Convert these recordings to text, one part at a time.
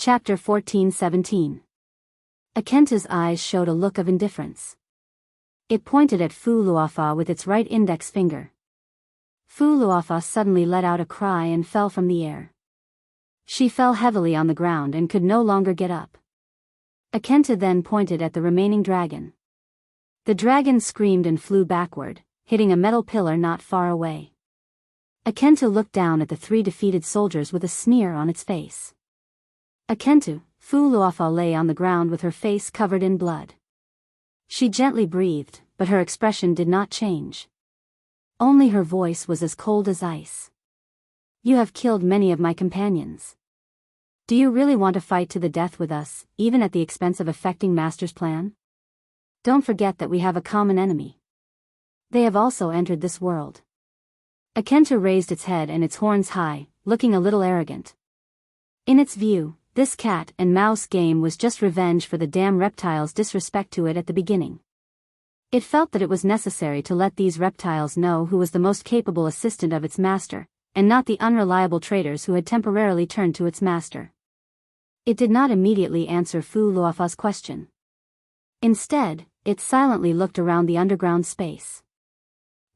Chapter 14:17. Akenta's eyes showed a look of indifference. It pointed at Fu Luofa with its right index finger. Fu Luofa suddenly let out a cry and fell from the air. She fell heavily on the ground and could no longer get up. Akenta then pointed at the remaining dragon. The dragon screamed and flew backward, hitting a metal pillar not far away. Akenta looked down at the three defeated soldiers with a sneer on its face. Akenta, Fu Luofa lay on the ground with her face covered in blood. She gently breathed, but her expression did not change. Only her voice was as cold as ice. You have killed many of my companions. Do you really want to fight to the death with us, even at the expense of affecting Master's plan? Don't forget that we have a common enemy. They have also entered this world. Akenta raised its head and its horns high, looking a little arrogant. In its view, this cat and mouse game was just revenge for the damn reptiles' disrespect to it at the beginning. It felt that it was necessary to let these reptiles know who was the most capable assistant of its master, and not the unreliable traitors who had temporarily turned to its master. It did not immediately answer Fu Luofa's question. Instead, it silently looked around the underground space.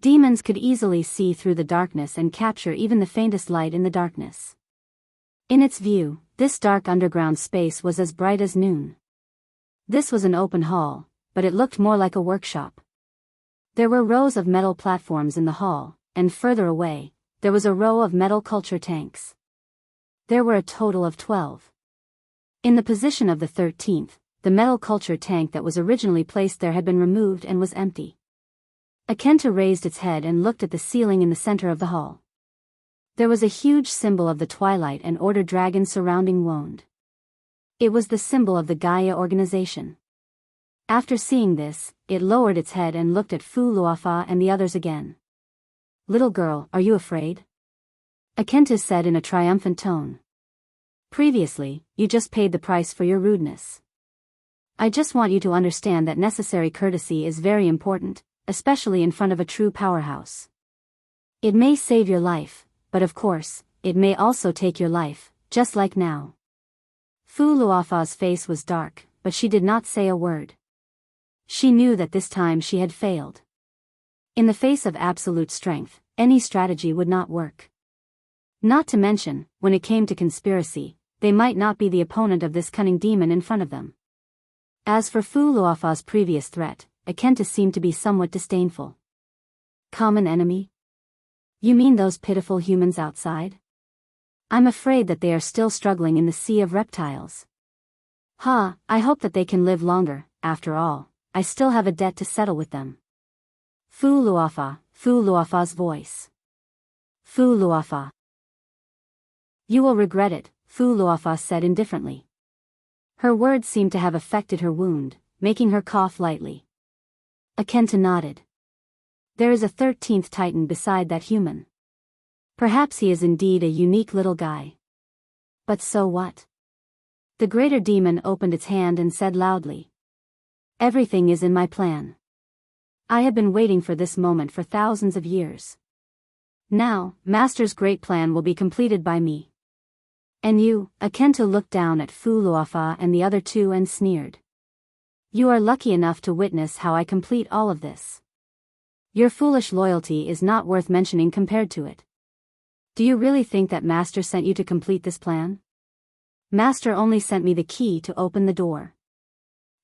Demons could easily see through the darkness and capture even the faintest light in the darkness. In its view, this dark underground space was as bright as noon. This was an open hall, but it looked more like a workshop. There were rows of metal platforms in the hall, and further away, there was a row of metal culture tanks. There were a total of 12. In the position of the 13th, the metal culture tank that was originally placed there had been removed and was empty. Akenta raised its head and looked at the ceiling in the center of the hall. There was a huge symbol of the Twilight and Order dragon surrounding Wond. It was the symbol of the Gaia organization. After seeing this, it lowered its head and looked at Fu Luofa and the others again. Little girl, are you afraid? Akenta said in a triumphant tone. Previously, you just paid the price for your rudeness. I just want you to understand that necessary courtesy is very important, especially in front of a true powerhouse. It may save your life, but of course, it may also take your life, just like now. Fu Luofa's face was dark, but she did not say a word. She knew that this time she had failed. In the face of absolute strength, any strategy would not work. Not to mention, when it came to conspiracy, they might not be the opponent of this cunning demon in front of them. As for Fu Luofa's previous threat, Akenta seemed to be somewhat disdainful. Common enemy? You mean those pitiful humans outside? I'm afraid that they are still struggling in the sea of reptiles. I hope that they can live longer. After all, I still have a debt to settle with them. Fu Luofa's voice. Fu Luofa. You will regret it, Fu Luofa said indifferently. Her words seemed to have affected her wound, making her cough lightly. Akenta nodded. There is a 13th Titan beside that human. Perhaps he is indeed a unique little guy. But so what? The greater demon opened its hand and said loudly. Everything is in my plan. I have been waiting for this moment for thousands of years. Now, Master's great plan will be completed by me. And you, Akenta looked down at Fu Luofa and the other two and sneered. You are lucky enough to witness how I complete all of this. Your foolish loyalty is not worth mentioning compared to it. Do you really think that Master sent you to complete this plan? Master only sent me the key to open the door.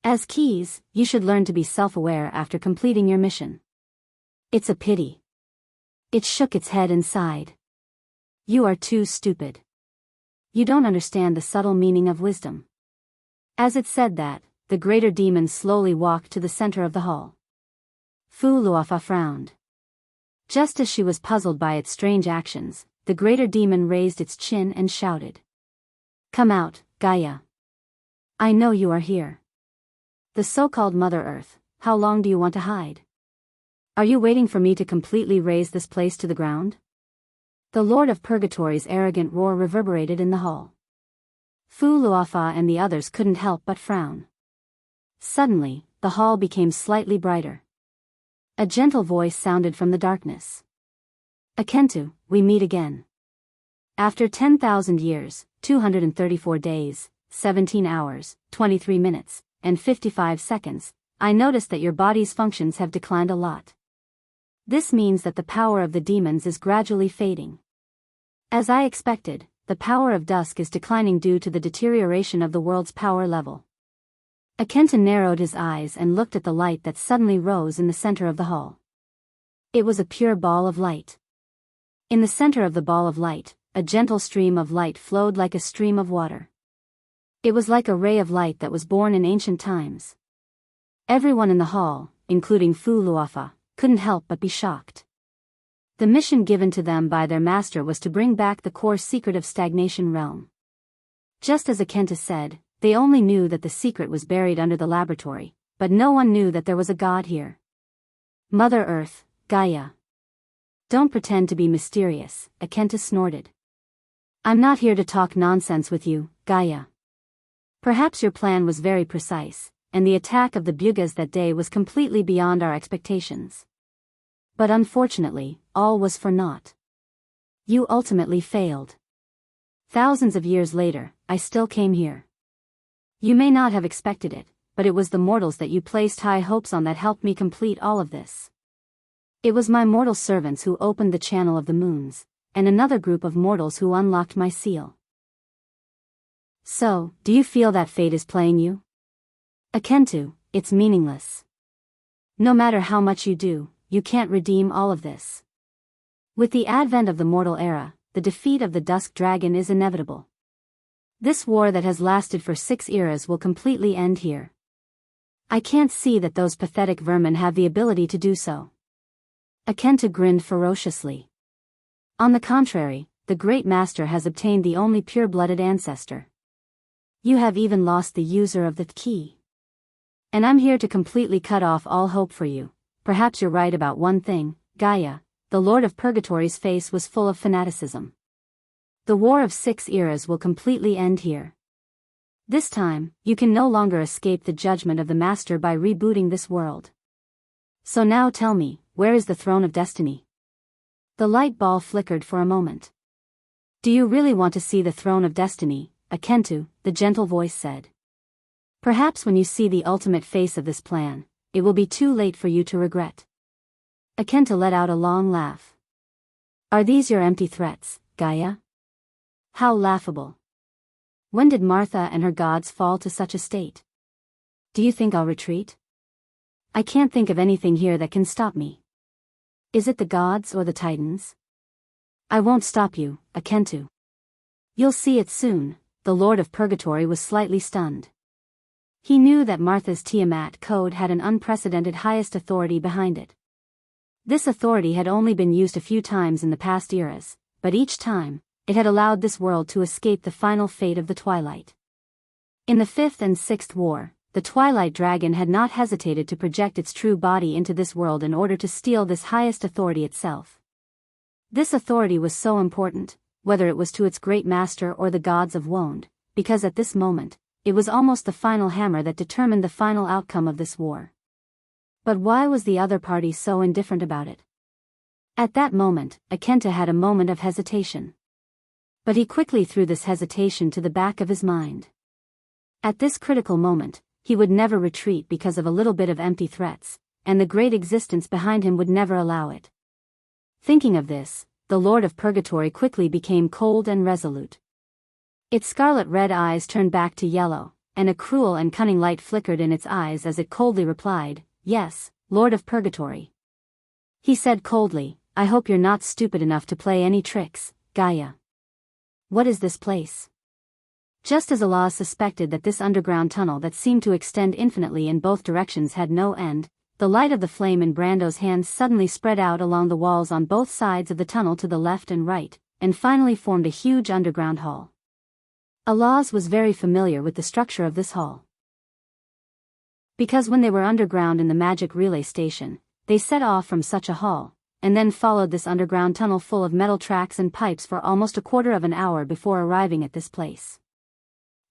As keys, you should learn to be self-aware after completing your mission. It's a pity. It shook its head and sighed. You are too stupid. You don't understand the subtle meaning of wisdom. As it said that, the greater demon slowly walked to the center of the hall. Fu Luofa frowned. Just as she was puzzled by its strange actions, the greater demon raised its chin and shouted. Come out, Gaia. I know you are here. The so-called Mother Earth, how long do you want to hide? Are you waiting for me to completely raze this place to the ground? The Lord of Purgatory's arrogant roar reverberated in the hall. Fu Luofa and the others couldn't help but frown. Suddenly, the hall became slightly brighter. A gentle voice sounded from the darkness. Akenta, we meet again. After 10,000 years, 234 days, 17 hours, 23 minutes, and 55 seconds, I noticed that your body's functions have declined a lot. This means that the power of the demons is gradually fading. As I expected, the power of dusk is declining due to the deterioration of the world's power level. Akenta narrowed his eyes and looked at the light that suddenly rose in the center of the hall. It was a pure ball of light. In the center of the ball of light, a gentle stream of light flowed like a stream of water. It was like a ray of light that was born in ancient times. Everyone in the hall, including Fu Luofa, couldn't help but be shocked. The mission given to them by their master was to bring back the core secret of Stagnation Realm. Just as Akenta said, they only knew that the secret was buried under the laboratory, but no one knew that there was a god here. Mother Earth, Gaia. Don't pretend to be mysterious, Akenta snorted. I'm not here to talk nonsense with you, Gaia. Perhaps your plan was very precise, and the attack of the Bugas that day was completely beyond our expectations. But unfortunately, all was for naught. You ultimately failed. Thousands of years later, I still came here. You may not have expected it, but it was the mortals that you placed high hopes on that helped me complete all of this. It was my mortal servants who opened the channel of the moons, and another group of mortals who unlocked my seal. So, do you feel that fate is playing you? Akentu, it's meaningless. No matter how much you do, you can't redeem all of this. With the advent of the mortal era, the defeat of the Dusk Dragon is inevitable. This war that has lasted for 6 eras will completely end here. I can't see that those pathetic vermin have the ability to do so. Akenta grinned ferociously. On the contrary, the Great Master has obtained the only pure-blooded ancestor. You have even lost the user of the key. And I'm here to completely cut off all hope for you. Perhaps you're right about one thing, Gaia. The Lord of Purgatory's face was full of fanaticism. The War of 6 Eras will completely end here. This time, you can no longer escape the judgment of the Master by rebooting this world. So now tell me, where is the Throne of Destiny? The light ball flickered for a moment. Do you really want to see the Throne of Destiny, Akentu? The gentle voice said. Perhaps when you see the ultimate face of this plan, it will be too late for you to regret. Akenta let out a long laugh. Are these your empty threats, Gaia? How laughable. When did Martha and her gods fall to such a state? Do you think I'll retreat? I can't think of anything here that can stop me. Is it the gods or the titans? I won't stop you, Akentu. You'll see it soon. The Lord of Purgatory was slightly stunned. He knew that Martha's Tiamat code had an unprecedented highest authority behind it. This authority had only been used a few times in the past eras, but each time, it had allowed this world to escape the final fate of the Twilight. In the 5th and 6th War, the Twilight Dragon had not hesitated to project its true body into this world in order to steal this highest authority itself. This authority was so important, whether it was to its great master or the gods of Wonde, because at this moment, it was almost the final hammer that determined the final outcome of this war. But why was the other party so indifferent about it? At that moment, Akenta had a moment of hesitation. But he quickly threw this hesitation to the back of his mind. At this critical moment, he would never retreat because of a little bit of empty threats, and the great existence behind him would never allow it. Thinking of this, the Lord of Purgatory quickly became cold and resolute. Its scarlet-red eyes turned back to yellow, and a cruel and cunning light flickered in its eyes as it coldly replied, "Yes, Lord of Purgatory." He said coldly, "I hope you're not stupid enough to play any tricks, Gaia. What is this place?" Just as Allah suspected that this underground tunnel that seemed to extend infinitely in both directions had no end, the light of the flame in Brando's hands suddenly spread out along the walls on both sides of the tunnel to the left and right, and finally formed a huge underground hall. Allah was very familiar with the structure of this hall. Because when they were underground in the magic relay station, they set off from such a hall, and then followed this underground tunnel full of metal tracks and pipes for almost a quarter of an hour before arriving at this place.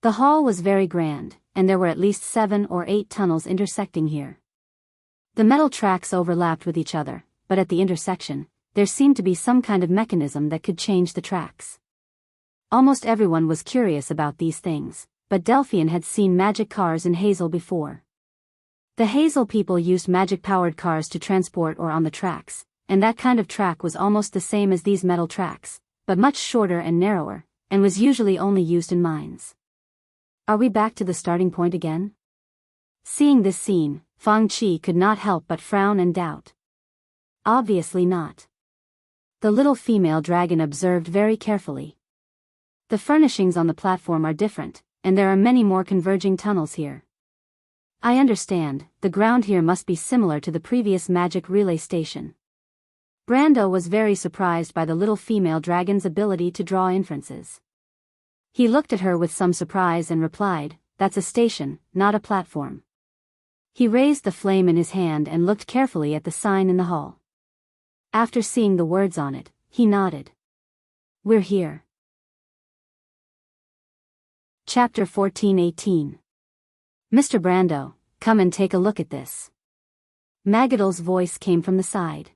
The hall was very grand, and there were at least 7 or 8 tunnels intersecting here. The metal tracks overlapped with each other, but at the intersection, there seemed to be some kind of mechanism that could change the tracks. Almost everyone was curious about these things, but Delphian had seen magic cars in Hazel before. The Hazel people used magic-powered cars to transport or on the tracks, and that kind of track was almost the same as these metal tracks, but much shorter and narrower, and was usually only used in mines. Are we back to the starting point again? Seeing this scene, Fang Qi could not help but frown and doubt. Obviously not. The little female dragon observed very carefully. The furnishings on the platform are different, and there are many more converging tunnels here. I understand, the ground here must be similar to the previous magic relay station. Brando was very surprised by the little female dragon's ability to draw inferences. He looked at her with some surprise and replied, "That's a station, not a platform." He raised the flame in his hand and looked carefully at the sign in the hall. After seeing the words on it, he nodded. "We're here." Chapter 14:18. "Mr. Brando, come and take a look at this." Magadal's voice came from the side.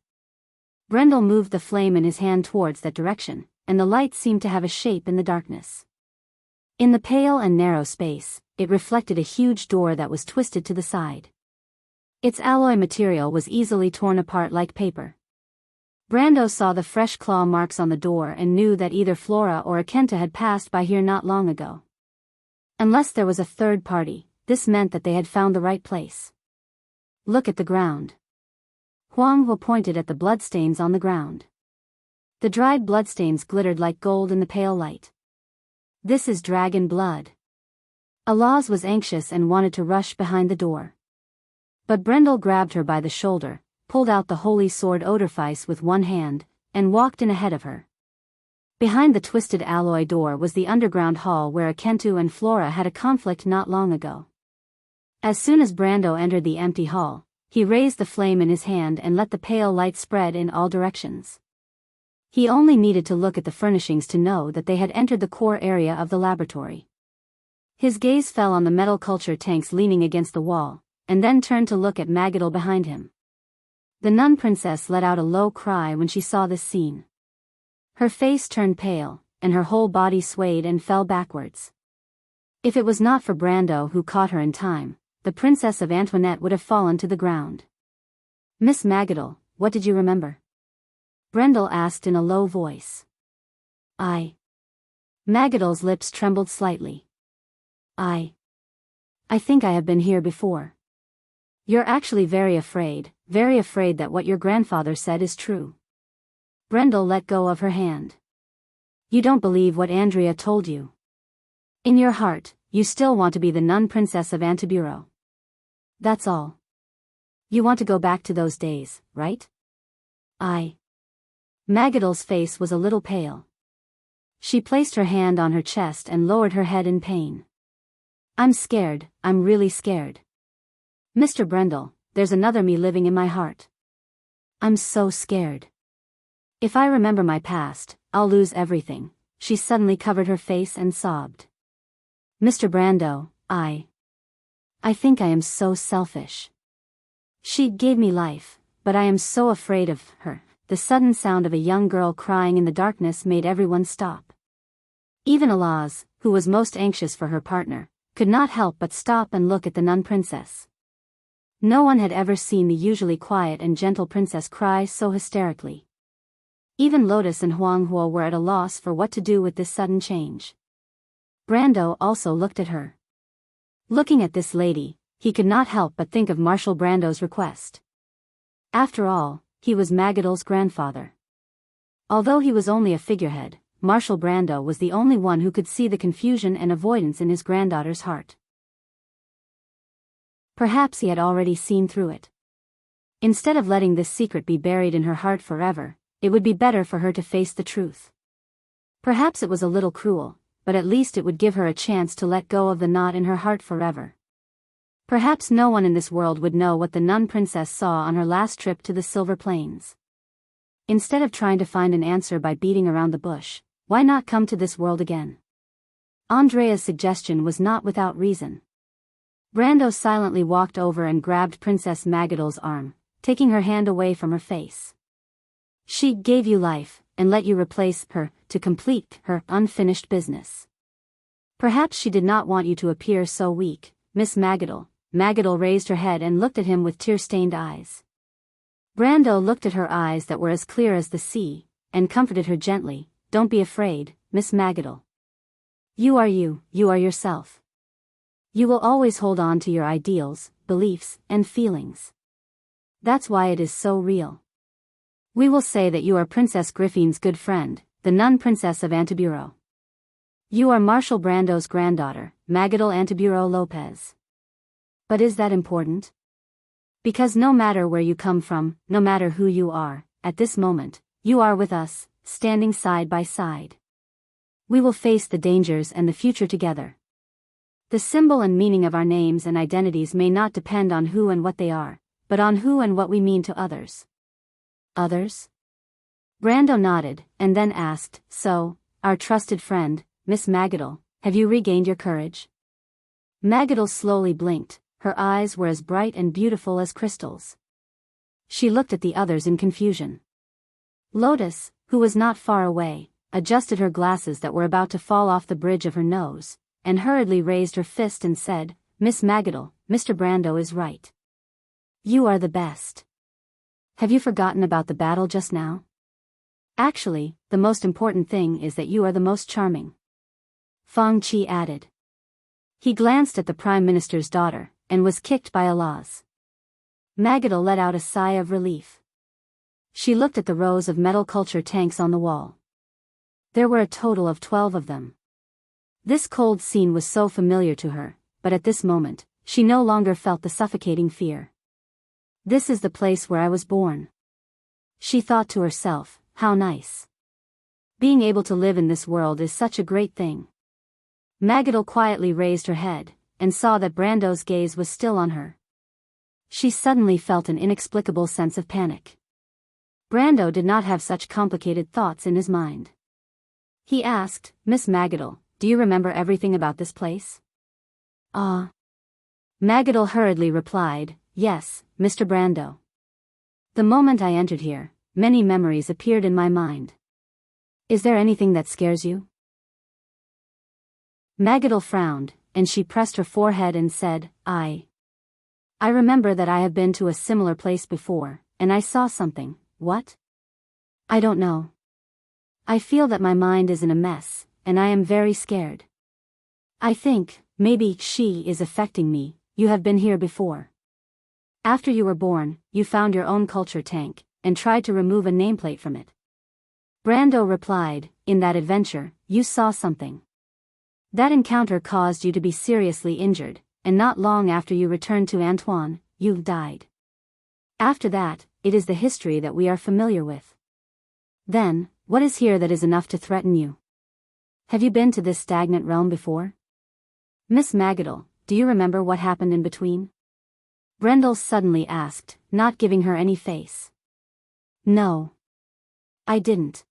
Brendel moved the flame in his hand towards that direction, and the light seemed to have a shape in the darkness. In the pale and narrow space, it reflected a huge door that was twisted to the side. Its alloy material was easily torn apart like paper. Brando saw the fresh claw marks on the door and knew that either Flora or Akenta had passed by here not long ago. Unless there was a third party, this meant that they had found the right place. "Look at the ground." Huang Hu pointed at the bloodstains on the ground. The dried bloodstains glittered like gold in the pale light. "This is dragon blood." Alaz was anxious and wanted to rush behind the door. But Brendel grabbed her by the shoulder, pulled out the holy sword Odorfice with one hand, and walked in ahead of her. Behind the twisted alloy door was the underground hall where Akentu and Flora had a conflict not long ago. As soon as Brando entered the empty hall, he raised the flame in his hand and let the pale light spread in all directions. He only needed to look at the furnishings to know that they had entered the core area of the laboratory. His gaze fell on the metal culture tanks leaning against the wall, and then turned to look at Magadal behind him. The nun princess let out a low cry when she saw this scene. Her face turned pale, and her whole body swayed and fell backwards. If it was not for Brando who caught her in time, the Princess of Antoinette would have fallen to the ground. "Miss Magadal, what did you remember?" Brendel asked in a low voice. Magadal's lips trembled slightly. I think I have been here before." "You're actually very afraid that what your grandfather said is true." Brendel let go of her hand. "You don't believe what Andrea told you. In your heart, you still want to be the nun princess of Antiburo. That's all. You want to go back to those days, right?" Magadal's face was a little pale. She placed her hand on her chest and lowered her head in pain. "I'm scared, I'm really scared. Mr. Brendel, there's another me living in my heart. I'm so scared. If I remember my past, I'll lose everything." She suddenly covered her face and sobbed. "Mr. Brando, I think I am so selfish. She gave me life, but I am so afraid of her." The sudden sound of a young girl crying in the darkness made everyone stop. Even Alaz, who was most anxious for her partner, could not help but stop and look at the nun princess. No one had ever seen the usually quiet and gentle princess cry so hysterically. Even Lotus and Huang Huo were at a loss for what to do with this sudden change. Brando also looked at her. Looking at this lady, he could not help but think of Marshal Brando's request. After all, he was Magadal's grandfather. Although he was only a figurehead, Marshal Brando was the only one who could see the confusion and avoidance in his granddaughter's heart. Perhaps he had already seen through it. Instead of letting this secret be buried in her heart forever, it would be better for her to face the truth. Perhaps it was a little cruel, but at least it would give her a chance to let go of the knot in her heart forever. Perhaps no one in this world would know what the nun princess saw on her last trip to the Silver Plains. Instead of trying to find an answer by beating around the bush, why not come to this world again? Andrea's suggestion was not without reason. Brando silently walked over and grabbed Princess Magadal's arm, taking her hand away from her face. "She gave you life, and let you replace her, to complete her unfinished business. Perhaps she did not want you to appear so weak, Miss Magidal. Magidal raised her head and looked at him with tear-stained eyes. Brando looked at her eyes that were as clear as the sea, and comforted her gently. Don't be afraid, Miss Magidal. You are yourself. You will always hold on to your ideals, beliefs, and feelings. That's why it is so real. We will say that you are Princess Griffin's good friend, the nun princess of Antiburo. You are Marshal Brando's granddaughter, Magidal Antiburo Lopez. But is that important? Because no matter where you come from, no matter who you are, at this moment, you are with us, standing side by side. We will face the dangers and the future together. The symbol and meaning of our names and identities may not depend on who and what they are, but on who and what we mean to others. Others? Brando nodded, and then asked, so, our trusted friend, Miss Magidal, have you regained your courage? Magidal slowly blinked, her eyes were as bright and beautiful as crystals. She looked at the others in confusion. Lotus, who was not far away, adjusted her glasses that were about to fall off the bridge of her nose, and hurriedly raised her fist and said, Miss Magidal, Mr. Brando is right. You are the best. Have you forgotten about the battle just now? Actually, the most important thing is that you are the most charming. Fang Qi added. He glanced at the Prime Minister's daughter, and was kicked by Allahs. Magidal let out a sigh of relief. She looked at the rows of metal culture tanks on the wall. There were a total of 12 of them. This cold scene was so familiar to her, but at this moment, she no longer felt the suffocating fear. This is the place where I was born. She thought to herself, how nice. Being able to live in this world is such a great thing. Magidal quietly raised her head, and saw that Brando's gaze was still on her. She suddenly felt an inexplicable sense of panic. Brando did not have such complicated thoughts in his mind. He asked, Miss Magidal, do you remember everything about this place? Magidal hurriedly replied, yes, Mr. Brando. The moment I entered here, many memories appeared in my mind. Is there anything that scares you? Magidal frowned, and she pressed her forehead and said, I remember that I have been to a similar place before, and I saw something. What? I don't know. I feel that my mind is in a mess, and I am very scared. I think, maybe she is affecting me. You have been here before. After you were born, you found your own culture tank, and tried to remove a nameplate from it. Brando replied, in that adventure, you saw something. That encounter caused you to be seriously injured, and not long after you returned to Antoine, you died. After that, it is the history that we are familiar with. Then, what is here that is enough to threaten you? Have you been to this stagnant realm before? Miss Magidal, do you remember what happened in between? Brendel suddenly asked, not giving her any face. No. I didn't.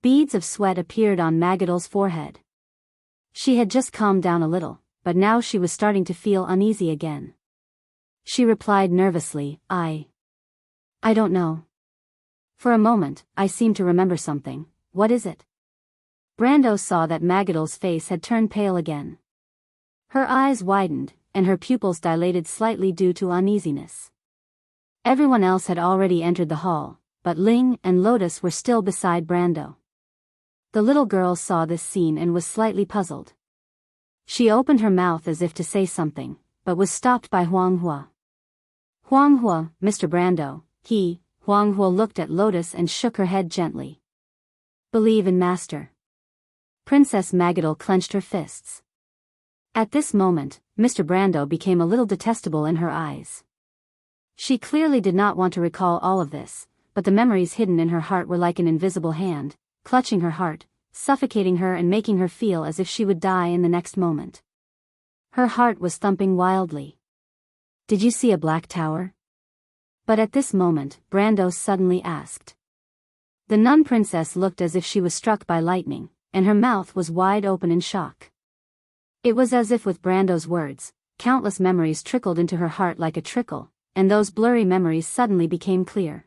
Beads of sweat appeared on Magidal's forehead. She had just calmed down a little, but now she was starting to feel uneasy again. She replied nervously, I don't know. For a moment, I seem to remember something. What is it? Brando saw that Magidal's face had turned pale again. Her eyes widened, and her pupils dilated slightly due to uneasiness. Everyone else had already entered the hall, but Ling and Lotus were still beside Brando. The little girl saw this scene and was slightly puzzled. She opened her mouth as if to say something, but was stopped by Huanghua. Huanghua, Mr. Brando, Huanghua looked at Lotus and shook her head gently. Believe in Master. Princess Magidal clenched her fists. At this moment, Mr. Brando became a little detestable in her eyes. She clearly did not want to recall all of this, but the memories hidden in her heart were like an invisible hand, clutching her heart, suffocating her and making her feel as if she would die in the next moment. Her heart was thumping wildly. Did you see a black tower? But at this moment, Brando suddenly asked. The nun princess looked as if she was struck by lightning, and her mouth was wide open in shock. It was as if with Brando's words, countless memories trickled into her heart like a trickle, and those blurry memories suddenly became clear.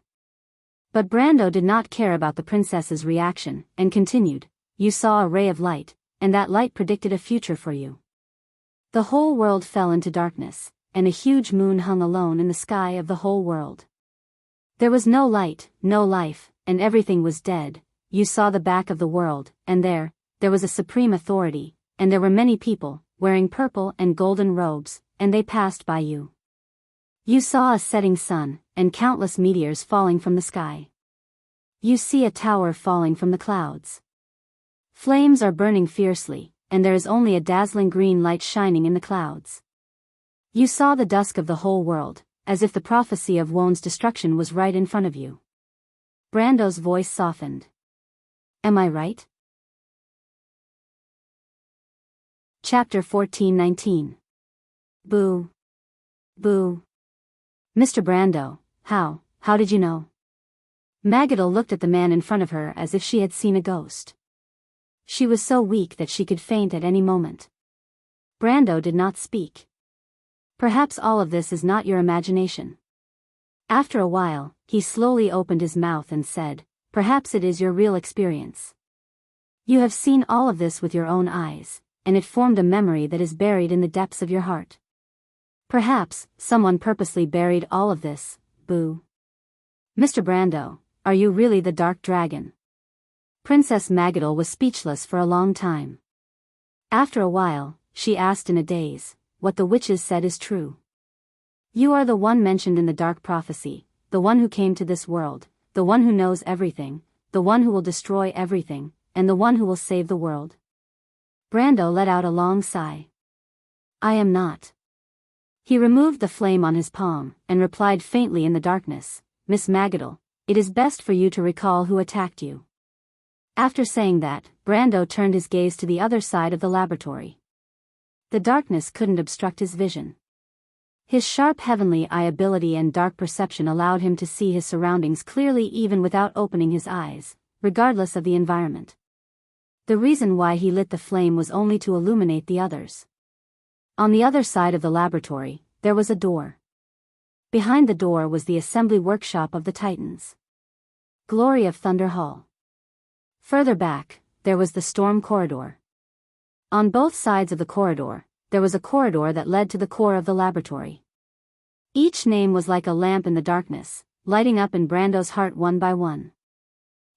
But Brando did not care about the princess's reaction, and continued, You saw a ray of light, and that light predicted a future for you. The whole world fell into darkness, and a huge moon hung alone in the sky of the whole world. There was no light, no life, and everything was dead. You saw the back of the world, and there was a supreme authority, and there were many people, wearing purple and golden robes, and they passed by you. You saw a setting sun, and countless meteors falling from the sky. You see a tower falling from the clouds. Flames are burning fiercely, and there is only a dazzling green light shining in the clouds. You saw the dusk of the whole world, as if the prophecy of Won's destruction was right in front of you. Brando's voice softened. Am I right? Chapter 14:19. Boo. Boo. Mr. Brando, how did you know? Magadal looked at the man in front of her as if she had seen a ghost. She was so weak that she could faint at any moment. Brando did not speak. Perhaps all of this is not your imagination. After a while, he slowly opened his mouth and said, perhaps it is your real experience. You have seen all of this with your own eyes, and it formed a memory that is buried in the depths of your heart. Perhaps someone purposely buried all of this, Boo. Mr. Brando, are you really the Dark Dragon? Princess Magadal was speechless for a long time. After a while, she asked in a daze, what the witches said is true. You are the one mentioned in the dark prophecy, the one who came to this world, the one who knows everything, the one who will destroy everything, and the one who will save the world. Brando let out a long sigh. I am not. He removed the flame on his palm, and replied faintly in the darkness, Miss Magadal, it is best for you to recall who attacked you. After saying that, Brando turned his gaze to the other side of the laboratory. The darkness couldn't obstruct his vision. His sharp heavenly eye ability and dark perception allowed him to see his surroundings clearly even without opening his eyes, regardless of the environment. The reason why he lit the flame was only to illuminate the others. On the other side of the laboratory, there was a door. Behind the door was the assembly workshop of the Titans. Glory of Thunder Hall. Further back, there was the storm corridor. On both sides of the corridor, there was a corridor that led to the core of the laboratory. Each name was like a lamp in the darkness, lighting up in Brando's heart one by one.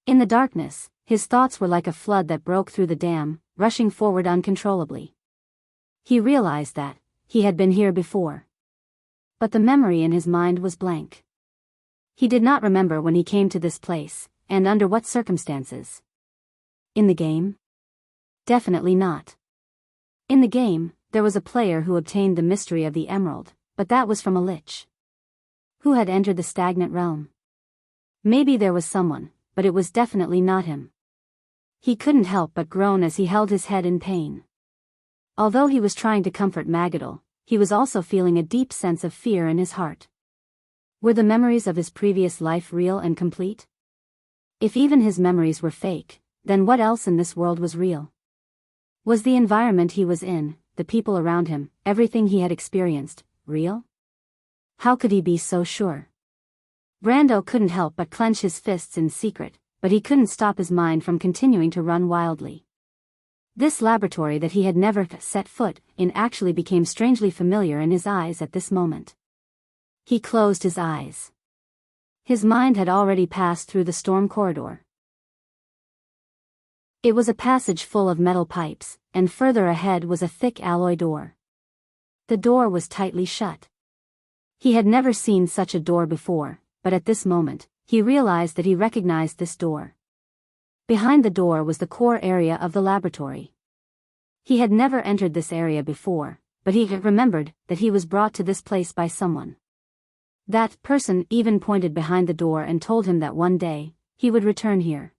In the darkness, his thoughts were like a flood that broke through the dam, rushing forward uncontrollably. He realized that he had been here before. But the memory in his mind was blank. He did not remember when he came to this place, and under what circumstances. In the game? Definitely not. In the game, there was a player who obtained the mystery of the emerald, but that was from a lich. Who had entered the stagnant realm? Maybe there was someone, but it was definitely not him. He couldn't help but groan as he held his head in pain. Although he was trying to comfort Magadal, he was also feeling a deep sense of fear in his heart. Were the memories of his previous life real and complete? If even his memories were fake, then what else in this world was real? Was the environment he was in, the people around him, everything he had experienced, real? How could he be so sure? Brando couldn't help but clench his fists in secret, but he couldn't stop his mind from continuing to run wildly. This laboratory that he had never set foot in actually became strangely familiar in his eyes at this moment. He closed his eyes. His mind had already passed through the storm corridor. It was a passage full of metal pipes, and further ahead was a thick alloy door. The door was tightly shut. He had never seen such a door before, but at this moment, he realized that he recognized this door. Behind the door was the core area of the laboratory. He had never entered this area before, but he had remembered that he was brought to this place by someone. That person even pointed behind the door and told him that one day, he would return here.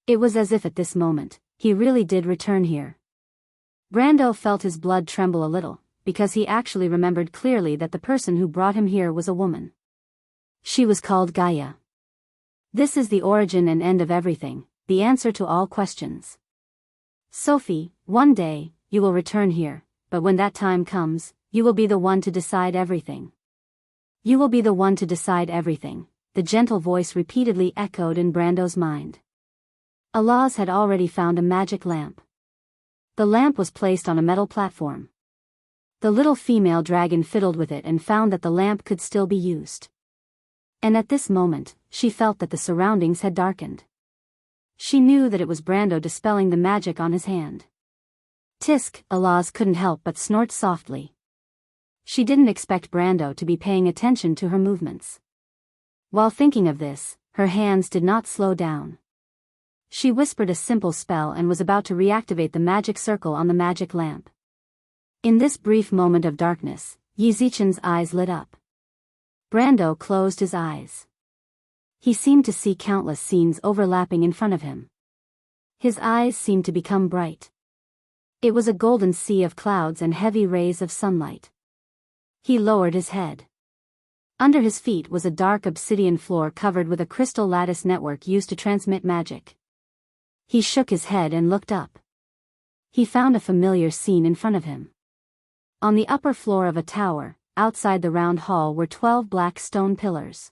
It was as if at this moment, he really did return here. Brando felt his blood tremble a little, because he actually remembered clearly that the person who brought him here was a woman. She was called Gaia. This is the origin and end of everything, the answer to all questions. Sophie, one day, you will return here, but when that time comes, you will be the one to decide everything. You will be the one to decide everything, the gentle voice repeatedly echoed in Brando's mind. Alaz had already found a magic lamp. The lamp was placed on a metal platform. The little female dragon fiddled with it and found that the lamp could still be used. And at this moment, she felt that the surroundings had darkened. She knew that it was Brando dispelling the magic on his hand. Tisk, Alaz couldn't help but snort softly. She didn't expect Brando to be paying attention to her movements. While thinking of this, her hands did not slow down. She whispered a simple spell and was about to reactivate the magic circle on the magic lamp. In this brief moment of darkness, Yi Zichen's eyes lit up. Brando closed his eyes. He seemed to see countless scenes overlapping in front of him. His eyes seemed to become bright. It was a golden sea of clouds and heavy rays of sunlight. He lowered his head. Under his feet was a dark obsidian floor covered with a crystal lattice network used to transmit magic. He shook his head and looked up. He found a familiar scene in front of him. On the upper floor of a tower, outside the round hall were 12 black stone pillars.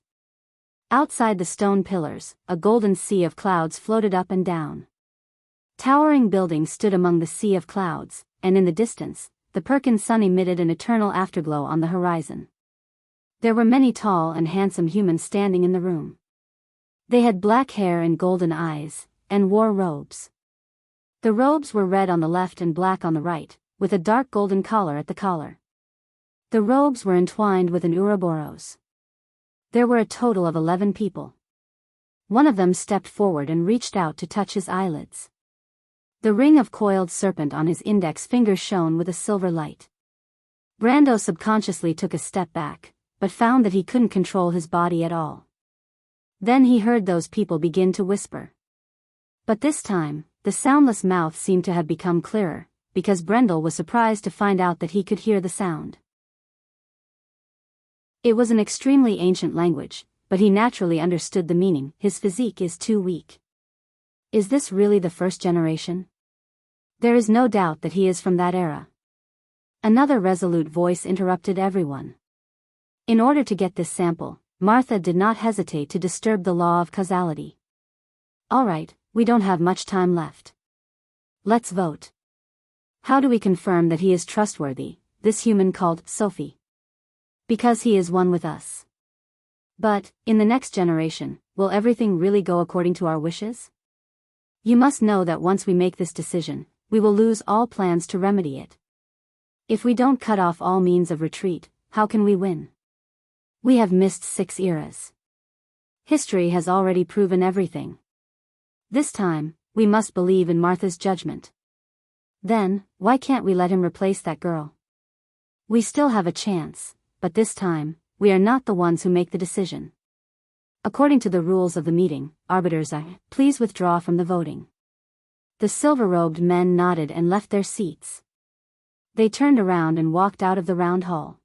Outside the stone pillars, a golden sea of clouds floated up and down. Towering buildings stood among the sea of clouds, and in the distance, the Perkin sun emitted an eternal afterglow on the horizon. There were many tall and handsome humans standing in the room. They had black hair and golden eyes, and wore robes. The robes were red on the left and black on the right, with a dark golden collar at the collar. The robes were entwined with an Ouroboros. There were a total of 11 people. One of them stepped forward and reached out to touch his eyelids. The ring of coiled serpent on his index finger shone with a silver light. Brando subconsciously took a step back, but found that he couldn't control his body at all. Then he heard those people begin to whisper. But this time, the soundless mouth seemed to have become clearer, because Brendel was surprised to find out that he could hear the sound. It was an extremely ancient language, but he naturally understood the meaning. His physique is too weak. Is this really the first generation? There is no doubt that he is from that era. Another resolute voice interrupted everyone. In order to get this sample, Martha did not hesitate to disturb the law of causality. All right, we don't have much time left. Let's vote. How do we confirm that he is trustworthy, this human called Sophie? Because he is one with us. But, in the next generation, will everything really go according to our wishes? You must know that once we make this decision, we will lose all plans to remedy it. If we don't cut off all means of retreat, how can we win? We have missed 6 eras. History has already proven everything. This time, we must believe in Martha's judgment. Then, why can't we let him replace that girl? We still have a chance, but this time, we are not the ones who make the decision. According to the rules of the meeting, arbiters please withdraw from the voting. The silver-robed men nodded and left their seats. They turned around and walked out of the round hall.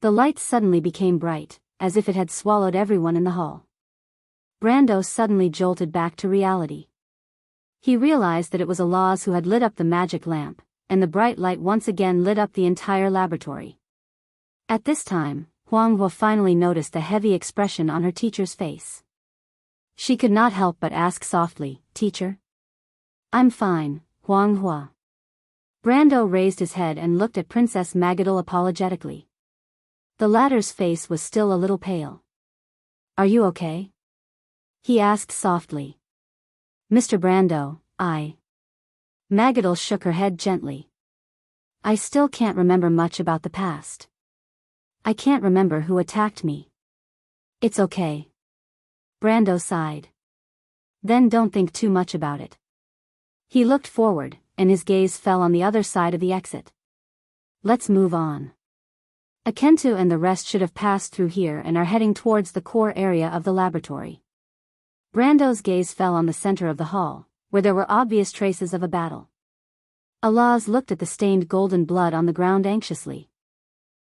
The light suddenly became bright, as if it had swallowed everyone in the hall. Brando suddenly jolted back to reality. He realized that it was Alaz who had lit up the magic lamp, and the bright light once again lit up the entire laboratory. At this time, Huang Hua finally noticed the heavy expression on her teacher's face. She could not help but ask softly, "Teacher?" "I'm fine, Huang Hua." Brando raised his head and looked at Princess Magadal apologetically. The latter's face was still a little pale. "Are you okay?" he asked softly. "Mr. Brando, Magadal shook her head gently. "I still can't remember much about the past. I can't remember who attacked me." "It's okay." Brando sighed. "Then don't think too much about it." He looked forward, and his gaze fell on the other side of the exit. "Let's move on. Akentu and the rest should have passed through here and are heading towards the core area of the laboratory." Brando's gaze fell on the center of the hall, where there were obvious traces of a battle. Alaz looked at the stained golden blood on the ground anxiously.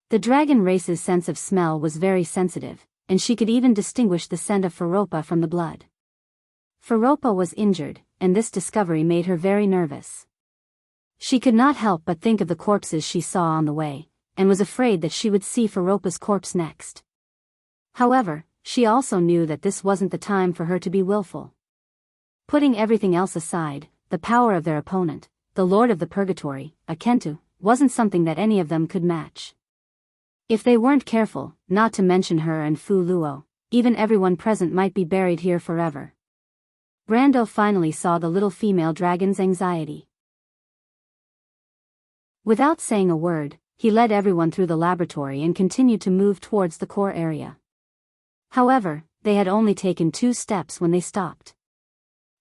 The dragon race's sense of smell was very sensitive, and she could even distinguish the scent of Faropa from the blood. Faropa was injured, and this discovery made her very nervous. She could not help but think of the corpses she saw on the way, and was afraid that she would see Faropa's corpse next. However, she also knew that this wasn't the time for her to be willful. Putting everything else aside, the power of their opponent, the Lord of the Purgatory, Akentu, wasn't something that any of them could match. If they weren't careful, not to mention her and Fu Luo, even everyone present might be buried here forever. Brando finally saw the little female dragon's anxiety. Without saying a word, he led everyone through the laboratory and continued to move towards the core area. However, they had only taken 2 steps when they stopped.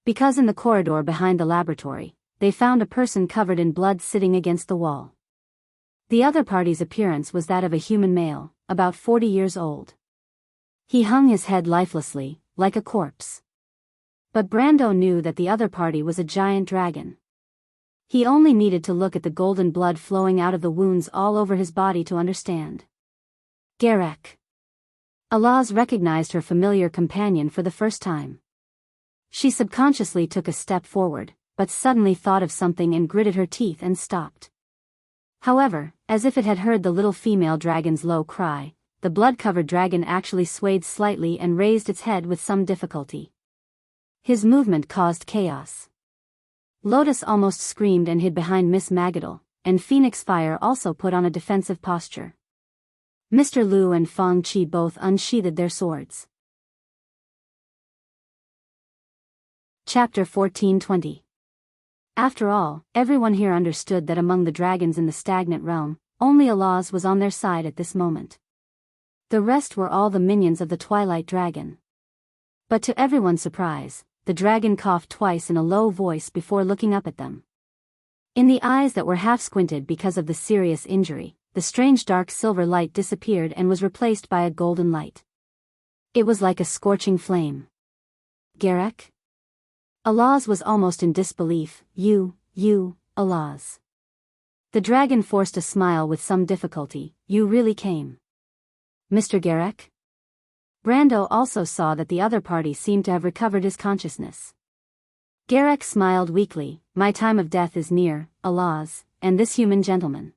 Because in the corridor behind the laboratory, they found a person covered in blood sitting against the wall. The other party's appearance was that of a human male, about 40 years old. He hung his head lifelessly, like a corpse. But Brando knew that the other party was a giant dragon. He only needed to look at the golden blood flowing out of the wounds all over his body to understand. Garek. Alaz recognized her familiar companion for the first time. She subconsciously took a step forward, but suddenly thought of something and gritted her teeth and stopped. However, as if it had heard the little female dragon's low cry, the blood-covered dragon actually swayed slightly and raised its head with some difficulty. His movement caused chaos. Lotus almost screamed and hid behind Miss Magadal, and Phoenix Fire also put on a defensive posture. Mr. Lu and Feng Qi both unsheathed their swords. Chapter 14:20. After all, everyone here understood that among the dragons in the stagnant realm, only Alaz was on their side at this moment. The rest were all the minions of the Twilight Dragon. But to everyone's surprise, the dragon coughed twice in a low voice before looking up at them. In the eyes that were half-squinted because of the serious injury, the strange dark silver light disappeared and was replaced by a golden light. It was like a scorching flame. Garek? Alaz was almost in disbelief. You, Alaz. The dragon forced a smile with some difficulty. You really came. Mr. Garek? Brando also saw that the other party seemed to have recovered his consciousness. Garek smiled weakly. My time of death is near, Alaz, and this human gentleman.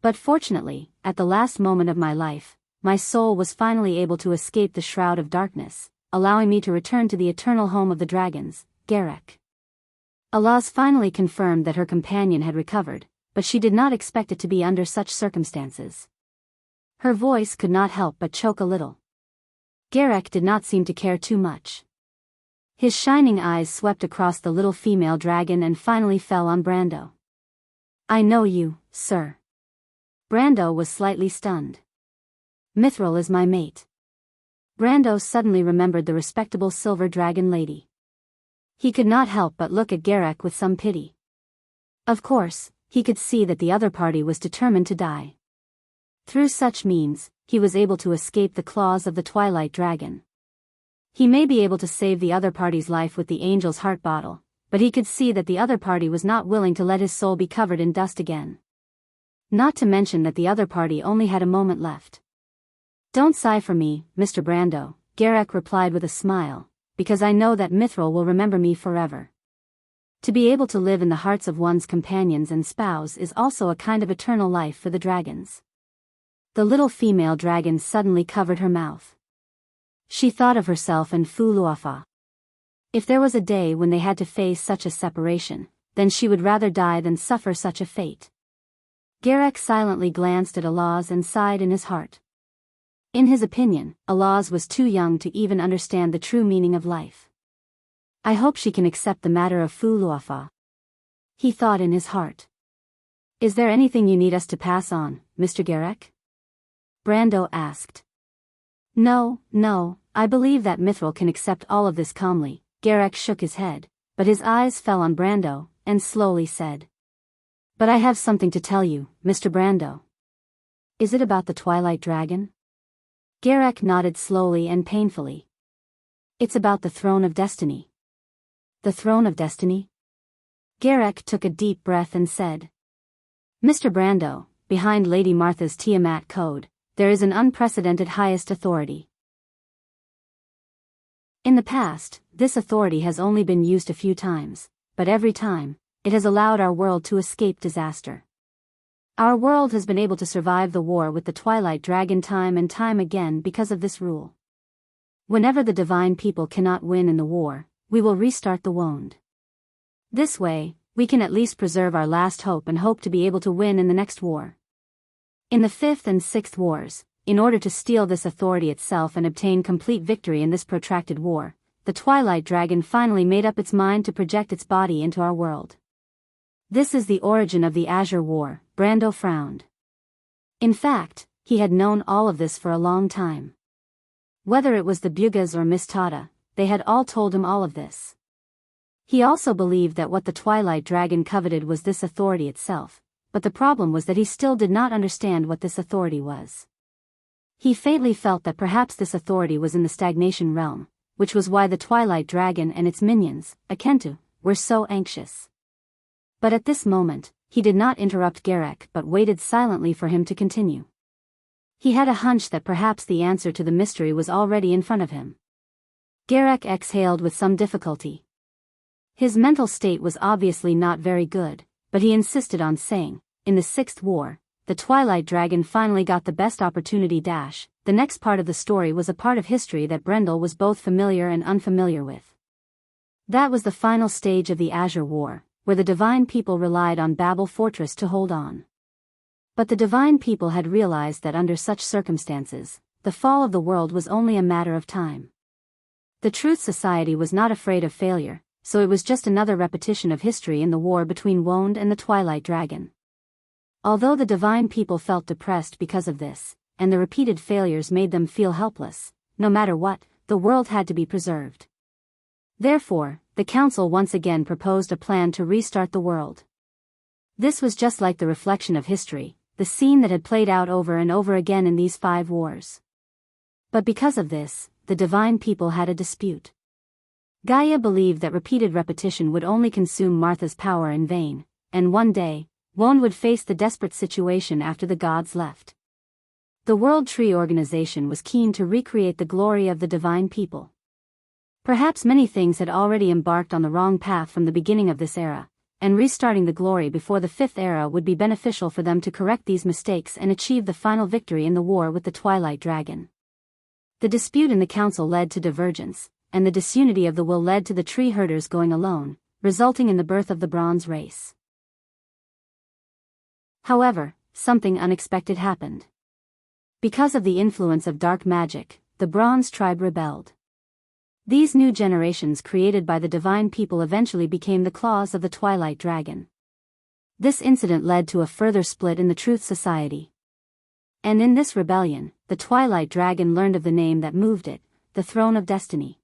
But fortunately, at the last moment of my life, my soul was finally able to escape the shroud of darkness, allowing me to return to the eternal home of the dragons, Garek. Alaz finally confirmed that her companion had recovered, but she did not expect it to be under such circumstances. Her voice could not help but choke a little. Garek did not seem to care too much. His shining eyes swept across the little female dragon and finally fell on Brando. I know you, sir. Brando was slightly stunned. Mithril is my mate. Brando suddenly remembered the respectable silver dragon lady. He could not help but look at Garek with some pity. Of course, he could see that the other party was determined to die. Through such means, he was able to escape the claws of the Twilight Dragon. He may be able to save the other party's life with the angel's heart bottle, but he could see that the other party was not willing to let his soul be covered in dust again. Not to mention that the other party only had a moment left. Don't sigh for me, Mr. Brando, Garek replied with a smile, because I know that Mithril will remember me forever. To be able to live in the hearts of one's companions and spouse is also a kind of eternal life for the dragons. The little female dragon suddenly covered her mouth. She thought of herself and Fu Luofa. If there was a day when they had to face such a separation, then she would rather die than suffer such a fate. Garek silently glanced at Alaz and sighed in his heart. In his opinion, Alaz was too young to even understand the true meaning of life. I hope she can accept the matter of Fu Luofa. He thought in his heart. Is there anything you need us to pass on, Mr. Garek? Brando asked. No, I believe that Mithril can accept all of this calmly. Garek shook his head, but his eyes fell on Brando, and slowly said. But I have something to tell you, Mr. Brando. Is it about the Twilight Dragon? Garek nodded slowly and painfully. It's about the Throne of Destiny. The Throne of Destiny? Garek took a deep breath and said. Mr. Brando, behind Lady Martha's Tiamat Code, there is an unprecedented highest authority. In the past, this authority has only been used a few times, but every time, it has allowed our world to escape disaster. Our world has been able to survive the war with the Twilight Dragon time and time again because of this rule. Whenever the divine people cannot win in the war, we will restart the wound. This way, we can at least preserve our last hope and hope to be able to win in the next war. In the 5th and 6th wars, in order to steal this authority itself and obtain complete victory in this protracted war, the Twilight Dragon finally made up its mind to project its body into our world. This is the origin of the Azure War. Brando frowned. In fact, he had known all of this for a long time. Whether it was the Bugas or Miss Tada, they had all told him all of this. He also believed that what the Twilight Dragon coveted was this authority itself, but the problem was that he still did not understand what this authority was. He faintly felt that perhaps this authority was in the stagnation realm, which was why the Twilight Dragon and its minions, Akentu, were so anxious. But at this moment, he did not interrupt Garek but waited silently for him to continue. He had a hunch that perhaps the answer to the mystery was already in front of him. Garek exhaled with some difficulty. His mental state was obviously not very good, but he insisted on saying, in the 6th war, the Twilight Dragon finally got the best opportunity. The next part of the story was a part of history that Brendel was both familiar and unfamiliar with. That was the final stage of the Azure War, where the Divine People relied on Babel Fortress to hold on. But the Divine People had realized that under such circumstances, the fall of the world was only a matter of time. The Truth Society was not afraid of failure, so it was just another repetition of history in the war between Wond and the Twilight Dragon. Although the Divine People felt depressed because of this, and the repeated failures made them feel helpless, no matter what, the world had to be preserved. Therefore, the Council once again proposed a plan to restart the world. This was just like the reflection of history, the scene that had played out over and over again in these 5 wars. But because of this, the Divine People had a dispute. Gaia believed that repeated repetition would only consume Martha's power in vain, and one day, Wond would face the desperate situation after the gods left. The World Tree Organization was keen to recreate the glory of the Divine People. Perhaps many things had already embarked on the wrong path from the beginning of this era, and restarting the glory before the 5th era would be beneficial for them to correct these mistakes and achieve the final victory in the war with the Twilight Dragon. The dispute in the council led to divergence, and the disunity of the will led to the tree herders going alone, resulting in the birth of the Bronze Race. However, something unexpected happened. Because of the influence of dark magic, the Bronze tribe rebelled. These new generations created by the Divine People eventually became the claws of the Twilight Dragon. This incident led to a further split in the Truth Society. And in this rebellion, the Twilight Dragon learned of the name that moved it, the Throne of Destiny.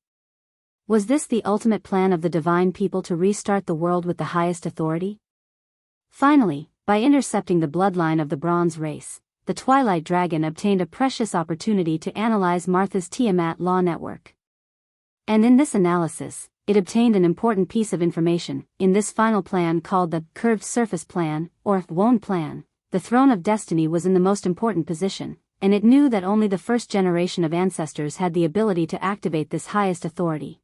Was this the ultimate plan of the Divine People to restart the world with the highest authority? Finally, by intercepting the bloodline of the Bronze Race, the Twilight Dragon obtained a precious opportunity to analyze Martha's Tiamat law network. And in this analysis, it obtained an important piece of information. In this final plan called the Curved Surface Plan, or Wond Plan, the Throne of Destiny was in the most important position, and it knew that only the first generation of ancestors had the ability to activate this highest authority.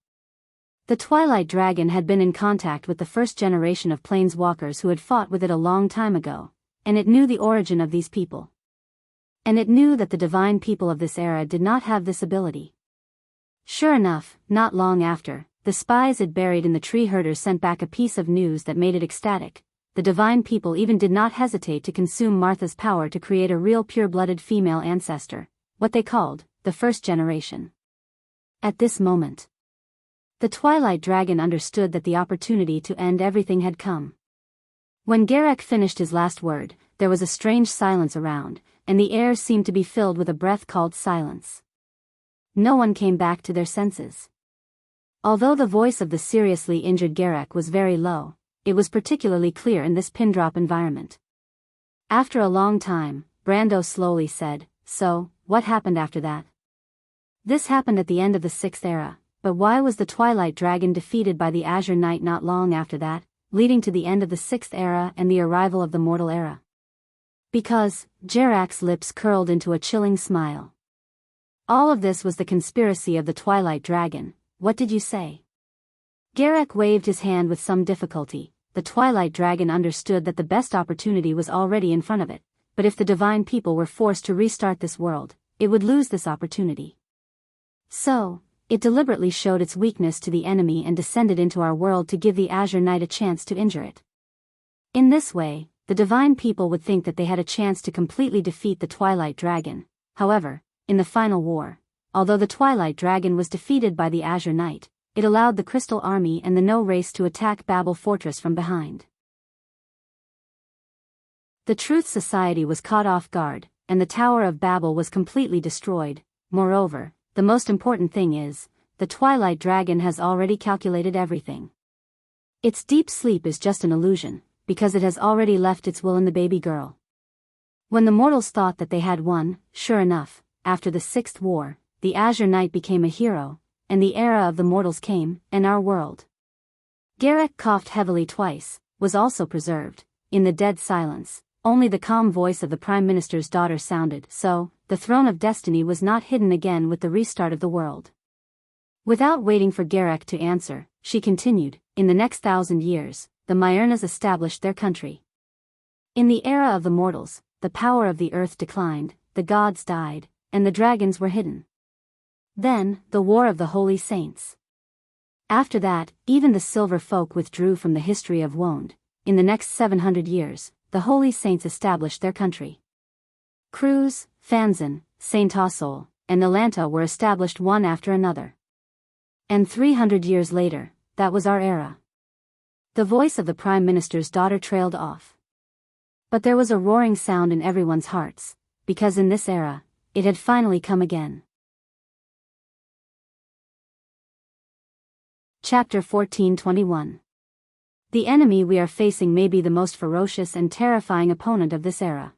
The Twilight Dragon had been in contact with the first generation of planeswalkers who had fought with it a long time ago, and it knew the origin of these people. And it knew that the Divine People of this era did not have this ability. Sure enough, not long after, the spies it buried in the tree herders sent back a piece of news that made it ecstatic. The Divine People even did not hesitate to consume Martha's power to create a real pure-blooded female ancestor, what they called the first generation. At this moment, the Twilight Dragon understood that the opportunity to end everything had come. When Garek finished his last word, there was a strange silence around, and the air seemed to be filled with a breath called silence. No one came back to their senses. Although the voice of the seriously injured Garek was very low, it was particularly clear in this pin-drop environment. After a long time, Brando slowly said, "So, what happened after that?" This happened at the end of the 6th era, but why was the Twilight Dragon defeated by the Azure Knight not long after that, leading to the end of the 6th era and the arrival of the Mortal Era? Because, Jarak's lips curled into a chilling smile. All of this was the conspiracy of the Twilight Dragon. What did you say? Garek waved his hand with some difficulty. The Twilight Dragon understood that the best opportunity was already in front of it, but if the Divine People were forced to restart this world, it would lose this opportunity. So, it deliberately showed its weakness to the enemy and descended into our world to give the Azure Knight a chance to injure it. In this way, the divine people would think that they had a chance to completely defeat the Twilight Dragon. However, in the final war, although the Twilight Dragon was defeated by the Azure Knight, it allowed the Crystal Army and the No race to attack Babel Fortress from behind. The Truth Society was caught off guard, and the Tower of Babel was completely destroyed. Moreover, the most important thing is, the Twilight Dragon has already calculated everything. Its deep sleep is just an illusion, because it has already left its will in the baby girl. When the mortals thought that they had won, sure enough, after the Sixth War, the Azure Knight became a hero, and the era of the mortals came, and our world. Garek coughed heavily twice, was also preserved. In the dead silence, only the calm voice of the Prime Minister's daughter sounded, so, the throne of destiny was not hidden again with the restart of the world. Without waiting for Garek to answer, she continued, in the next 1,000 years, the Myrnas established their country. In the era of the mortals, the power of the earth declined, the gods died, and the dragons were hidden. Then, the War of the Holy Saints. After that, even the Silver Folk withdrew from the history of Wond. In the next 700 years, the Holy Saints established their country. Cruz, Fanzan, Saint Osol, and Nalanta were established one after another. And 300 years later, that was our era. The voice of the Prime Minister's daughter trailed off. But there was a roaring sound in everyone's hearts, because in this era, it had finally come again. Chapter 14:21. The enemy we are facing may be the most ferocious and terrifying opponent of this era.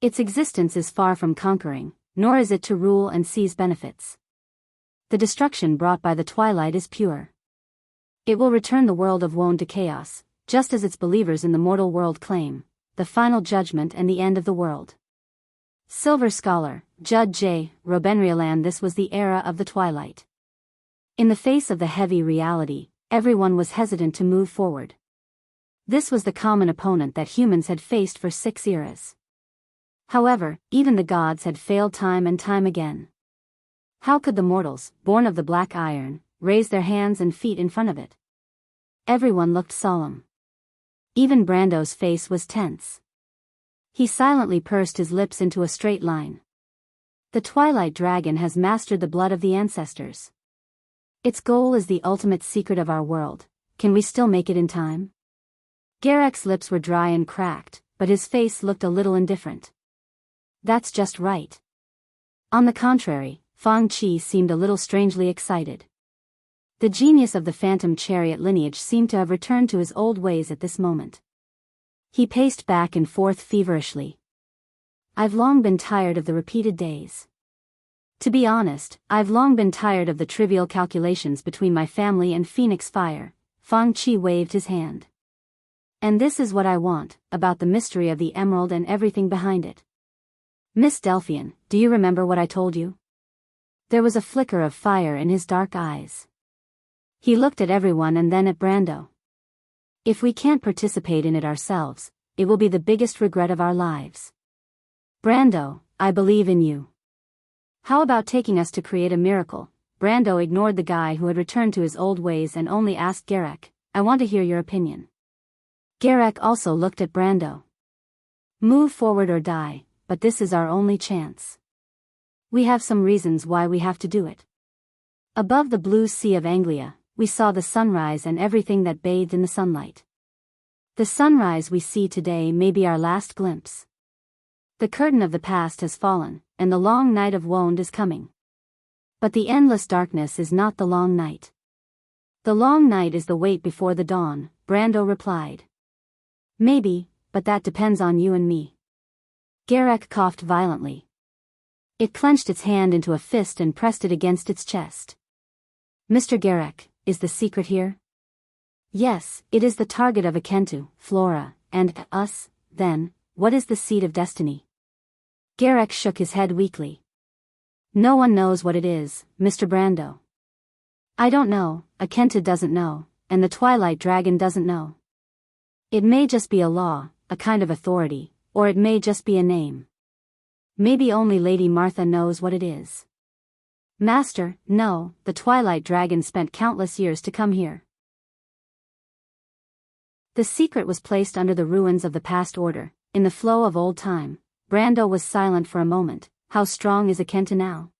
Its existence is far from conquering, nor is it to rule and seize benefits. The destruction brought by the twilight is pure. It will return the world of Wond to chaos, just as its believers in the mortal world claim, the final judgment and the end of the world. Silver Scholar, Judd J. Robenrioland. This was the era of the twilight. In the face of the heavy reality, everyone was hesitant to move forward. This was the common opponent that humans had faced for 6 eras. However, even the gods had failed time and time again. How could the mortals, born of the black iron, raise their hands and feet in front of it? Everyone looked solemn. Even Brando's face was tense. He silently pursed his lips into a straight line. The Twilight Dragon has mastered the blood of the ancestors. Its goal is the ultimate secret of our world. Can we still make it in time? Garek's lips were dry and cracked, but his face looked a little indifferent. That's just right. On the contrary, Fang Qi seemed a little strangely excited. The genius of the Phantom Chariot lineage seemed to have returned to his old ways at this moment. He paced back and forth feverishly. I've long been tired of the repeated days. To be honest, I've long been tired of the trivial calculations between my family and Phoenix Fire. Fang Qi waved his hand. And this is what I want, about the mystery of the emerald and everything behind it. Miss Delphian, do you remember what I told you? There was a flicker of fire in his dark eyes. He looked at everyone and then at Brando. If we can't participate in it ourselves, it will be the biggest regret of our lives. Brando, I believe in you. How about taking us to create a miracle? Brando ignored the guy who had returned to his old ways and only asked Garek, I want to hear your opinion. Garek also looked at Brando. Move forward or die, but this is our only chance. We have some reasons why we have to do it. Above the blue sea of Anglia, we saw the sunrise and everything that bathed in the sunlight. The sunrise we see today may be our last glimpse. The curtain of the past has fallen, and the long night of Wond is coming. But the endless darkness is not the long night. The long night is the wait before the dawn, Brando replied. Maybe, but that depends on you and me. Garek coughed violently. It clenched its hand into a fist and pressed it against its chest. Mr. Garek, is the secret here? Yes, it is the target of Akentu, Flora, and us. Then, what is the seed of destiny? Garek shook his head weakly. No one knows what it is, Mr. Brando. I don't know, Akentu doesn't know, and the Twilight Dragon doesn't know. It may just be a law, a kind of authority, or it may just be a name. Maybe only Lady Martha knows what it is. Master, no, the Twilight Dragon spent countless years to come here. The secret was placed under the ruins of the past order, in the flow of old time. Brando was silent for a moment. How strong is Akenta now?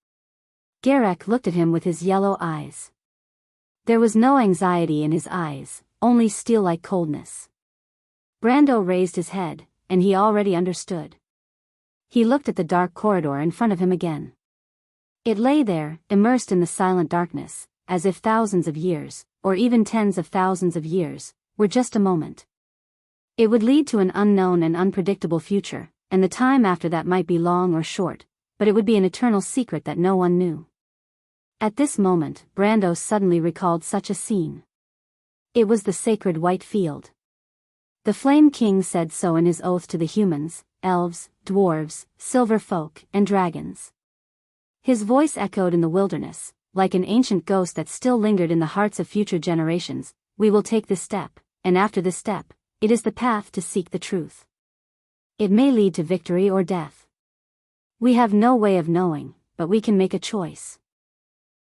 Garek looked at him with his yellow eyes. There was no anxiety in his eyes, only steel-like coldness. Brando raised his head, and he already understood. He looked at the dark corridor in front of him again. It lay there, immersed in the silent darkness, as if thousands of years, or even tens of thousands of years, were just a moment. It would lead to an unknown and unpredictable future, and the time after that might be long or short, but it would be an eternal secret that no one knew. At this moment, Brando suddenly recalled such a scene. It was the sacred white field. The Flame King said so in his oath to the humans, elves, dwarves, silver folk, and dragons. His voice echoed in the wilderness, like an ancient ghost that still lingered in the hearts of future generations. We will take this step, and after this step, it is the path to seek the truth. It may lead to victory or death. We have no way of knowing, but we can make a choice.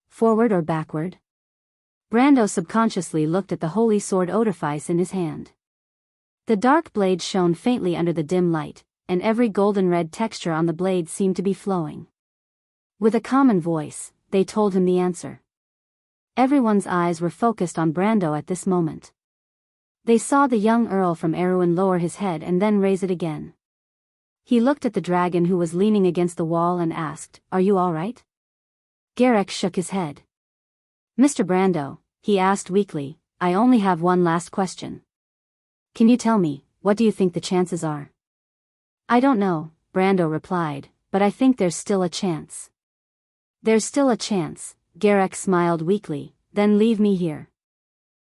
Forward or backward? Brando subconsciously looked at the holy sword Odorfice in his hand. The dark blade shone faintly under the dim light, and every golden-red texture on the blade seemed to be flowing. With a common voice, they told him the answer. Everyone's eyes were focused on Brando at this moment. They saw the young Earl from Erewhon lower his head and then raise it again. He looked at the dragon who was leaning against the wall and asked, "Are you all right?" Garek shook his head. "Mr. Brando," he asked weakly, "I only have one last question. Can you tell me, what do you think the chances are?" "I don't know," Brando replied, "but I think there's still a chance." "There's still a chance," Garek smiled weakly, "then leave me here.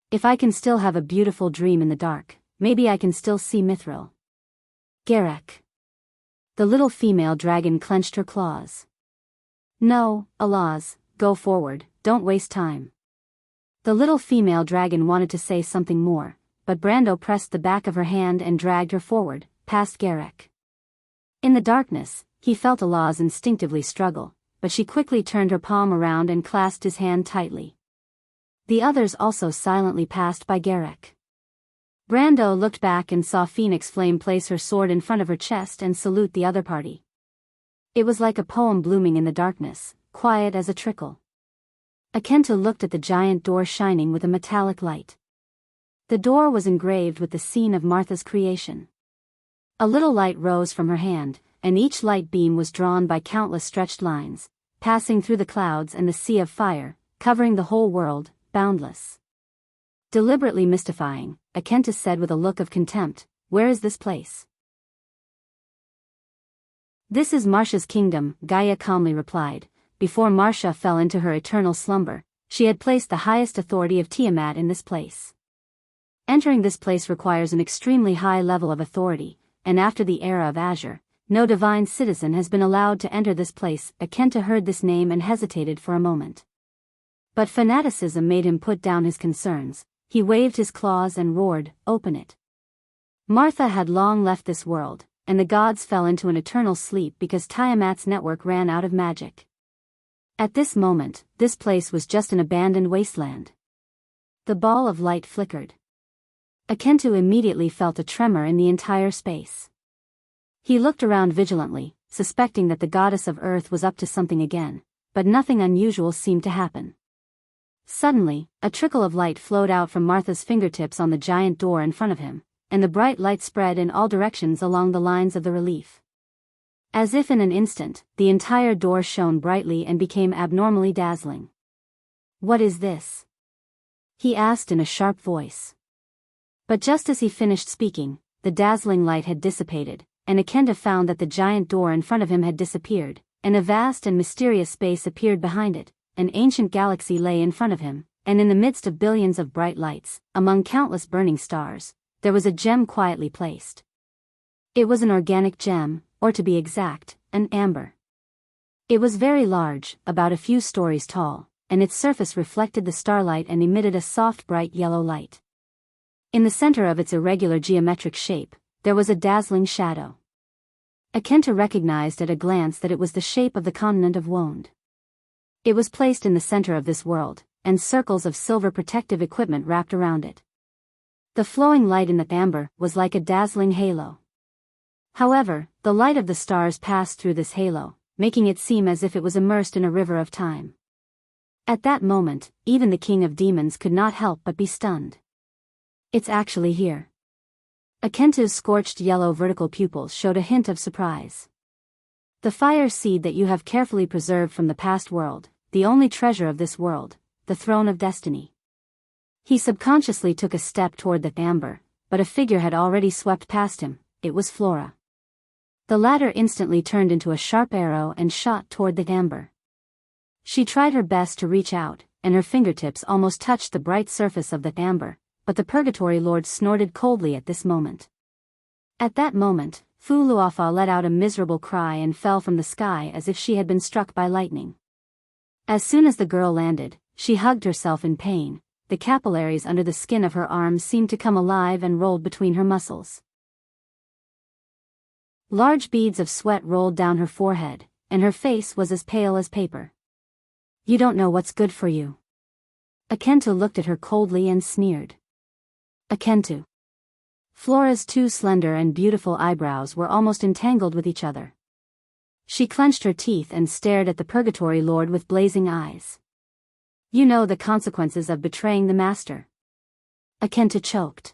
If I can still have a beautiful dream in the dark, maybe I can still see Mithril." "Garek." The little female dragon clenched her claws. "No, Alaz, go forward, don't waste time." The little female dragon wanted to say something more, but Brando pressed the back of her hand and dragged her forward, past Garek. In the darkness, he felt Alaz instinctively struggle, but she quickly turned her palm around and clasped his hand tightly. The others also silently passed by Garek. Brando looked back and saw Phoenix Flame place her sword in front of her chest and salute the other party. It was like a poem blooming in the darkness, quiet as a trickle. Akenta looked at the giant door shining with a metallic light. The door was engraved with the scene of Martha's creation. A little light rose from her hand, and each light beam was drawn by countless stretched lines, passing through the clouds and the sea of fire, covering the whole world, boundless. Deliberately mystifying, Akenta said with a look of contempt, "Where is this place?" "This is Marcia's kingdom," Gaia calmly replied. Before Marcia fell into her eternal slumber, she had placed the highest authority of Tiamat in this place. Entering this place requires an extremely high level of authority, and after the era of Azure, no divine citizen has been allowed to enter this place. Akenta heard this name and hesitated for a moment. But fanaticism made him put down his concerns. He waved his claws and roared, "Open it." Martha had long left this world, and the gods fell into an eternal sleep because Tiamat's network ran out of magic. At this moment, this place was just an abandoned wasteland. The ball of light flickered. Akenta immediately felt a tremor in the entire space. He looked around vigilantly, suspecting that the goddess of earth was up to something again, but nothing unusual seemed to happen. Suddenly, a trickle of light flowed out from Martha's fingertips on the giant door in front of him, and the bright light spread in all directions along the lines of the relief. As if in an instant, the entire door shone brightly and became abnormally dazzling. "What is this?" he asked in a sharp voice. But just as he finished speaking, the dazzling light had dissipated, and Akenta found that the giant door in front of him had disappeared, and a vast and mysterious space appeared behind it. An ancient galaxy lay in front of him, and in the midst of billions of bright lights, among countless burning stars, there was a gem quietly placed. It was an organic gem, or to be exact, an amber. It was very large, about a few stories tall, and its surface reflected the starlight and emitted a soft bright yellow light. In the center of its irregular geometric shape, there was a dazzling shadow. Akenta recognized at a glance that it was the shape of the continent of Wonde. It was placed in the center of this world, and circles of silver protective equipment wrapped around it. The flowing light in the amber was like a dazzling halo. However, the light of the stars passed through this halo, making it seem as if it was immersed in a river of time. At that moment, even the king of demons could not help but be stunned. It's actually here. Akentu's scorched yellow vertical pupils showed a hint of surprise. The fire seed that you have carefully preserved from the past world, the only treasure of this world, the throne of destiny. He subconsciously took a step toward the amber, but a figure had already swept past him. It was Flora. The latter instantly turned into a sharp arrow and shot toward the amber. She tried her best to reach out, and her fingertips almost touched the bright surface of the amber, but the Purgatory Lord snorted coldly at this moment. At that moment, Fu Luofa let out a miserable cry and fell from the sky as if she had been struck by lightning. As soon as the girl landed, she hugged herself in pain. The capillaries under the skin of her arms seemed to come alive and rolled between her muscles. Large beads of sweat rolled down her forehead, and her face was as pale as paper. You don't know what's good for you. Akentu looked at her coldly and sneered. Akentu. Flora's two slender and beautiful eyebrows were almost entangled with each other. She clenched her teeth and stared at the Purgatory Lord with blazing eyes. You know the consequences of betraying the master. Akentu choked.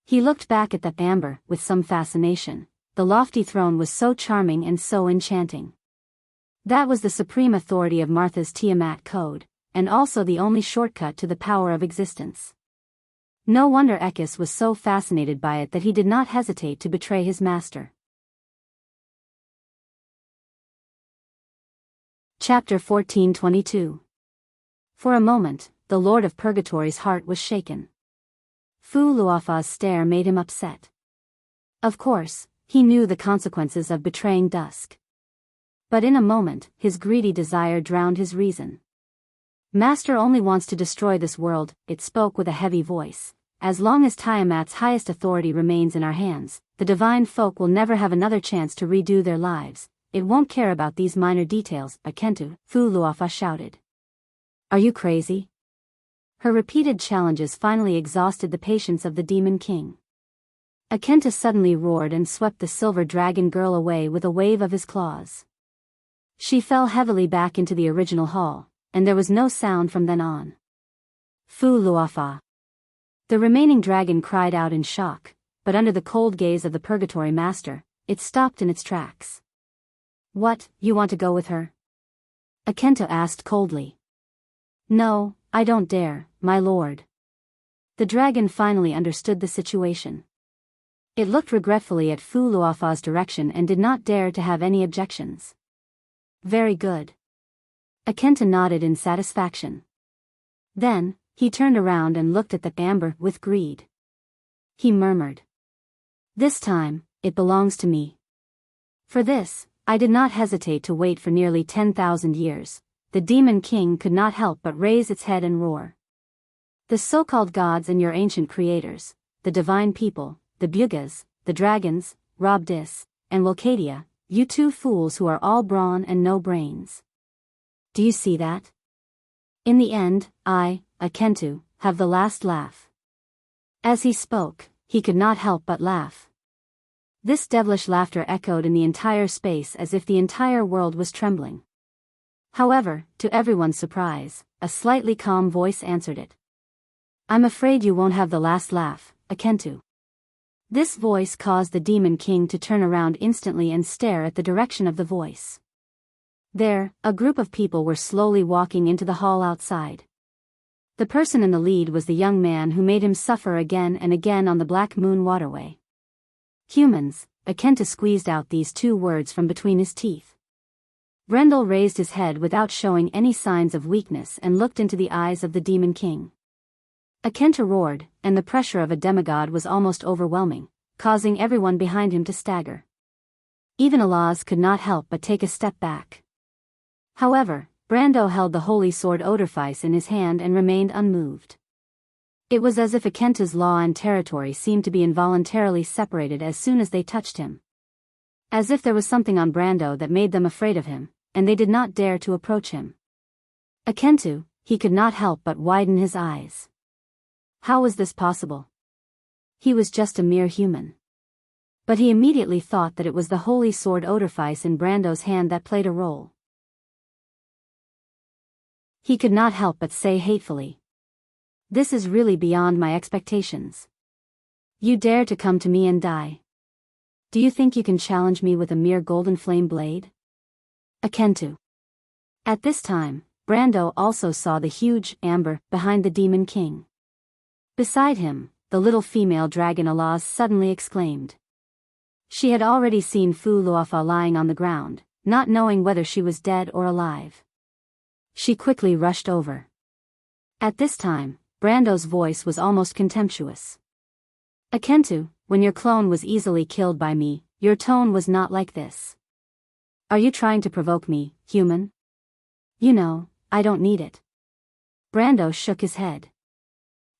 He looked back at that amber with some fascination. The lofty throne was so charming and so enchanting. That was the supreme authority of Martha's Tiamat code, and also the only shortcut to the power of existence. No wonder Ekis was so fascinated by it that he did not hesitate to betray his master. Chapter 1422. For a moment, the Lord of Purgatory's heart was shaken. Fu Luofa's stare made him upset. Of course, he knew the consequences of betraying Dusk. But in a moment, his greedy desire drowned his reason. Master only wants to destroy this world, it spoke with a heavy voice. As long as Tiamat's highest authority remains in our hands, the divine folk will never have another chance to redo their lives. It won't care about these minor details, Akentu, Fu Luofa shouted. Are you crazy? Her repeated challenges finally exhausted the patience of the Demon King. Akentu suddenly roared and swept the silver dragon girl away with a wave of his claws. She fell heavily back into the original hall, and there was no sound from then on. Fu Luofa. The remaining dragon cried out in shock, but under the cold gaze of the Purgatory Master, it stopped in its tracks. What, you want to go with her? Akentu asked coldly. No, I don't dare, my lord. The dragon finally understood the situation. It looked regretfully at Fu Luofa's direction and did not dare to have any objections. Very good. Akentu nodded in satisfaction. Then, he turned around and looked at the amber with greed. He murmured. This time, it belongs to me. For this, I did not hesitate to wait for nearly 10,000 years. The Demon King could not help but raise its head and roar. The so-called gods and your ancient creators, the divine people, the Bugas, the dragons, Robdis, and Wilcadia, you two fools who are all brawn and no brains. Do you see that? In the end, I, Akentu, have the last laugh. As he spoke, he could not help but laugh. This devilish laughter echoed in the entire space as if the entire world was trembling. However, to everyone's surprise, a slightly calm voice answered it. I'm afraid you won't have the last laugh, Akentu. This voice caused the Demon King to turn around instantly and stare at the direction of the voice. There, a group of people were slowly walking into the hall outside. The person in the lead was the young man who made him suffer again and again on the Black Moon waterway. Humans, Akentu squeezed out these two words from between his teeth. Brendel raised his head without showing any signs of weakness and looked into the eyes of the Demon King. Akentu roared, and the pressure of a demigod was almost overwhelming, causing everyone behind him to stagger. Even Alaz could not help but take a step back. However, Brando held the holy sword Odorfice in his hand and remained unmoved. It was as if Akentu's law and territory seemed to be involuntarily separated as soon as they touched him. As if there was something on Brando that made them afraid of him, and they did not dare to approach him. Akentu, he could not help but widen his eyes. How was this possible? He was just a mere human. But he immediately thought that it was the holy sword Odorfice in Brando's hand that played a role. He could not help but say hatefully, "This is really beyond my expectations. You dare to come to me and die? Do you think you can challenge me with a mere golden flame blade?" Akentu. At this time, Brando also saw the huge amber behind the Demon King. Beside him, the little female dragon Alaz suddenly exclaimed. She had already seen Fu Luofa lying on the ground, not knowing whether she was dead or alive. She quickly rushed over. At this time, Brando's voice was almost contemptuous. "Akentu, when your clone was easily killed by me, your tone was not like this. Are you trying to provoke me, human? You know, I don't need it." Brando shook his head.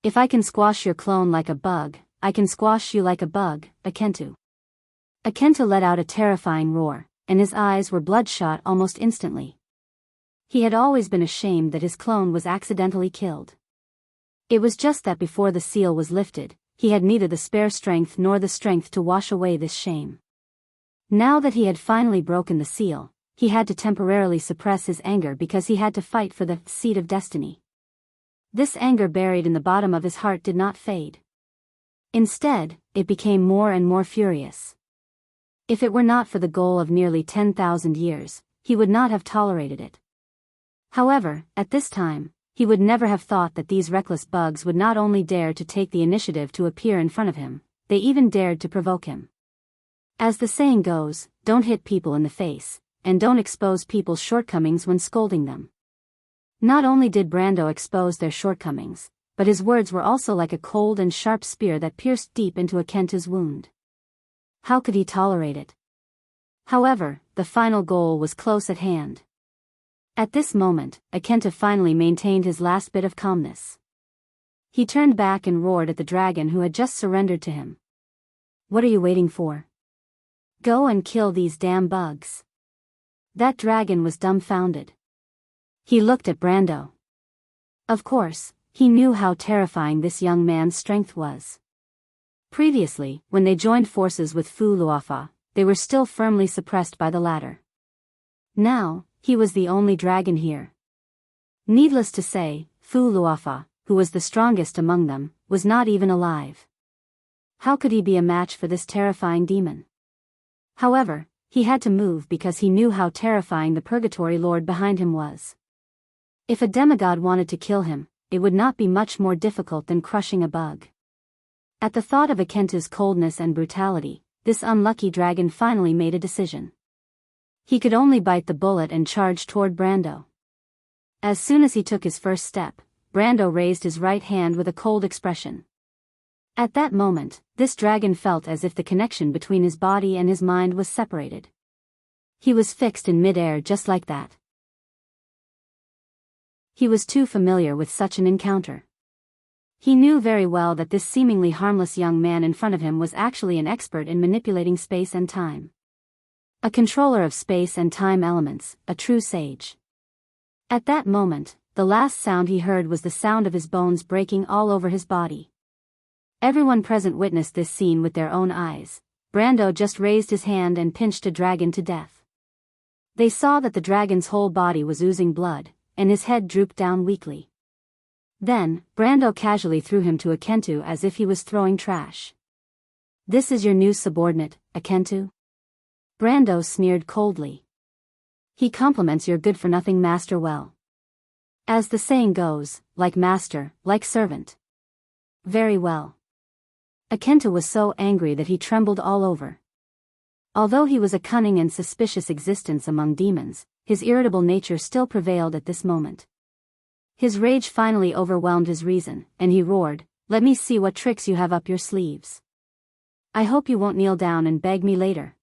"If I can squash your clone like a bug, I can squash you like a bug, Akentu." Akentu let out a terrifying roar, and his eyes were bloodshot almost instantly. He had always been ashamed that his clone was accidentally killed. It was just that before the seal was lifted, he had neither the spare strength nor the strength to wash away this shame. Now that he had finally broken the seal, he had to temporarily suppress his anger because he had to fight for the seed of destiny. This anger buried in the bottom of his heart did not fade. Instead, it became more and more furious. If it were not for the goal of nearly 10,000 years, he would not have tolerated it. However, at this time, he would never have thought that these reckless bugs would not only dare to take the initiative to appear in front of him, they even dared to provoke him. As the saying goes, don't hit people in the face, and don't expose people's shortcomings when scolding them. Not only did Brando expose their shortcomings, but his words were also like a cold and sharp spear that pierced deep into Akentu's wound. How could he tolerate it? However, the final goal was close at hand. At this moment, Akentu finally maintained his last bit of calmness. He turned back and roared at the dragon who had just surrendered to him. "What are you waiting for? Go and kill these damn bugs." That dragon was dumbfounded. He looked at Brando. Of course, he knew how terrifying this young man's strength was. Previously, when they joined forces with Fu Luofa, they were still firmly suppressed by the latter. Now, he was the only dragon here. Needless to say, Fu Luofa, who was the strongest among them, was not even alive. How could he be a match for this terrifying demon? However, he had to move because he knew how terrifying the Purgatory Lord behind him was. If a demigod wanted to kill him, it would not be much more difficult than crushing a bug. At the thought of Akentu's coldness and brutality, this unlucky dragon finally made a decision. He could only bite the bullet and charge toward Brando. As soon as he took his first step, Brando raised his right hand with a cold expression. At that moment, this dragon felt as if the connection between his body and his mind was separated. He was fixed in mid-air just like that. He was too familiar with such an encounter. He knew very well that this seemingly harmless young man in front of him was actually an expert in manipulating space and time. A controller of space and time elements, a true sage. At that moment, the last sound he heard was the sound of his bones breaking all over his body. Everyone present witnessed this scene with their own eyes. Brando just raised his hand and pinched a dragon to death. They saw that the dragon's whole body was oozing blood, and his head drooped down weakly. Then, Brando casually threw him to Akentu as if he was throwing trash. "This is your new subordinate, Akentu?" Brando sneered coldly. "He compliments your good-for-nothing master well. As the saying goes, like master, like servant." "Very well." Akentu was so angry that he trembled all over. Although he was a cunning and suspicious existence among demons, his irritable nature still prevailed at this moment. His rage finally overwhelmed his reason, and he roared, "Let me see what tricks you have up your sleeves. I hope you won't kneel down and beg me later."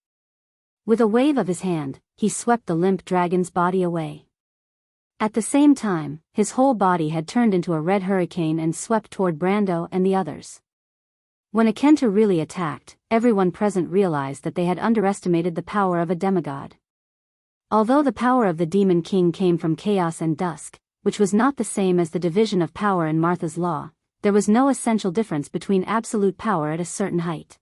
With a wave of his hand, he swept the limp dragon's body away. At the same time, his whole body had turned into a red hurricane and swept toward Brando and the others. When Akentu really attacked, everyone present realized that they had underestimated the power of a demigod. Although the power of the Demon King came from chaos and dusk, which was not the same as the division of power in Martha's Law, there was no essential difference between absolute power at a certain height.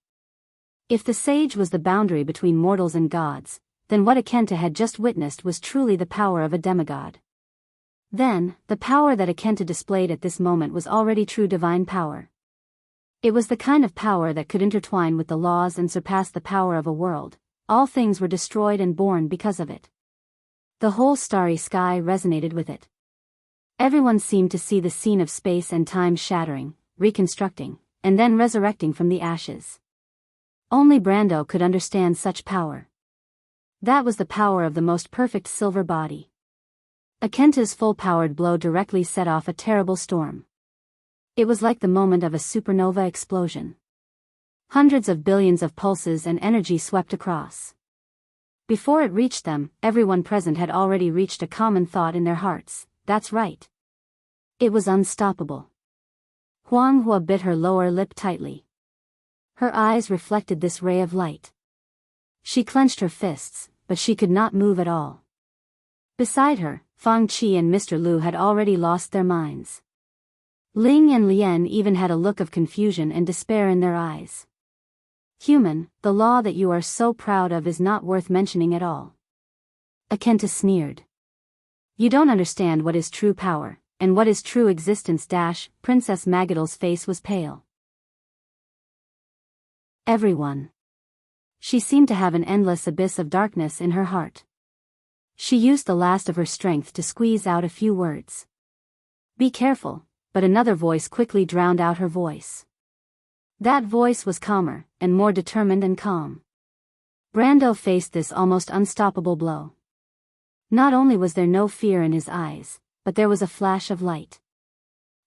If the sage was the boundary between mortals and gods, then what Akenta had just witnessed was truly the power of a demigod. Then, the power that Akenta displayed at this moment was already true divine power. It was the kind of power that could intertwine with the laws and surpass the power of a world. All things were destroyed and born because of it. The whole starry sky resonated with it. Everyone seemed to see the scene of space and time shattering, reconstructing, and then resurrecting from the ashes. Only Brando could understand such power. That was the power of the most perfect silver body. Akenta's full-powered blow directly set off a terrible storm. It was like the moment of a supernova explosion. Hundreds of billions of pulses and energy swept across. Before it reached them, everyone present had already reached a common thought in their hearts: that's right. It was unstoppable. Huang Hua bit her lower lip tightly. Her eyes reflected this ray of light. She clenched her fists, but she could not move at all. Beside her, Fang Qi and Mr. Lu had already lost their minds. Ling and Lien even had a look of confusion and despair in their eyes. Human, the law that you are so proud of is not worth mentioning at all. Akenta sneered. You don't understand what is true power, and what is true existence. Princess Magadal's face was pale. Everyone. She seemed to have an endless abyss of darkness in her heart. She used the last of her strength to squeeze out a few words. Be careful, but another voice quickly drowned out her voice. That voice was calmer, and more determined and calm. Brando faced this almost unstoppable blow. Not only was there no fear in his eyes, but there was a flash of light.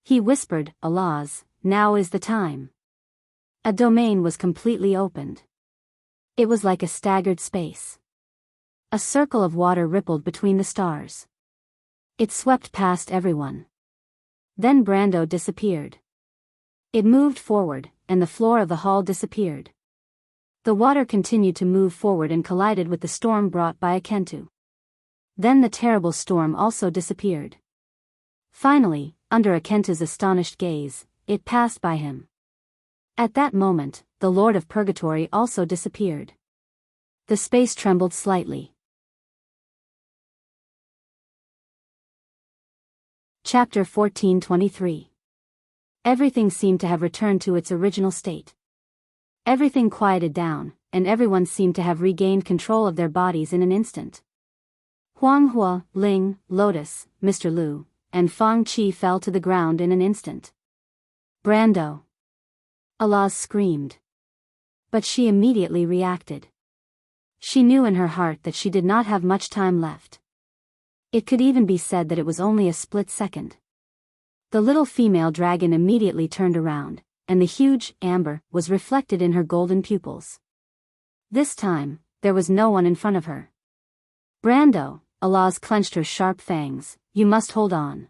He whispered, Allahs, now is the time. A domain was completely opened. It was like a staggered space. A circle of water rippled between the stars. It swept past everyone. Then Brando disappeared. It moved forward, and the floor of the hall disappeared. The water continued to move forward and collided with the storm brought by Akentu. Then the terrible storm also disappeared. Finally, under Akentu's astonished gaze, it passed by him. At that moment, the Lord of Purgatory also disappeared. The space trembled slightly. Chapter 1423. Everything seemed to have returned to its original state. Everything quieted down, and everyone seemed to have regained control of their bodies in an instant. Huang Hua, Ling, Lotus, Mr. Lu, and Fang Qi fell to the ground in an instant. Brando! Allahs screamed. But she immediately reacted. She knew in her heart that she did not have much time left. It could even be said that it was only a split second. The little female dragon immediately turned around, and the huge amber was reflected in her golden pupils. This time, there was no one in front of her. Brando! Allahs clenched her sharp fangs. You must hold on.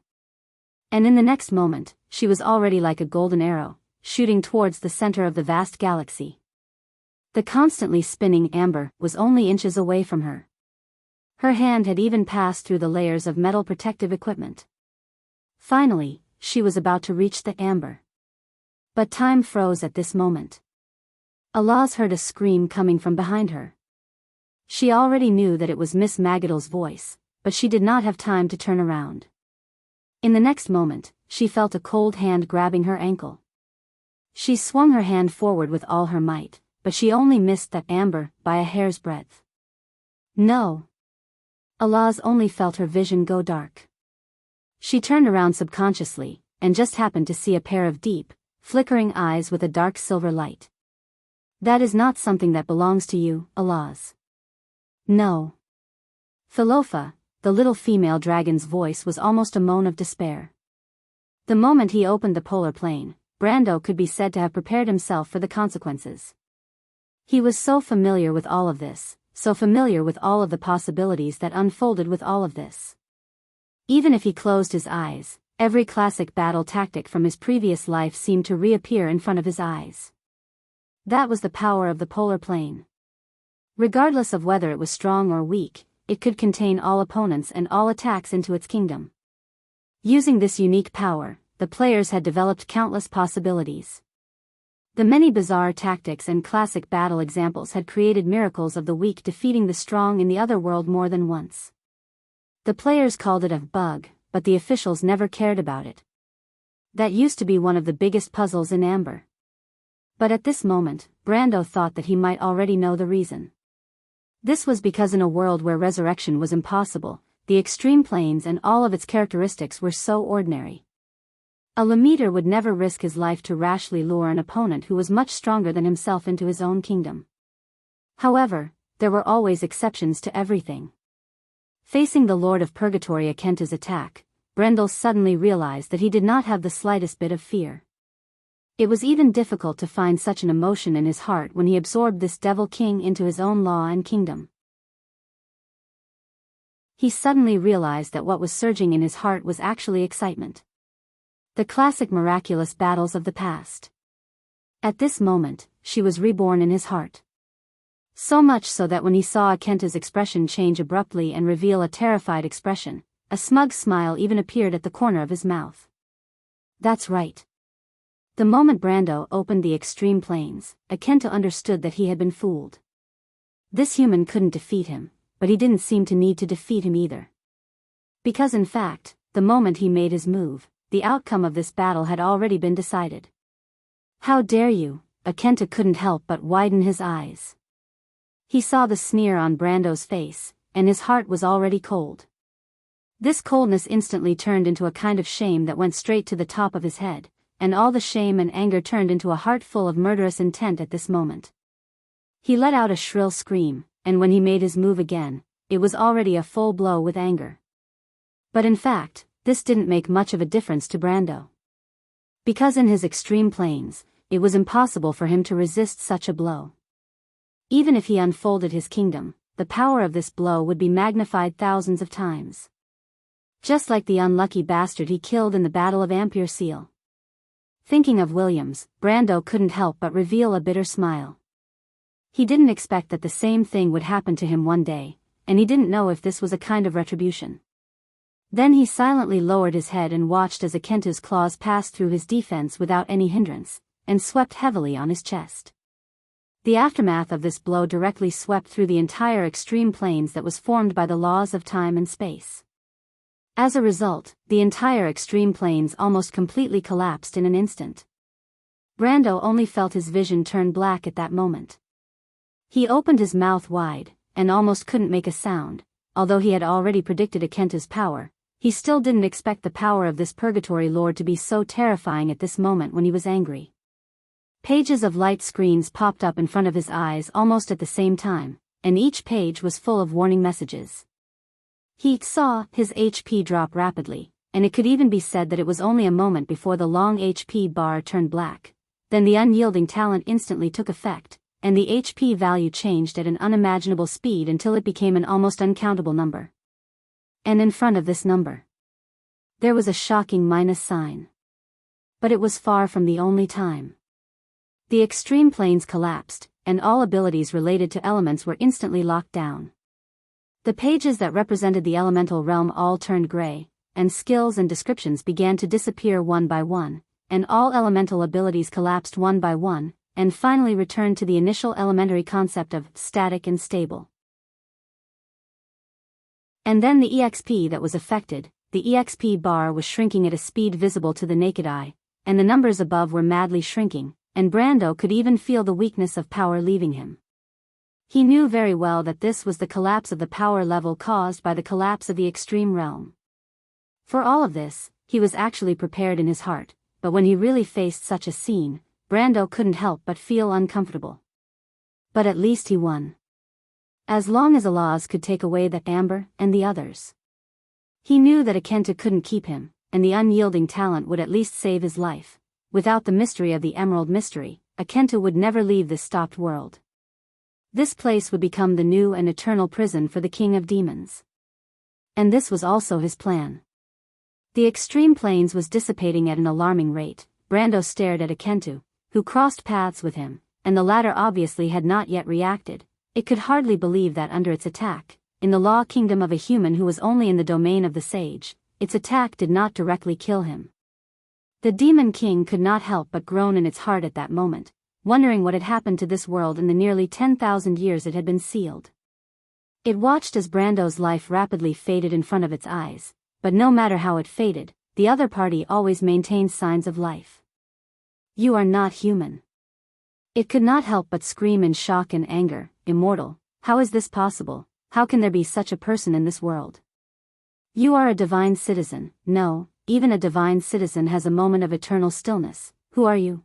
And in the next moment, she was already like a golden arrow, shooting towards the center of the vast galaxy. The constantly spinning amber was only inches away from her. Her hand had even passed through the layers of metal protective equipment. Finally, she was about to reach the amber. But time froze at this moment. Allahs heard a scream coming from behind her. She already knew that it was Miss Magadal's voice, but she did not have time to turn around. In the next moment, she felt a cold hand grabbing her ankle. She swung her hand forward with all her might, but she only missed that amber by a hair's breadth. No! Allahs only felt her vision go dark. She turned around subconsciously, and just happened to see a pair of deep, flickering eyes with a dark silver light. That is not something that belongs to you, Allahs. No. Philofa, the little female dragon's voice was almost a moan of despair. The moment he opened the polar plane, Brando could be said to have prepared himself for the consequences. He was so familiar with all of this, so familiar with all of the possibilities that unfolded with all of this. Even if he closed his eyes, every classic battle tactic from his previous life seemed to reappear in front of his eyes. That was the power of the polar plane. Regardless of whether it was strong or weak, it could contain all opponents and all attacks into its kingdom. Using this unique power, the players had developed countless possibilities. The many bizarre tactics and classic battle examples had created miracles of the weak defeating the strong in the other world more than once. The players called it a bug, but the officials never cared about it. That used to be one of the biggest puzzles in Amber. But at this moment, Brando thought that he might already know the reason. This was because in a world where resurrection was impossible, the extreme planes and all of its characteristics were so ordinary. A Lemaitre would never risk his life to rashly lure an opponent who was much stronger than himself into his own kingdom. However, there were always exceptions to everything. Facing the Lord of Purgatory Akenta's attack, Brendel suddenly realized that he did not have the slightest bit of fear. It was even difficult to find such an emotion in his heart when he absorbed this Devil King into his own law and kingdom. He suddenly realized that what was surging in his heart was actually excitement. The classic miraculous battles of the past. At this moment, she was reborn in his heart. So much so that when he saw Akenta's expression change abruptly and reveal a terrified expression, a smug smile even appeared at the corner of his mouth. That's right. The moment Brando opened the extreme planes, Akenta understood that he had been fooled. This human couldn't defeat him, but he didn't seem to need to defeat him either. Because in fact, the moment he made his move, the outcome of this battle had already been decided. How dare you? Akenta couldn't help but widen his eyes. He saw the sneer on Brando's face, and his heart was already cold. This coldness instantly turned into a kind of shame that went straight to the top of his head, and all the shame and anger turned into a heart full of murderous intent at this moment. He let out a shrill scream, and when he made his move again, it was already a full blow with anger. But in fact, this didn't make much of a difference to Brando. Because in his extreme planes, it was impossible for him to resist such a blow. Even if he unfolded his kingdom, the power of this blow would be magnified thousands of times. Just like the unlucky bastard he killed in the Battle of Ampere Seal. Thinking of Williams, Brando couldn't help but reveal a bitter smile. He didn't expect that the same thing would happen to him one day, and he didn't know if this was a kind of retribution. Then he silently lowered his head and watched as Akenta's claws passed through his defense without any hindrance, and swept heavily on his chest. The aftermath of this blow directly swept through the entire extreme planes that was formed by the laws of time and space. As a result, the entire extreme planes almost completely collapsed in an instant. Brando only felt his vision turn black at that moment. He opened his mouth wide, and almost couldn't make a sound. Although he had already predicted Akenta's power, he still didn't expect the power of this Purgatory Lord to be so terrifying at this moment when he was angry. Pages of light screens popped up in front of his eyes almost at the same time, and each page was full of warning messages. He saw his HP drop rapidly, and it could even be said that it was only a moment before the long HP bar turned black. Then the unyielding talent instantly took effect, and the HP value changed at an unimaginable speed until it became an almost uncountable number. And in front of this number, there was a shocking minus sign. But it was far from the only time. The extreme planes collapsed, and all abilities related to elements were instantly locked down. The pages that represented the elemental realm all turned gray, and skills and descriptions began to disappear one by one, and all elemental abilities collapsed one by one, and finally returned to the initial elementary concept of static and stable. And then the EXP that was affected, the EXP bar was shrinking at a speed visible to the naked eye, and the numbers above were madly shrinking, and Brando could even feel the weakness of power leaving him. He knew very well that this was the collapse of the power level caused by the collapse of the extreme realm. For all of this, he was actually prepared in his heart, but when he really faced such a scene, Brando couldn't help but feel uncomfortable. But at least he won. As long as Alaz could take away that Amber and the others. He knew that Akenta couldn't keep him, and the unyielding talent would at least save his life. Without the mystery of the Emerald Mystery, Akenta would never leave this stopped world. This place would become the new and eternal prison for the King of Demons. And this was also his plan. The extreme planes was dissipating at an alarming rate. Brando stared at Akenta, who crossed paths with him, and the latter obviously had not yet reacted. It could hardly believe that under its attack, in the law kingdom of a human who was only in the domain of the sage, its attack did not directly kill him. The Demon King could not help but groan in its heart at that moment, wondering what had happened to this world in the nearly 10,000 years it had been sealed. It watched as Brando's life rapidly faded in front of its eyes, but no matter how it faded, the other party always maintained signs of life. "You are not human." It could not help but scream in shock and anger. "Immortal? How is this possible? How can there be such a person in this world? You are a divine citizen." "No, even a divine citizen has a moment of eternal stillness. Who are you?"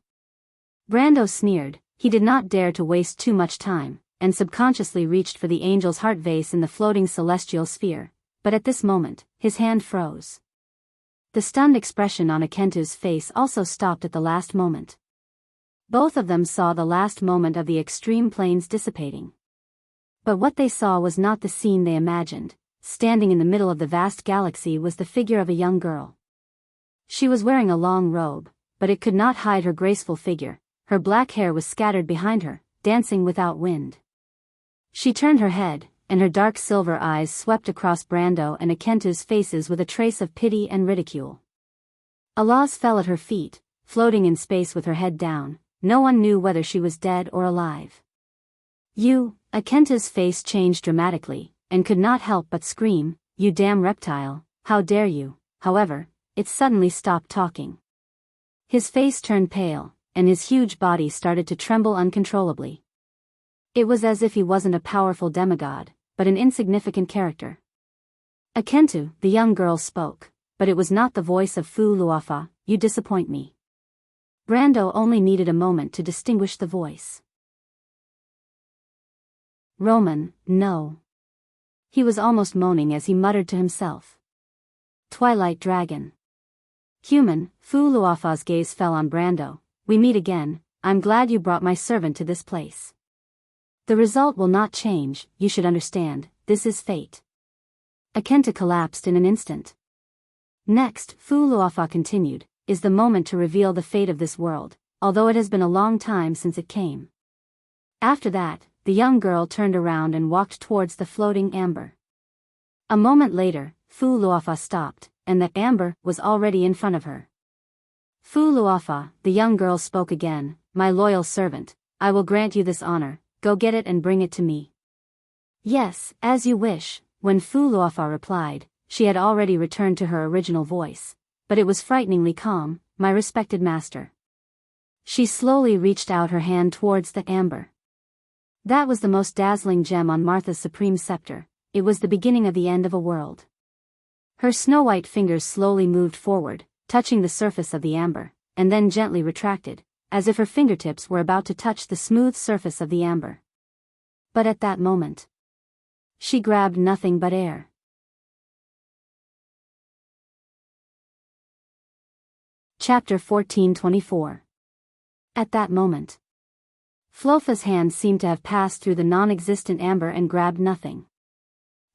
Brando sneered. He did not dare to waste too much time, and subconsciously reached for the angel's heart vase in the floating celestial sphere, but at this moment, his hand froze. The stunned expression on Akentu's face also stopped at the last moment. Both of them saw the last moment of the extreme planes dissipating. But what they saw was not the scene they imagined. Standing in the middle of the vast galaxy was the figure of a young girl. She was wearing a long robe, but it could not hide her graceful figure. Her black hair was scattered behind her, dancing without wind. She turned her head, and her dark silver eyes swept across Brando and Akentu's faces with a trace of pity and ridicule. Alaz fell at her feet, floating in space with her head down. No one knew whether she was dead or alive. "You," Akentu's face changed dramatically, and could not help but scream, "You damn reptile, how dare you!" However, it suddenly stopped talking. His face turned pale, and his huge body started to tremble uncontrollably. It was as if he wasn't a powerful demigod, but an insignificant character. "Akentu," the young girl spoke, but it was not the voice of Fu Luofa. "You disappoint me." Brando only needed a moment to distinguish the voice. "Roman, no." He was almost moaning as he muttered to himself. "Twilight Dragon." "Human." Fu Luofa's gaze fell on Brando. "We meet again. I'm glad you brought my servant to this place. The result will not change, you should understand, this is fate." Akentu collapsed in an instant. "Next," Fu Luofa continued, "is the moment to reveal the fate of this world, although it has been a long time since it came." After that, the young girl turned around and walked towards the floating amber. A moment later, Fu Luofa stopped, and the amber was already in front of her. "Fu Luofa," the young girl spoke again, "my loyal servant, I will grant you this honor. Go get it and bring it to me." "Yes, as you wish." When Fu Luofa replied, she had already returned to her original voice, but it was frighteningly calm. "My respected master." She slowly reached out her hand towards the amber. That was the most dazzling gem on Martha's supreme scepter. It was the beginning of the end of a world. Her snow-white fingers slowly moved forward, touching the surface of the amber, and then gently retracted, as if her fingertips were about to touch the smooth surface of the amber. But at that moment, she grabbed nothing but air. Chapter 14:24. At that moment, Flofa's hand seemed to have passed through the non-existent amber and grabbed nothing.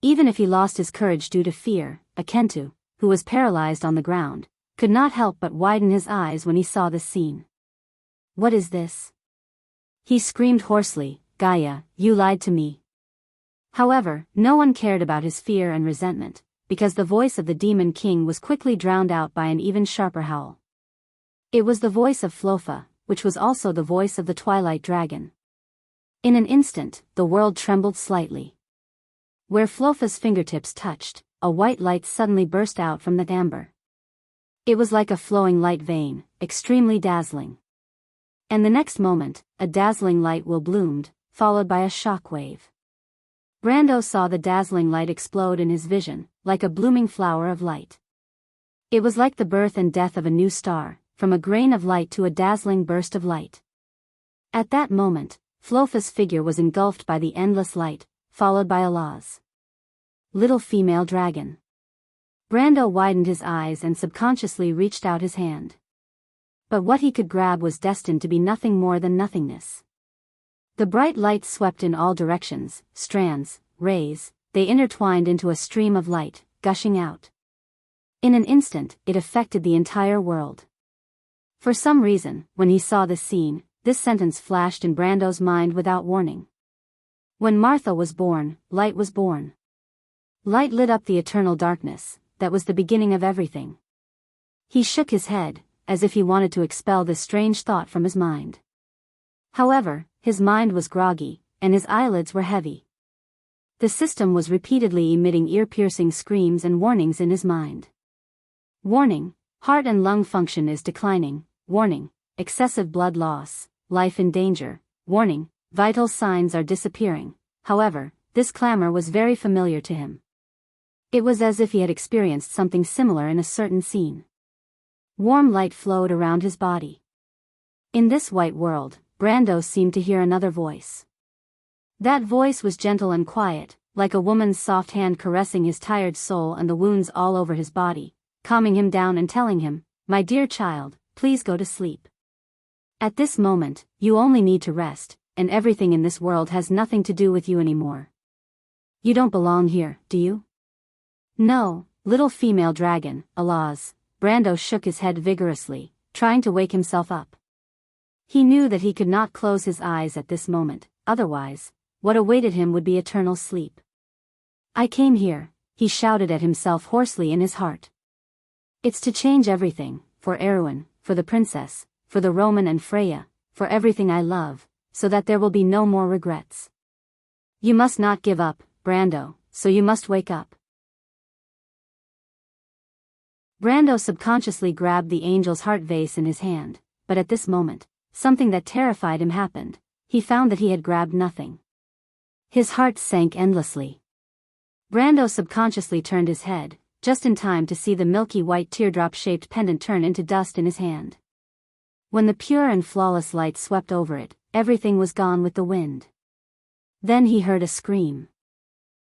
Even if he lost his courage due to fear, Akentu, who was paralyzed on the ground, could not help but widen his eyes when he saw this scene. "What is this?" he screamed hoarsely. "Gaia, you lied to me." However, no one cared about his fear and resentment, because the voice of the Demon King was quickly drowned out by an even sharper howl. It was the voice of Flofa, which was also the voice of the Twilight Dragon. In an instant, the world trembled slightly. Where Flofa's fingertips touched, a white light suddenly burst out from the amber. It was like a flowing light vein, extremely dazzling. And the next moment, a dazzling light will bloomed, followed by a shock wave. Brando saw the dazzling light explode in his vision, like a blooming flower of light. It was like the birth and death of a new star, from a grain of light to a dazzling burst of light. At that moment, Flofa's figure was engulfed by the endless light, followed by Allah's little female dragon. Brando widened his eyes and subconsciously reached out his hand. But what he could grab was destined to be nothing more than nothingness. The bright light swept in all directions, strands, rays, they intertwined into a stream of light, gushing out. In an instant, it affected the entire world. For some reason, when he saw this scene, this sentence flashed in Brando's mind without warning. When Martha was born, light was born. Light lit up the eternal darkness, that was the beginning of everything. He shook his head, as if he wanted to expel this strange thought from his mind. However, his mind was groggy, and his eyelids were heavy. The system was repeatedly emitting ear-piercing screams and warnings in his mind. Warning, heart and lung function is declining. Warning, excessive blood loss, life in danger. Warning, vital signs are disappearing. However, this clamor was very familiar to him. It was as if he had experienced something similar in a certain scene. Warm light flowed around his body. In this white world, Brando seemed to hear another voice. That voice was gentle and quiet, like a woman's soft hand caressing his tired soul and the wounds all over his body, calming him down and telling him, "My dear child, please go to sleep. At this moment, you only need to rest, and everything in this world has nothing to do with you anymore. You don't belong here, do you?" "No, little female dragon, alas." Brando shook his head vigorously, trying to wake himself up. He knew that he could not close his eyes at this moment, otherwise, what awaited him would be eternal sleep. "I came here," he shouted at himself hoarsely in his heart. "It's to change everything, for Erwin, for the princess, for the Roman and Freya, for everything I love, so that there will be no more regrets. You must not give up, Brando, so you must wake up." Brando subconsciously grabbed the angel's heart vase in his hand, but at this moment, something that terrified him happened. He found that he had grabbed nothing. His heart sank endlessly. Brando subconsciously turned his head, just in time to see the milky white teardrop-shaped pendant turn into dust in his hand. When the pure and flawless light swept over it, everything was gone with the wind. Then he heard a scream.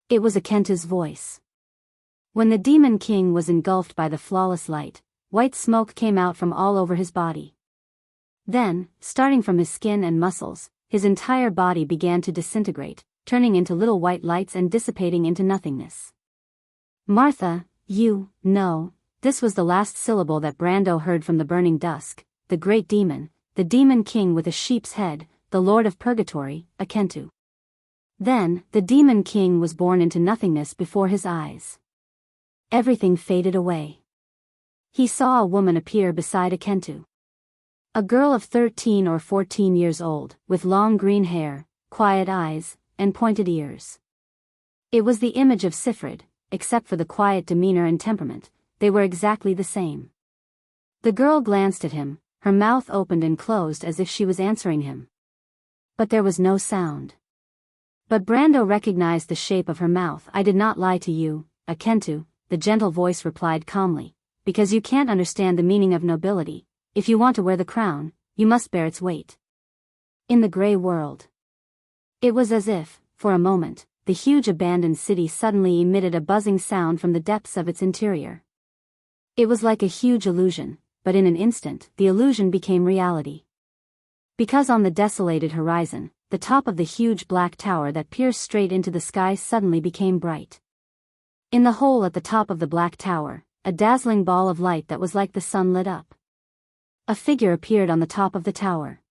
It was Akenta's voice. When the Demon King was engulfed by the flawless light, white smoke came out from all over his body. Then, starting from his skin and muscles, his entire body began to disintegrate, turning into little white lights and dissipating into nothingness. "Martha, you, no." This was the last syllable that Brando heard from the burning dusk. The great demon, the Demon King with a sheep's head, the Lord of Purgatory, Akentu. Then, the Demon King was born into nothingness before his eyes. Everything faded away. He saw a woman appear beside Akentu. A girl of 13 or 14 years old, with long green hair, quiet eyes, and pointed ears. It was the image of Sifrid, except for the quiet demeanor and temperament, they were exactly the same. The girl glanced at him, her mouth opened and closed as if she was answering him. But there was no sound. But Brando recognized the shape of her mouth. "I did not lie to you, Akentu," the gentle voice replied calmly, "because you can't understand the meaning of nobility. If you want to wear the crown, you must bear its weight." In the gray world. It was as if, for a moment, the huge abandoned city suddenly emitted a buzzing sound from the depths of its interior. It was like a huge illusion, but in an instant, the illusion became reality. Because on the desolated horizon, the top of the huge black tower that pierced straight into the sky suddenly became bright. In the hole at the top of the black tower, a dazzling ball of light that was like the sun lit up. A figure appeared on the top of the tower.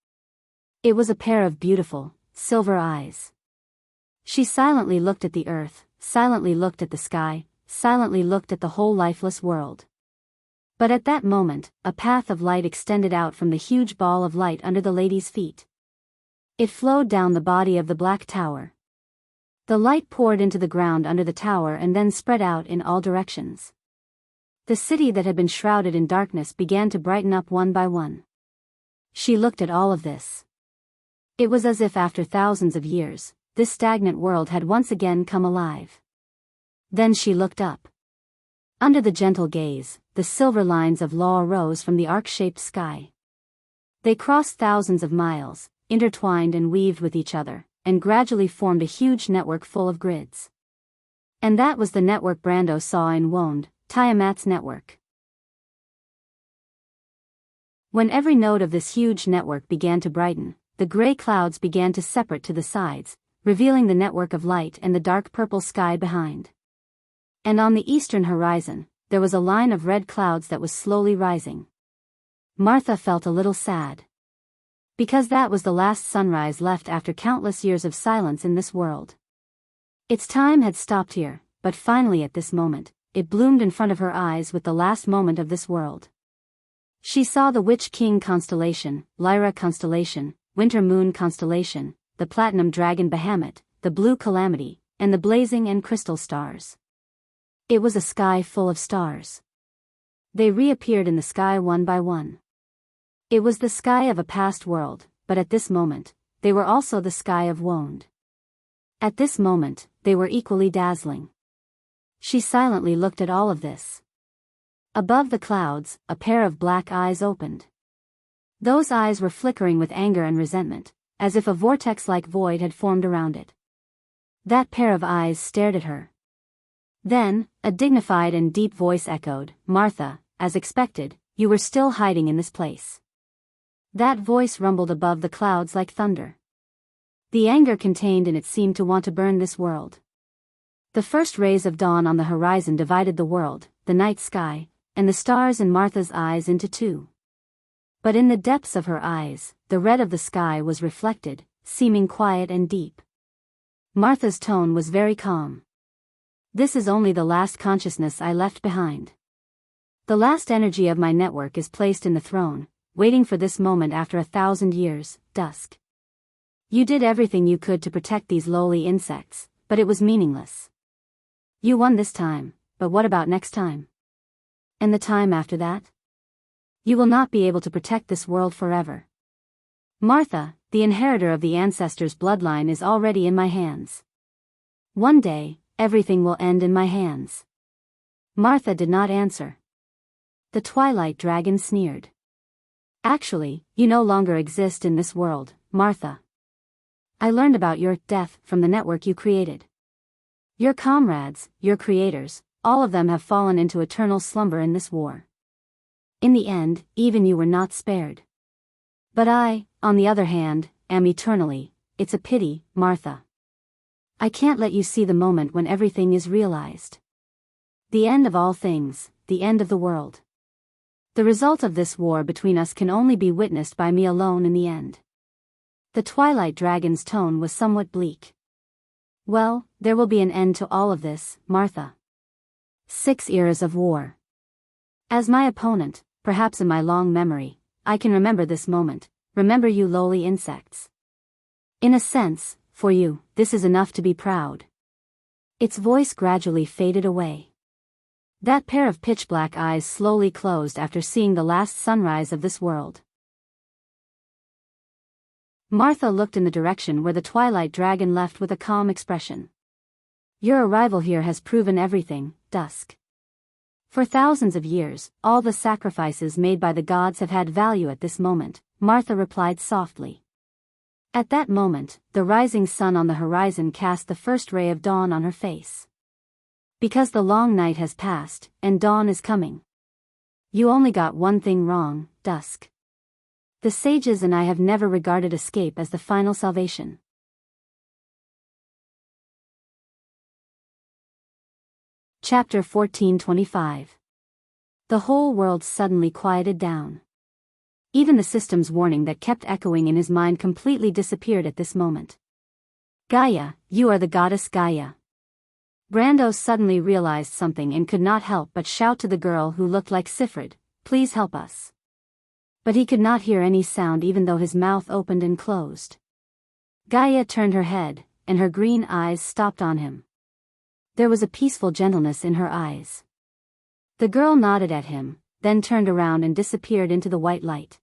It was a pair of beautiful, silver eyes. She silently looked at the earth, silently looked at the sky, silently looked at the whole lifeless world. But at that moment, a path of light extended out from the huge ball of light under the lady's feet. It flowed down the body of the black tower. The light poured into the ground under the tower and then spread out in all directions. The city that had been shrouded in darkness began to brighten up one by one. She looked at all of this. It was as if after thousands of years, this stagnant world had once again come alive. Then she looked up. Under the gentle gaze, the silver lines of law arose from the arc-shaped sky. They crossed thousands of miles, intertwined and weaved with each other, and gradually formed a huge network full of grids. And that was the network Brando saw in Wonde, Tiamat's network. When every node of this huge network began to brighten, the gray clouds began to separate to the sides, revealing the network of light and the dark purple sky behind. And on the eastern horizon, there was a line of red clouds that was slowly rising. Martha felt a little sad. Because that was the last sunrise left after countless years of silence in this world. Its time had stopped here, but finally at this moment, it bloomed in front of her eyes with the last moment of this world. She saw the Witch King constellation, Lyra constellation, Winter Moon constellation, the Platinum Dragon Bahamut, the Blue Calamity, and the blazing and crystal stars. It was a sky full of stars. They reappeared in the sky one by one. It was the sky of a past world, but at this moment, they were also the sky of Woned. At this moment, they were equally dazzling. She silently looked at all of this. Above the clouds, a pair of black eyes opened. Those eyes were flickering with anger and resentment, as if a vortex-like void had formed around it. That pair of eyes stared at her. Then, a dignified and deep voice echoed, "Martha, as expected, you were still hiding in this place." That voice rumbled above the clouds like thunder. The anger contained in it seemed to want to burn this world. The first rays of dawn on the horizon divided the world, the night sky, and the stars in Martha's eyes into two. But in the depths of her eyes, the red of the sky was reflected, seeming quiet and deep. Martha's tone was very calm. "This is only the last consciousness I left behind. The last energy of my network is placed in the throne, waiting for this moment after 1,000 years, dusk. You did everything you could to protect these lowly insects, but it was meaningless. You won this time, but what about next time? And the time after that? You will not be able to protect this world forever. Martha, the inheritor of the ancestors' bloodline, is already in my hands. One day, everything will end in my hands." Martha did not answer. The Twilight Dragon sneered. "Actually, you no longer exist in this world, Martha. I learned about your death from the network you created. Your comrades, your creators, all of them have fallen into eternal slumber in this war. In the end, even you were not spared. But I, on the other hand, am eternally. It's a pity, Martha. I can't let you see the moment when everything is realized. The end of all things, the end of the world. The result of this war between us can only be witnessed by me alone in the end." The Twilight Dragon's tone was somewhat bleak. "Well, there will be an end to all of this, Martha. 6 eras of war. As my opponent, perhaps in my long memory, I can remember this moment, remember you lowly insects. In a sense, for you, this is enough to be proud." Its voice gradually faded away. That pair of pitch-black eyes slowly closed after seeing the last sunrise of this world. Martha looked in the direction where the Twilight Dragon left with a calm expression. "Your arrival here has proven everything, Dusk. For thousands of years, all the sacrifices made by the gods have had value at this moment," Martha replied softly. At that moment, the rising sun on the horizon cast the first ray of dawn on her face. "Because the long night has passed, and dawn is coming. You only got one thing wrong, Dusk. The sages and I have never regarded escape as the final salvation." Chapter 14:25. The whole world suddenly quieted down. Even the system's warning that kept echoing in his mind completely disappeared at this moment. "Gaia, you are the goddess Gaia." Brando suddenly realized something and could not help but shout to the girl who looked like Sifrid, "Please help us." But he could not hear any sound even though his mouth opened and closed. Gaia turned her head, and her green eyes stopped on him. There was a peaceful gentleness in her eyes. The girl nodded at him, then turned around and disappeared into the white light.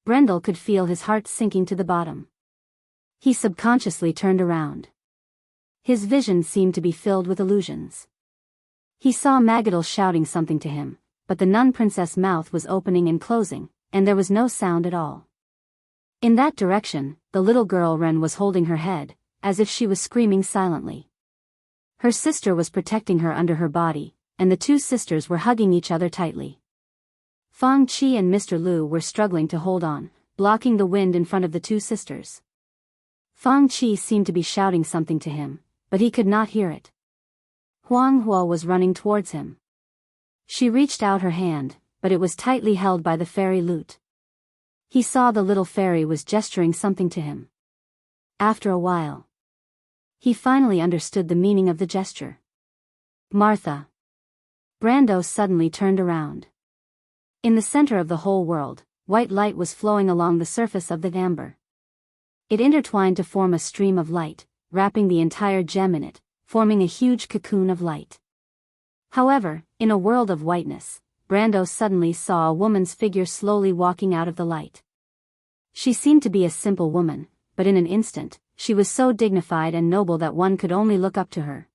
Brendel could feel his heart sinking to the bottom. He subconsciously turned around. His vision seemed to be filled with illusions. He saw Magadal shouting something to him, but the nun princess' mouth was opening and closing, and there was no sound at all. In that direction, the little girl Ren was holding her head, as if she was screaming silently. Her sister was protecting her under her body, and the two sisters were hugging each other tightly. Fang Chi and Mr. Lu were struggling to hold on, blocking the wind in front of the two sisters. Fang Chi seemed to be shouting something to him, but he could not hear it. Huang Hua was running towards him. She reached out her hand, but it was tightly held by the fairy lute. He saw the little fairy was gesturing something to him. After a while, he finally understood the meaning of the gesture. "Martha." Brando suddenly turned around. In the center of the whole world, white light was flowing along the surface of the amber. It intertwined to form a stream of light, wrapping the entire gem in it, forming a huge cocoon of light. However, in a world of whiteness, Brando suddenly saw a woman's figure slowly walking out of the light. She seemed to be a simple woman, but in an instant, she was so dignified and noble that one could only look up to her.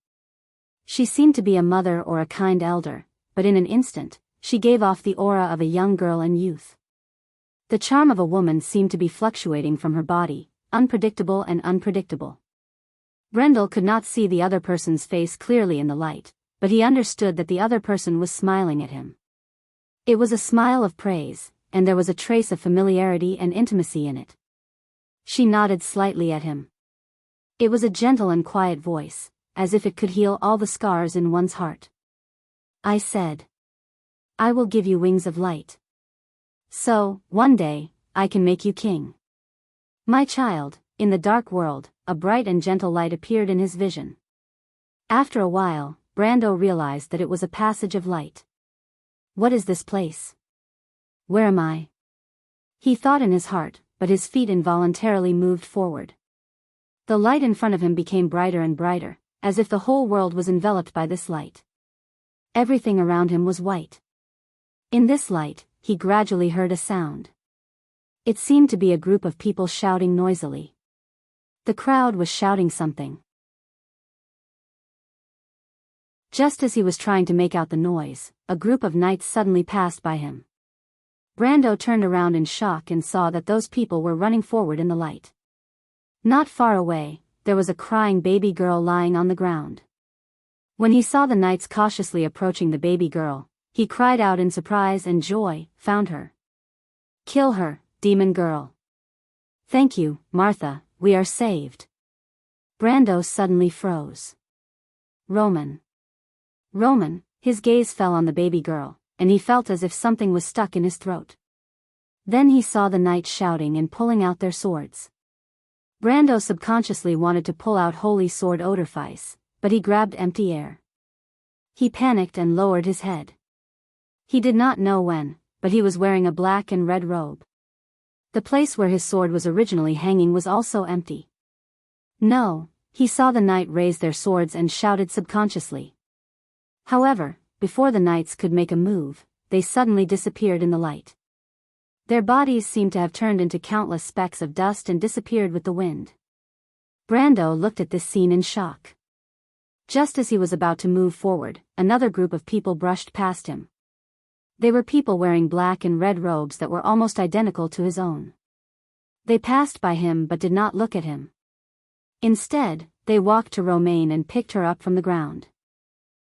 She seemed to be a mother or a kind elder, but in an instant, she gave off the aura of a young girl and youth. The charm of a woman seemed to be fluctuating from her body, unpredictable and unpredictable. Brendel could not see the other person's face clearly in the light, but he understood that the other person was smiling at him. It was a smile of praise, and there was a trace of familiarity and intimacy in it. She nodded slightly at him. It was a gentle and quiet voice, as if it could heal all the scars in one's heart. I said, I will give you wings of light. So, one day, I can make you king. My child, in the dark world, a bright and gentle light appeared in his vision. After a while, Brando realized that it was a passage of light. What is this place? Where am I? He thought in his heart, but his feet involuntarily moved forward. The light in front of him became brighter and brighter, as if the whole world was enveloped by this light. Everything around him was white. In this light, he gradually heard a sound. It seemed to be a group of people shouting noisily. The crowd was shouting something. Just as he was trying to make out the noise, a group of knights suddenly passed by him. Brando turned around in shock and saw that those people were running forward in the light. Not far away, there was a crying baby girl lying on the ground. When he saw the knights cautiously approaching the baby girl, he cried out in surprise and joy, "Found her! Kill her, demon girl! Thank you, Martha, we are saved." Brando suddenly froze. Roman. His gaze fell on the baby girl, and he felt as if something was stuck in his throat. Then he saw the knights shouting and pulling out their swords. Brando subconsciously wanted to pull out holy sword Odorfice, but he grabbed empty air. He panicked and lowered his head. He did not know when, but he was wearing a black and red robe. The place where his sword was originally hanging was also empty. No, he saw the knight raise their swords and shouted subconsciously. However, before the knights could make a move, they suddenly disappeared in the light. Their bodies seemed to have turned into countless specks of dust and disappeared with the wind. Brando looked at this scene in shock. Just as he was about to move forward, another group of people brushed past him. They were people wearing black and red robes that were almost identical to his own. They passed by him but did not look at him. Instead, they walked to Romaine and picked her up from the ground.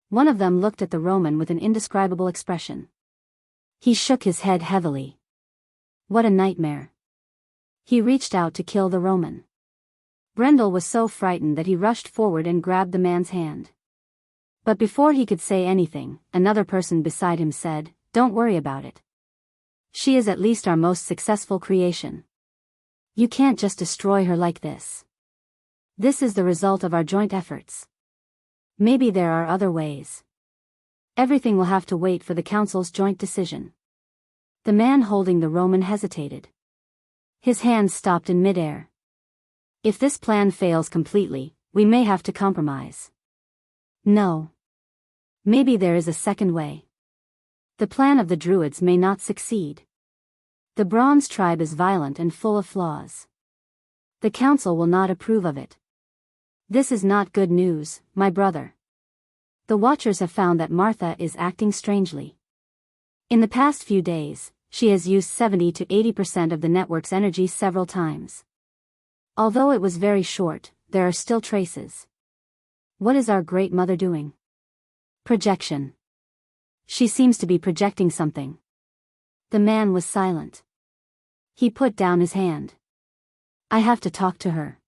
One of them looked at the Roman with an indescribable expression. He shook his head heavily. What a nightmare. He reached out to kill the Roman. Brendel was so frightened that he rushed forward and grabbed the man's hand. But before he could say anything, another person beside him said, "Don't worry about it. She is at least our most successful creation. You can't just destroy her like this. This is the result of our joint efforts. Maybe there are other ways. Everything will have to wait for the council's joint decision." The man holding the Roman hesitated. His hands stopped in midair. If this plan fails completely, we may have to compromise. No. Maybe there is a second way. The plan of the Druids may not succeed. The Bronze tribe is violent and full of flaws. The council will not approve of it. This is not good news, my brother. The Watchers have found that Martha is acting strangely. In the past few days, she has used 70 to 80% of the network's energy several times. Although it was very short, there are still traces. What is our Great Mother doing? Projection. She seems to be projecting something. The man was silent. He put down his hand. I have to talk to her.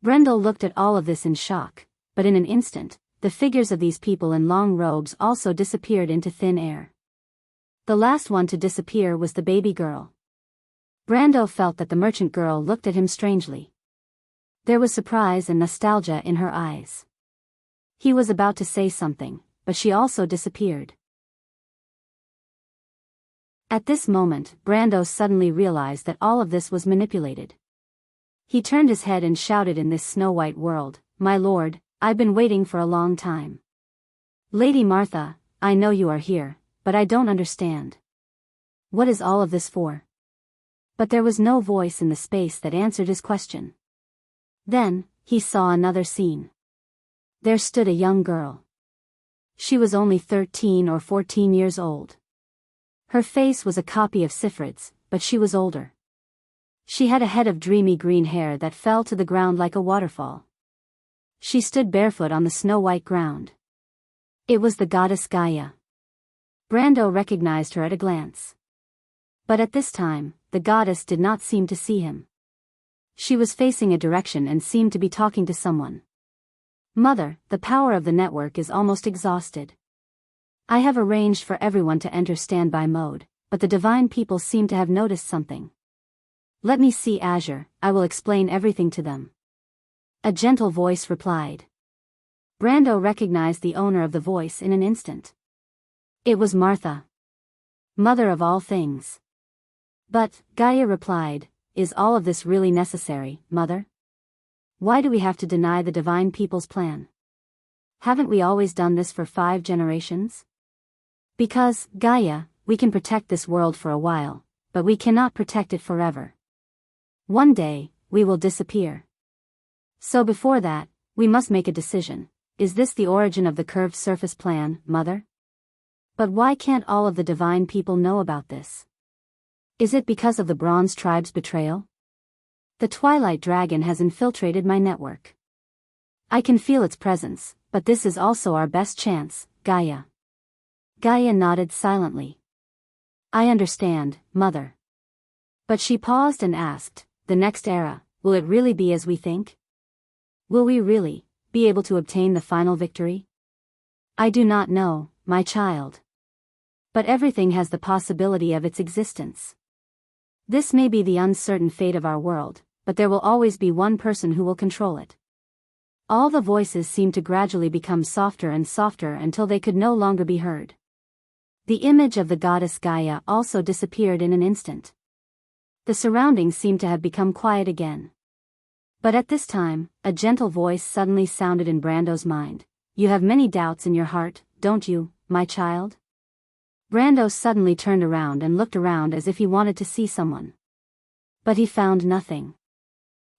Brendel looked at all of this in shock, but in an instant, the figures of these people in long robes also disappeared into thin air. The last one to disappear was the baby girl. Brando felt that the merchant girl looked at him strangely. There was surprise and nostalgia in her eyes. He was about to say something, but she also disappeared. At this moment, Brando suddenly realized that all of this was manipulated. He turned his head and shouted in this snow-white world, "My lord, I've been waiting for a long time. Lady Martha, I know you are here, but I don't understand. What is all of this for?" But there was no voice in the space that answered his question. Then, he saw another scene. There stood a young girl. She was only 13 or 14 years old. Her face was a copy of Sifrid's, but she was older. She had a head of dreamy green hair that fell to the ground like a waterfall. She stood barefoot on the snow-white ground. It was the goddess Gaia. Brando recognized her at a glance. But at this time, the goddess did not seem to see him. She was facing a direction and seemed to be talking to someone. "Mother, the power of the network is almost exhausted. I have arranged for everyone to enter standby mode, but the divine people seem to have noticed something. Let me see Azure, I will explain everything to them." A gentle voice replied. Brando recognized the owner of the voice in an instant. It was Martha. Mother of all things. "But," Gaia replied, "is all of this really necessary, Mother? Why do we have to deny the divine people's plan? Haven't we always done this for 5 generations? Because, Gaia, we can protect this world for a while, but we cannot protect it forever. One day, we will disappear. So before that, we must make a decision. Is this the origin of the curved surface plan, Mother? But why can't all of the divine people know about this? Is it because of the Bronze Tribe's betrayal? The Twilight Dragon has infiltrated my network. I can feel its presence, but this is also our best chance, Gaia." Gaia nodded silently. "I understand, Mother." But she paused and asked, "The next era, will it really be as we think? Will we really be able to obtain the final victory? I do not know, my child. But everything has the possibility of its existence. This may be the uncertain fate of our world, but there will always be one person who will control it." All the voices seemed to gradually become softer and softer until they could no longer be heard. The image of the goddess Gaia also disappeared in an instant. The surroundings seemed to have become quiet again. But at this time, a gentle voice suddenly sounded in Brando's mind. "You have many doubts in your heart, don't you, my child?" Brando suddenly turned around and looked around as if he wanted to see someone. But he found nothing.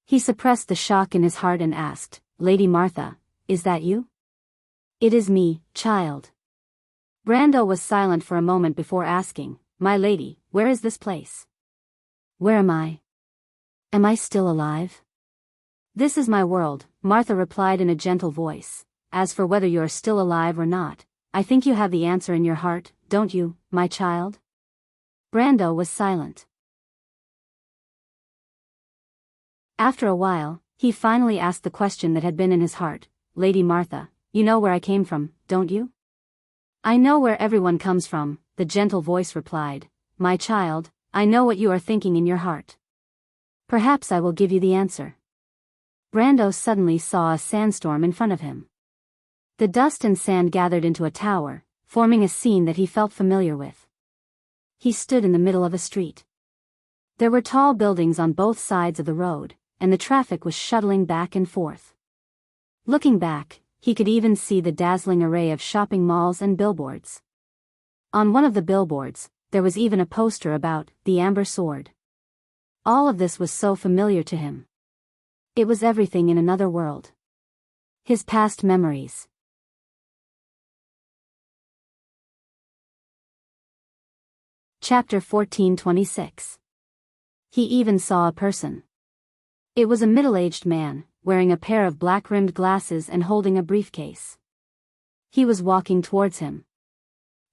He suppressed the shock in his heart and asked, "Lady Martha, is that you?" "It is me, child." Brando was silent for a moment before asking, "My lady, where is this place? Where am I? Am I still alive?" "This is my world," Martha replied in a gentle voice. "As for whether you are still alive or not, I think you have the answer in your heart, don't you, my child?" Brando was silent. After a while, he finally asked the question that had been in his heart, "Lady Martha, you know where I came from, don't you?" "I know where everyone comes from," the gentle voice replied. "My child, I know what you are thinking in your heart. Perhaps I will give you the answer." Brando suddenly saw a sandstorm in front of him. The dust and sand gathered into a tower, forming a scene that he felt familiar with. He stood in the middle of a street. There were tall buildings on both sides of the road, and the traffic was shuttling back and forth. Looking back, he could even see the dazzling array of shopping malls and billboards. On one of the billboards, there was even a poster about the Amber Sword. All of this was so familiar to him. It was everything in another world. His past memories. Chapter 1426. He even saw a person. It was a middle-aged man, wearing a pair of black-rimmed glasses and holding a briefcase. He was walking towards him.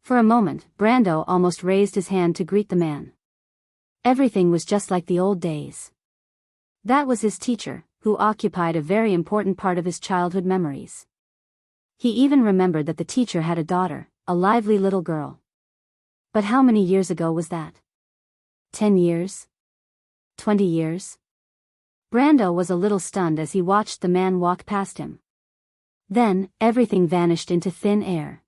For a moment, Brando almost raised his hand to greet the man. Everything was just like the old days. That was his teacher, who occupied a very important part of his childhood memories. He even remembered that the teacher had a daughter, a lively little girl. But how many years ago was that? 10 years? 20 years? Brando was a little stunned as he watched the man walk past him. Then, everything vanished into thin air.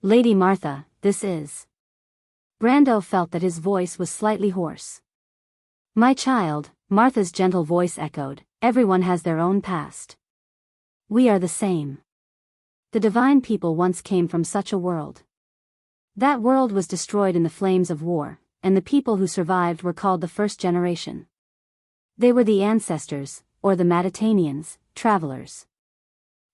"Lady Martha, this is..." Brando felt that his voice was slightly hoarse. "My child," Martha's gentle voice echoed, "everyone has their own past. We are the same. The divine people once came from such a world. That world was destroyed in the flames of war, and the people who survived were called the first generation. They were the ancestors, or the Matatanians, travelers.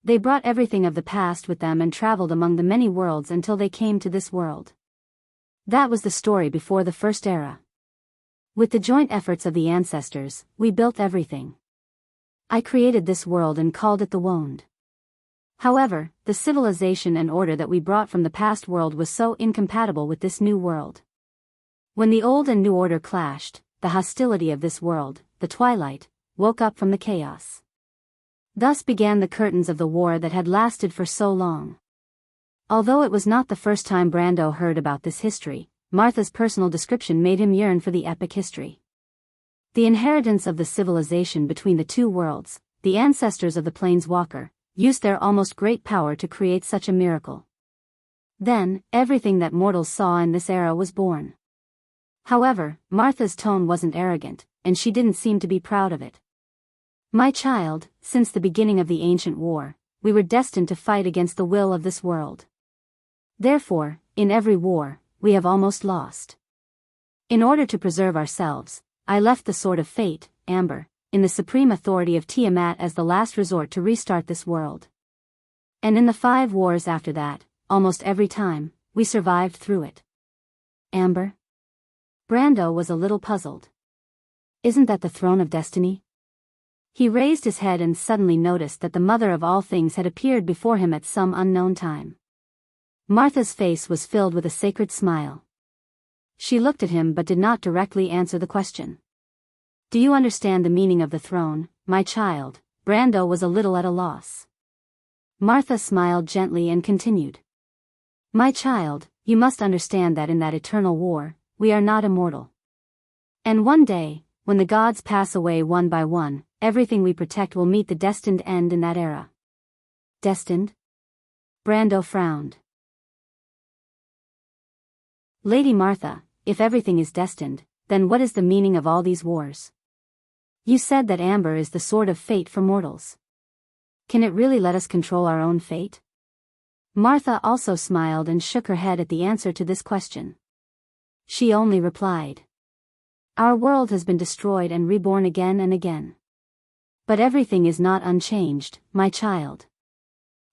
They brought everything of the past with them and traveled among the many worlds until they came to this world. That was the story before the first era. With the joint efforts of the ancestors, we built everything. I created this world and called it the Wond. However, the civilization and order that we brought from the past world was so incompatible with this new world. When the old and new order clashed, the hostility of this world, the twilight, woke up from the chaos. Thus began the curtains of the war that had lasted for so long. Although it was not the first time Brando heard about this history, Martha's personal description made him yearn for the epic history. The inheritance of the civilization between the two worlds, the ancestors of the Planeswalker, used their almost great power to create such a miracle. Then, everything that mortals saw in this era was born. However, Martha's tone wasn't arrogant, and she didn't seem to be proud of it. "My child, since the beginning of the ancient war, we were destined to fight against the will of this world. Therefore, in every war, we have almost lost. In order to preserve ourselves, I left the Sword of Fate, Amber, in the supreme authority of Tiamat as the last resort to restart this world. And in the 5 wars after that, almost every time, we survived through it." "Amber?" Brando was a little puzzled. "Isn't that the throne of destiny?" He raised his head and suddenly noticed that the mother of all things had appeared before him at some unknown time. Martha's face was filled with a sacred smile. She looked at him but did not directly answer the question. "Do you understand the meaning of the throne, my child?" Brando was a little at a loss. Martha smiled gently and continued. "My child, you must understand that in that eternal war, we are not immortal. And one day, when the gods pass away one by one, everything we protect will meet the destined end in that era." "Destined?" Brando frowned. "Lady Martha, if everything is destined, then what is the meaning of all these wars? You said that Amber is the sword of fate for mortals. Can it really let us control our own fate?" Martha also smiled and shook her head at the answer to this question. She only replied, "Our world has been destroyed and reborn again and again. But everything is not unchanged, my child.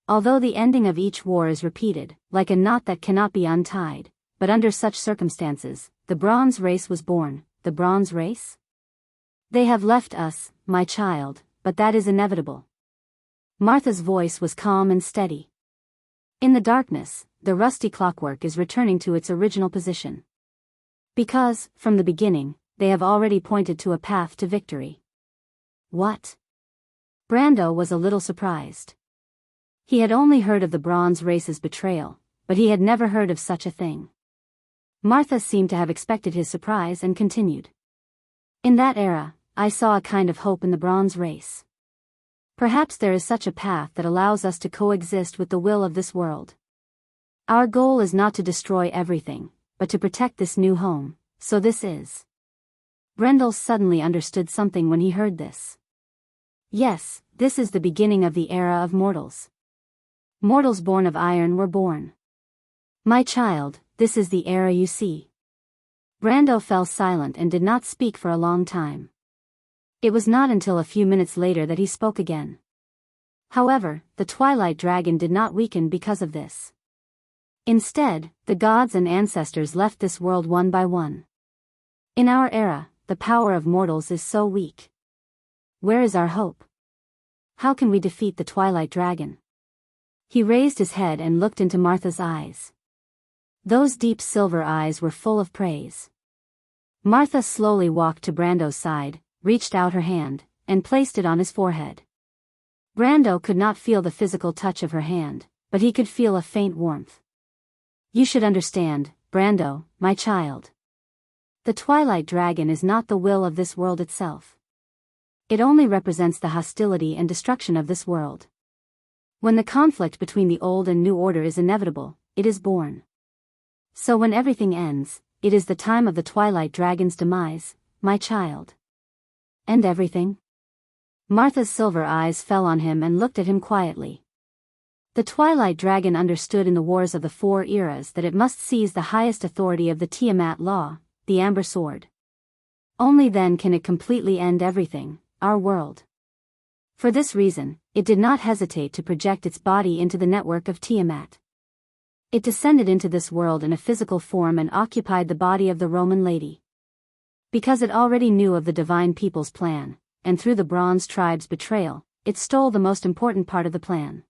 Although the ending of each war is repeated, like a knot that cannot be untied, but under such circumstances, the Bronze Race was born." "The Bronze Race? They have left us, my child, but that is inevitable." Martha's voice was calm and steady. "In the darkness, the rusty clockwork is returning to its original position. Because, from the beginning, they have already pointed to a path to victory." "What?" Brando was a little surprised. He had only heard of the Bronze Race's betrayal, but he had never heard of such a thing. Martha seemed to have expected his surprise and continued. "In that era, I saw a kind of hope in the Bronze Race. Perhaps there is such a path that allows us to coexist with the will of this world. Our goal is not to destroy everything, but to protect this new home, so this is." Brendel suddenly understood something when he heard this. "Yes, this is the beginning of the era of mortals. Mortals born of iron were born. My child, this is the era you see." Brando fell silent and did not speak for a long time. It was not until a few minutes later that he spoke again. However, the Twilight Dragon did not weaken because of this. Instead, the gods and ancestors left this world one by one. In our era, the power of mortals is so weak. Where is our hope? How can we defeat the Twilight Dragon? He raised his head and looked into Martha's eyes. Those deep silver eyes were full of praise. Martha slowly walked to Brando's side, reached out her hand, and placed it on his forehead. Brando could not feel the physical touch of her hand, but he could feel a faint warmth. "You should understand, Brando, my child. The Twilight Dragon is not the will of this world itself. It only represents the hostility and destruction of this world. When the conflict between the old and new order is inevitable, it is born. So when everything ends, it is the time of the Twilight Dragon's demise, my child. And everything? Martha's silver eyes fell on him and looked at him quietly. The Twilight Dragon understood in the Wars of the Four Eras that it must seize the highest authority of the Tiamat law, the Amber Sword. Only then can it completely end everything, our world. For this reason, it did not hesitate to project its body into the network of Tiamat. It descended into this world in a physical form and occupied the body of the Roman lady. Because it already knew of the divine people's plan, and through the Bronze tribe's betrayal, it stole the most important part of the plan.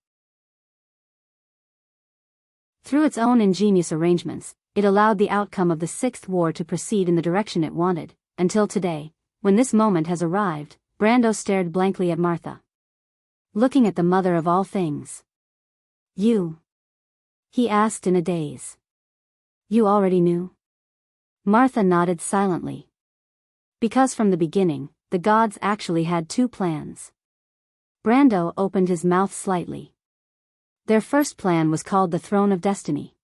Through its own ingenious arrangements, it allowed the outcome of the Sixth War to proceed in the direction it wanted, until today, when this moment has arrived. Brando stared blankly at Martha. Looking at the mother of all things. You? He asked in a daze. You already knew? Martha nodded silently. Because from the beginning, the gods actually had two plans. Brando opened his mouth slightly. Their first plan was called the Throne of Destiny.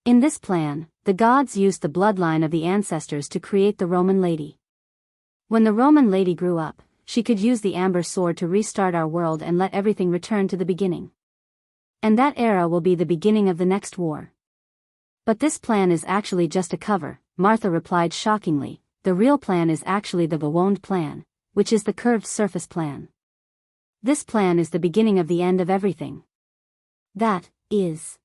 In this plan, the gods used the bloodline of the ancestors to create the Roman lady. When the Roman lady grew up, she could use the Amber Sword to restart our world and let everything return to the beginning. And that era will be the beginning of the next war. But this plan is actually just a cover, Martha replied shockingly. The real plan is actually the Bewound plan, which is the curved surface plan. This plan is the beginning of the end of everything. That is.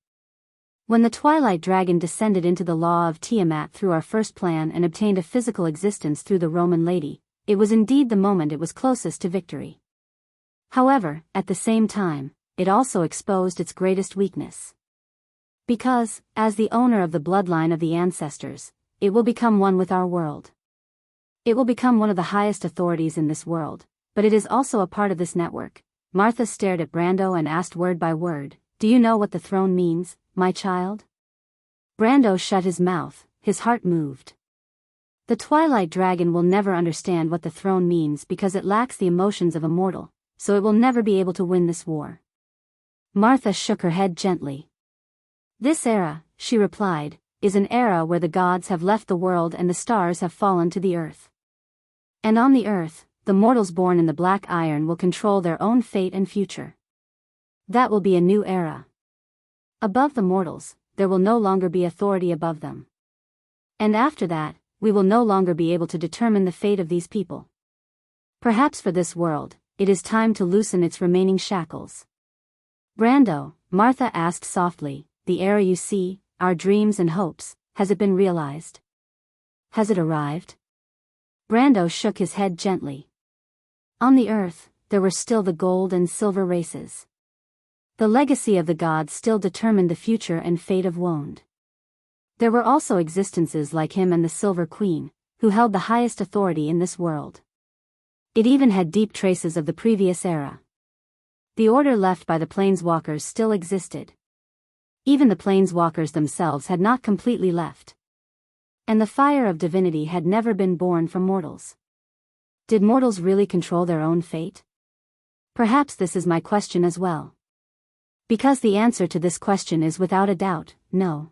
When the Twilight Dragon descended into the law of Tiamat through our first plan and obtained a physical existence through the Roman lady, it was indeed the moment it was closest to victory. However, at the same time, it also exposed its greatest weakness. Because, as the owner of the bloodline of the ancestors, it will become one with our world. It will become one of the highest authorities in this world, but it is also a part of this network. Martha stared at Brando and asked word by word, "Do you know what the throne means, my child?" Brando shut his mouth, his heart moved. The Twilight Dragon will never understand what the throne means because it lacks the emotions of a mortal, so it will never be able to win this war. Martha shook her head gently. This era, she replied, is an era where the gods have left the world and the stars have fallen to the earth. And on the earth, the mortals born in the Black Iron will control their own fate and future. That will be a new era. Above the mortals, there will no longer be authority above them. And after that, we will no longer be able to determine the fate of these people. Perhaps for this world, it is time to loosen its remaining shackles. Brando, Martha asked softly, the era you see, our dreams and hopes, has it been realized? Has it arrived? Brando shook his head gently. On the earth, there were still the gold and silver races. The legacy of the gods still determined the future and fate of Wound. There were also existences like him and the Silver Queen, who held the highest authority in this world. It even had deep traces of the previous era. The order left by the Planeswalkers still existed. Even the Planeswalkers themselves had not completely left. And the fire of divinity had never been born from mortals. Did mortals really control their own fate? Perhaps this is my question as well. Because the answer to this question is without a doubt, no.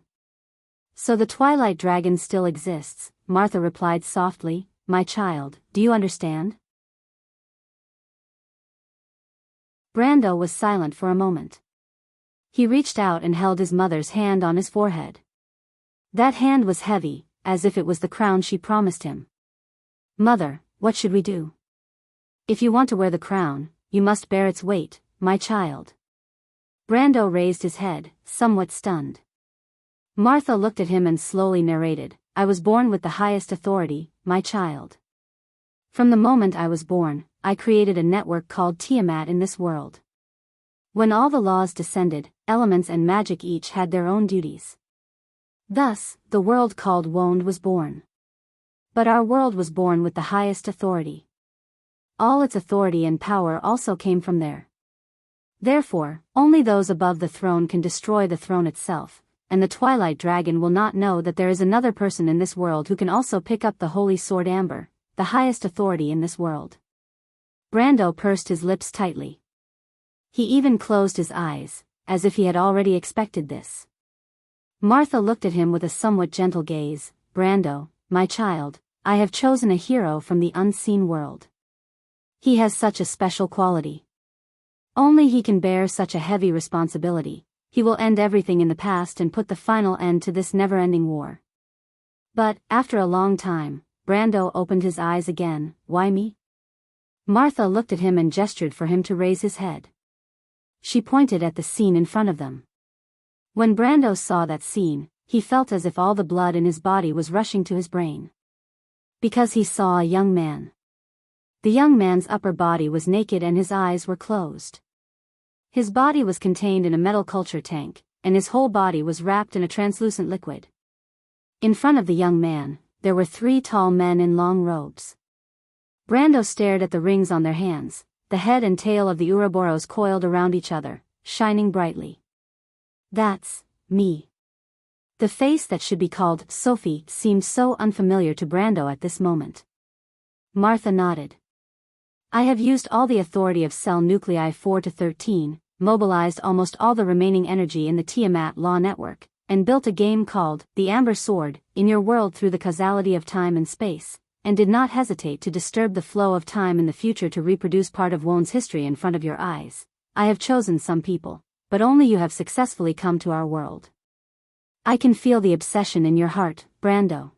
So the Twilight Dragon still exists, Martha replied softly, my child, do you understand? Brando was silent for a moment. He reached out and held his mother's hand on his forehead. That hand was heavy, as if it was the crown she promised him. Mother, what should we do? If you want to wear the crown, you must bear its weight, my child. Brando raised his head, somewhat stunned. Martha looked at him and slowly narrated, I was born with the highest authority, my child. From the moment I was born, I created a network called Tiamat in this world. When all the laws descended, elements and magic each had their own duties. Thus, the world called Wound was born. But our world was born with the highest authority. All its authority and power also came from there. Therefore, only those above the throne can destroy the throne itself, and the Twilight Dragon will not know that there is another person in this world who can also pick up the Holy Sword Amber, the highest authority in this world. Brando pursed his lips tightly. He even closed his eyes, as if he had already expected this. Martha looked at him with a somewhat gentle gaze, Brando, my child, I have chosen a hero from the unseen world. He has such a special quality. Only he can bear such a heavy responsibility. He will end everything in the past and put the final end to this never-ending war. But, after a long time, Brando opened his eyes again. Why me? Martha looked at him and gestured for him to raise his head. She pointed at the scene in front of them. When Brando saw that scene, he felt as if all the blood in his body was rushing to his brain. Because he saw a young man. The young man's upper body was naked and his eyes were closed. His body was contained in a metal culture tank, and his whole body was wrapped in a translucent liquid. In front of the young man, there were 3 tall men in long robes. Brando stared at the rings on their hands, the head and tail of the Ouroboros coiled around each other, shining brightly. That's me. The face that should be called Sophie seemed so unfamiliar to Brando at this moment. Martha nodded. I have used all the authority of cell nuclei 4 to 13, mobilized almost all the remaining energy in the Tiamat law network, and built a game called The Amber Sword in your world through the causality of time and space, and did not hesitate to disturb the flow of time in the future to reproduce part of Won's history in front of your eyes. I have chosen some people, but only you have successfully come to our world. I can feel the obsession in your heart, Brando.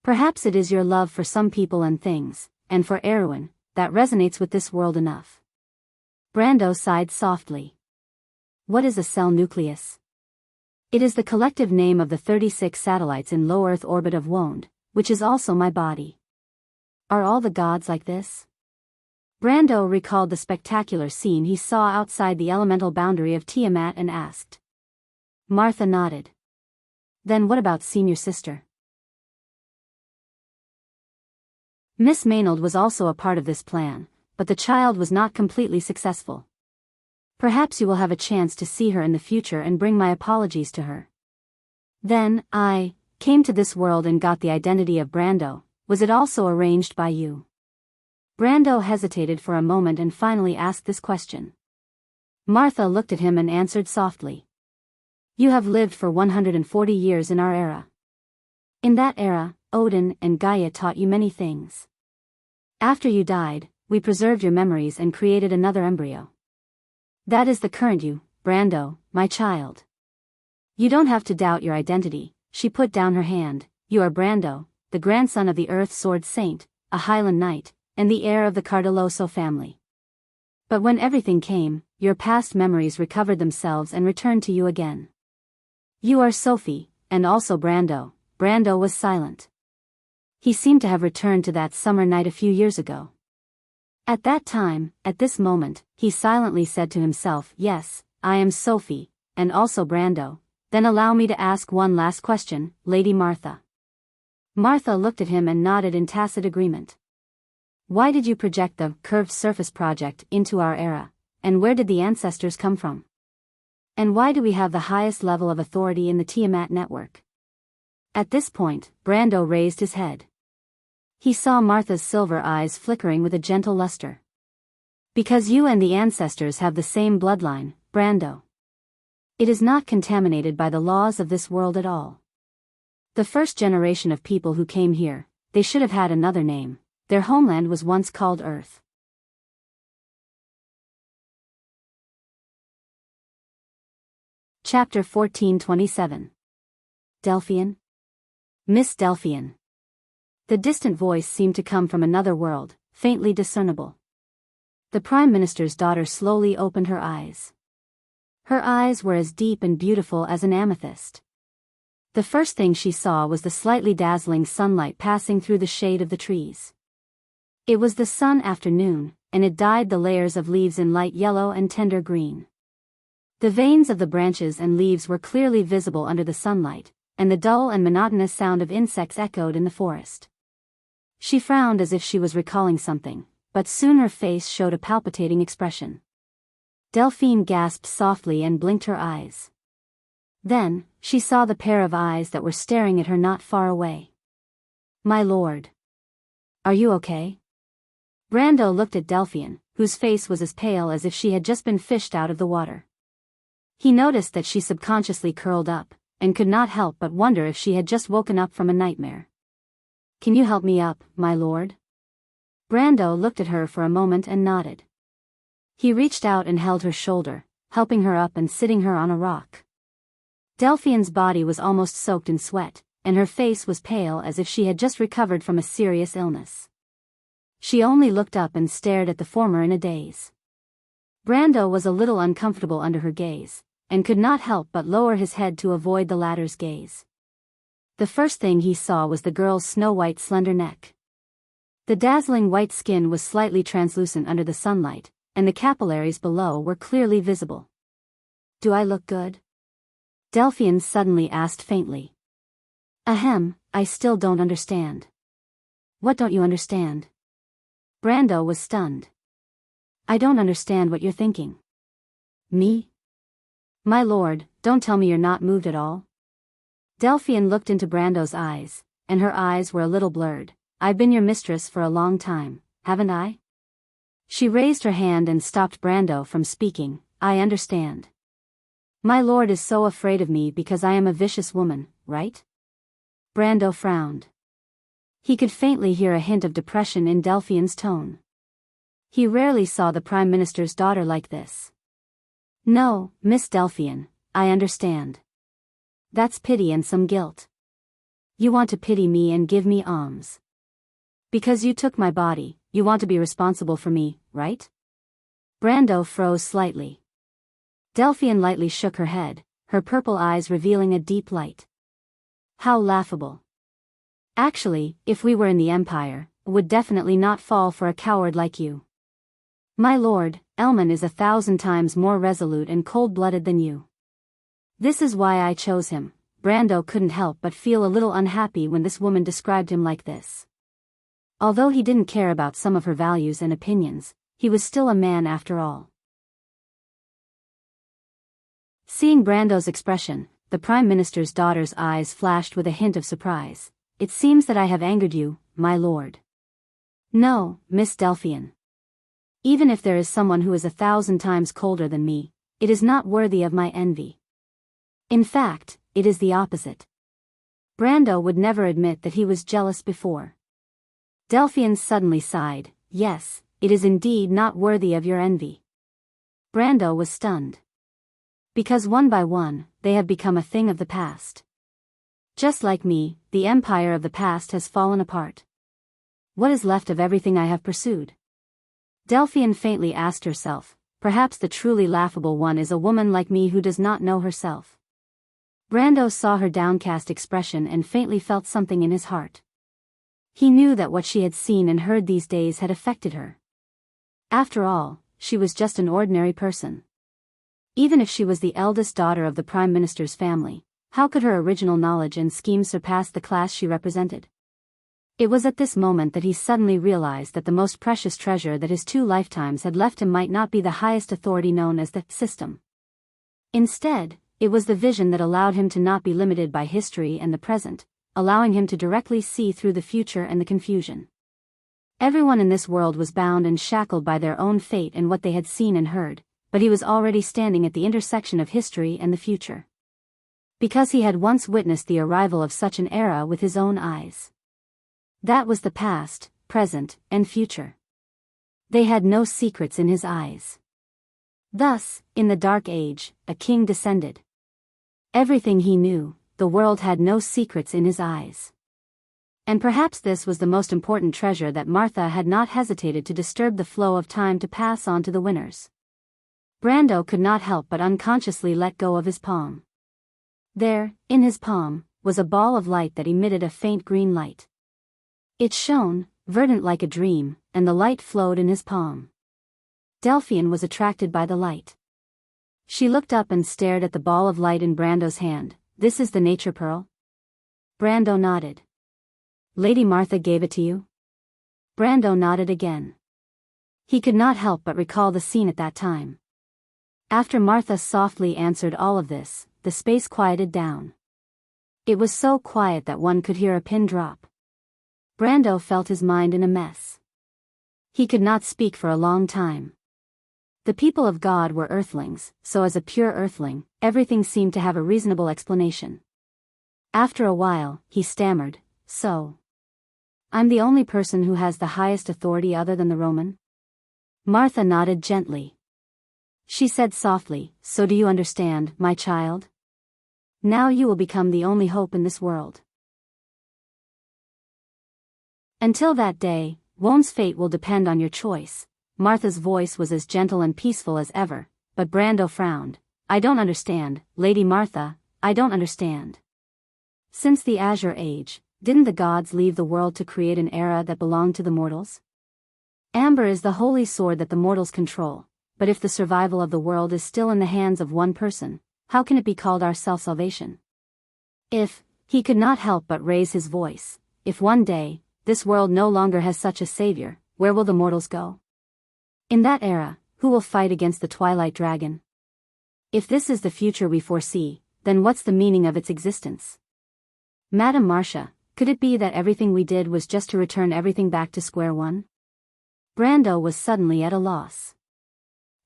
Perhaps it is your love for some people and things, and for Erwin, that resonates with this world enough. Brando sighed softly. What is a cell nucleus? It is the collective name of the 36 satellites in low Earth orbit of Wond, which is also my body. Are all the gods like this? Brando recalled the spectacular scene he saw outside the elemental boundary of Tiamat and asked. Martha nodded. Then what about senior sister? Miss Maynard was also a part of this plan, but the child was not completely successful. Perhaps you will have a chance to see her in the future and bring my apologies to her. Then, I came to this world and got the identity of Brando. Was it also arranged by you? Brando hesitated for a moment and finally asked this question. Martha looked at him and answered softly. You have lived for 140 years in our era. In that era, Odin and Gaia taught you many things. After you died, we preserved your memories and created another embryo. That is the current you, Brando, my child. You don't have to doubt your identity. She put down her hand. You are Brando, the grandson of the Earth Sword Saint, a Highland Knight, and the heir of the Cardoloso family. But when everything came, your past memories recovered themselves and returned to you again. You are Sophie, and also Brando. Brando was silent. He seemed to have returned to that summer night a few years ago. At that time, at this moment, he silently said to himself, yes, I am Sophie, and also Brando. Then allow me to ask one last question, Lady Martha. Martha looked at him and nodded in tacit agreement. Why did you project the curved surface project into our era, and where did the ancestors come from? And why do we have the highest level of authority in the Tiamat network? At this point, Brando raised his head. He saw Martha's silver eyes flickering with a gentle luster. Because you and the ancestors have the same bloodline, Brando. It is not contaminated by the laws of this world at all. The first generation of people who came here, they should have had another name. Their homeland was once called Earth. Chapter 1427. Delphian? Miss Delphian. The distant voice seemed to come from another world, faintly discernible. The Prime Minister's daughter slowly opened her eyes. Her eyes were as deep and beautiful as an amethyst. The first thing she saw was the slightly dazzling sunlight passing through the shade of the trees. It was the sun afternoon, and it dyed the layers of leaves in light yellow and tender green. The veins of the branches and leaves were clearly visible under the sunlight, and the dull and monotonous sound of insects echoed in the forest. She frowned as if she was recalling something, but soon her face showed a palpitating expression. Delphine gasped softly and blinked her eyes. Then, she saw the pair of eyes that were staring at her not far away. My lord. Are you okay? Brando looked at Delphine, whose face was as pale as if she had just been fished out of the water. He noticed that she subconsciously curled up, and could not help but wonder if she had just woken up from a nightmare. "Can you help me up, my lord?" Brando looked at her for a moment and nodded. He reached out and held her shoulder, helping her up and sitting her on a rock. Delphine's body was almost soaked in sweat, and her face was pale as if she had just recovered from a serious illness. She only looked up and stared at the former in a daze. Brando was a little uncomfortable under her gaze, and could not help but lower his head to avoid the latter's gaze. The first thing he saw was the girl's snow-white slender neck. The dazzling white skin was slightly translucent under the sunlight, and the capillaries below were clearly visible. "Do I look good?" Delphine suddenly asked faintly. "Ahem, I still don't understand." "What don't you understand?" Brando was stunned. "I don't understand what you're thinking." "Me? My lord, don't tell me you're not moved at all." Delphine looked into Brando's eyes, and her eyes were a little blurred. "I've been your mistress for a long time, haven't I?" She raised her hand and stopped Brando from speaking. "I understand. My lord is so afraid of me because I am a vicious woman, right?" Brando frowned. He could faintly hear a hint of depression in Delphine's tone. He rarely saw the Prime Minister's daughter like this. "No, Miss Delphine, I understand. That's pity and some guilt. You want to pity me and give me alms. Because you took my body, you want to be responsible for me, right?" Brando froze slightly. Delphine lightly shook her head, her purple eyes revealing a deep light. "How laughable. Actually, if we were in the Empire, would definitely not fall for a coward like you. My lord, Elman is 1,000 times more resolute and cold-blooded than you. This is why I chose him." Brando couldn't help but feel a little unhappy when this woman described him like this. Although he didn't care about some of her values and opinions, he was still a man after all. Seeing Brando's expression, the Prime Minister's daughter's eyes flashed with a hint of surprise. "It seems that I have angered you, my lord." "No, Miss Delphine. Even if there is someone who is 1,000 times colder than me, it is not worthy of my envy. In fact, it is the opposite." Brando would never admit that he was jealous before. Delphine suddenly sighed. "Yes, it is indeed not worthy of your envy." Brando was stunned. Because one by one, they have become a thing of the past. Just like me, the empire of the past has fallen apart. What is left of everything I have pursued? Delphine faintly asked herself. Perhaps the truly laughable one is a woman like me who does not know herself. Brando saw her downcast expression and faintly felt something in his heart. He knew that what she had seen and heard these days had affected her. After all, she was just an ordinary person. Even if she was the eldest daughter of the Prime Minister's family, how could her original knowledge and schemes surpass the class she represented? It was at this moment that he suddenly realized that the most precious treasure that his 2 lifetimes had left him might not be the highest authority known as the system. Instead, it was the vision that allowed him to not be limited by history and the present, allowing him to directly see through the future and the confusion. Everyone in this world was bound and shackled by their own fate and what they had seen and heard, but he was already standing at the intersection of history and the future. Because he had once witnessed the arrival of such an era with his own eyes. That was the past, present, and future. They had no secrets in his eyes. Thus, in the Dark Age, a king descended. Everything he knew, the world had no secrets in his eyes. And perhaps this was the most important treasure that Martha had not hesitated to disturb the flow of time to pass on to the winners. Brando could not help but unconsciously let go of his palm. There, in his palm, was a ball of light that emitted a faint green light. It shone, verdant like a dream, and the light flowed in his palm. Delphine was attracted by the light. She looked up and stared at the ball of light in Brando's hand. "This is the nature pearl?" Brando nodded. "Lady Martha gave it to you?" Brando nodded again. He could not help but recall the scene at that time. After Martha softly answered all of this, the space quieted down. It was so quiet that one could hear a pin drop. Brando felt his mind in a mess. He could not speak for a long time. The people of God were earthlings, so as a pure earthling, everything seemed to have a reasonable explanation. After a while, he stammered, "So, I'm the only person who has the highest authority other than the Roman?" Martha nodded gently. She said softly, "So do you understand, my child? Now you will become the only hope in this world. Until that day, Wone's fate will depend on your choice." Martha's voice was as gentle and peaceful as ever, but Brando frowned. "I don't understand, Lady Martha, I don't understand. Since the Azure Age, didn't the gods leave the world to create an era that belonged to the mortals? Amber is the holy sword that the mortals control, but if the survival of the world is still in the hands of one person, how can it be called our self-salvation? If," he could not help but raise his voice, "if one day, this world no longer has such a savior, where will the mortals go? In that era, who will fight against the Twilight Dragon? If this is the future we foresee, then what's the meaning of its existence? Madame Marcia, could it be that everything we did was just to return everything back to square one?" Brando was suddenly at a loss.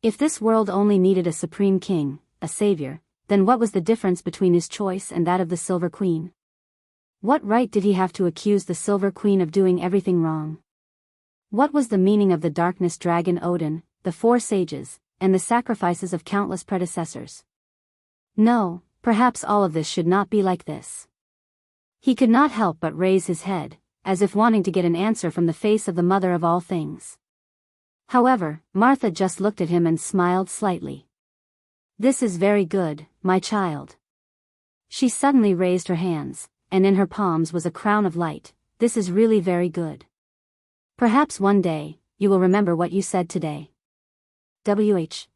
If this world only needed a supreme king, a savior, then what was the difference between his choice and that of the Silver Queen? What right did he have to accuse the Silver Queen of doing everything wrong? What was the meaning of the darkness dragon Odin, the four sages, and the sacrifices of countless predecessors? No, perhaps all of this should not be like this. He could not help but raise his head, as if wanting to get an answer from the face of the mother of all things. However, Martha just looked at him and smiled slightly. "This is very good, my child." She suddenly raised her hands, and in her palms was a crown of light. "This is really very good. Perhaps one day, you will remember what you said today."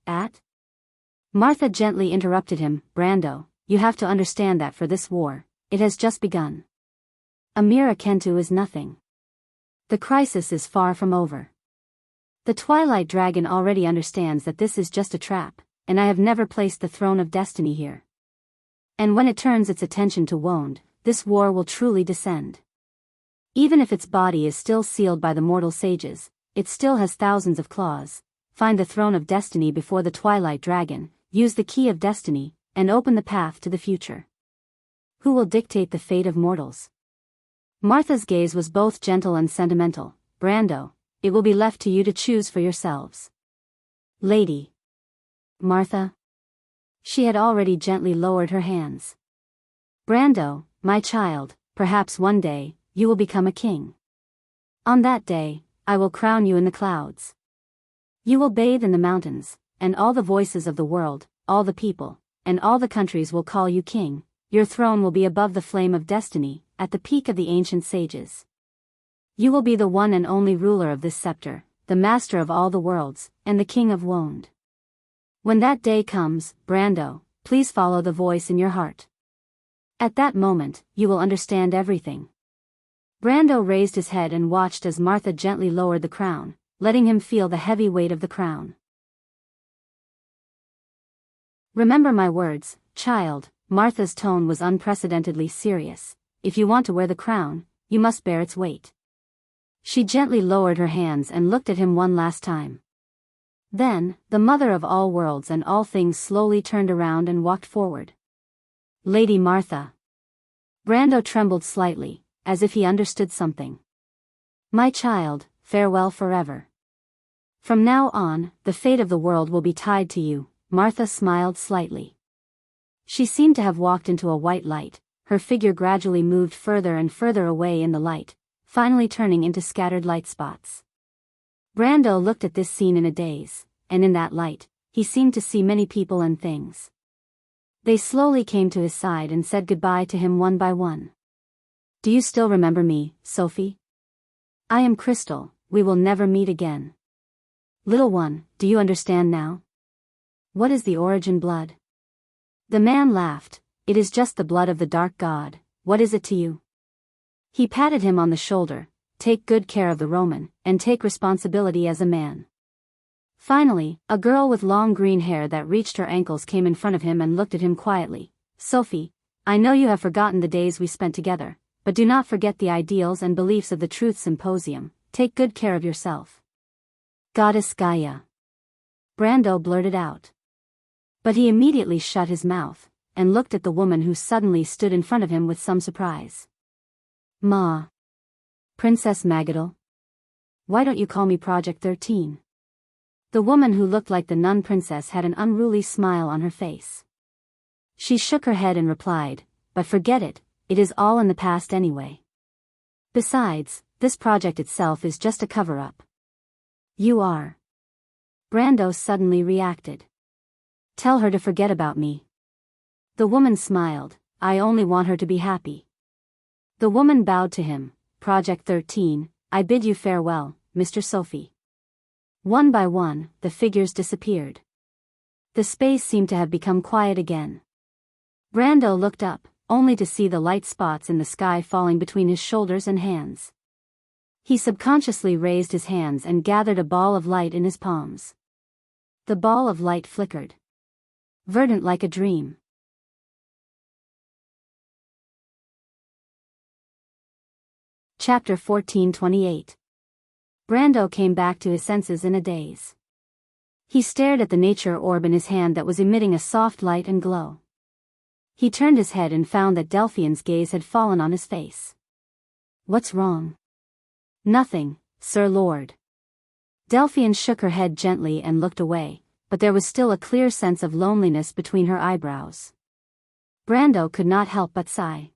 At? Martha gently interrupted him. "Brando, you have to understand that for this war, it has just begun. A mere Akentu is nothing. The crisis is far from over. The Twilight Dragon already understands that this is just a trap, and I have never placed the throne of destiny here. And when it turns its attention to Wonde, this war will truly descend. Even if its body is still sealed by the mortal sages, it still has thousands of claws. Find the throne of destiny before the Twilight Dragon, use the key of destiny, and open the path to the future. Who will dictate the fate of mortals?" Martha's gaze was both gentle and sentimental. "Brando, it will be left to you to choose for yourselves." "Lady Martha." She had already gently lowered her hands. "Brando, my child, perhaps one day, you will become a king. On that day, I will crown you in the clouds. You will bathe in the mountains, and all the voices of the world, all the people, and all the countries will call you king. Your throne will be above the flame of destiny, at the peak of the ancient sages. You will be the one and only ruler of this scepter, the master of all the worlds, and the king of Wonde. When that day comes, Brando, please follow the voice in your heart. At that moment, you will understand everything." Brando raised his head and watched as Martha gently lowered the crown, letting him feel the heavy weight of the crown. "Remember my words, child." Martha's tone was unprecedentedly serious. "If you want to wear the crown, you must bear its weight." She gently lowered her hands and looked at him one last time. Then, the mother of all worlds and all things slowly turned around and walked forward. "Lady Martha." Brando trembled slightly, as if he understood something. "My child, farewell forever. From now on, the fate of the world will be tied to you." Martha smiled slightly. She seemed to have walked into a white light. Her figure gradually moved further and further away in the light, finally turning into scattered light spots. Brando looked at this scene in a daze, and in that light, he seemed to see many people and things. They slowly came to his side and said goodbye to him one by one. "Do you still remember me, Sophie? I am Crystal, we will never meet again. Little one, do you understand now? What is the origin blood?" The man laughed. "It is just the blood of the dark god. What is it to you?" He patted him on the shoulder. "Take good care of the Roman, and take responsibility as a man." Finally, a girl with long green hair that reached her ankles came in front of him and looked at him quietly. "Sophie, I know you have forgotten the days we spent together, but do not forget the ideals and beliefs of the Truth Symposium. Take good care of yourself." "Goddess Gaia," Brando blurted out. But he immediately shut his mouth, and looked at the woman who suddenly stood in front of him with some surprise. "Ma. Princess Magadal? Why don't you call me Project 13? The woman who looked like the nun princess had an unruly smile on her face. She shook her head and replied, "But forget it, it is all in the past anyway. Besides, this project itself is just a cover-up." "You are." Brando suddenly reacted. "Tell her to forget about me." The woman smiled, "I only want her to be happy." The woman bowed to him. "Project 13, I bid you farewell, Mr. Sophie." One by one, the figures disappeared. The space seemed to have become quiet again. Brando looked up, only to see the light spots in the sky falling between his shoulders and hands. He subconsciously raised his hands and gathered a ball of light in his palms. The ball of light flickered. Verdant like a dream. Chapter 14:28. Brando came back to his senses in a daze. He stared at the nature orb in his hand that was emitting a soft light and glow. He turned his head and found that Delphine's gaze had fallen on his face. "What's wrong?" "Nothing, Sir Lord." Delphine shook her head gently and looked away, but there was still a clear sense of loneliness between her eyebrows. Brando could not help but sigh.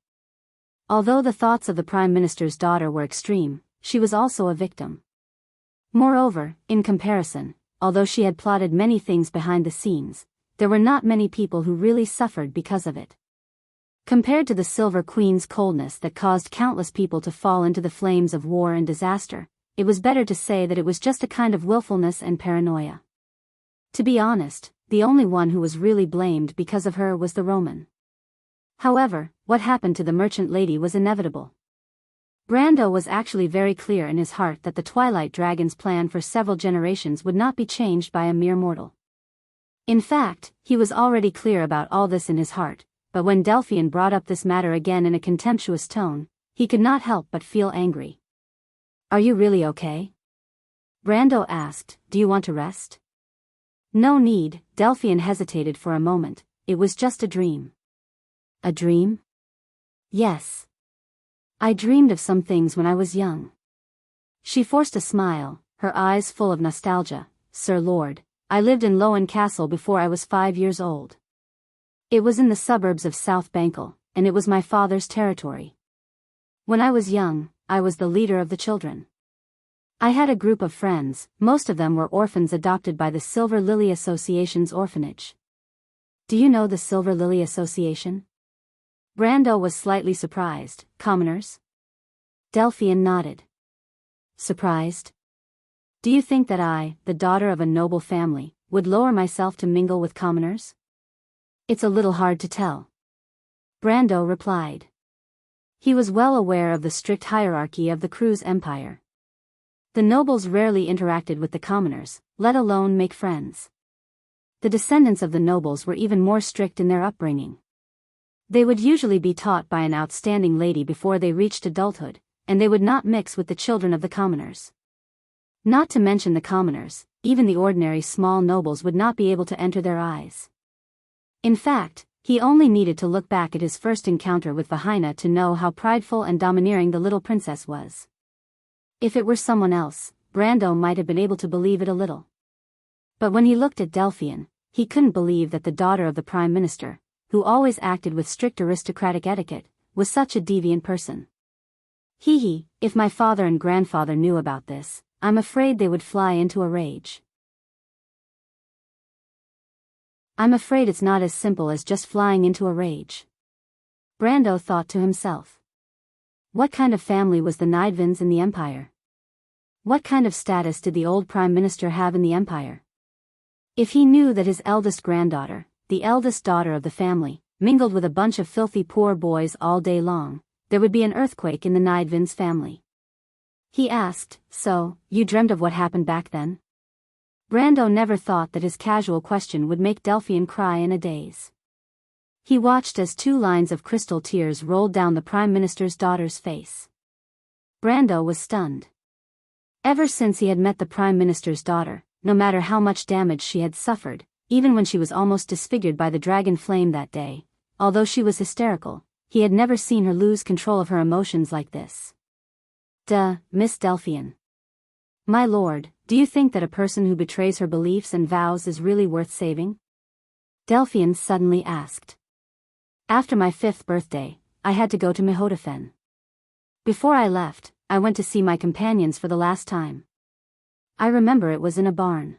Although the thoughts of the Prime Minister's daughter were extreme, she was also a victim. Moreover, in comparison, although she had plotted many things behind the scenes, there were not many people who really suffered because of it. Compared to the Silver Queen's coldness that caused countless people to fall into the flames of war and disaster, it was better to say that it was just a kind of willfulness and paranoia. To be honest, the only one who was really blamed because of her was the Roman. However, what happened to the merchant lady was inevitable. Brando was actually very clear in his heart that the Twilight Dragon's plan for several generations would not be changed by a mere mortal. In fact, he was already clear about all this in his heart, but when Delphine brought up this matter again in a contemptuous tone, he could not help but feel angry. "Are you really okay?" Brando asked. "Do you want to rest?" "No need." Delphine hesitated for a moment. "It was just a dream." "A dream?" "Yes. I dreamed of some things when I was young." She forced a smile, her eyes full of nostalgia. "Sir Lord, I lived in Lowen Castle before I was 5 years old. It was in the suburbs of South Bancal, and it was my father's territory. When I was young, I was the leader of the children. I had a group of friends, most of them were orphans adopted by the Silver Lily Association's orphanage." "Do you know the Silver Lily Association?" Brando was slightly surprised. "Commoners?" Delphine nodded. "Surprised? Do you think that I, the daughter of a noble family, would lower myself to mingle with commoners?" "It's a little hard to tell." Brando replied. He was well aware of the strict hierarchy of the Cruz Empire. The nobles rarely interacted with the commoners, let alone make friends. The descendants of the nobles were even more strict in their upbringing. They would usually be taught by an outstanding lady before they reached adulthood, and they would not mix with the children of the commoners. Not to mention the commoners, even the ordinary small nobles would not be able to enter their eyes. In fact, he only needed to look back at his first encounter with Vahina to know how prideful and domineering the little princess was. If it were someone else, Brando might have been able to believe it a little. But when he looked at Delphine, he couldn't believe that the daughter of the Prime Minister, who always acted with strict aristocratic etiquette, was such a deviant person. If my father and grandfather knew about this, I'm afraid they would fly into a rage." "I'm afraid it's not as simple as just flying into a rage." Brando thought to himself. What kind of family was the Nidvins in the Empire? What kind of status did the old Prime Minister have in the Empire? If he knew that his eldest granddaughter, the eldest daughter of the family, mingled with a bunch of filthy poor boys all day long, there would be an earthquake in the Nidvins family. He asked, "So, you dreamt of what happened back then?" Brando never thought that his casual question would make Delphine cry in a daze. He watched as 2 lines of crystal tears rolled down the Prime Minister's daughter's face. Brando was stunned. Ever since he had met the Prime Minister's daughter, no matter how much damage she had suffered, even when she was almost disfigured by the dragon flame that day, although she was hysterical, he had never seen her lose control of her emotions like this. Miss Delphian. My lord, do you think that a person who betrays her beliefs and vows is really worth saving? Delphian suddenly asked. After my 5th birthday, I had to go to Mihodafen. Before I left, I went to see my companions for the last time. I remember it was in a barn.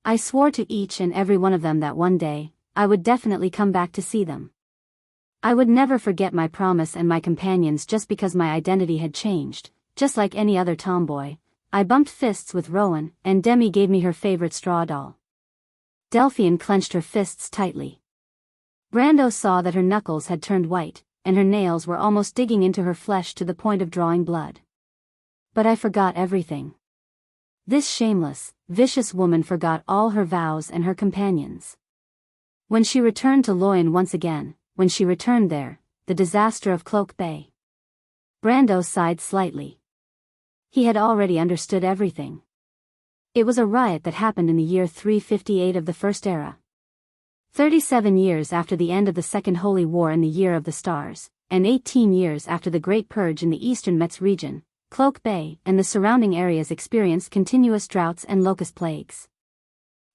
I swore to each and every one of them that one day, I would definitely come back to see them. I would never forget my promise and my companions just because my identity had changed, just like any other tomboy. I bumped fists with Rowan, and Demi gave me her favorite straw doll. Delphian clenched her fists tightly. Brando saw that her knuckles had turned white, and her nails were almost digging into her flesh to the point of drawing blood. But I forgot everything. This shameless, vicious woman forgot all her vows and her companions. When she returned to Loyan once again, when she returned there, the disaster of Cloak Bay. Brando sighed slightly. He had already understood everything. It was a riot that happened in the year 358 of the First Era. 37 years after the end of the Second Holy War in the Year of the Stars, and 18 years after the Great Purge in the eastern Metz region, Cloak Bay and the surrounding areas experienced continuous droughts and locust plagues.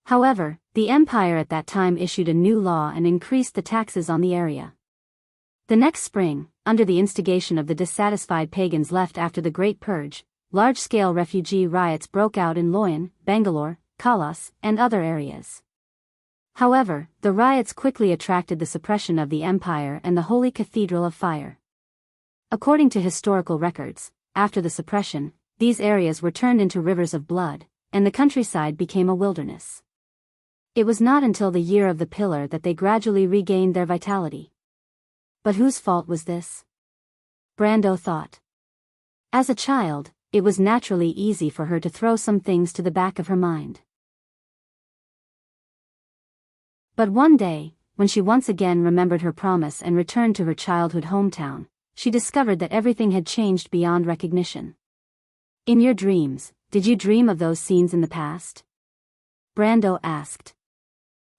However, the Empire at that time issued a new law and increased the taxes on the area. The next spring, under the instigation of the dissatisfied pagans left after the Great Purge, large-scale refugee riots broke out in Loyan, Bangalore, Kalas, and other areas. However, the riots quickly attracted the suppression of the Empire and the Holy Cathedral of Fire. According to historical records, after the suppression, these areas were turned into rivers of blood, and the countryside became a wilderness. It was not until the Year of the Pillar that they gradually regained their vitality. But whose fault was this? Brando thought. As a child, it was naturally easy for her to throw some things to the back of her mind. But one day, when she once again remembered her promise and returned to her childhood hometown, she discovered that everything had changed beyond recognition. In your dreams, did you dream of those scenes in the past? Brando asked.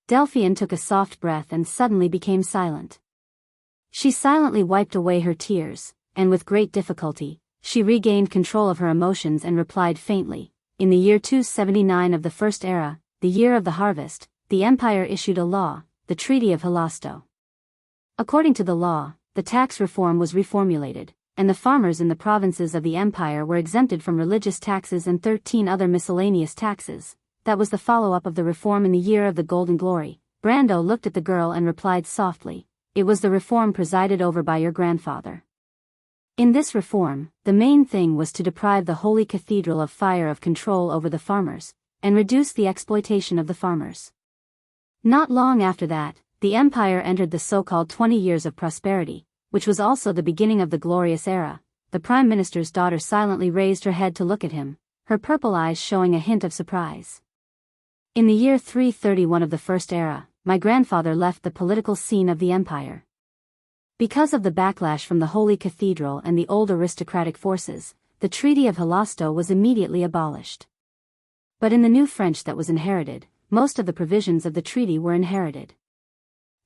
Delphian took a soft breath and suddenly became silent. She silently wiped away her tears, and with great difficulty, she regained control of her emotions and replied faintly, in the year 279 of the First Era, the year of the harvest, the Empire issued a law, the Treaty of Halasto. According to the law, the tax reform was reformulated, and the farmers in the provinces of the Empire were exempted from religious taxes and 13 other miscellaneous taxes. That was the follow-up of the reform in the year of the Golden Glory. Brando looked at the girl and replied softly, it was the reform presided over by your grandfather. In this reform, the main thing was to deprive the Holy Cathedral of Fire of control over the farmers, and reduce the exploitation of the farmers. Not long after that, the Empire entered the so-called 20 years of prosperity, which was also the beginning of the glorious era. The Prime Minister's daughter silently raised her head to look at him, her purple eyes showing a hint of surprise. In the year 331 of the First Era, my grandfather left the political scene of the Empire. Because of the backlash from the Holy Cathedral and the old aristocratic forces, the Treaty of Halasto was immediately abolished. But in the new French that was inherited, most of the provisions of the treaty were inherited.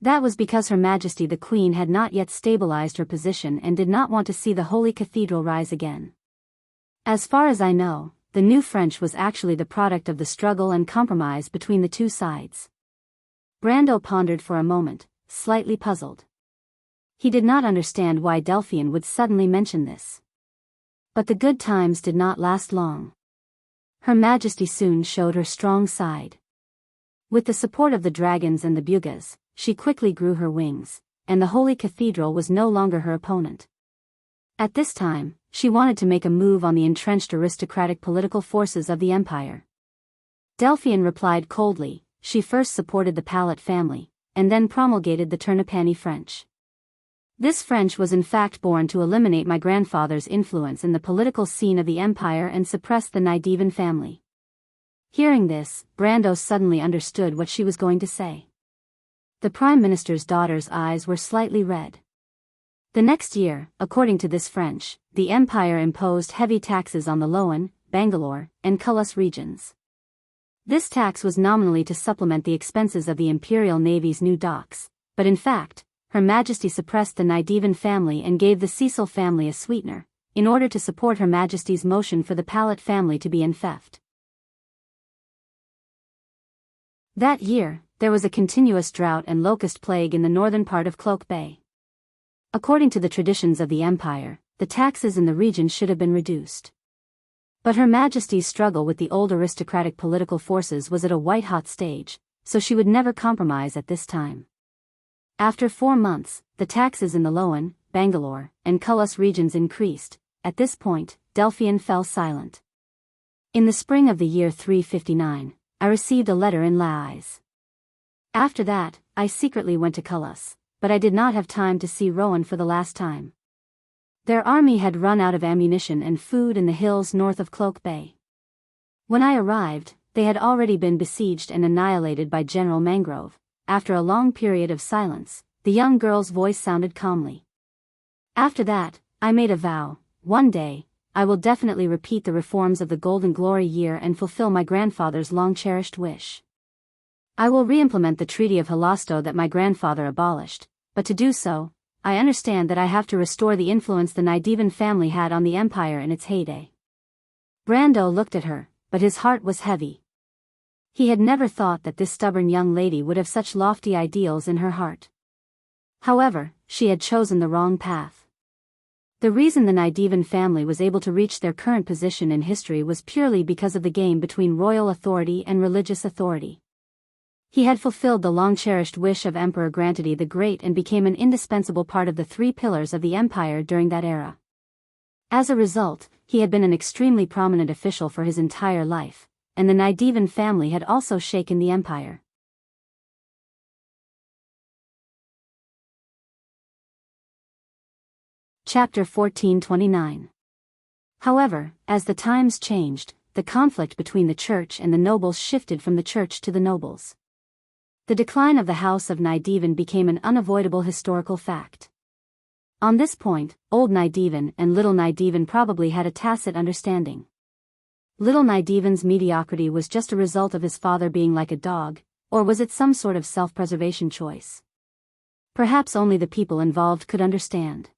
That was because Her Majesty the Queen had not yet stabilized her position and did not want to see the Holy Cathedral rise again. As far as I know, the new French was actually the product of the struggle and compromise between the two sides. Brando pondered for a moment, slightly puzzled. He did not understand why Delphian would suddenly mention this. But the good times did not last long. Her Majesty soon showed her strong side. With the support of the dragons and the bugas, she quickly grew her wings, and the Holy Cathedral was no longer her opponent. At this time, she wanted to make a move on the entrenched aristocratic political forces of the Empire. Delphian replied coldly, she first supported the Pallet family, and then promulgated the Turnipani French. This French was in fact born to eliminate my grandfather's influence in the political scene of the Empire and suppress the Nidevan family. Hearing this, Brando suddenly understood what she was going to say. The Prime Minister's daughter's eyes were slightly red. The next year, according to this French, the Empire imposed heavy taxes on the Lowan, Bangalore, and Kalas regions. This tax was nominally to supplement the expenses of the Imperial Navy's new docks, but in fact, Her Majesty suppressed the Nydevan family and gave the Cecil family a sweetener, in order to support Her Majesty's motion for the Pallet family to be enfeoffed. That year, there was a continuous drought and locust plague in the northern part of Cloak Bay. According to the traditions of the empire, the taxes in the region should have been reduced. But Her Majesty's struggle with the old aristocratic political forces was at a white-hot stage, so she would never compromise at this time. After 4 months, the taxes in the Lowan, Bangalore, and Cullis regions increased. At this point, Delphian fell silent. In the spring of the year 359, I received a letter in Lais. After that, I secretly went to Cullis, but I did not have time to see Rowan for the last time. Their army had run out of ammunition and food in the hills north of Cloak Bay. When I arrived, they had already been besieged and annihilated by General Mangrove. After a long period of silence, the young girl's voice sounded calmly. After that, I made a vow: one day, I will definitely repeat the reforms of the Golden Glory year and fulfill my grandfather's long-cherished wish. I will re-implement the Treaty of Halasto that my grandfather abolished, but to do so, I understand that I have to restore the influence the Nydevan family had on the empire in its heyday. Brando looked at her, but his heart was heavy. He had never thought that this stubborn young lady would have such lofty ideals in her heart. However, she had chosen the wrong path. The reason the Nydevan family was able to reach their current position in history was purely because of the game between royal authority and religious authority. He had fulfilled the long-cherished wish of Emperor Grantity the Great and became an indispensable part of the 3 pillars of the empire during that era. As a result, he had been an extremely prominent official for his entire life, and the Nydevan family had also shaken the empire. Chapter 1429. However, as the times changed, the conflict between the church and the nobles shifted from the church to the nobles. The decline of the House of Nydevan became an unavoidable historical fact. On this point, Old Nydevan and Little Nydevan probably had a tacit understanding. Little Nydevan's mediocrity was just a result of his father being like a dog, or was it some sort of self-preservation choice? Perhaps only the people involved could understand.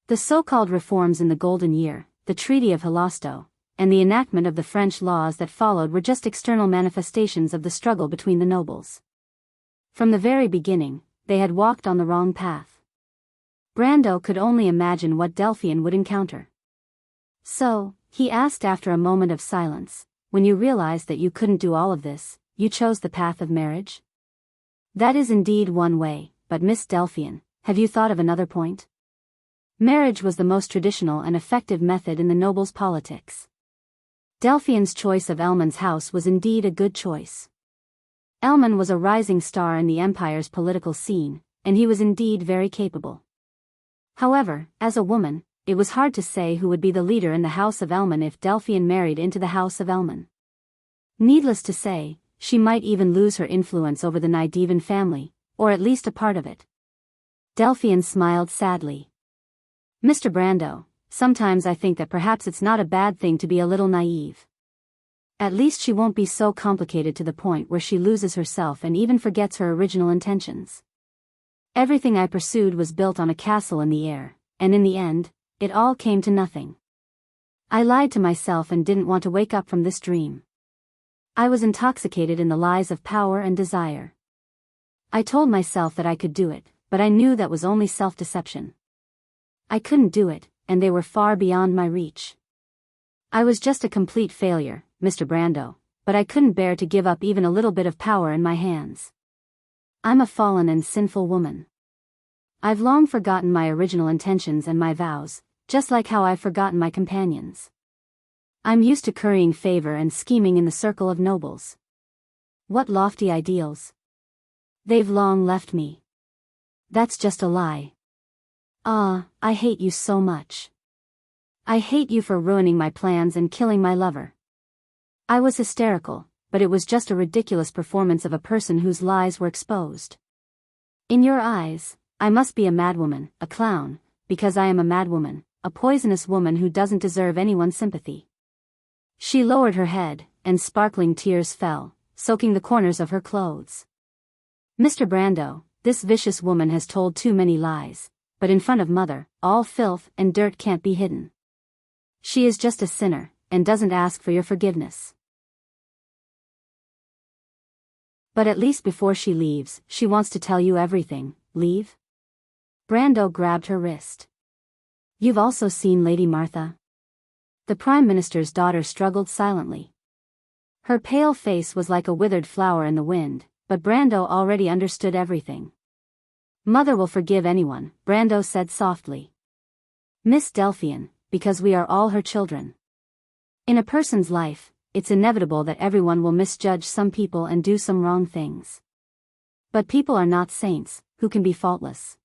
The so-called reforms in the Golden Year, the Treaty of Halasto, and the enactment of the French laws that followed were just external manifestations of the struggle between the nobles. From the very beginning, they had walked on the wrong path. Brando could only imagine what Delphian would encounter. So, he asked after a moment of silence, when you realized that you couldn't do all of this, you chose the path of marriage? That is indeed one way, but Miss Delphian, have you thought of another point? Marriage was the most traditional and effective method in the nobles' politics. Delphian's choice of Elman's house was indeed a good choice. Elman was a rising star in the empire's political scene, and he was indeed very capable. However, as a woman, it was hard to say who would be the leader in the house of Elman if Delphian married into the house of Elman. Needless to say, she might even lose her influence over the Nydevan family, or at least a part of it. Delphian smiled sadly. Mr. Brando, sometimes I think that perhaps it's not a bad thing to be a little naive. At least she won't be so complicated to the point where she loses herself and even forgets her original intentions. Everything I pursued was built on a castle in the air, and in the end, it all came to nothing. I lied to myself and didn't want to wake up from this dream. I was intoxicated in the lies of power and desire. I told myself that I could do it, but I knew that was only self-deception. I couldn't do it, and they were far beyond my reach. I was just a complete failure, Mr. Brando, but I couldn't bear to give up even a little bit of power in my hands. I'm a fallen and sinful woman. I've long forgotten my original intentions and my vows, just like how I've forgotten my companions. I'm used to currying favor and scheming in the circle of nobles. What lofty ideals! They've long left me. That's just a lie. Ah, I hate you so much. I hate you for ruining my plans and killing my lover. I was hysterical, but it was just a ridiculous performance of a person whose lies were exposed. In your eyes, I must be a madwoman, a clown, because I am a madwoman, a poisonous woman who doesn't deserve anyone's sympathy. She lowered her head, and sparkling tears fell, soaking the corners of her clothes. Mr. Brando, this vicious woman has told too many lies, but in front of Mother, all filth and dirt can't be hidden. She is just a sinner, and doesn't ask for your forgiveness. But at least before she leaves, she wants to tell you everything. Leave? Brando grabbed her wrist. You've also seen Lady Martha? The Prime Minister's daughter struggled silently. Her pale face was like a withered flower in the wind, but Brando already understood everything. Mother will forgive anyone, Brando said softly. Miss Delphian, because we are all her children. In a person's life, it's inevitable that everyone will misjudge some people and do some wrong things. But people are not saints, who can be faultless.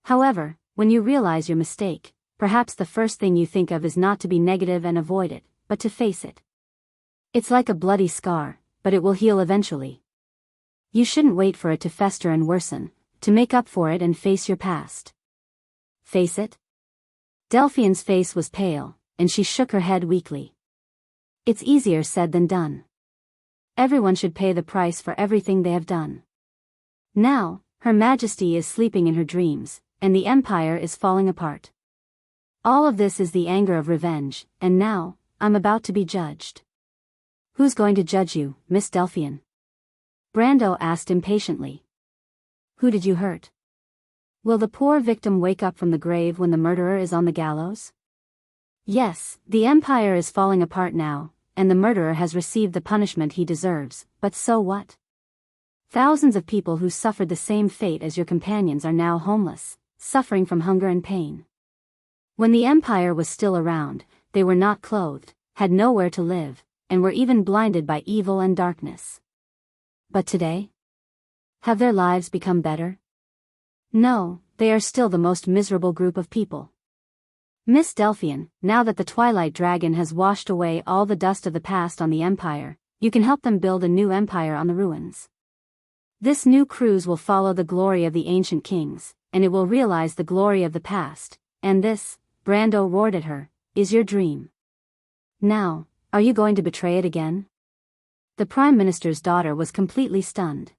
However, when you realize your mistake, perhaps the first thing you think of is not to be negative and avoid it, but to face it. It's like a bloody scar, but it will heal eventually. You shouldn't wait for it to fester and worsen, to make up for it and face your past. Face it? Delphian's face was pale, and she shook her head weakly. It's easier said than done. Everyone should pay the price for everything they have done. Now, Her Majesty is sleeping in her dreams, and the Empire is falling apart. All of this is the anger of revenge, and now, I'm about to be judged. Who's going to judge you, Miss Delphian? Brando asked impatiently. Who did you hurt? Will the poor victim wake up from the grave when the murderer is on the gallows? Yes, the Empire is falling apart now, and the murderer has received the punishment he deserves, but so what? Thousands of people who suffered the same fate as your companions are now homeless, suffering from hunger and pain. When the Empire was still around, they were not clothed, had nowhere to live, and were even blinded by evil and darkness. But today? Have their lives become better? No, they are still the most miserable group of people. Miss Delphian, now that the Twilight Dragon has washed away all the dust of the past on the Empire, you can help them build a new empire on the ruins. This new cruise will follow the glory of the ancient kings, and it will realize the glory of the past, and this, Brando roared at her, is your dream. Now, are you going to betray it again? The Prime Minister's daughter was completely stunned.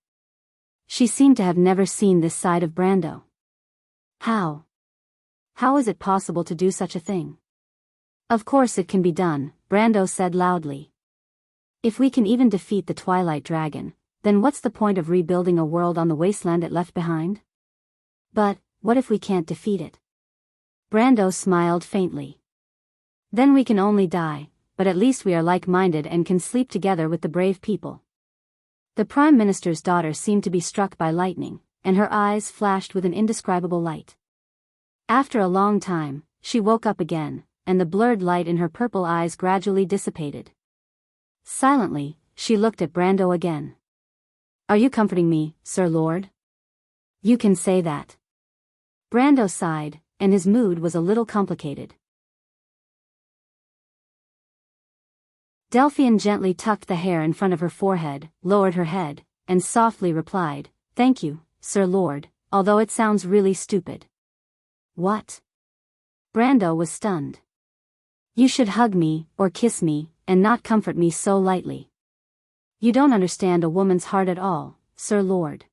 She seemed to have never seen this side of Brando. How? How is it possible to do such a thing? Of course it can be done, Brando said loudly. If we can even defeat the Twilight Dragon, then what's the point of rebuilding a world on the wasteland it left behind? But, what if we can't defeat it? Brando smiled faintly. Then we can only die, but at least we are like-minded and can sleep together with the brave people. The Prime Minister's daughter seemed to be struck by lightning, and her eyes flashed with an indescribable light. After a long time, she woke up again, and the blurred light in her purple eyes gradually dissipated. Silently, she looked at Brando again. Are you comforting me, Sir Lord? You can say that. Brando sighed, and his mood was a little complicated. Delphian gently tucked the hair in front of her forehead, lowered her head, and softly replied, Thank you, Sir Lord, although it sounds really stupid. What? Brando was stunned. You should hug me, or kiss me, and not comfort me so lightly. You don't understand a woman's heart at all, Sir Lord.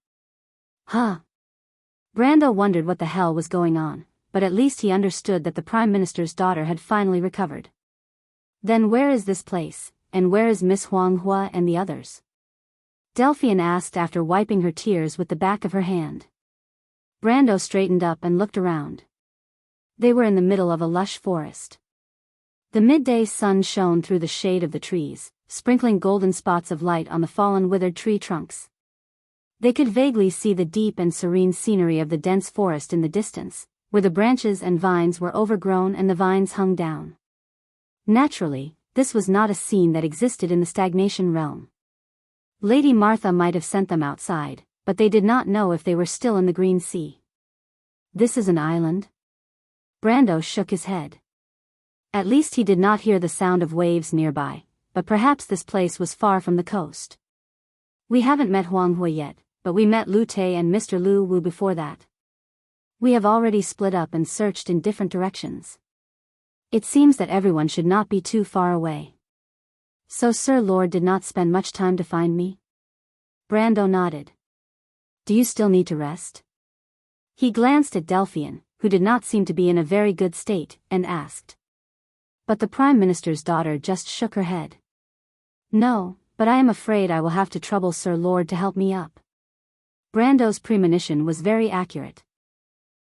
Huh? Brando wondered what the hell was going on, but at least he understood that the Prime Minister's daughter had finally recovered. Then where is this place, and where is Miss Huang Hua and the others? Delphian asked after wiping her tears with the back of her hand. Brando straightened up and looked around. They were in the middle of a lush forest. The midday sun shone through the shade of the trees, sprinkling golden spots of light on the fallen withered tree trunks. They could vaguely see the deep and serene scenery of the dense forest in the distance, where the branches and vines were overgrown and the vines hung down. Naturally, this was not a scene that existed in the stagnation realm. Lady Martha might have sent them outside, but they did not know if they were still in the green sea. This is an island? Brando shook his head. At least he did not hear the sound of waves nearby, but perhaps this place was far from the coast. We haven't met Huang Hua yet, but we met Lu Te and Mr. Lu Wu before that. We have already split up and searched in different directions. It seems that everyone should not be too far away. So Sir Lord did not spend much time to find me? Brando nodded. do you still need to rest? He glanced at Delphian, who did not seem to be in a very good state, and asked. But the Prime Minister's daughter just shook her head. No, but I am afraid I will have to trouble Sir Lord to help me up. Brando's premonition was very accurate.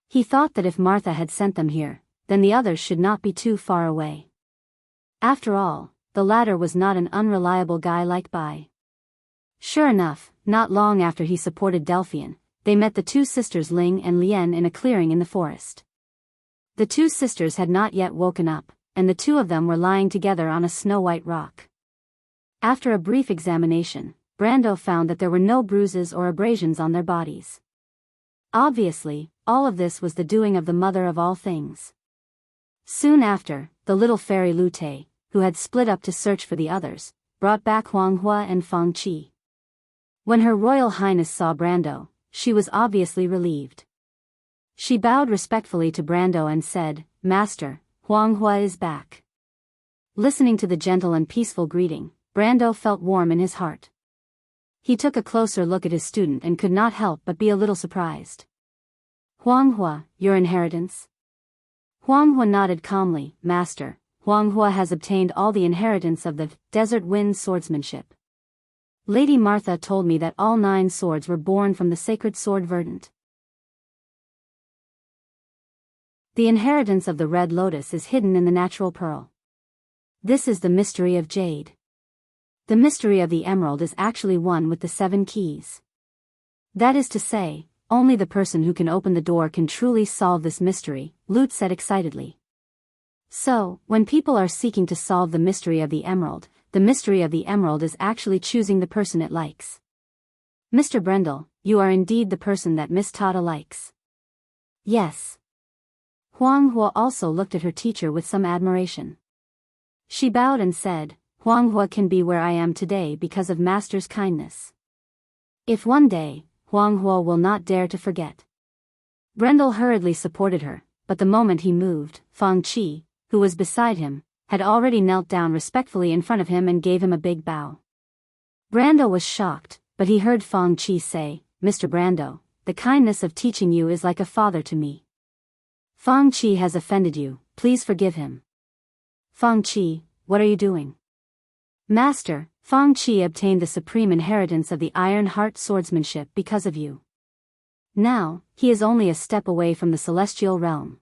He thought that if Martha had sent them here, then the others should not be too far away. After all, the latter was not an unreliable guy like Bai. Sure enough, not long after he supported Delphian, they met the two sisters Ling and Lien in a clearing in the forest. The two sisters had not yet woken up, and the two of them were lying together on a snow-white rock. After a brief examination, Brando found that there were no bruises or abrasions on their bodies. Obviously, all of this was the doing of the mother of all things. Soon after, the little fairy Lute, who had split up to search for the others, brought back Huanghua and Feng Qi. When Her Royal Highness saw Brando, she was obviously relieved. She bowed respectfully to Brando and said, "Master, Huanghua is back." Listening to the gentle and peaceful greeting, Brando felt warm in his heart. He took a closer look at his student and could not help but be a little surprised. "Huanghua, your inheritance?" Huanghua nodded calmly. "Master, Huanghua has obtained all the inheritance of the Desert Wind swordsmanship. Lady Martha told me that all 9 swords were born from the sacred sword verdant. The inheritance of the Red Lotus is hidden in the natural pearl. This is the mystery of jade. The mystery of the emerald is actually one with the 7 keys. That is to say, only the person who can open the door can truly solve this mystery," Lute said excitedly. So, when people are seeking to solve the mystery of the emerald is actually choosing the person it likes. "Mr. Brendel, you are indeed the person that Miss Tada likes." "Yes." Huanghua also looked at her teacher with some admiration. She bowed and said, "Huanghua can be where I am today because of Master's kindness. If one day, Huanghua will not dare to forget." Brendel hurriedly supported her, but the moment he moved, Feng Qi, who was beside him, had already knelt down respectfully in front of him and gave him a big bow. Brando was shocked, but he heard Feng Qi say, "Mr. Brando, the kindness of teaching you is like a father to me. Feng Qi has offended you, please forgive him." "Feng Qi, what are you doing?" "Master, Feng Qi obtained the supreme inheritance of the Iron Heart swordsmanship because of you. Now, he is only a step away from the celestial realm."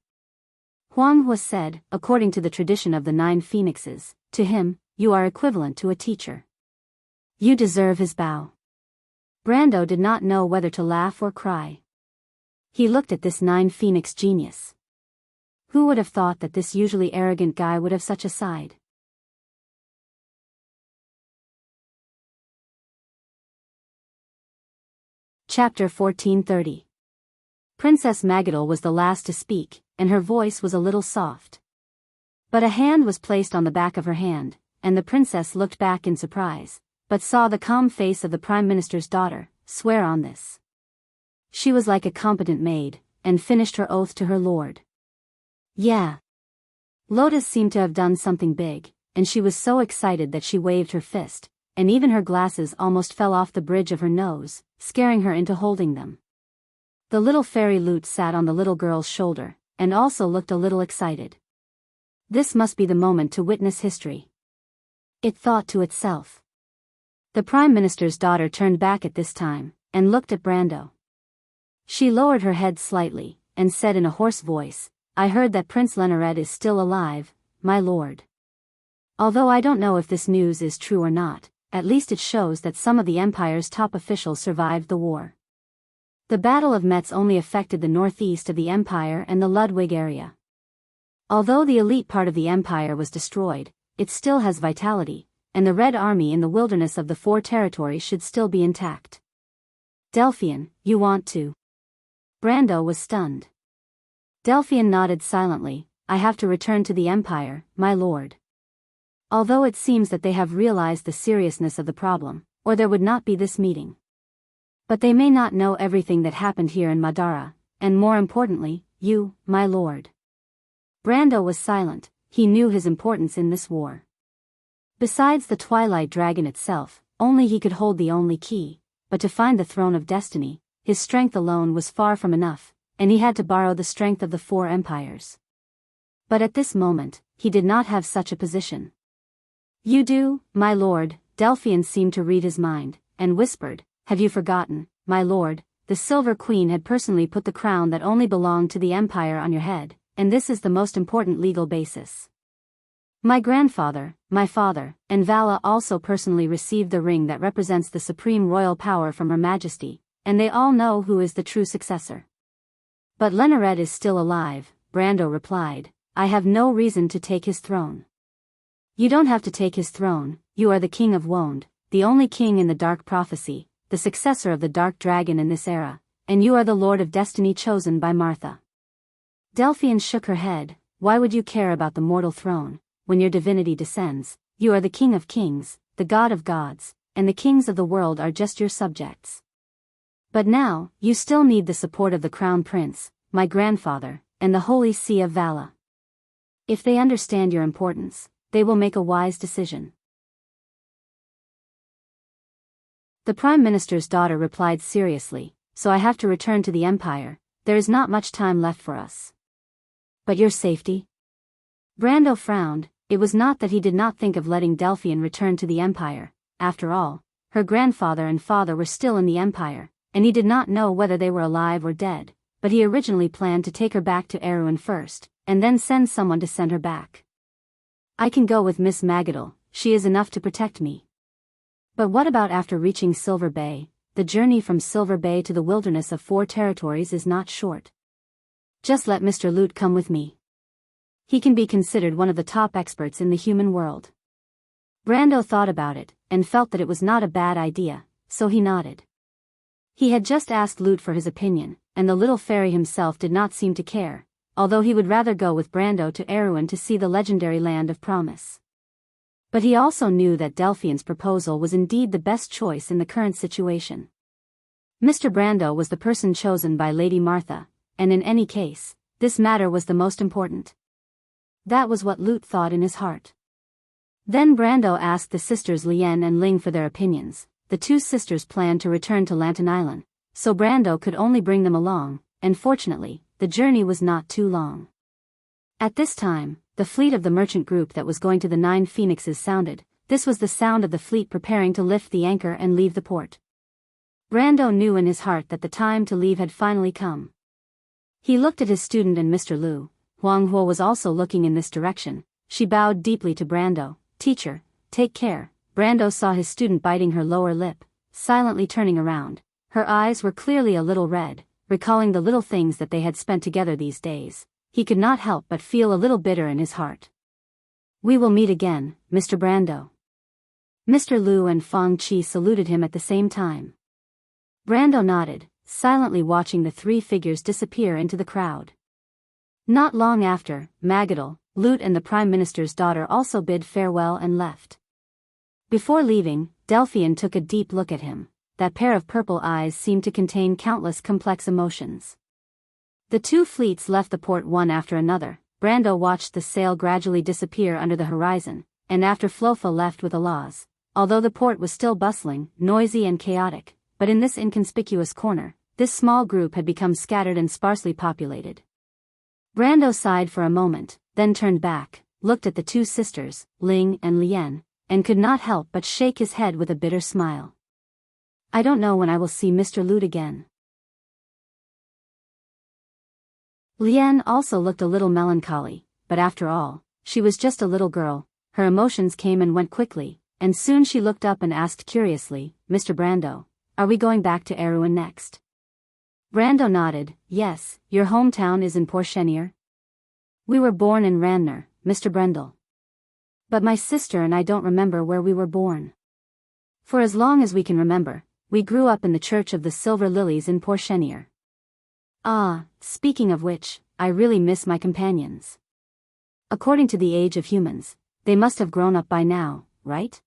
Huanghua said, "According to the tradition of the 9 phoenixes, to him, you are equivalent to a teacher. You deserve his bow." Brando did not know whether to laugh or cry. He looked at this 9 phoenix genius. Who would have thought that this usually arrogant guy would have such a side? Chapter 1430. Princess Magadal was the last to speak, and her voice was a little soft. But a hand was placed on the back of her hand, and the princess looked back in surprise, but saw the calm face of the Prime Minister's daughter. "Swear on this." She was like a competent maid, and finished her oath to her lord. "Yeah." Lotus seemed to have done something big, and she was so excited that she waved her fist, and even her glasses almost fell off the bridge of her nose, scaring her into holding them. The little fairy Lute sat on the little girl's shoulder, and also looked a little excited. This must be the moment to witness history, it thought to itself. The Prime Minister's daughter turned back at this time, and looked at Brando. She lowered her head slightly, and said in a hoarse voice, "I heard that Prince Lenored is still alive, my lord. Although I don't know if this news is true or not, at least it shows that some of the Empire's top officials survived the war. The Battle of Metz only affected the northeast of the Empire and the Ludwig area. Although the elite part of the Empire was destroyed, it still has vitality, and the Red Army in the wilderness of the 4 territories should still be intact." "Delphian, you want to?" Brando was stunned. Delphian nodded silently. "I have to return to the Empire, my lord. Although it seems that they have realized the seriousness of the problem, or there would not be this meeting. But they may not know everything that happened here in Madara, and more importantly, you, my lord." Brando was silent. He knew his importance in this war. Besides the Twilight Dragon itself, only he could hold the only key, but to find the Throne of Destiny, his strength alone was far from enough, and he had to borrow the strength of the four empires. But at this moment, he did not have such a position. "You do, my lord," Delphian seemed to read his mind, and whispered, "Have you forgotten, my lord, the Silver Queen had personally put the crown that only belonged to the empire on your head, and this is the most important legal basis. My grandfather, my father, and Vala also personally received the ring that represents the supreme royal power from Her Majesty, and they all know who is the true successor." "But Lennered is still alive," Brando replied. "I have no reason to take his throne." "You don't have to take his throne, you are the king of Wonde, the only king in the Dark Prophecy, the successor of the Dark Dragon in this era, and you are the Lord of Destiny chosen by Martha." Delphian shook her head. "Why would you care about the mortal throne? When your divinity descends, you are the king of kings, the god of gods, and the kings of the world are just your subjects. But now, you still need the support of the crown prince, my grandfather, and the holy see of Vala. If they understand your importance, they will make a wise decision." The prime minister's daughter replied seriously, "So I have to return to the empire, there is not much time left for us." "But your safety?" Brando frowned. It was not that he did not think of letting Delphian return to the empire. After all, her grandfather and father were still in the empire, and he did not know whether they were alive or dead, but he originally planned to take her back to Erewhon first, and then send someone to send her back. "I can go with Miss Magadal, she is enough to protect me." "But what about after reaching Silver Bay? The journey from Silver Bay to the wilderness of 4 territories is not short." "Just let Mr. Lute come with me. He can be considered one of the top experts in the human world." Brando thought about it, and felt that it was not a bad idea, so he nodded. He had just asked Lute for his opinion, and the little fairy himself did not seem to care, although he would rather go with Brando to Erewhon to see the legendary Land of Promise. But he also knew that Delphian's proposal was indeed the best choice in the current situation. Mr. Brando was the person chosen by Lady Martha, and in any case, this matter was the most important. That was what Lute thought in his heart. Then Brando asked the sisters Lien and Ling for their opinions. The 2 sisters planned to return to Lantern Island, so Brando could only bring them along, and fortunately, the journey was not too long. At this time, the fleet of the merchant group that was going to the 9 Phoenixes sounded. This was the sound of the fleet preparing to lift the anchor and leave the port. Brando knew in his heart that the time to leave had finally come. He looked at his student and Mr. Lu. Huang Huo was also looking in this direction. She bowed deeply to Brando. "Teacher, take care." Brando saw his student biting her lower lip, silently turning around. Her eyes were clearly a little red, recalling the little things that they had spent together these days. He could not help but feel a little bitter in his heart. "We will meet again, Mr. Brando." Mr. Lu and Fang Chi saluted him at the same time. Brando nodded, silently watching the 3 figures disappear into the crowd. Not long after, Magadal, Lute and the Prime Minister's daughter also bid farewell and left. Before leaving, Delphian took a deep look at him. That pair of purple eyes seemed to contain countless complex emotions. The 2 fleets left the port one after another. Brando watched the sail gradually disappear under the horizon, and after Flofa left with Alaz. Although the port was still bustling, noisy and chaotic, but in this inconspicuous corner, this small group had become scattered and sparsely populated. Brando sighed for a moment, then turned back, looked at the 2 sisters, Ling and Lien, and could not help but shake his head with a bitter smile. "I don't know when I will see Mr. Lute again." Lien also looked a little melancholy, but after all, she was just a little girl. Her emotions came and went quickly, and soon she looked up and asked curiously, "Mr. Brando, are we going back to Erewhon next?" Brando nodded. "Yes, your hometown is in Porchenier?" "We were born in Ranner, Mr. Brendel. But my sister and I don't remember where we were born. For as long as we can remember, we grew up in the Church of the Silver Lilies in Porchenier. Ah, speaking of which, I really miss my companions. According to the age of humans, they must have grown up by now, right?"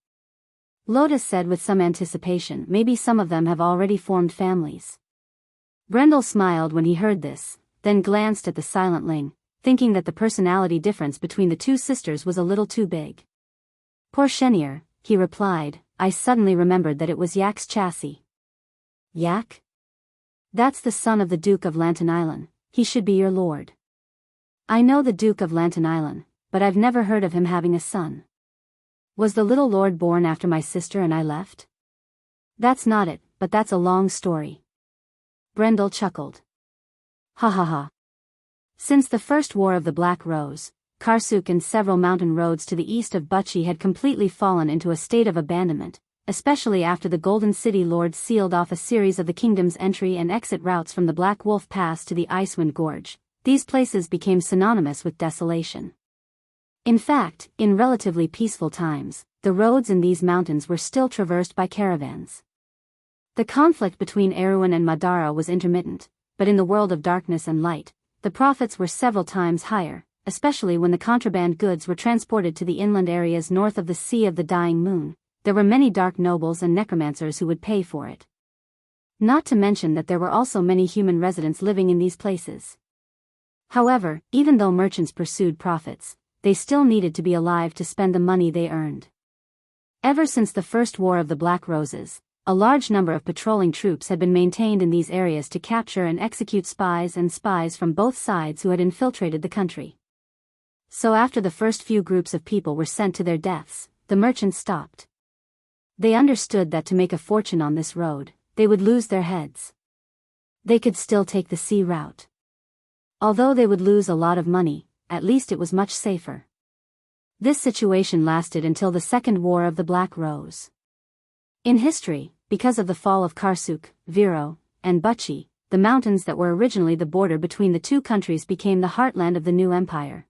Lotus said with some anticipation. "Maybe some of them have already formed families." Brendel smiled when he heard this, then glanced at the silent Ling, thinking that the personality difference between the 2 sisters was a little too big. "Porchenier," he replied. "I suddenly remembered that it was Yak's chassis." "Yak?" That's the son of the Duke of Lantanailan, he should be your lord. I know the Duke of Lantanailan, but I've never heard of him having a son. Was the little lord born after my sister and I left? That's not it, but that's a long story. Brendel chuckled. Ha ha ha. Since the First War of the Black Rose, Karsuk and several mountain roads to the east of Buchi had completely fallen into a state of abandonment, especially after the Golden City lords sealed off a series of the kingdom's entry and exit routes from the Black Wolf Pass to the Icewind Gorge. These places became synonymous with desolation. In fact, in relatively peaceful times, the roads in these mountains were still traversed by caravans. The conflict between Erewhon and Madara was intermittent, but in the world of darkness and light, the profits were several times higher, especially when the contraband goods were transported to the inland areas north of the Sea of the Dying Moon. There were many dark nobles and necromancers who would pay for it. Not to mention that there were also many human residents living in these places. However, even though merchants pursued profits, they still needed to be alive to spend the money they earned. Ever since the First War of the Black Roses, a large number of patrolling troops had been maintained in these areas to capture and execute spies from both sides who had infiltrated the country. So after the first few groups of people were sent to their deaths, the merchants stopped. They understood that to make a fortune on this road, they would lose their heads. They could still take the sea route. Although they would lose a lot of money, at least it was much safer. This situation lasted until the Second War of the Black Rose. In history, because of the fall of Karsuk, Viro, and Buchi, the mountains that were originally the border between the two countries became the heartland of the new empire.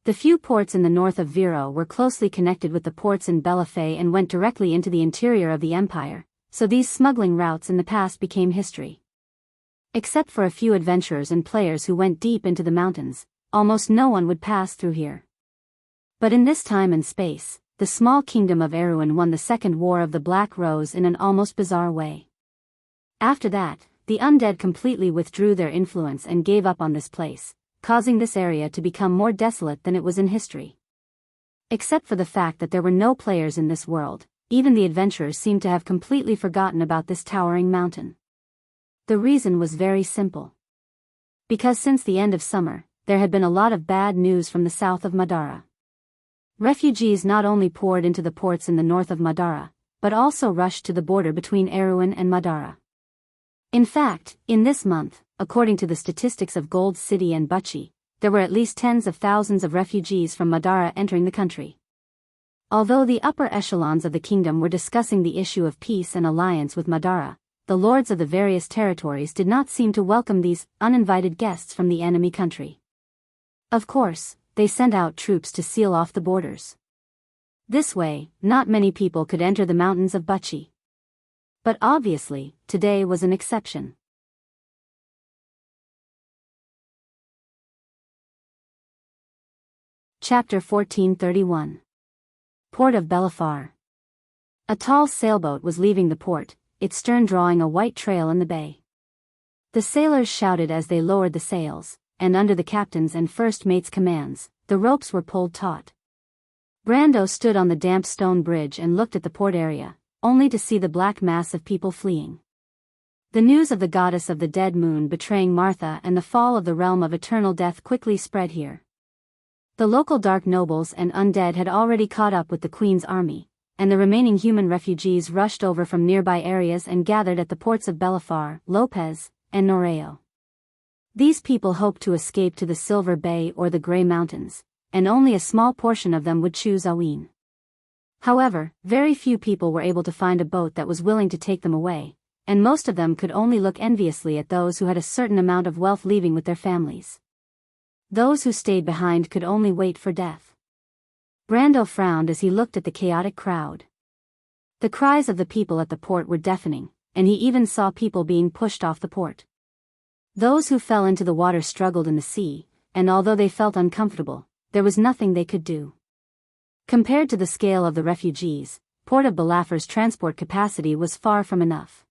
The few ports in the north of Viro were closely connected with the ports in Belafay and went directly into the interior of the empire, so these smuggling routes in the past became history. Except for a few adventurers and players who went deep into the mountains, almost no one would pass through here. But in this time and space, the small kingdom of Erewhon won the Second War of the Black Rose in an almost bizarre way. After that, the undead completely withdrew their influence and gave up on this place, causing this area to become more desolate than it was in history. Except for the fact that there were no players in this world, even the adventurers seemed to have completely forgotten about this towering mountain. The reason was very simple. Because since the end of summer, there had been a lot of bad news from the south of Madara. Refugees not only poured into the ports in the north of Madara, but also rushed to the border between Erewhon and Madara. In fact, in this month, according to the statistics of Gold City and Buchi, there were at least tens of thousands of refugees from Madara entering the country. Although the upper echelons of the kingdom were discussing the issue of peace and alliance with Madara, the lords of the various territories did not seem to welcome these uninvited guests from the enemy country. Of course, they sent out troops to seal off the borders. This way, not many people could enter the mountains of Buchi. But obviously, today was an exception. Chapter 1431. Port of Belafar. A tall sailboat was leaving the port, its stern drawing a white trail in the bay. The sailors shouted as they lowered the sails, and under the captain's and first mate's commands, the ropes were pulled taut. Brando stood on the damp stone bridge and looked at the port area, only to see the black mass of people fleeing. The news of the goddess of the dead moon betraying Martha and the fall of the realm of eternal death quickly spread here. The local dark nobles and undead had already caught up with the Queen's army, and the remaining human refugees rushed over from nearby areas and gathered at the ports of Belafar, Lopez, and Noreo. These people hoped to escape to the Silver Bay or the Grey Mountains, and only a small portion of them would choose Awin. However, very few people were able to find a boat that was willing to take them away, and most of them could only look enviously at those who had a certain amount of wealth leaving with their families. Those who stayed behind could only wait for death. Brando frowned as he looked at the chaotic crowd. The cries of the people at the port were deafening, and he even saw people being pushed off the port. Those who fell into the water struggled in the sea, and although they felt uncomfortable, there was nothing they could do. Compared to the scale of the refugees, Port of Balafar's transport capacity was far from enough.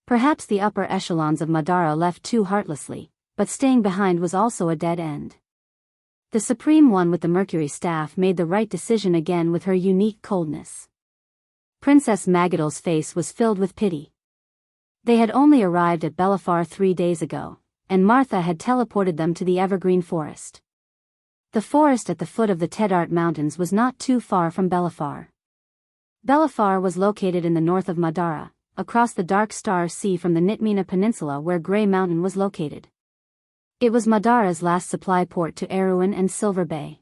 Perhaps the upper echelons of Madara left too heartlessly, but staying behind was also a dead end. The Supreme One with the Mercury staff made the right decision again with her unique coldness. Princess Magidal's face was filled with pity. They had only arrived at Belafar 3 days ago, and Martha had teleported them to the evergreen forest. The forest at the foot of the Tedart Mountains was not too far from Belafar. Belafar was located in the north of Madara, across the Dark Star Sea from the Nitmina Peninsula where Grey Mountain was located. It was Madara's last supply port to Erewhon and Silver Bay.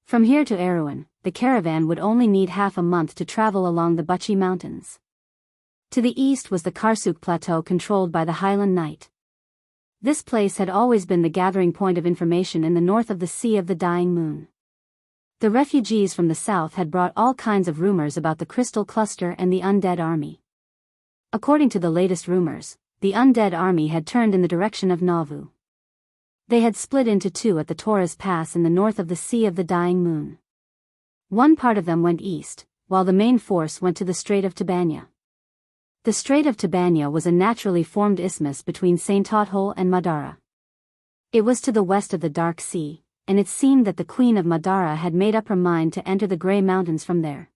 From here to Erewhon, the caravan would only need half a month to travel along the Buchi Mountains. To the east was the Karsuk Plateau controlled by the Highland Knight. This place had always been the gathering point of information in the north of the Sea of the Dying Moon. The refugees from the south had brought all kinds of rumors about the Crystal Cluster and the Undead Army. According to the latest rumors, the Undead Army had turned in the direction of Nauvoo. They had split into two at the Torres Pass in the north of the Sea of the Dying Moon. One part of them went east, while the main force went to the Strait of Tabanya. The Strait of Tabanya was a naturally formed isthmus between St. Tothol and Madara. It was to the west of the Dark Sea, and it seemed that the Queen of Madara had made up her mind to enter the Grey Mountains from there.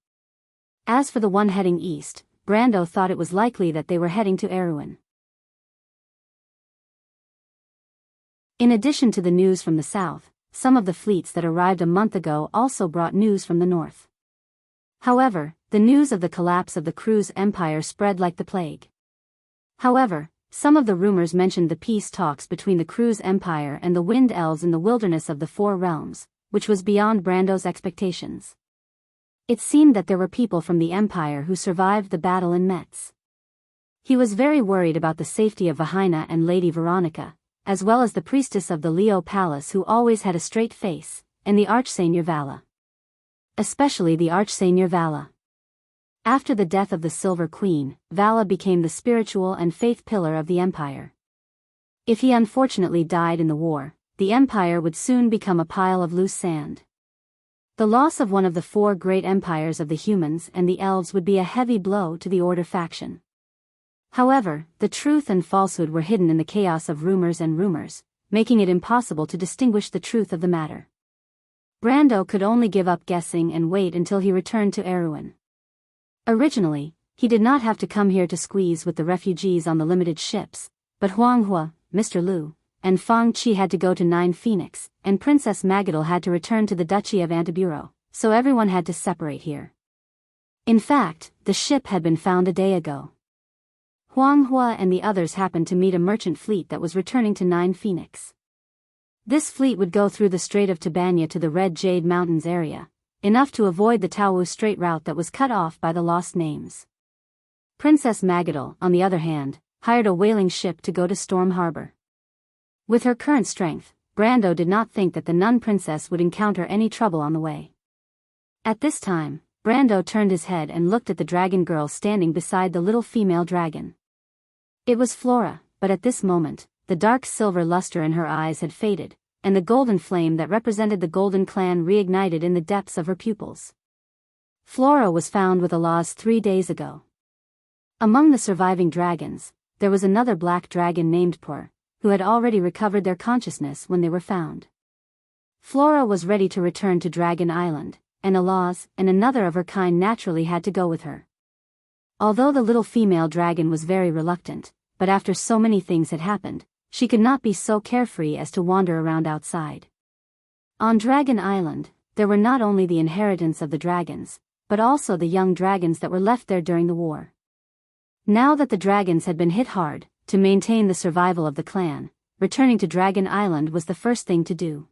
As for the one heading east, Brando thought it was likely that they were heading to Erewhon. In addition to the news from the south, some of the fleets that arrived a month ago also brought news from the north. However, the news of the collapse of the Cruz Empire spread like the plague. However, some of the rumors mentioned the peace talks between the Cruz Empire and the Wind Elves in the wilderness of the Four Realms, which was beyond Brando's expectations. It seemed that there were people from the Empire who survived the battle in Metz. He was very worried about the safety of Vahina and Lady Veronica, as well as the priestess of the Leo Palace who always had a straight face, and the Archseigneur Vala. Especially the Archseigneur Vala. After the death of the Silver Queen, Vala became the spiritual and faith pillar of the Empire. If he unfortunately died in the war, the Empire would soon become a pile of loose sand. The loss of one of the four great empires of the humans and the elves would be a heavy blow to the Order faction. However, the truth and falsehood were hidden in the chaos of rumors and rumors, making it impossible to distinguish the truth of the matter. Brando could only give up guessing and wait until he returned to Erewhon. Originally, he did not have to come here to squeeze with the refugees on the limited ships, but Huang Hua, Mr. Liu, and Fang Qi had to go to Nine Phoenix, and Princess Magidal had to return to the Duchy of Antiburo, so everyone had to separate here. In fact, the ship had been found a day ago. Huang Hua and the others happened to meet a merchant fleet that was returning to Nine Phoenix. This fleet would go through the Strait of Tabanya to the Red Jade Mountains area, enough to avoid the Taowu Strait route that was cut off by the Lost Names. Princess Magidal, on the other hand, hired a whaling ship to go to Storm Harbor. With her current strength, Brando did not think that the Nun Princess would encounter any trouble on the way. At this time, Brando turned his head and looked at the dragon girl standing beside the little female dragon. It was Flora, but at this moment, the dark silver luster in her eyes had faded, and the golden flame that represented the Golden Clan reignited in the depths of her pupils. Flora was found with Alaz 3 days ago. Among the surviving dragons, there was another black dragon named Pur, who had already recovered their consciousness when they were found. Flora was ready to return to Dragon Island, and Alaz and another of her kind naturally had to go with her. Although the little female dragon was very reluctant, but after so many things had happened, she could not be so carefree as to wander around outside. On Dragon Island, there were not only the inheritance of the dragons, but also the young dragons that were left there during the war. Now that the dragons had been hit hard, to maintain the survival of the clan, returning to Dragon Island was the first thing to do.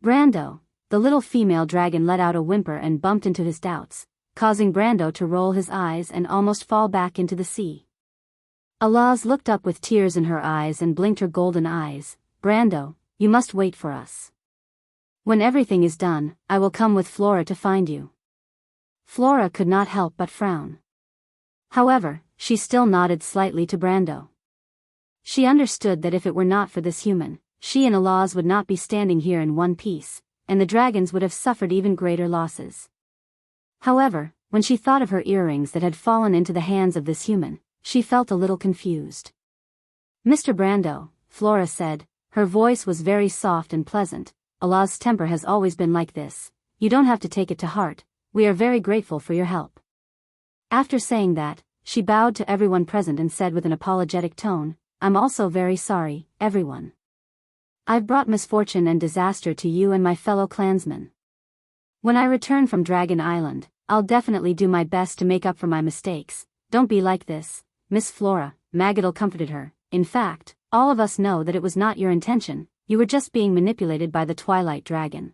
Brando, the little female dragon, let out a whimper and bumped into his doubts, causing Brando to roll his eyes and almost fall back into the sea. Alaz looked up with tears in her eyes and blinked her golden eyes. Brando, you must wait for us. When everything is done, I will come with Flora to find you. Flora could not help but frown. However, she still nodded slightly to Brando. She understood that if it were not for this human, she and Alaz would not be standing here in one piece, and the dragons would have suffered even greater losses. However, when she thought of her earrings that had fallen into the hands of this human, she felt a little confused. Mr. Brando, Flora said, her voice was very soft and pleasant, Alaz's temper has always been like this. you don't have to take it to heart, we are very grateful for your help. After saying that, she bowed to everyone present and said with an apologetic tone, I'm also very sorry, everyone. I've brought misfortune and disaster to you and my fellow clansmen. When I return from Dragon Island, I'll definitely do my best to make up for my mistakes. Don't be like this, Miss Flora, Magadal comforted her. In fact, all of us know that it was not your intention, you were just being manipulated by the Twilight Dragon.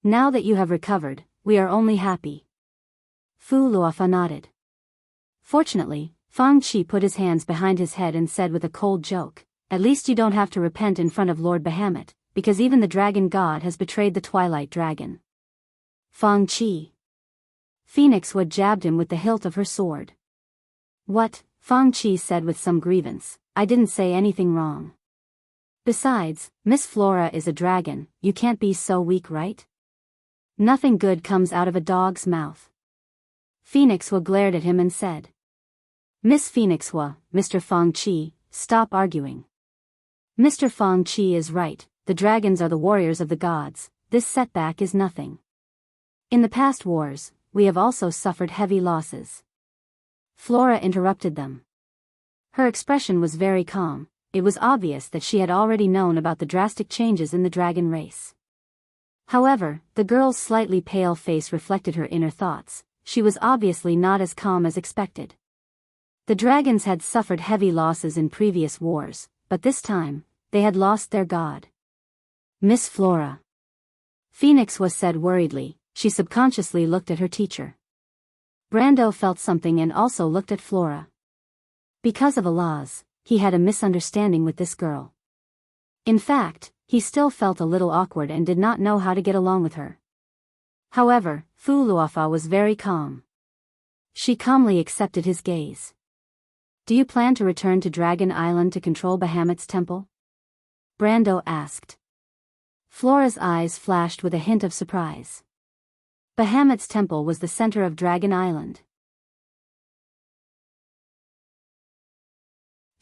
Now that you have recovered, we are only happy. Fu Luofa nodded. Fortunately, Fang Qi put his hands behind his head and said with a cold joke, at least you don't have to repent in front of Lord Bahamut, because even the dragon god has betrayed the Twilight Dragon. Fang Qi. Phoenix Wood jabbed him with the hilt of her sword. What? Fang Qi said with some grievance, I didn't say anything wrong. Besides, Miss Flora is a dragon, you can't be so weak, right? Nothing good comes out of a dog's mouth. Phoenix Wood glared at him and said. Miss Phoenix Hua, Mr. Fang Qi, stop arguing. Mr. Fang Qi is right, the dragons are the warriors of the gods, this setback is nothing. In the past wars, we have also suffered heavy losses. Flora interrupted them. Her expression was very calm, it was obvious that she had already known about the drastic changes in the dragon race. However, the girl's slightly pale face reflected her inner thoughts, she was obviously not as calm as expected. The dragons had suffered heavy losses in previous wars, but this time, they had lost their god. Miss Flora. Phoenix was said worriedly, she subconsciously looked at her teacher. Brando felt something and also looked at Flora. Because of Allah's, he had a misunderstanding with this girl. In fact, he still felt a little awkward and did not know how to get along with her. However, Fu Luofa was very calm. She calmly accepted his gaze. Do you plan to return to Dragon Island to control Bahamut's temple? Brando asked. Flora's eyes flashed with a hint of surprise. Bahamut's temple was the center of Dragon Island.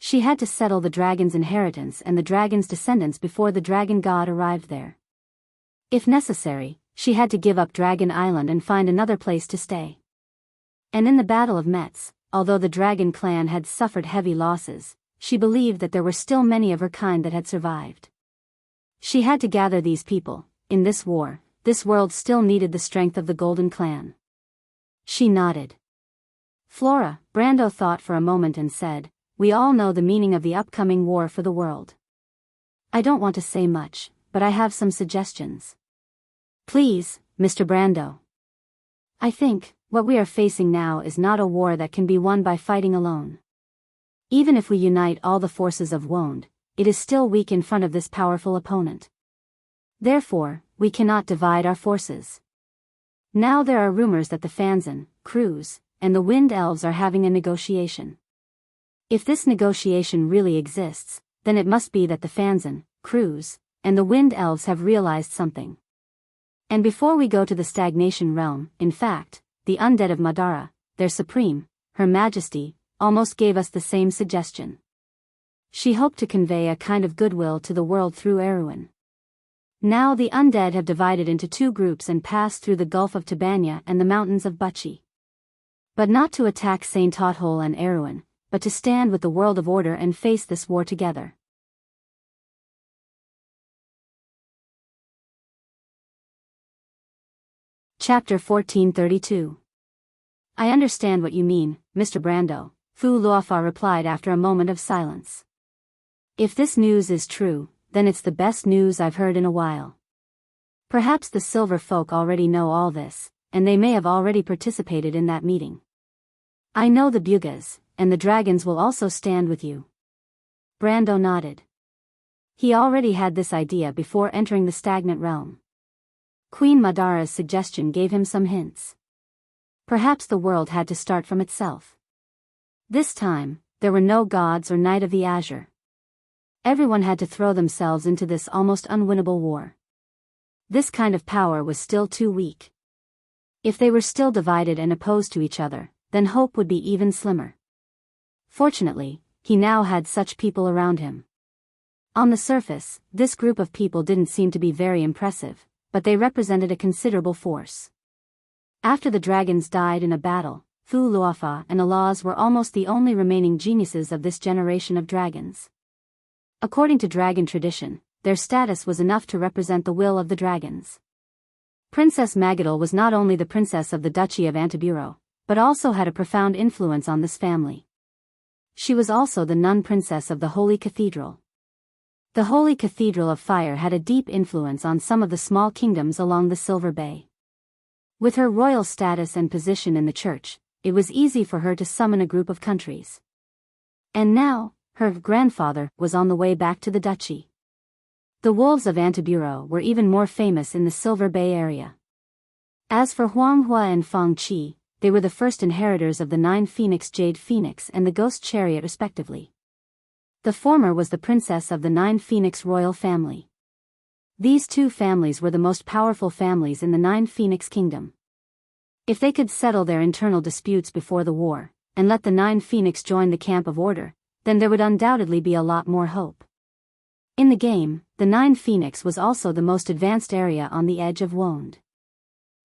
She had to settle the dragon's inheritance and the dragon's descendants before the dragon god arrived there. If necessary, she had to give up Dragon Island and find another place to stay. And in the Battle of Metz, although the dragon clan had suffered heavy losses, she believed that there were still many of her kind that had survived. She had to gather these people. In this war, this world still needed the strength of the Golden Clan. She nodded. Flora, Brando thought for a moment and said, we all know the meaning of the upcoming war for the world. I don't want to say much, but I have some suggestions. Please, Mr. Brando. I think, what we are facing now is not a war that can be won by fighting alone. Even if we unite all the forces of Wond, it is still weak in front of this powerful opponent. Therefore, we cannot divide our forces. Now there are rumors that the Fanzan, Cruz, and the Wind Elves are having a negotiation. If this negotiation really exists, then it must be that the Fanzan, Cruz, and the Wind Elves have realized something. And before we go to the stagnation realm, in fact, the undead of Madara, their supreme, Her Majesty, almost gave us the same suggestion. She hoped to convey a kind of goodwill to the world through Erewhon. Now the undead have divided into two groups and passed through the Gulf of Tibanya and the mountains of Buchi. But not to attack Saint Tothol and Erewhon, but to stand with the world of order and face this war together. Chapter 1432. I understand what you mean, Mr. Brando, Fu Luofa replied after a moment of silence. If this news is true, then it's the best news I've heard in a while. Perhaps the Silver Folk already know all this, and they may have already participated in that meeting. I know the Bugas, and the dragons will also stand with you. Brando nodded. He already had this idea before entering the stagnant realm. Queen Madara's suggestion gave him some hints. Perhaps the world had to start from itself. This time, there were no gods or Knight of the Azure. Everyone had to throw themselves into this almost unwinnable war. This kind of power was still too weak. If they were still divided and opposed to each other, then hope would be even slimmer. Fortunately, he now had such people around him. On the surface, this group of people didn't seem to be very impressive, but they represented a considerable force. After the dragons died in a battle, Fu Luofa and Alaz were almost the only remaining geniuses of this generation of dragons. According to dragon tradition, their status was enough to represent the will of the dragons. Princess Magadal was not only the princess of the Duchy of Antiburo, but also had a profound influence on this family. She was also the nun princess of the Holy Cathedral. The Holy Cathedral of Fire had a deep influence on some of the small kingdoms along the Silver Bay. With her royal status and position in the church, it was easy for her to summon a group of countries. And now, her grandfather was on the way back to the duchy. The wolves of Antiburo were even more famous in the Silver Bay area. As for Huanghua and Feng Qi, they were the first inheritors of the 9 Phoenix Jade Phoenix and the Ghost Chariot respectively. The former was the princess of the 9 Phoenix royal family. These two families were the most powerful families in the 9 Phoenix Kingdom. If they could settle their internal disputes before the war, and let the 9 Phoenix join the camp of order, then there would undoubtedly be a lot more hope. In the game, the 9 Phoenix was also the most advanced area on the edge of Wonde.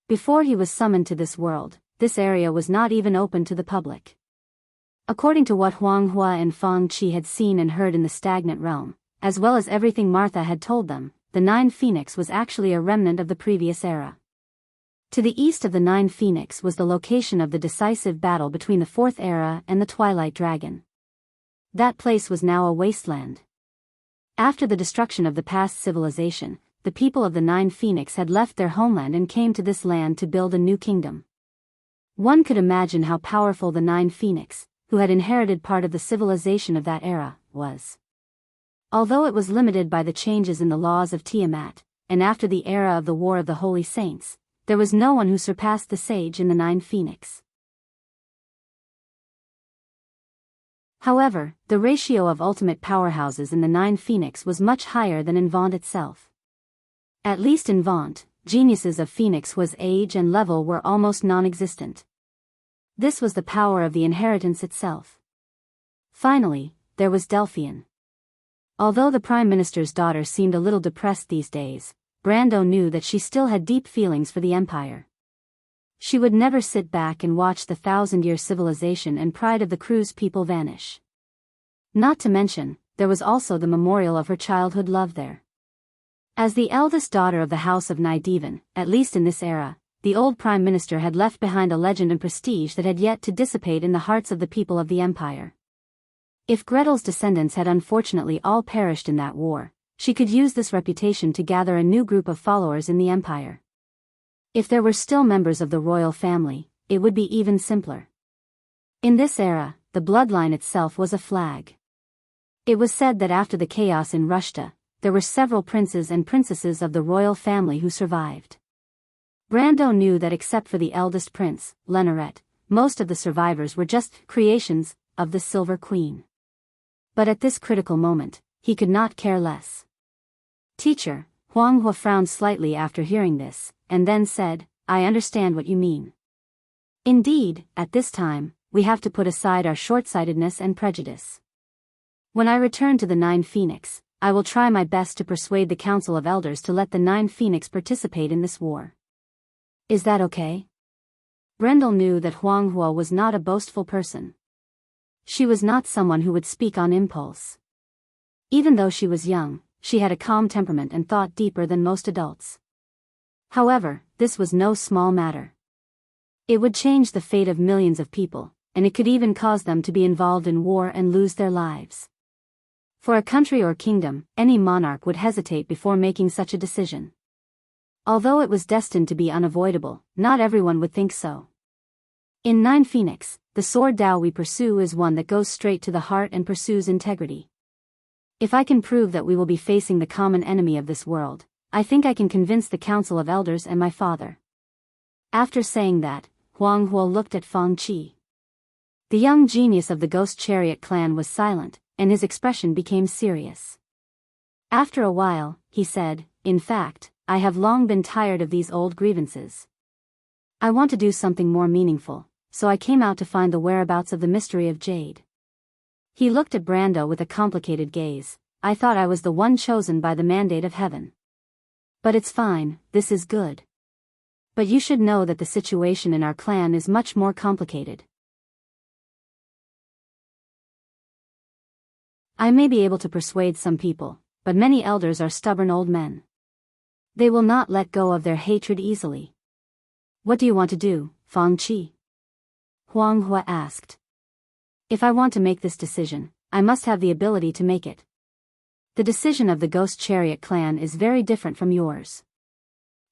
Before he was summoned to this world, this area was not even open to the public. According to what Huanghua and Feng Qi had seen and heard in the stagnant realm, as well as everything Martha had told them, the 9 Phoenix was actually a remnant of the previous era. To the east of the 9 Phoenix was the location of the decisive battle between the 4th era and the Twilight Dragon. That place was now a wasteland. After the destruction of the past civilization, the people of the 9 Phoenix had left their homeland and came to this land to build a new kingdom. One could imagine how powerful the 9 Phoenix, who had inherited part of the civilization of that era, was. Although it was limited by the changes in the laws of Tiamat, and after the era of the War of the Holy Saints, there was no one who surpassed the sage in the 9 Phoenix. However, the ratio of ultimate powerhouses in the 9 Phoenix was much higher than in Vaunt itself. At least in Vaunt, geniuses of Phoenix whose age and level were almost non-existent. This was the power of the inheritance itself. Finally, there was Delphian. Although the Prime Minister's daughter seemed a little depressed these days, Brando knew that she still had deep feelings for the Empire. She would never sit back and watch the 1,000-year civilization and pride of the crew's people vanish. Not to mention, there was also the memorial of her childhood love there. As the eldest daughter of the House of Nydevan, at least in this era, the old Prime Minister had left behind a legend and prestige that had yet to dissipate in the hearts of the people of the Empire. If Gretel's descendants had unfortunately all perished in that war, she could use this reputation to gather a new group of followers in the Empire. If there were still members of the royal family, it would be even simpler. In this era, the bloodline itself was a flag. It was said that after the chaos in Rushta, there were several princes and princesses of the royal family who survived. Brando knew that except for the eldest prince, Leneret, most of the survivors were just creations of the Silver Queen. But at this critical moment, he could not care less. Teacher, Huanghua frowned slightly after hearing this, and then said, I understand what you mean. Indeed, at this time, we have to put aside our short-sightedness and prejudice. When I return to the 9 Phoenix, I will try my best to persuade the Council of Elders to let the 9 Phoenix participate in this war. Is that okay? Brendel knew that Huanghua was not a boastful person. She was not someone who would speak on impulse. Even though she was young, she had a calm temperament and thought deeper than most adults. However, this was no small matter. It would change the fate of millions of people, and it could even cause them to be involved in war and lose their lives. For a country or kingdom, any monarch would hesitate before making such a decision. Although it was destined to be unavoidable, not everyone would think so. In 9 Phoenix, the sword Tao we pursue is one that goes straight to the heart and pursues integrity. If I can prove that we will be facing the common enemy of this world, I think I can convince the Council of Elders and my father. After saying that, Huanghua looked at Feng Qi. The young genius of the Ghost Chariot clan was silent, and his expression became serious. After a while, he said, in fact, I have long been tired of these old grievances. I want to do something more meaningful, so I came out to find the whereabouts of the mystery of Jade. He looked at Brando with a complicated gaze. I thought I was the one chosen by the mandate of heaven. But it's fine, this is good. But you should know that the situation in our clan is much more complicated. I may be able to persuade some people, but many elders are stubborn old men. They will not let go of their hatred easily. What do you want to do, Fang Qi? Huang Hua asked. If I want to make this decision, I must have the ability to make it. The decision of the Ghost Chariot clan is very different from yours.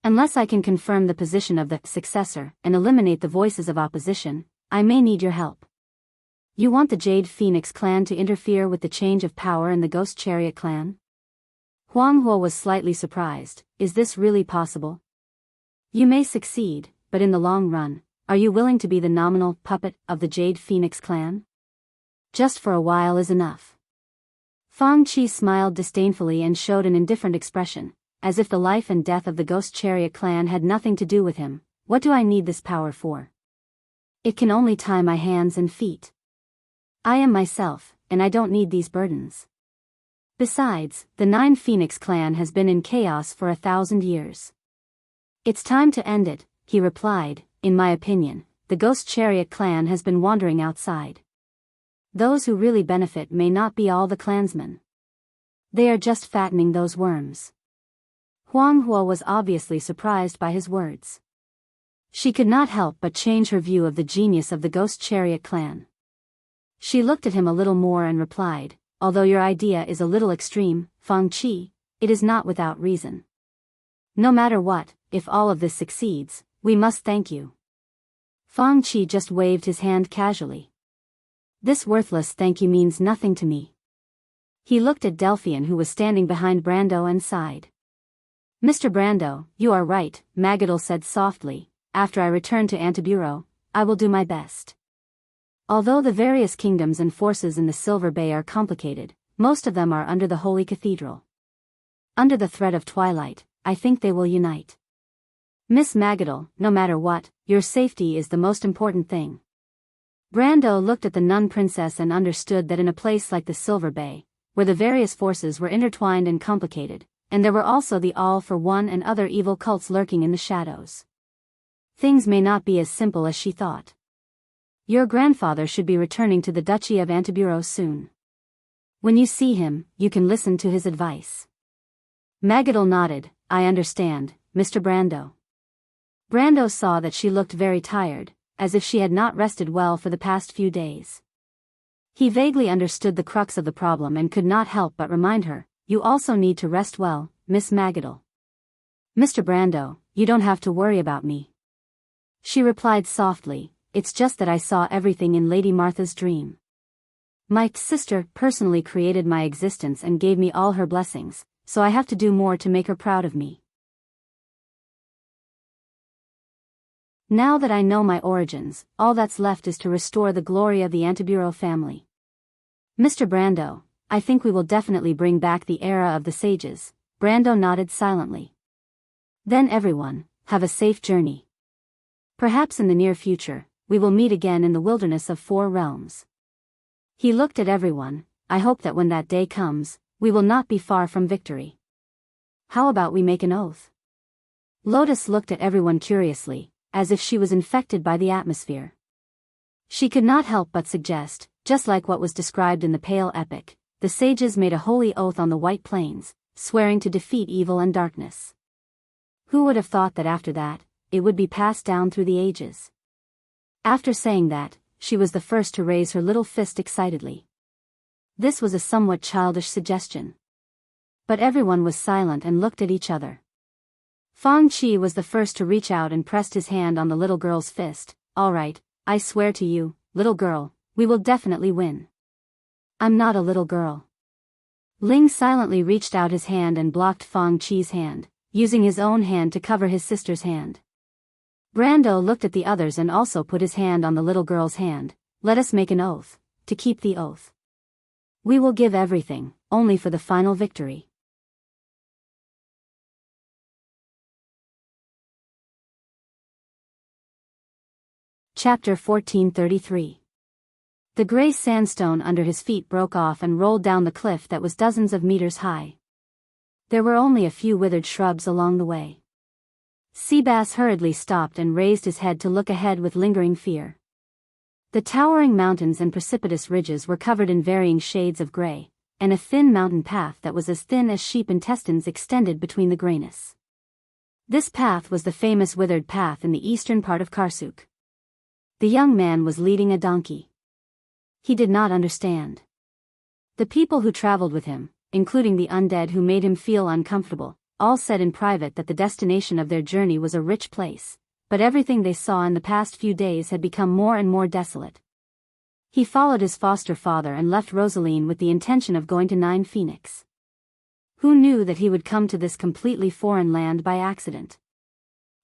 Unless I can confirm the position of the successor and eliminate the voices of opposition, I may need your help. You want the Jade Phoenix clan to interfere with the change of power in the Ghost Chariot clan? Huang Hua was slightly surprised. Is this really possible? You may succeed, but in the long run, are you willing to be the nominal puppet of the Jade Phoenix clan? Just for a while is enough. Fang Qi smiled disdainfully and showed an indifferent expression, as if the life and death of the Ghost Chariot clan had nothing to do with him. What do I need this power for? It can only tie my hands and feet. I am myself, and I don't need these burdens. Besides, the Nine Phoenix clan has been in chaos for 1,000 years. It's time to end it, he replied. In my opinion, the Ghost Chariot clan has been wandering outside. Those who really benefit may not be all the clansmen. They are just fattening those worms. Huang Hua was obviously surprised by his words. She could not help but change her view of the genius of the Ghost Chariot clan. She looked at him a little more and replied, although your idea is a little extreme, Fang Qi, it is not without reason. No matter what, if all of this succeeds, we must thank you. Fang Qi just waved his hand casually. This worthless thank you means nothing to me. He looked at Delphian, who was standing behind Brando, and sighed. Mr. Brando, you are right, Magadal said softly. After I return to Antiburo, I will do my best. Although the various kingdoms and forces in the Silver Bay are complicated, most of them are under the Holy Cathedral. Under the threat of twilight, I think they will unite. Miss Magadal, no matter what, your safety is the most important thing. Brando looked at the nun princess and understood that in a place like the Silver Bay, where the various forces were intertwined and complicated, and there were also the All-for-One and other evil cults lurking in the shadows, things may not be as simple as she thought. Your grandfather should be returning to the Duchy of Antiburo soon. When you see him, you can listen to his advice. Magadal nodded. I understand, Mr. Brando. Brando saw that she looked very tired, as if she had not rested well for the past few days. He vaguely understood the crux of the problem and could not help but remind her, you also need to rest well, Miss Magadal. Mr. Brando, you don't have to worry about me. She replied softly, it's just that I saw everything in Lady Martha's dream. My sister personally created my existence and gave me all her blessings, so I have to do more to make her proud of me. Now that I know my origins, all that's left is to restore the glory of the Antiburo family. Mr. Brando, I think we will definitely bring back the era of the sages. Brando nodded silently. Then everyone, have a safe journey. Perhaps in the near future, we will meet again in the wilderness of 4 realms. He looked at everyone. I hope that when that day comes, we will not be far from victory. How about we make an oath? Lotus looked at everyone curiously, as if she was infected by the atmosphere. She could not help but suggest, just like what was described in the Pale Epic, the sages made a holy oath on the White Plains, swearing to defeat evil and darkness. Who would have thought that after that, it would be passed down through the ages? After saying that, she was the first to raise her little fist excitedly. This was a somewhat childish suggestion. But everyone was silent and looked at each other. Fang Qi was the first to reach out and pressed his hand on the little girl's fist. All right, I swear to you, little girl, we will definitely win. I'm not a little girl. Ling silently reached out his hand and blocked Fang Qi's hand, using his own hand to cover his sister's hand. Brando looked at the others and also put his hand on the little girl's hand. Let us make an oath, to keep the oath. We will give everything, only for the final victory. Chapter 1433. The gray sandstone under his feet broke off and rolled down the cliff that was dozens of meters high. There were only a few withered shrubs along the way. Seabass hurriedly stopped and raised his head to look ahead with lingering fear. The towering mountains and precipitous ridges were covered in varying shades of gray, and a thin mountain path that was as thin as sheep intestines extended between the grayness. This path was the famous withered path in the eastern part of Karsuk. The young man was leading a donkey. He did not understand. The people who traveled with him, including the undead who made him feel uncomfortable, all said in private that the destination of their journey was a rich place, but everything they saw in the past few days had become more and more desolate. He followed his foster father and left Rosaline with the intention of going to Nine Phoenix. Who knew that he would come to this completely foreign land by accident?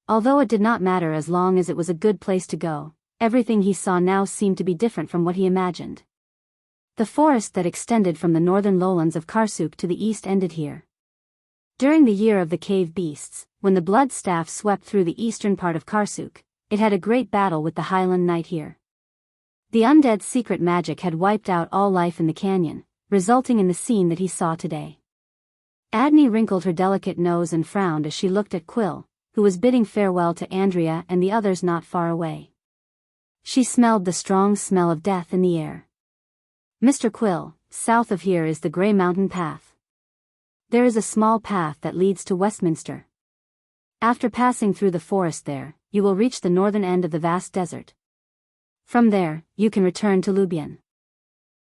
Although it did not matter as long as it was a good place to go, everything he saw now seemed to be different from what he imagined. The forest that extended from the northern lowlands of Karsuk to the east ended here. During the year of the cave beasts, when the blood staff swept through the eastern part of Karsuk, it had a great battle with the Highland Knight here. The undead's secret magic had wiped out all life in the canyon, resulting in the scene that he saw today. Adney wrinkled her delicate nose and frowned as she looked at Quill, who was bidding farewell to Andrea and the others not far away. She smelled the strong smell of death in the air. "Mr. Quill, south of here is the Grey Mountain Path. There is a small path that leads to Westminster. After passing through the forest there, you will reach the northern end of the vast desert. From there, you can return to Lubian."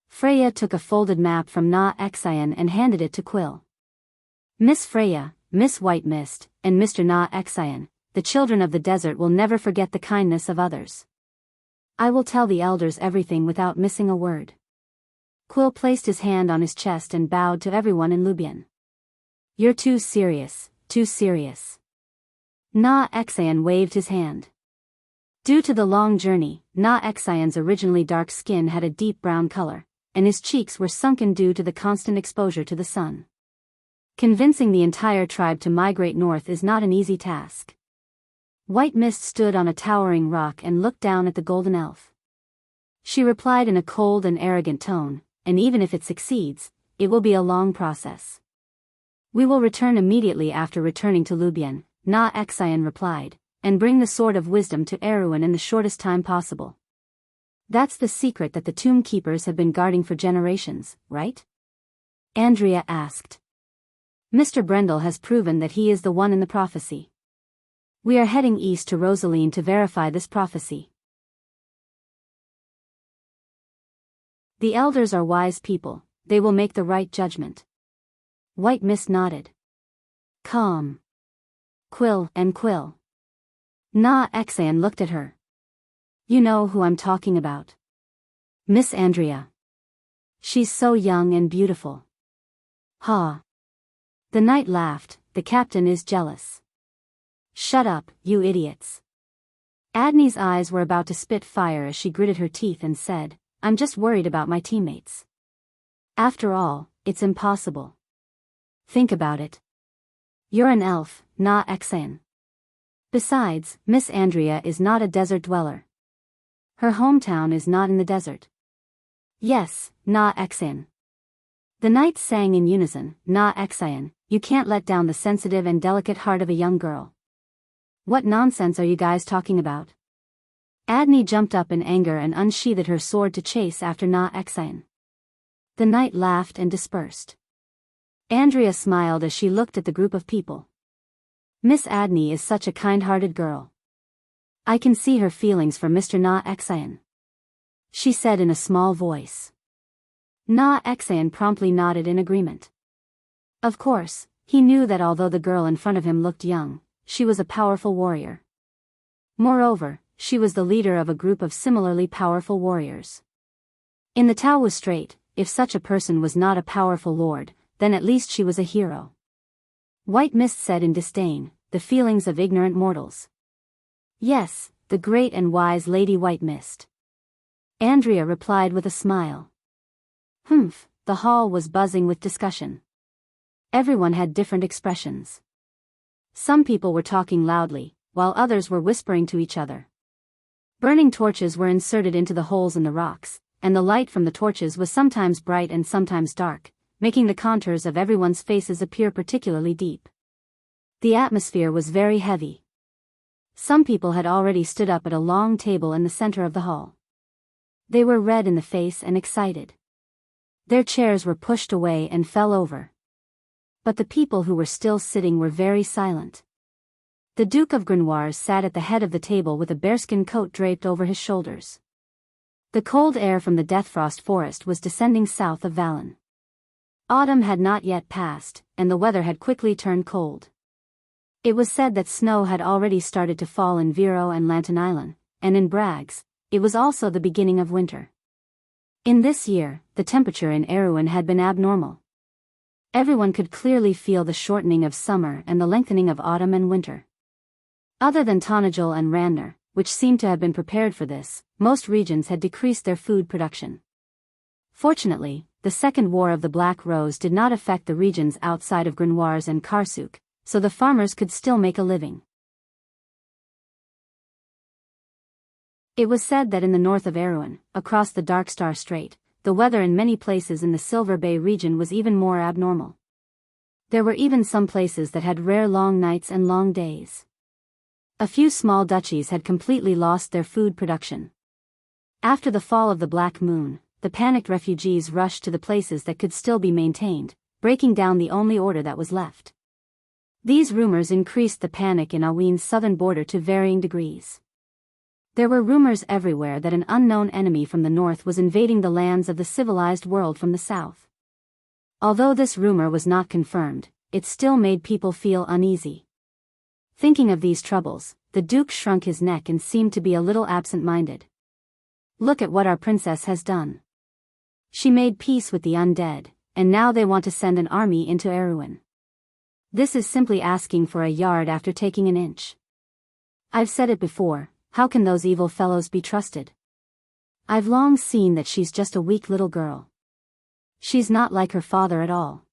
Freya took a folded map from Na Exion and handed it to Quill. "Miss Freya, Miss White Mist, and Mr. Na Exion, the children of the desert will never forget the kindness of others. I will tell the elders everything without missing a word." Quill placed his hand on his chest and bowed to everyone in Lubian. "You're too serious, too serious." Na Exion waved his hand. Due to the long journey, Na Exion's originally dark skin had a deep brown color, and his cheeks were sunken due to the constant exposure to the sun. Convincing the entire tribe to migrate north is not an easy task. White Mist stood on a towering rock and looked down at the golden elf. She replied in a cold and arrogant tone, "And even if it succeeds, it will be a long process." "We will return immediately after returning to Lubian," Na Exion replied, "and bring the Sword of Wisdom to Erewhon in the shortest time possible. That's the secret that the Tomb Keepers have been guarding for generations, right?" Andrea asked. "Mr. Brendel has proven that he is the one in the prophecy. We are heading east to Rosaline to verify this prophecy." "The elders are wise people, they will make the right judgment." White Mist nodded. "Calm. Quill and Quill." Na Exion looked at her. "You know who I'm talking about. Miss Andrea. She's so young and beautiful." "Ha." The knight laughed, "The captain is jealous." "Shut up, you idiots." Adney's eyes were about to spit fire as she gritted her teeth and said, "I'm just worried about my teammates. After all, it's impossible. Think about it. You're an elf, Na Exion. Besides, Miss Andrea is not a desert dweller. Her hometown is not in the desert." "Yes, Na Exion." The knights sang in unison, "Na Exion, you can't let down the sensitive and delicate heart of a young girl. What nonsense are you guys talking about?" Adney jumped up in anger and unsheathed her sword to chase after Na Exion. The knight laughed and dispersed. Andrea smiled as she looked at the group of people. "Miss Adney is such a kind-hearted girl. I can see her feelings for Mr. Na Exion," she said in a small voice. Na Exion promptly nodded in agreement. Of course, he knew that although the girl in front of him looked young, she was a powerful warrior. Moreover, she was the leader of a group of similarly powerful warriors. In the Taowu Strait, if such a person was not a powerful lord, then at least she was a hero. White Mist said in disdain, "The feelings of ignorant mortals." "Yes, the great and wise Lady White Mist." Andrea replied with a smile. "Humph," the hall was buzzing with discussion. Everyone had different expressions. Some people were talking loudly, while others were whispering to each other. Burning torches were inserted into the holes in the rocks, and the light from the torches was sometimes bright and sometimes dark, making the contours of everyone's faces appear particularly deep. The atmosphere was very heavy. Some people had already stood up at a long table in the center of the hall. They were red in the face and excited. Their chairs were pushed away and fell over. But the people who were still sitting were very silent. The Duke of Grenoir sat at the head of the table with a bearskin coat draped over his shoulders. The cold air from the Deathfrost forest was descending south of Vallon. Autumn had not yet passed, and the weather had quickly turned cold. It was said that snow had already started to fall in Vero and Lantenilon, and in Brags. It was also the beginning of winter. In this year, the temperature in Erewhon had been abnormal. Everyone could clearly feel the shortening of summer and the lengthening of autumn and winter. Other than Tonagel and Ranner, which seemed to have been prepared for this, most regions had decreased their food production. Fortunately, the Second War of the Black Rose did not affect the regions outside of Grenoires and Karsuk, so the farmers could still make a living. It was said that in the north of Erewhon, across the Darkstar Strait, the weather in many places in the Silver Bay region was even more abnormal. There were even some places that had rare long nights and long days. A few small duchies had completely lost their food production. After the fall of the Black Moon, the panicked refugees rushed to the places that could still be maintained, breaking down the only order that was left. These rumors increased the panic in Aween's southern border to varying degrees. There were rumors everywhere that an unknown enemy from the north was invading the lands of the civilized world from the south. Although this rumor was not confirmed, it still made people feel uneasy. Thinking of these troubles, the Duke shrunk his neck and seemed to be a little absent-minded. Look at what our princess has done. She made peace with the undead, and now they want to send an army into Erewhon. This is simply asking for a yard after taking an inch. I've said it before, how can those evil fellows be trusted? I've long seen that she's just a weak little girl. She's not like her father at all.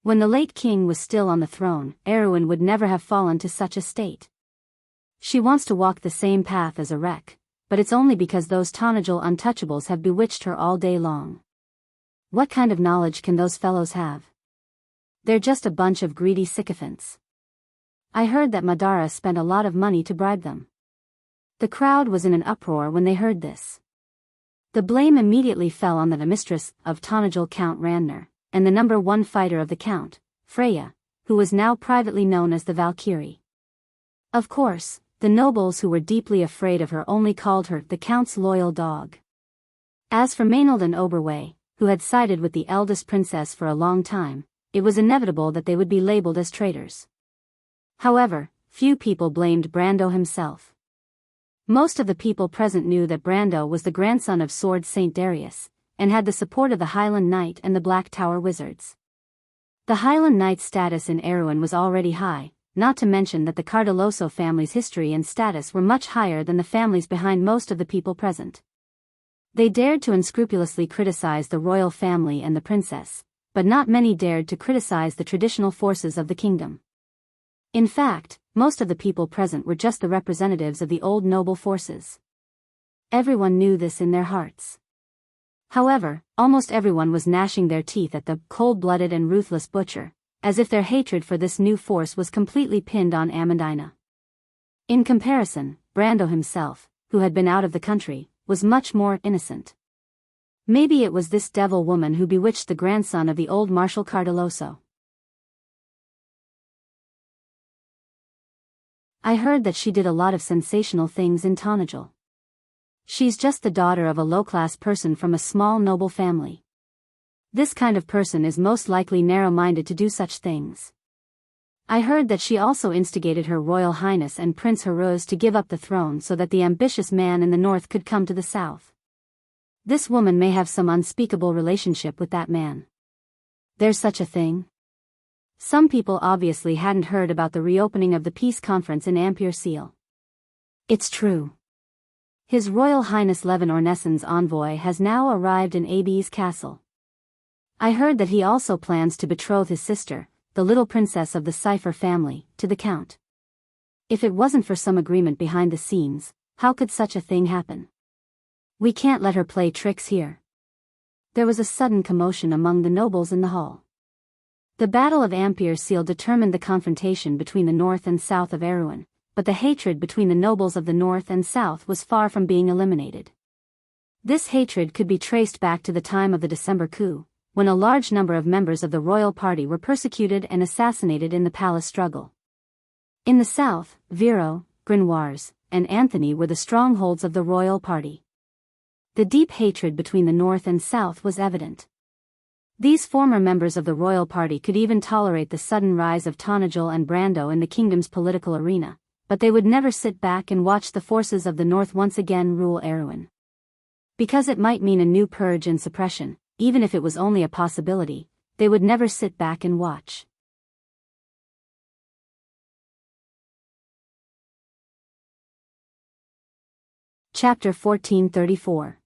When the late king was still on the throne, Erewhon would never have fallen to such a state. She wants to walk the same path as a wreck, but it's only because those Tonagel untouchables have bewitched her all day long. What kind of knowledge can those fellows have? They're just a bunch of greedy sycophants. I heard that Madara spent a lot of money to bribe them. The crowd was in an uproar when they heard this. The blame immediately fell on the mistress of Tonagel, Count Ranner, and the number one fighter of the Count, Freya, who was now privately known as the Valkyrie. Of course, the nobles who were deeply afraid of her only called her the Count's loyal dog. As for Maynard and Oberway, who had sided with the eldest princess for a long time, it was inevitable that they would be labeled as traitors. However, few people blamed Brando himself. Most of the people present knew that Brando was the grandson of Sword Saint Darius, and had the support of the Highland Knight and the Black Tower Wizards. The Highland Knight's status in Erewhon was already high, not to mention that the Cardoloso family's history and status were much higher than the families behind most of the people present. They dared to unscrupulously criticize the royal family and the princess, but not many dared to criticize the traditional forces of the kingdom. In fact, most of the people present were just the representatives of the old noble forces. Everyone knew this in their hearts. However, almost everyone was gnashing their teeth at the cold-blooded and ruthless butcher, as if their hatred for this new force was completely pinned on Amandina. In comparison, Brando himself, who had been out of the country, was much more innocent. Maybe it was this devil woman who bewitched the grandson of the old Marshal Cardoloso. I heard that she did a lot of sensational things in Tonagel. She's just the daughter of a low-class person from a small noble family. This kind of person is most likely narrow-minded to do such things. I heard that she also instigated Her Royal Highness and Prince Heruz to give up the throne so that the ambitious man in the north could come to the south. This woman may have some unspeakable relationship with that man. There's such a thing? Some people obviously hadn't heard about the reopening of the peace conference in Ampere Seal. It's true. His Royal Highness Levin Orneson's envoy has now arrived in Abi's castle. I heard that he also plans to betroth his sister, the little princess of the Cipher family, to the Count. If it wasn't for some agreement behind the scenes, how could such a thing happen? We can't let her play tricks here. There was a sudden commotion among the nobles in the hall. The Battle of Ampere Seal determined the confrontation between the north and south of Erewhon, but the hatred between the nobles of the north and south was far from being eliminated. This hatred could be traced back to the time of the December coup, when a large number of members of the royal party were persecuted and assassinated in the palace struggle. In the south, Vero, Grenoires, and Anthony were the strongholds of the royal party. The deep hatred between the north and south was evident. These former members of the royal party could even tolerate the sudden rise of Tonagel and Brando in the kingdom's political arena, but they would never sit back and watch the forces of the north once again rule Erewhon. Because it might mean a new purge and suppression, even if it was only a possibility, they would never sit back and watch. Chapter 1434.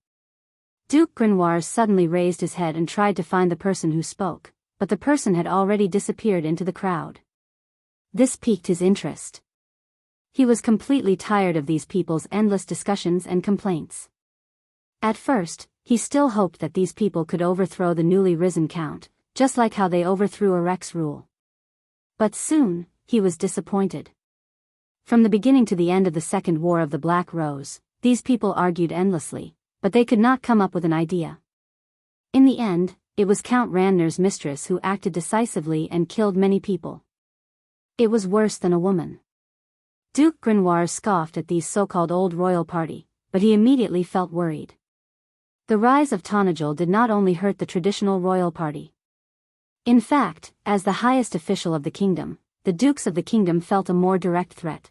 Duke Grenoires suddenly raised his head and tried to find the person who spoke, but the person had already disappeared into the crowd. This piqued his interest. He was completely tired of these people's endless discussions and complaints. At first, he still hoped that these people could overthrow the newly risen count, just like how they overthrew Enrich's rule. But soon, he was disappointed. From the beginning to the end of the Second War of the Black Rose, these people argued endlessly, but they could not come up with an idea. In the end, it was Count Randner's mistress who acted decisively and killed many people. It was worse than a woman. Duke Grenoires scoffed at these so-called old royal party, but he immediately felt worried. The rise of Tonagel did not only hurt the traditional royal party. In fact, as the highest official of the kingdom, the dukes of the kingdom felt a more direct threat.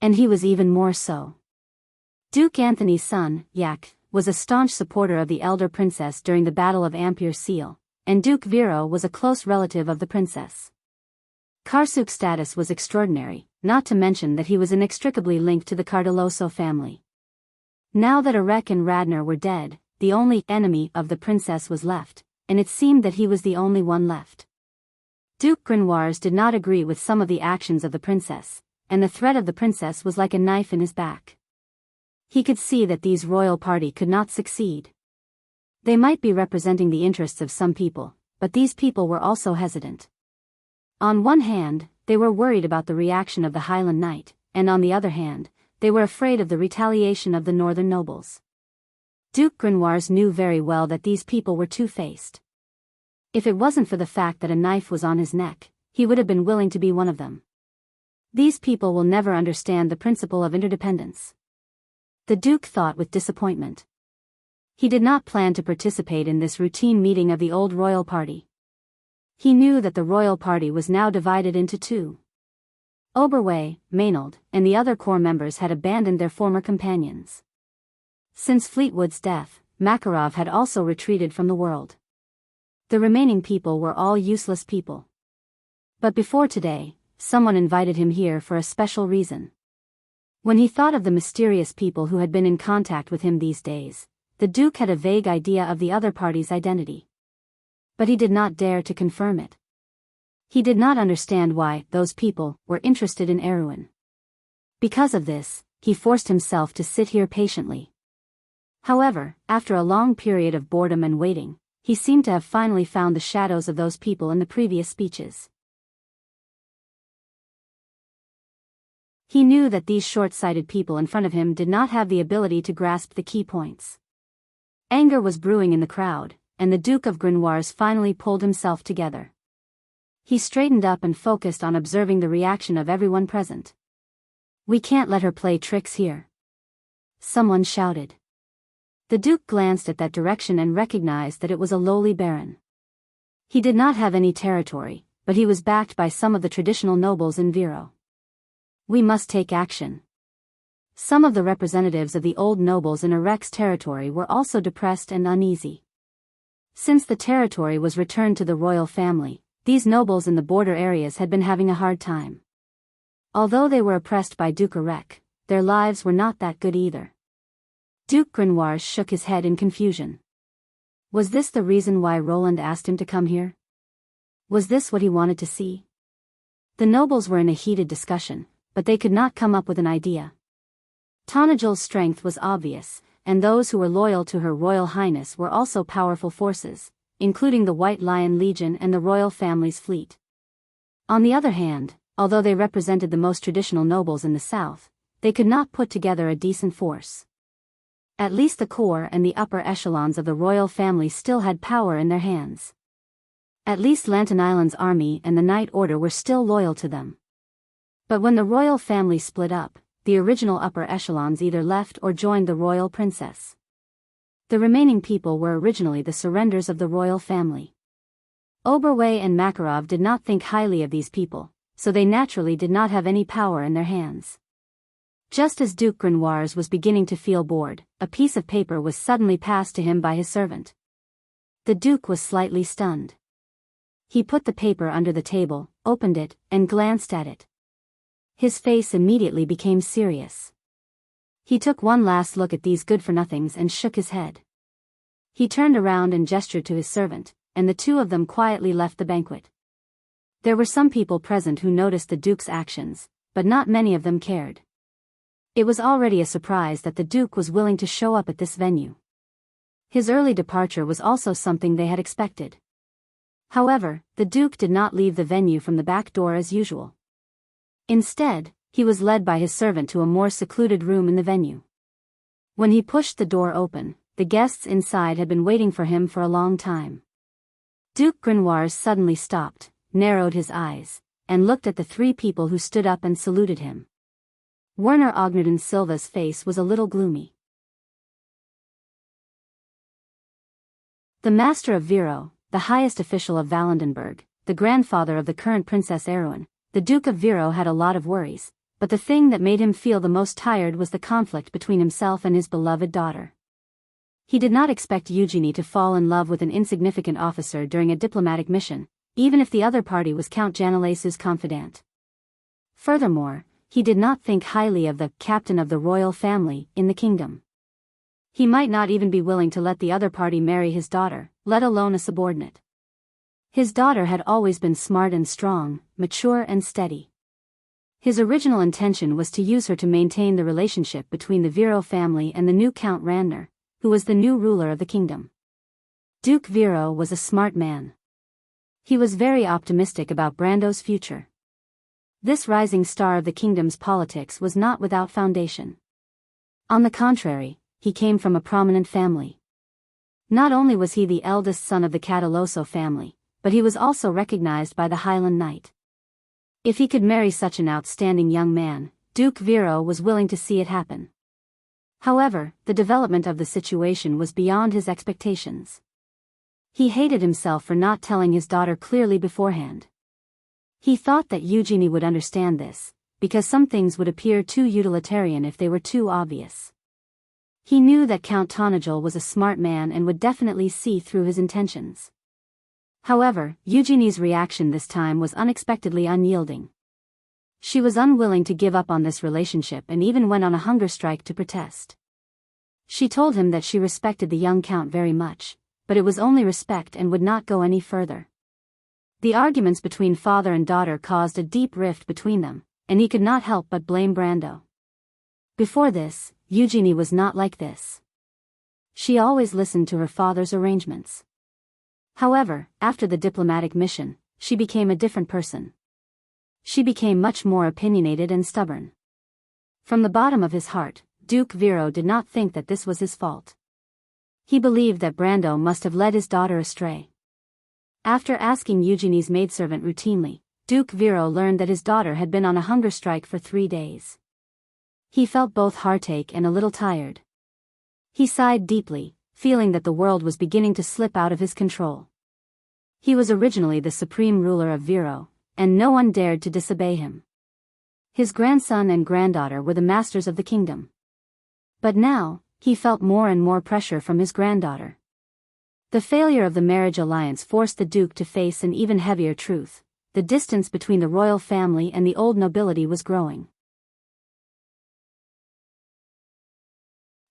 And he was even more so. Duke Anthony's son, Jacques, was a staunch supporter of the elder princess during the Battle of Ampere Seal, and Duke Vero was a close relative of the princess. Karsuk's status was extraordinary, not to mention that he was inextricably linked to the Cardelloso family. Now that Enrich and Radner were dead, the only enemy of the princess was left, and it seemed that he was the only one left. Duke Grenoires did not agree with some of the actions of the princess, and the threat of the princess was like a knife in his back. He could see that these royal party could not succeed. They might be representing the interests of some people, but these people were also hesitant. On one hand, they were worried about the reaction of the Highland Knight, and on the other hand, they were afraid of the retaliation of the northern nobles. Duke Grenoires knew very well that these people were two-faced. If it wasn't for the fact that a knife was on his neck, he would have been willing to be one of them. These people will never understand the principle of interdependence. The Duke thought with disappointment. He did not plan to participate in this routine meeting of the old royal party. He knew that the royal party was now divided into two. Oberway, Maynard, and the other core members had abandoned their former companions. Since Fleetwood's death, Makarov had also retreated from the world. The remaining people were all useless people. But before today, someone invited him here for a special reason. When he thought of the mysterious people who had been in contact with him these days, the Duke had a vague idea of the other party's identity. But he did not dare to confirm it. He did not understand why those people were interested in Erewhon. Because of this, he forced himself to sit here patiently. However, after a long period of boredom and waiting, he seemed to have finally found the shadows of those people in the previous speeches. He knew that these short-sighted people in front of him did not have the ability to grasp the key points. Anger was brewing in the crowd, and the Duke of Grenoires finally pulled himself together. He straightened up and focused on observing the reaction of everyone present. "We can't let her play tricks here," someone shouted. The Duke glanced at that direction and recognized that it was a lowly baron. He did not have any territory, but he was backed by some of the traditional nobles in Vero. "We must take action." Some of the representatives of the old nobles in Enrich's territory were also depressed and uneasy. Since the territory was returned to the royal family, these nobles in the border areas had been having a hard time. Although they were oppressed by Duke Enrich, their lives were not that good either. Duke Grenoires shook his head in confusion. Was this the reason why Roland asked him to come here? Was this what he wanted to see? The nobles were in a heated discussion, but they could not come up with an idea. Tonagel's strength was obvious, and those who were loyal to Her Royal Highness were also powerful forces, including the White Lion Legion and the royal family's fleet. On the other hand, although they represented the most traditional nobles in the south, they could not put together a decent force. At least the core and the upper echelons of the royal family still had power in their hands. At least Lantern Island's army and the Night Order were still loyal to them. But when the royal family split up, the original upper echelons either left or joined the royal princess. The remaining people were originally the surrenders of the royal family. Oberway and Makarov did not think highly of these people, so they naturally did not have any power in their hands. Just as Duke Grenoires was beginning to feel bored, a piece of paper was suddenly passed to him by his servant. The Duke was slightly stunned. He put the paper under the table, opened it, and glanced at it. His face immediately became serious. He took one last look at these good-for-nothings and shook his head. He turned around and gestured to his servant, and the two of them quietly left the banquet. There were some people present who noticed the Duke's actions, but not many of them cared. It was already a surprise that the Duke was willing to show up at this venue. His early departure was also something they had expected. However, the Duke did not leave the venue from the back door as usual. Instead, he was led by his servant to a more secluded room in the venue. When he pushed the door open, the guests inside had been waiting for him for a long time. Duke Grenoires suddenly stopped, narrowed his eyes, and looked at the three people who stood up and saluted him. Werner Ognerden Silva's face was a little gloomy. The Master of Viro, the highest official of Valendenburg, the grandfather of the current Princess Erwin, the Duke of Viro had a lot of worries, but the thing that made him feel the most tired was the conflict between himself and his beloved daughter. He did not expect Eugenie to fall in love with an insignificant officer during a diplomatic mission, even if the other party was Count Janilescu's confidant. Furthermore, he did not think highly of the captain of the royal family in the kingdom. He might not even be willing to let the other party marry his daughter, let alone a subordinate. His daughter had always been smart and strong, mature and steady. His original intention was to use her to maintain the relationship between the Viro family and the new Count Randner, who was the new ruler of the kingdom. Duke Viro was a smart man. He was very optimistic about Brando's future. This rising star of the kingdom's politics was not without foundation. On the contrary, he came from a prominent family. Not only was he the eldest son of the Cataloso family, but he was also recognized by the Highland Knight. If he could marry such an outstanding young man, Duke Viro was willing to see it happen. However, the development of the situation was beyond his expectations. He hated himself for not telling his daughter clearly beforehand. He thought that Eugenie would understand this, because some things would appear too utilitarian if they were too obvious. He knew that Count Tonagel was a smart man and would definitely see through his intentions. However, Eugenie's reaction this time was unexpectedly unyielding. She was unwilling to give up on this relationship and even went on a hunger strike to protest. She told him that she respected the young count very much, but it was only respect and would not go any further. The arguments between father and daughter caused a deep rift between them, and he could not help but blame Brando. Before this, Eugenie was not like this. She always listened to her father's arrangements. However, after the diplomatic mission, she became a different person. She became much more opinionated and stubborn. From the bottom of his heart, Duke Viro did not think that this was his fault. He believed that Brando must have led his daughter astray. After asking Eugenie's maidservant routinely, Duke Viro learned that his daughter had been on a hunger strike for 3 days. He felt both heartache and a little tired. He sighed deeply, feeling that the world was beginning to slip out of his control. He was originally the supreme ruler of Viro, and no one dared to disobey him. His grandson and granddaughter were the masters of the kingdom. But now, he felt more and more pressure from his granddaughter. The failure of the marriage alliance forced the Duke to face an even heavier truth: the distance between the royal family and the old nobility was growing.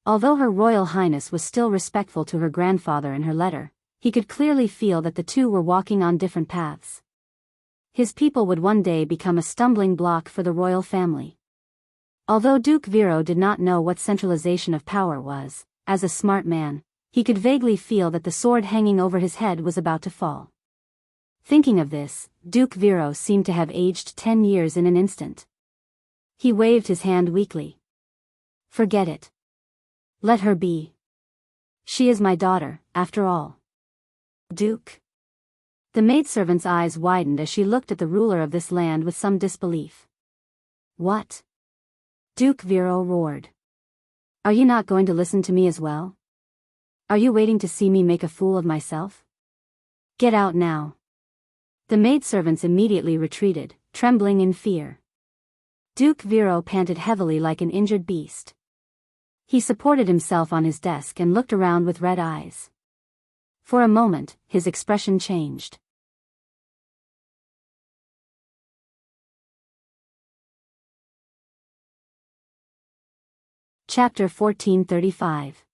Although Her Royal Highness was still respectful to her grandfather in her letter, he could clearly feel that the two were walking on different paths. His people would one day become a stumbling block for the royal family. Although Duke Viro did not know what centralization of power was, as a smart man, he could vaguely feel that the sword hanging over his head was about to fall. Thinking of this, Duke Vero seemed to have aged 10 years in an instant. He waved his hand weakly. Forget it. Let her be. She is my daughter, after all. Duke. The maidservant's eyes widened as she looked at the ruler of this land with some disbelief. What? Duke Vero roared. Are you not going to listen to me as well? Are you waiting to see me make a fool of myself? Get out now. The maidservants immediately retreated, trembling in fear. Duke Vero panted heavily like an injured beast. He supported himself on his desk and looked around with red eyes. For a moment, his expression changed. Chapter 1435.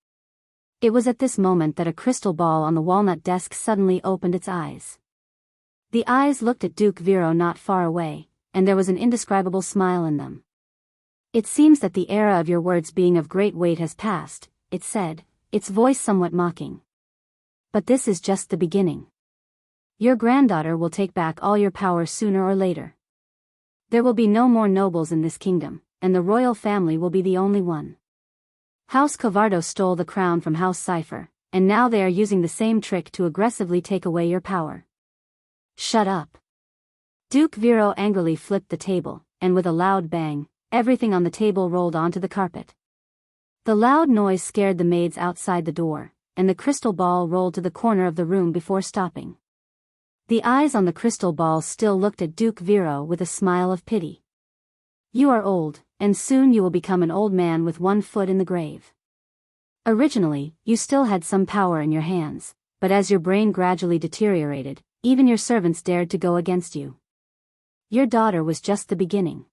It was at this moment that a crystal ball on the walnut desk suddenly opened its eyes. The eyes looked at Duke Vero not far away, and there was an indescribable smile in them. It seems that the era of your words being of great weight has passed, it said, its voice somewhat mocking. But this is just the beginning. Your granddaughter will take back all your power sooner or later. There will be no more nobles in this kingdom, and the royal family will be the only one. House Covardo stole the crown from House Cipher, and now they are using the same trick to aggressively take away your power. Shut up. Duke Vero angrily flipped the table, and with a loud bang, everything on the table rolled onto the carpet. The loud noise scared the maids outside the door, and the crystal ball rolled to the corner of the room before stopping. The eyes on the crystal ball still looked at Duke Vero with a smile of pity. You are old, and soon you will become an old man with one foot in the grave. Originally, you still had some power in your hands, but as your brain gradually deteriorated, even your servants dared to go against you. Your daughter was just the beginning.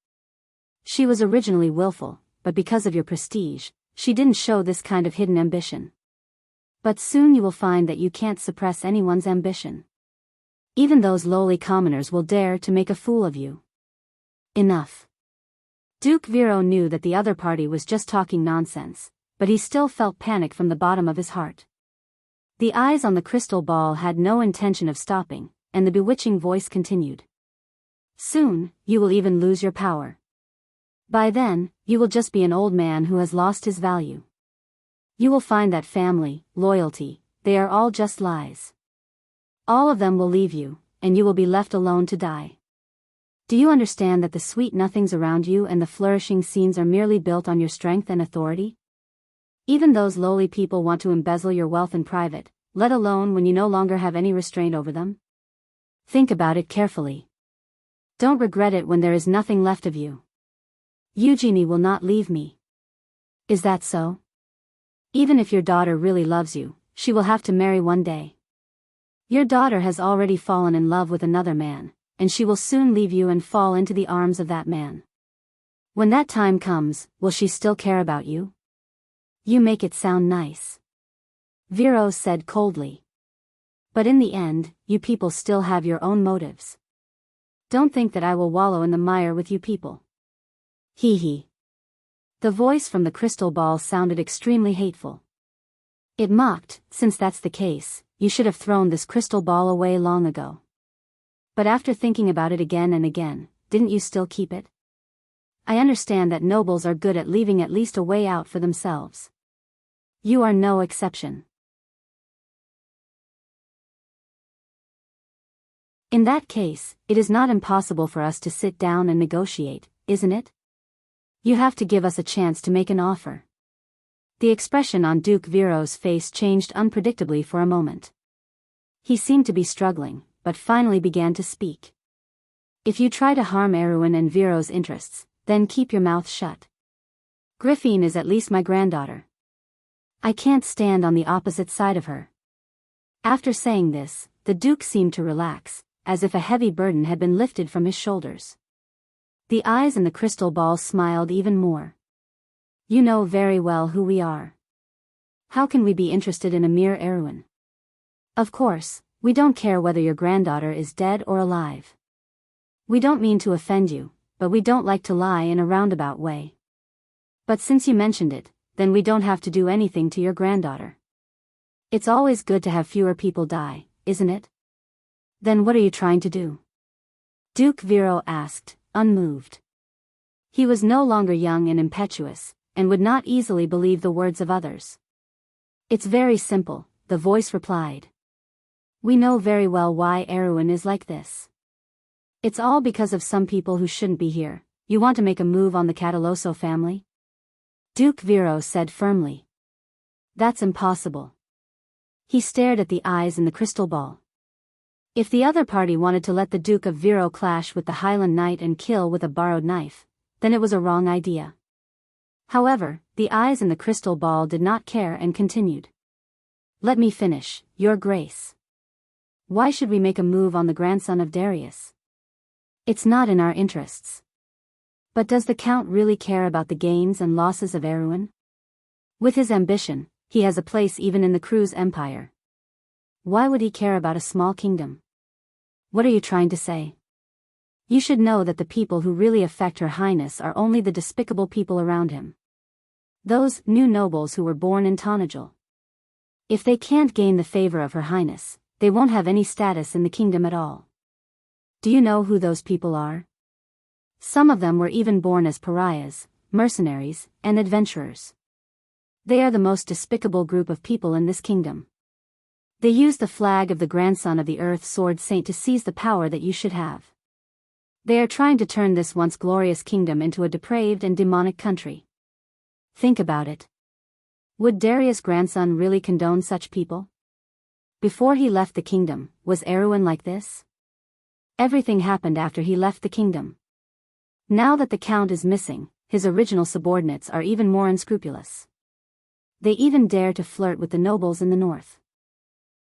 She was originally willful, but because of your prestige, she didn't show this kind of hidden ambition. But soon you will find that you can't suppress anyone's ambition. Even those lowly commoners will dare to make a fool of you. Enough. Duke Vero knew that the other party was just talking nonsense, but he still felt panic from the bottom of his heart. The eyes on the crystal ball had no intention of stopping, and the bewitching voice continued. Soon, you will even lose your power. By then, you will just be an old man who has lost his value. You will find that family, loyalty, they are all just lies. All of them will leave you, and you will be left alone to die. Do you understand that the sweet nothings around you and the flourishing scenes are merely built on your strength and authority? Even those lowly people want to embezzle your wealth in private, let alone when you no longer have any restraint over them. Think about it carefully. Don't regret it when there is nothing left of you. Eugenie will not leave me. Is that so? Even if your daughter really loves you, she will have to marry one day. Your daughter has already fallen in love with another man, and she will soon leave you and fall into the arms of that man. When that time comes, will she still care about you? You make it sound nice. Vero said coldly. But in the end, you people still have your own motives. Don't think that I will wallow in the mire with you people. Hee hee. The voice from the crystal ball sounded extremely hateful. It mocked, since that's the case, you should have thrown this crystal ball away long ago. But after thinking about it again and again, didn't you still keep it? I understand that nobles are good at leaving at least a way out for themselves. You are no exception. In that case, it is not impossible for us to sit down and negotiate, isn't it? You have to give us a chance to make an offer. The expression on Duke Vero's face changed unpredictably for a moment. He seemed to be struggling, but finally began to speak. If you try to harm Erwin and Vero's interests, then keep your mouth shut. Griffine is at least my granddaughter. I can't stand on the opposite side of her. After saying this, the Duke seemed to relax, as if a heavy burden had been lifted from his shoulders. The eyes in the crystal ball smiled even more. You know very well who we are. How can we be interested in a mere Erwin? Of course, we don't care whether your granddaughter is dead or alive. We don't mean to offend you, but we don't like to lie in a roundabout way. But since you mentioned it, then we don't have to do anything to your granddaughter. It's always good to have fewer people die, isn't it? Then what are you trying to do? Duke Vero asked, unmoved. He was no longer young and impetuous, and would not easily believe the words of others. It's very simple, the voice replied. We know very well why Erwin is like this. It's all because of some people who shouldn't be here. You want to make a move on the Cataloso family? Duke Vero said firmly. That's impossible. He stared at the eyes in the crystal ball. If the other party wanted to let the Duke of Vero clash with the Highland Knight and kill with a borrowed knife, then it was a wrong idea. However, the eyes in the crystal ball did not care and continued. Let me finish, Your Grace. Why should we make a move on the grandson of Darius? It's not in our interests. But does the Count really care about the gains and losses of Erwin? With his ambition, he has a place even in the Cruz Empire. Why would he care about a small kingdom? What are you trying to say? You should know that the people who really affect Her Highness are only the despicable people around him. Those new nobles who were born in Tonagel. If they can't gain the favor of Her Highness, they won't have any status in the kingdom at all. Do you know who those people are? Some of them were even born as pariahs, mercenaries, and adventurers. They are the most despicable group of people in this kingdom. They use the flag of the grandson of the Earth Sword Saint to seize the power that you should have. They are trying to turn this once glorious kingdom into a depraved and demonic country. Think about it. Would Darius' grandson really condone such people? Before he left the kingdom, was Erwin like this? Everything happened after he left the kingdom. Now that the Count is missing, his original subordinates are even more unscrupulous. They even dare to flirt with the nobles in the north.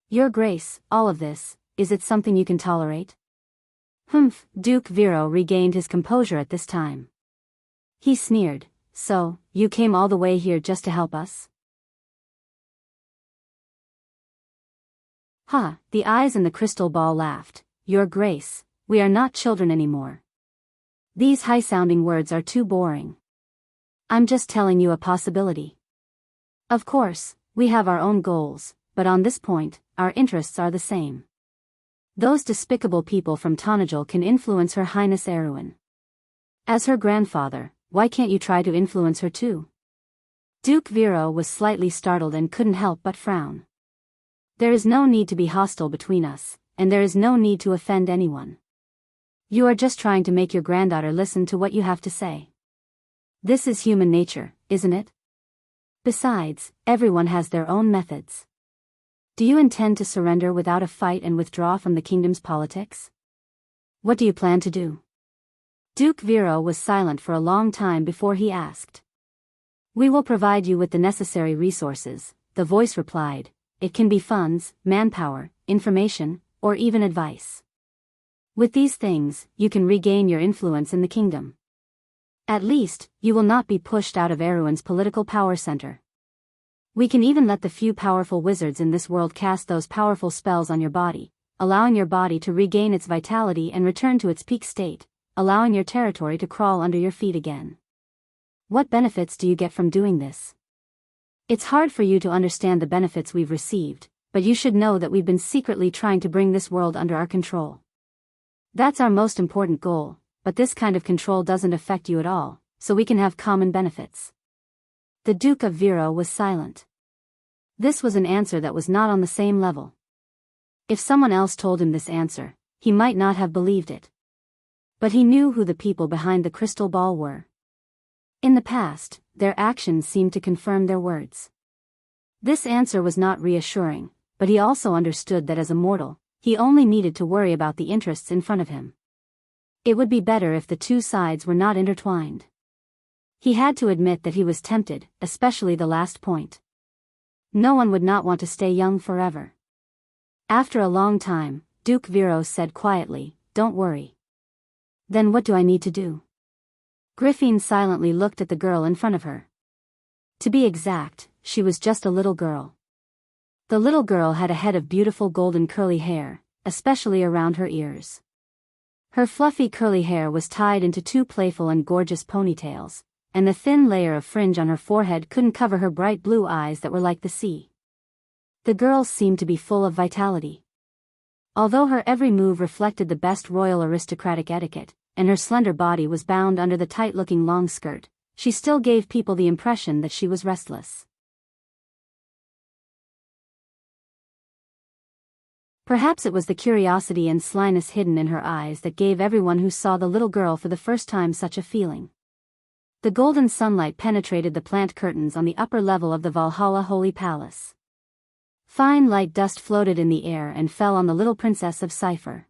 Your Grace, all of this, is it something you can tolerate? Humph, Duke Vero regained his composure at this time. He sneered, so, you came all the way here just to help us? Ha, the eyes in the crystal ball laughed. Your Grace, we are not children anymore. These high-sounding words are too boring. I'm just telling you a possibility. Of course, we have our own goals, but on this point, our interests are the same. Those despicable people from Tonagel can influence Her Highness Erwin. As her grandfather, why can't you try to influence her too? Duke Vero was slightly startled and couldn't help but frown. There is no need to be hostile between us, and there is no need to offend anyone. You are just trying to make your granddaughter listen to what you have to say. This is human nature, isn't it? Besides, everyone has their own methods. Do you intend to surrender without a fight and withdraw from the kingdom's politics? What do you plan to do? Duke Vero was silent for a long time before he asked. We will provide you with the necessary resources, the voice replied. It can be funds, manpower, information, or even advice. With these things, you can regain your influence in the kingdom. At least, you will not be pushed out of Erwin's political power center. We can even let the few powerful wizards in this world cast those powerful spells on your body, allowing your body to regain its vitality and return to its peak state, allowing your territory to crawl under your feet again. What benefits do you get from doing this? It's hard for you to understand the benefits we've received, but you should know that we've been secretly trying to bring this world under our control. That's our most important goal, but this kind of control doesn't affect you at all, so we can have common benefits. The Duke of Vero was silent. This was an answer that was not on the same level. If someone else told him this answer, he might not have believed it. But he knew who the people behind the crystal ball were. In the past, their actions seemed to confirm their words. This answer was not reassuring, but he also understood that as a mortal, he only needed to worry about the interests in front of him. It would be better if the two sides were not intertwined. He had to admit that he was tempted, especially the last point. No one would not want to stay young forever. After a long time, Duke Vero said quietly, "Don't worry." Then what do I need to do? Griffin silently looked at the girl in front of her. To be exact, she was just a little girl. The little girl had a head of beautiful golden curly hair, especially around her ears. Her fluffy curly hair was tied into two playful and gorgeous ponytails, and the thin layer of fringe on her forehead couldn't cover her bright blue eyes that were like the sea. The girl seemed to be full of vitality. Although her every move reflected the best royal aristocratic etiquette, and her slender body was bound under the tight-looking long skirt, she still gave people the impression that she was restless. Perhaps it was the curiosity and slyness hidden in her eyes that gave everyone who saw the little girl for the first time such a feeling. The golden sunlight penetrated the plant curtains on the upper level of the Valhalla Holy Palace. Fine light dust floated in the air and fell on the little princess of Cipher.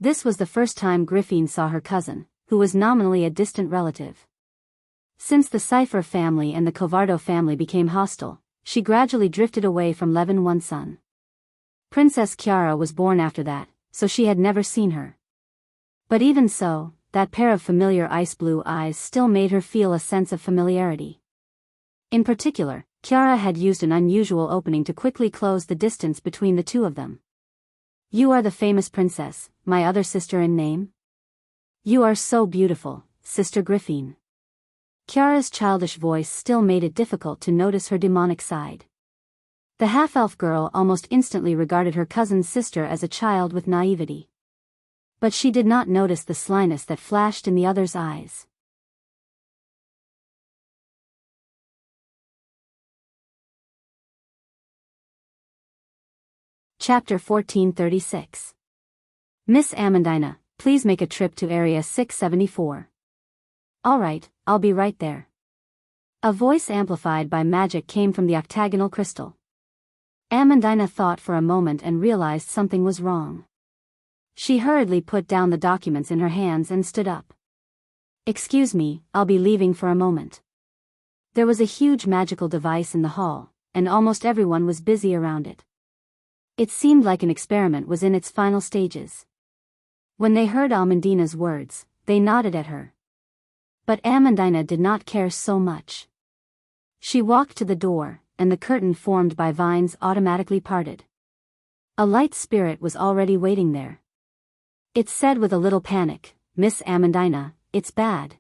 This was the first time Griffin saw her cousin, who was nominally a distant relative. Since the Cipher family and the Covardo family became hostile, she gradually drifted away from Levin one son. Princess Chiara was born after that, so she had never seen her. But even so, that pair of familiar ice blue eyes still made her feel a sense of familiarity. In particular, Chiara had used an unusual opening to quickly close the distance between the two of them. "You are the famous princess, my other sister in name? You are so beautiful, Sister Griffin." Chiara's childish voice still made it difficult to notice her demonic side. The half-elf girl almost instantly regarded her cousin's sister as a child with naivety. But she did not notice the slyness that flashed in the other's eyes. Chapter 1436. Miss Amandina, please make a trip to Area 674. All right, I'll be right there. A voice amplified by magic came from the octagonal crystal. Amandina thought for a moment and realized something was wrong. She hurriedly put down the documents in her hands and stood up. "Excuse me, I'll be leaving for a moment." There was a huge magical device in the hall, and almost everyone was busy around it. It seemed like an experiment was in its final stages. When they heard Amandina's words, they nodded at her. But Amandina did not care so much. She walked to the door, and the curtain formed by vines automatically parted. A light spirit was already waiting there. It said with a little panic, "Miss Amandina, it's bad.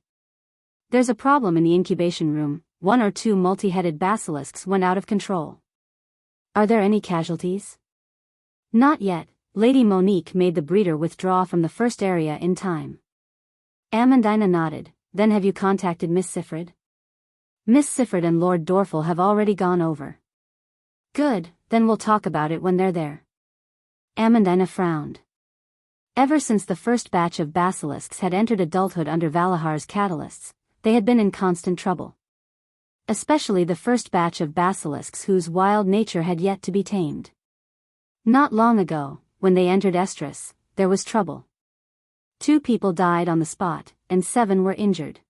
There's a problem in the incubation room. 1 or 2 multi-headed basilisks went out of control." "Are there any casualties?" "Not yet." Lady Monique made the breeder withdraw from the first area in time. Amandina nodded. "Then have you contacted Miss Sifrid?" "Miss Sifrid and Lord Dorfel have already gone over." "Good, then we'll talk about it when they're there." Amandina frowned. Ever since the first batch of basilisks had entered adulthood under Valahar's catalysts, they had been in constant trouble. Especially the first batch of basilisks whose wild nature had yet to be tamed. Not long ago, when they entered Estrus, there was trouble. 2 people died on the spot, and 7 were injured.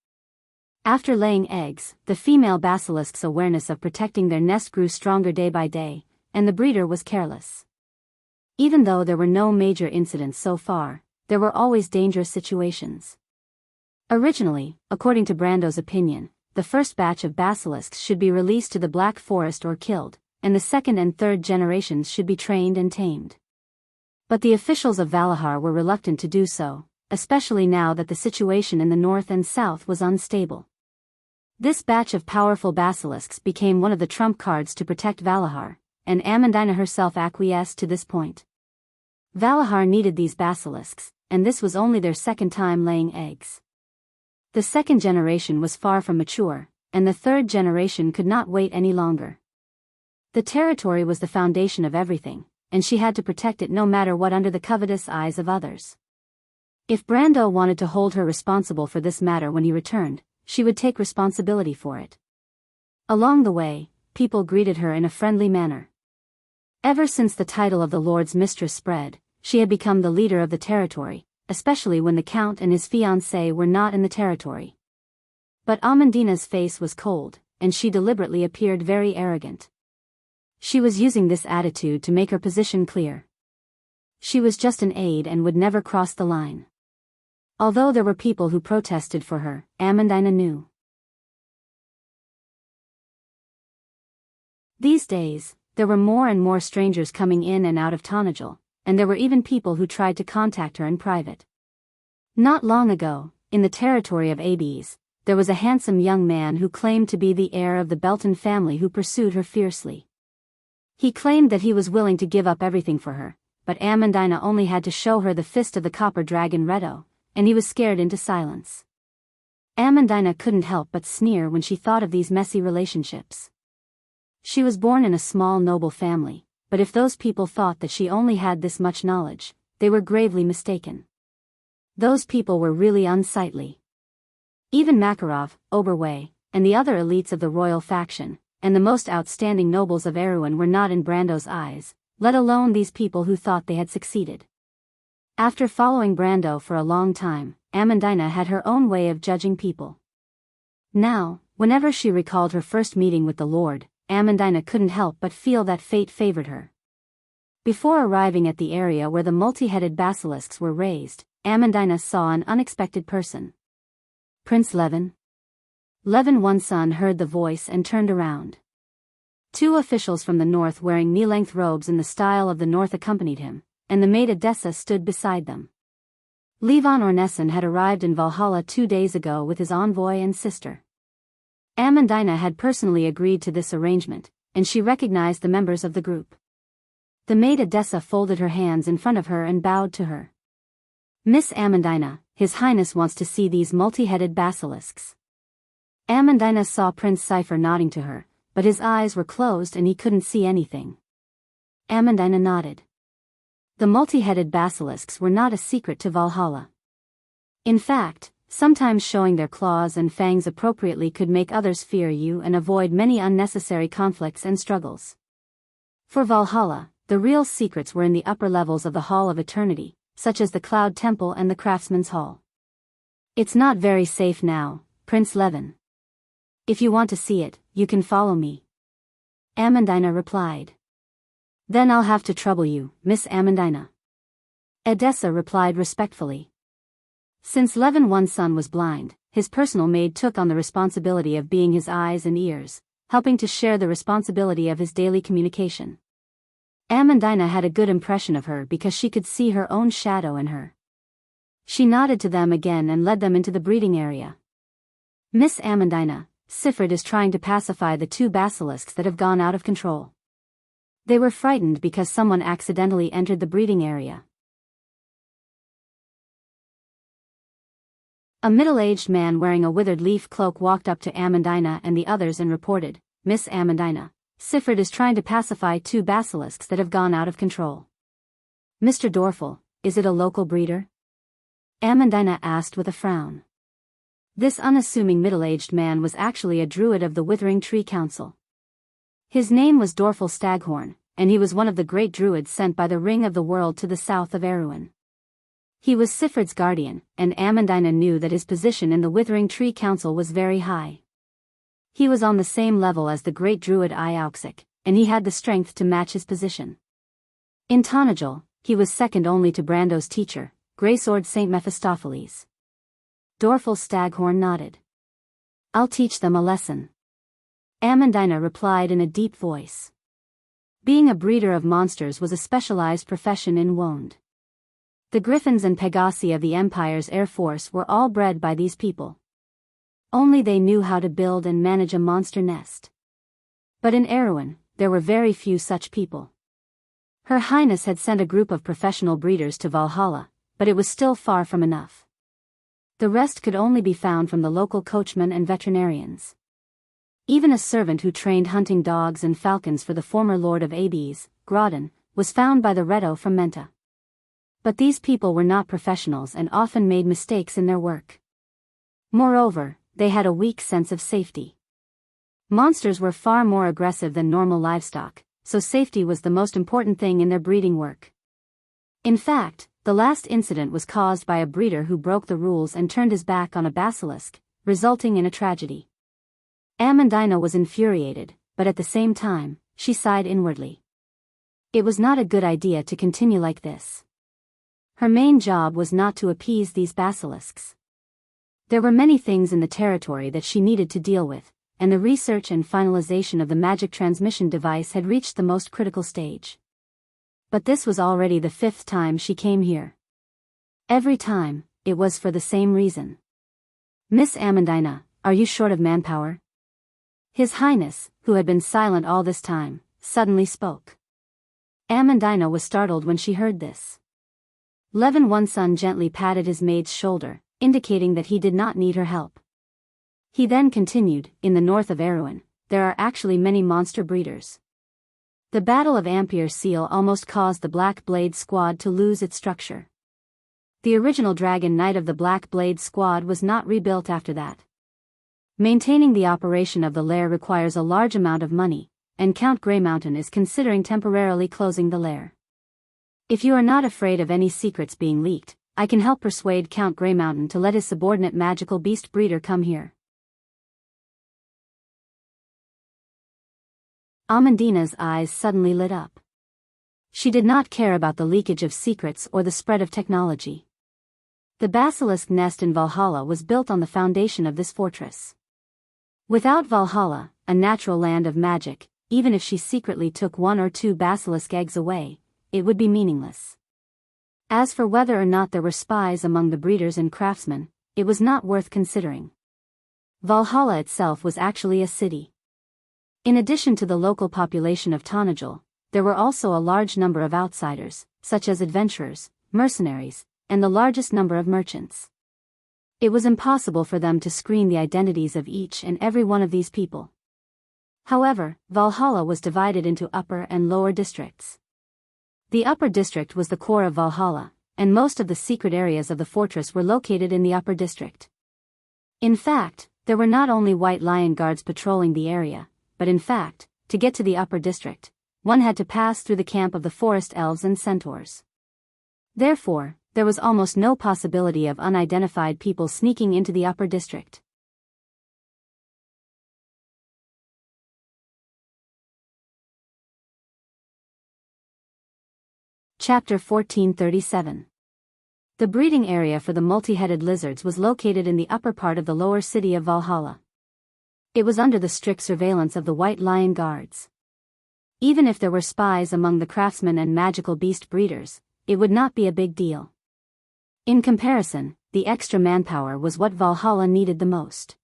After laying eggs, the female basilisk's awareness of protecting their nest grew stronger day by day, and the breeder was careless. Even though there were no major incidents so far, there were always dangerous situations. Originally, according to Brando's opinion, the first batch of basilisks should be released to the Black Forest or killed, and the second and third generations should be trained and tamed. But the officials of Valahar were reluctant to do so, especially now that the situation in the north and south was unstable. This batch of powerful basilisks became one of the trump cards to protect Valahar, and Amandina herself acquiesced to this point. Valahar needed these basilisks, and this was only their second time laying eggs. The second generation was far from mature, and the third generation could not wait any longer. The territory was the foundation of everything, and she had to protect it no matter what under the covetous eyes of others. If Brando wanted to hold her responsible for this matter when he returned, she would take responsibility for it. Along the way, people greeted her in a friendly manner. Ever since the title of the Lord's Mistress spread, she had become the leader of the territory, especially when the Count and his fiancée were not in the territory. But Amandina's face was cold, and she deliberately appeared very arrogant. She was using this attitude to make her position clear. She was just an aide and would never cross the line. Although there were people who protested for her, Amandina knew. These days, there were more and more strangers coming in and out of Tonajal, and there were even people who tried to contact her in private. Not long ago, in the territory of Abes, there was a handsome young man who claimed to be the heir of the Belton family who pursued her fiercely. He claimed that he was willing to give up everything for her, but Amandina only had to show her the fist of the copper dragon Redo, and he was scared into silence. Amandina couldn't help but sneer when she thought of these messy relationships. She was born in a small noble family, but if those people thought that she only had this much knowledge, they were gravely mistaken. Those people were really unsightly. Even Makarov, Oberway, and the other elites of the royal faction, and the most outstanding nobles of Erewhon were not in Brando's eyes, let alone these people who thought they had succeeded. After following Brando for a long time, Amandina had her own way of judging people. Now, whenever she recalled her first meeting with the Lord, Amandina couldn't help but feel that fate favored her. Before arriving at the area where the multi-headed basilisks were raised, Amandina saw an unexpected person. Prince Levin. Levin one son heard the voice and turned around. Two officials from the north wearing knee-length robes in the style of the north accompanied him, and the maid Edessa stood beside them. Levon Orneson had arrived in Valhalla 2 days ago with his envoy and sister. Amandina had personally agreed to this arrangement, and she recognized the members of the group. The maid Edessa folded her hands in front of her and bowed to her. Miss Amandina, His Highness wants to see these multi-headed basilisks. Amandina saw Prince Cypher nodding to her, but his eyes were closed and he couldn't see anything. Amandina nodded. The multi-headed basilisks were not a secret to Valhalla. In fact, sometimes showing their claws and fangs appropriately could make others fear you and avoid many unnecessary conflicts and struggles. For Valhalla, the real secrets were in the upper levels of the Hall of Eternity, such as the Cloud Temple and the Craftsman's Hall. It's not very safe now, Prince Levin. If you want to see it, you can follow me. Amandina replied. Then I'll have to trouble you, Miss Amandina. Edessa replied respectfully. Since Levin one's son was blind, his personal maid took on the responsibility of being his eyes and ears, helping to share the responsibility of his daily communication. Amandina had a good impression of her because she could see her own shadow in her. She nodded to them again and led them into the breeding area. Miss Amandina, Sifrid is trying to pacify the 2 basilisks that have gone out of control. They were frightened because someone accidentally entered the breeding area. A middle-aged man wearing a withered leaf cloak walked up to Amandina and the others and reported, Miss Amandina, Sifrid is trying to pacify 2 basilisks that have gone out of control. Mr. Dorfel, is it a local breeder? Amandina asked with a frown. This unassuming middle-aged man was actually a druid of the Withering Tree Council. His name was Dorfel Staghorn, and he was one of the great druids sent by the Ring of the World to the south of Erewhon. He was Sifrid's guardian, and Amandina knew that his position in the Withering Tree Council was very high. He was on the same level as the great druid Iauxik, and he had the strength to match his position. In Tonagel, he was second only to Brando's teacher, Greysword Saint Mephistopheles. Dorfel Staghorn nodded. I'll teach them a lesson. Amandina replied in a deep voice. Being a breeder of monsters was a specialized profession in Wond. The Griffins and Pegasi of the Empire's Air Force were all bred by these people. Only they knew how to build and manage a monster nest. But in Erewhon, there were very few such people. Her Highness had sent a group of professional breeders to Valhalla, but it was still far from enough. The rest could only be found from the local coachmen and veterinarians. Even a servant who trained hunting dogs and falcons for the former Lord of Abes, Grodin, was found by the Redo from Menta. But these people were not professionals and often made mistakes in their work. Moreover, they had a weak sense of safety. Monsters were far more aggressive than normal livestock, so safety was the most important thing in their breeding work. In fact, the last incident was caused by a breeder who broke the rules and turned his back on a basilisk, resulting in a tragedy. Amandina was infuriated, but at the same time, she sighed inwardly. It was not a good idea to continue like this. Her main job was not to appease these basilisks. There were many things in the territory that she needed to deal with, and the research and finalization of the magic transmission device had reached the most critical stage. But this was already the 5th time she came here. Every time, it was for the same reason. Miss Amandina, "Are you short of manpower?" His Highness, who had been silent all this time, suddenly spoke. Amandina was startled when she heard this. Levin Oneson gently patted his maid's shoulder, indicating that he did not need her help. He then continued, "In the north of Erewhon, there are actually many monster breeders. The Battle of Ampere Seal almost caused the Black Blade Squad to lose its structure. The original Dragon Knight of the Black Blade Squad was not rebuilt after that. Maintaining the operation of the lair requires a large amount of money, and Count Grey Mountain is considering temporarily closing the lair. If you are not afraid of any secrets being leaked, I can help persuade Count Grey Mountain to let his subordinate magical beast breeder come here." Amandina's eyes suddenly lit up. She did not care about the leakage of secrets or the spread of technology. The basilisk nest in Valhalla was built on the foundation of this fortress. Without Valhalla, a natural land of magic, even if she secretly took 1 or 2 basilisk eggs away, it would be meaningless. As for whether or not there were spies among the breeders and craftsmen, it was not worth considering. Valhalla itself was actually a city. In addition to the local population of Tonajul, there were also a large number of outsiders, such as adventurers, mercenaries, and the largest number of merchants. It was impossible for them to screen the identities of each and every one of these people. However, Valhalla was divided into upper and lower districts. The upper district was the core of Valhalla, and most of the secret areas of the fortress were located in the upper district. In fact, there were not only White Lion guards patrolling the area, but in fact, to get to the upper district, one had to pass through the camp of the forest elves and centaurs. Therefore, there was almost no possibility of unidentified people sneaking into the upper district. Chapter 1437. The breeding area for the multi-headed lizards was located in the upper part of the lower city of Valhalla. It was under the strict surveillance of the White Lion guards. Even if there were spies among the craftsmen and magical beast breeders, it would not be a big deal. In comparison, the extra manpower was what Valhalla needed the most.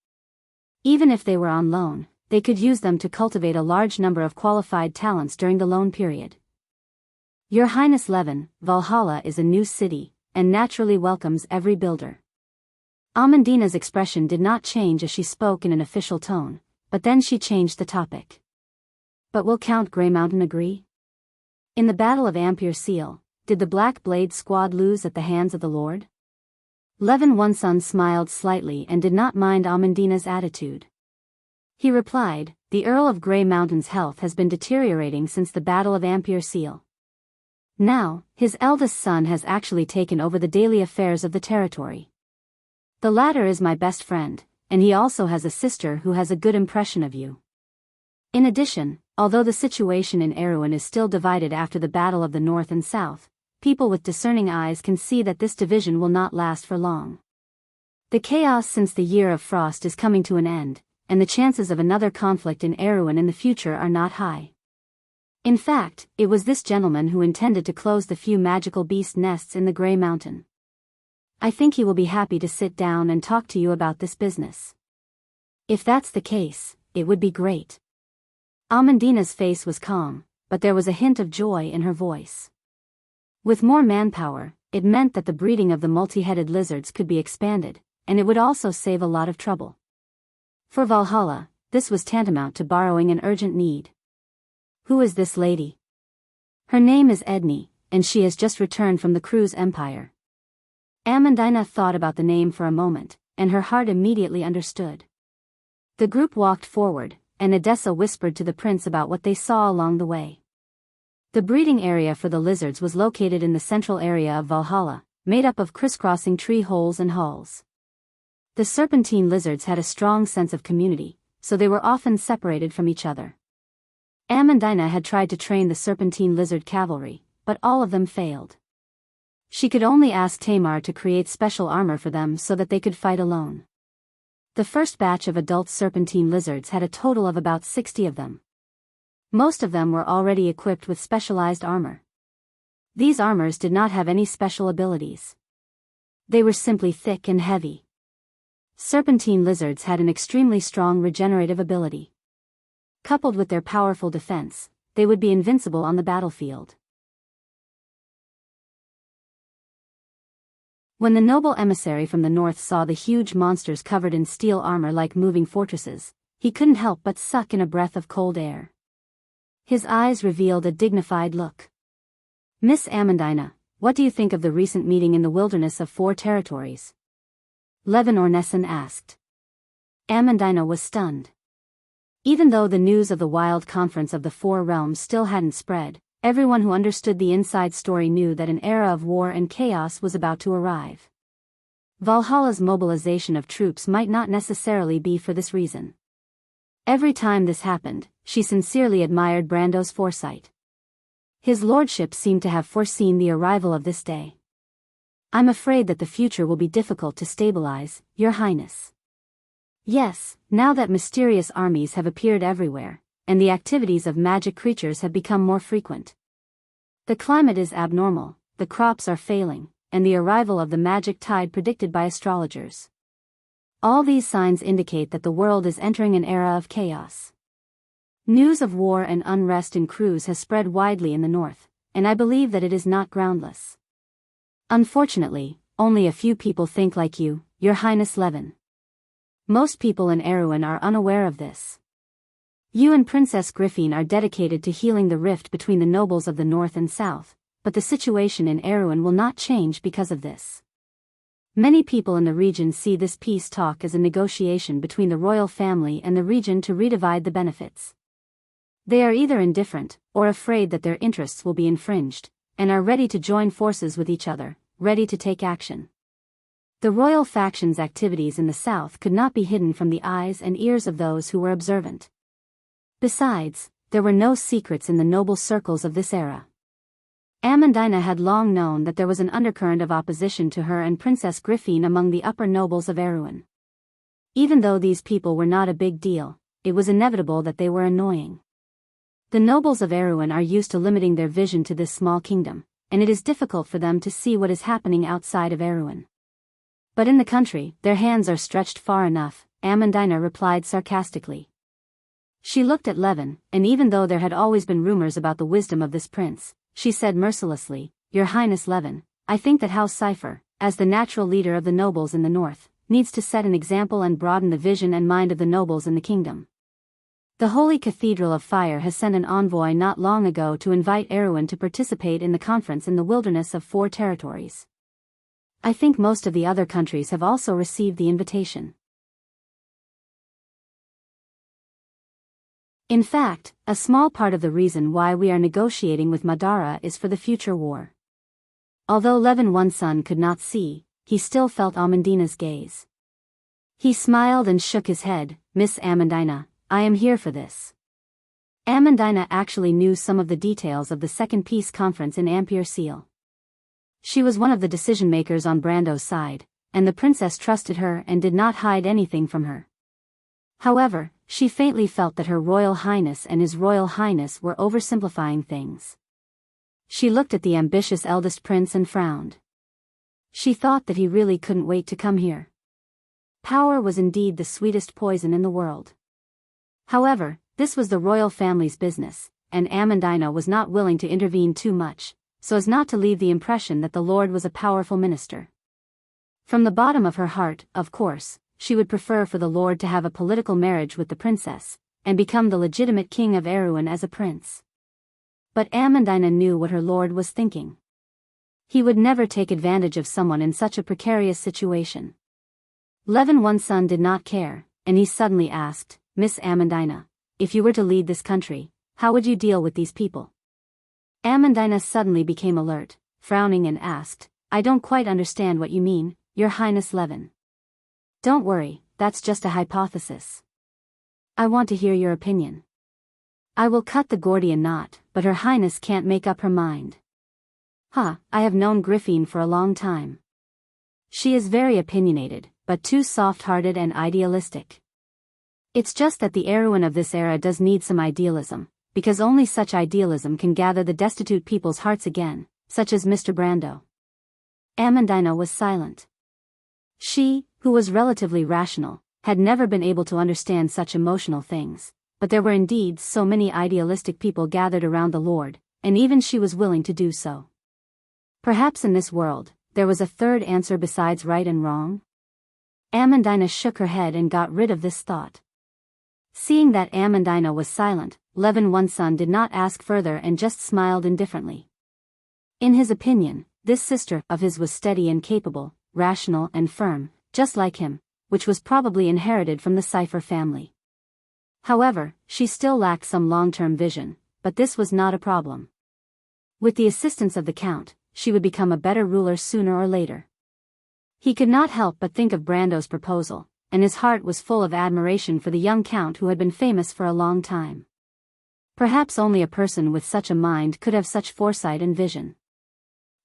Even if they were on loan, they could use them to cultivate a large number of qualified talents during the loan period. Your Highness Levin, Valhalla is a new city, and naturally welcomes every builder. Amandina's expression did not change as she spoke in an official tone, but then she changed the topic. But will Count Grey Mountain agree? In the Battle of Ampere Seal, did the Black Blade Squad lose at the hands of the Lord? Levin Oneson smiled slightly and did not mind Amandina's attitude. He replied, "The Earl of Grey Mountain's health has been deteriorating since the Battle of Ampere Seal. Now, his eldest son has actually taken over the daily affairs of the territory. The latter is my best friend, and he also has a sister who has a good impression of you. In addition, although the situation in Erewhon is still divided after the Battle of the North and South, people with discerning eyes can see that this division will not last for long. The chaos since the Year of Frost is coming to an end, and the chances of another conflict in Erewhon in the future are not high. In fact, it was this gentleman who intended to close the few magical beast nests in the Grey Mountain. I think he will be happy to sit down and talk to you about this business. If that's the case, it would be great." Amandina's face was calm, but there was a hint of joy in her voice. With more manpower, it meant that the breeding of the multi-headed lizards could be expanded, and it would also save a lot of trouble. For Valhalla, this was tantamount to borrowing an urgent need. "Who is this lady?" "Her name is Edney, and she has just returned from the Cruise Empire." Amandina thought about the name for a moment, and her heart immediately understood. The group walked forward, and Edessa whispered to the prince about what they saw along the way. The breeding area for the lizards was located in the central area of Valhalla, made up of crisscrossing tree holes and halls. The serpentine lizards had a strong sense of community, so they were often separated from each other. Amandina had tried to train the serpentine lizard cavalry, but all of them failed. She could only ask Tamar to create special armor for them so that they could fight alone. The first batch of adult serpentine lizards had a total of about 60 of them. Most of them were already equipped with specialized armor. These armors did not have any special abilities. They were simply thick and heavy. Serpentine lizards had an extremely strong regenerative ability. Coupled with their powerful defense, they would be invincible on the battlefield. When the noble emissary from the north saw the huge monsters covered in steel armor like moving fortresses, he couldn't help but suck in a breath of cold air. His eyes revealed a dignified look. "Miss Amandina, what do you think of the recent meeting in the wilderness of 4 territories?" Levin Ornesson asked. Amandina was stunned. Even though the news of the wild conference of the 4 realms still hadn't spread, everyone who understood the inside story knew that an era of war and chaos was about to arrive. Valhalla's mobilization of troops might not necessarily be for this reason. Every time this happened, she sincerely admired Brando's foresight. His lordship seemed to have foreseen the arrival of this day. "I'm afraid that the future will be difficult to stabilize, Your Highness." Yes, now that mysterious armies have appeared everywhere, and the activities of magic creatures have become more frequent. The climate is abnormal, the crops are failing, and the arrival of the magic tide predicted by astrologers. All these signs indicate that the world is entering an era of chaos. News of war and unrest in crews has spread widely in the north, and I believe that it is not groundless. Unfortunately, only a few people think like you, Your Highness Levin. Most people in Erewhon are unaware of this. You and Princess Griffin are dedicated to healing the rift between the nobles of the north and south, but the situation in Erewhon will not change because of this. Many people in the region see this peace talk as a negotiation between the royal family and the region to redivide the benefits. They are either indifferent, or afraid that their interests will be infringed, and are ready to join forces with each other, ready to take action. The royal faction's activities in the south could not be hidden from the eyes and ears of those who were observant. Besides, there were no secrets in the noble circles of this era. Amandina had long known that there was an undercurrent of opposition to her and Princess Griffin among the upper nobles of Erewhon. Even though these people were not a big deal, it was inevitable that they were annoying. The nobles of Erewhon are used to limiting their vision to this small kingdom, and it is difficult for them to see what is happening outside of Erewhon. But in the country, their hands are stretched far enough, Amandina replied sarcastically. She looked at Levin, and even though there had always been rumors about the wisdom of this prince, she said mercilessly, "Your Highness Levin, I think that House Cipher, as the natural leader of the nobles in the north, needs to set an example and broaden the vision and mind of the nobles in the kingdom. The Holy Cathedral of Fire has sent an envoy not long ago to invite Erewhon to participate in the conference in the wilderness of 4 territories. I think most of the other countries have also received the invitation. In fact, a small part of the reason why we are negotiating with Madara is for the future war." Although Levin One Son could not see, he still felt Amandina's gaze. He smiled and shook his head. "Miss Amandina, I am here for this." Amandina actually knew some of the details of the Second Peace Conference in Ampere Seal. She was one of the decision-makers on Brando's side, and the princess trusted her and did not hide anything from her. However, she faintly felt that Her Royal Highness and His Royal Highness were oversimplifying things. She looked at the ambitious eldest prince and frowned. She thought that he really couldn't wait to come here. Power was indeed the sweetest poison in the world. However, this was the royal family's business, and Amandina was not willing to intervene too much, so as not to leave the impression that the Lord was a powerful minister. From the bottom of her heart, of course, she would prefer for the Lord to have a political marriage with the princess, and become the legitimate king of Erewhon as a prince. But Amandina knew what her lord was thinking. He would never take advantage of someone in such a precarious situation. Levin One Son did not care, and he suddenly asked, "Miss Amandina, if you were to lead this country, how would you deal with these people?" Amandina suddenly became alert, frowning and asked, "I don't quite understand what you mean, Your Highness Levin." "Don't worry, that's just a hypothesis. I want to hear your opinion. I will cut the Gordian knot, but Her Highness can't make up her mind." I have known Griffin for a long time. She is very opinionated, but too soft-hearted and idealistic. It's just that the Erewhon of this era does need some idealism, because only such idealism can gather the destitute people's hearts again, such as Mr. Brando. Amandina was silent. She, who was relatively rational, had never been able to understand such emotional things, but there were indeed so many idealistic people gathered around the Lord, and even she was willing to do so. Perhaps in this world, there was a third answer besides right and wrong? Amandina shook her head and got rid of this thought. Seeing that Amandina was silent, Levin one's son did not ask further and just smiled indifferently. In his opinion, this sister of his was steady and capable, rational and firm, just like him, which was probably inherited from the Cipher family. However, she still lacked some long-term vision, but this was not a problem. With the assistance of the Count, she would become a better ruler sooner or later. He could not help but think of Brando's proposal, and his heart was full of admiration for the young Count who had been famous for a long time. Perhaps only a person with such a mind could have such foresight and vision.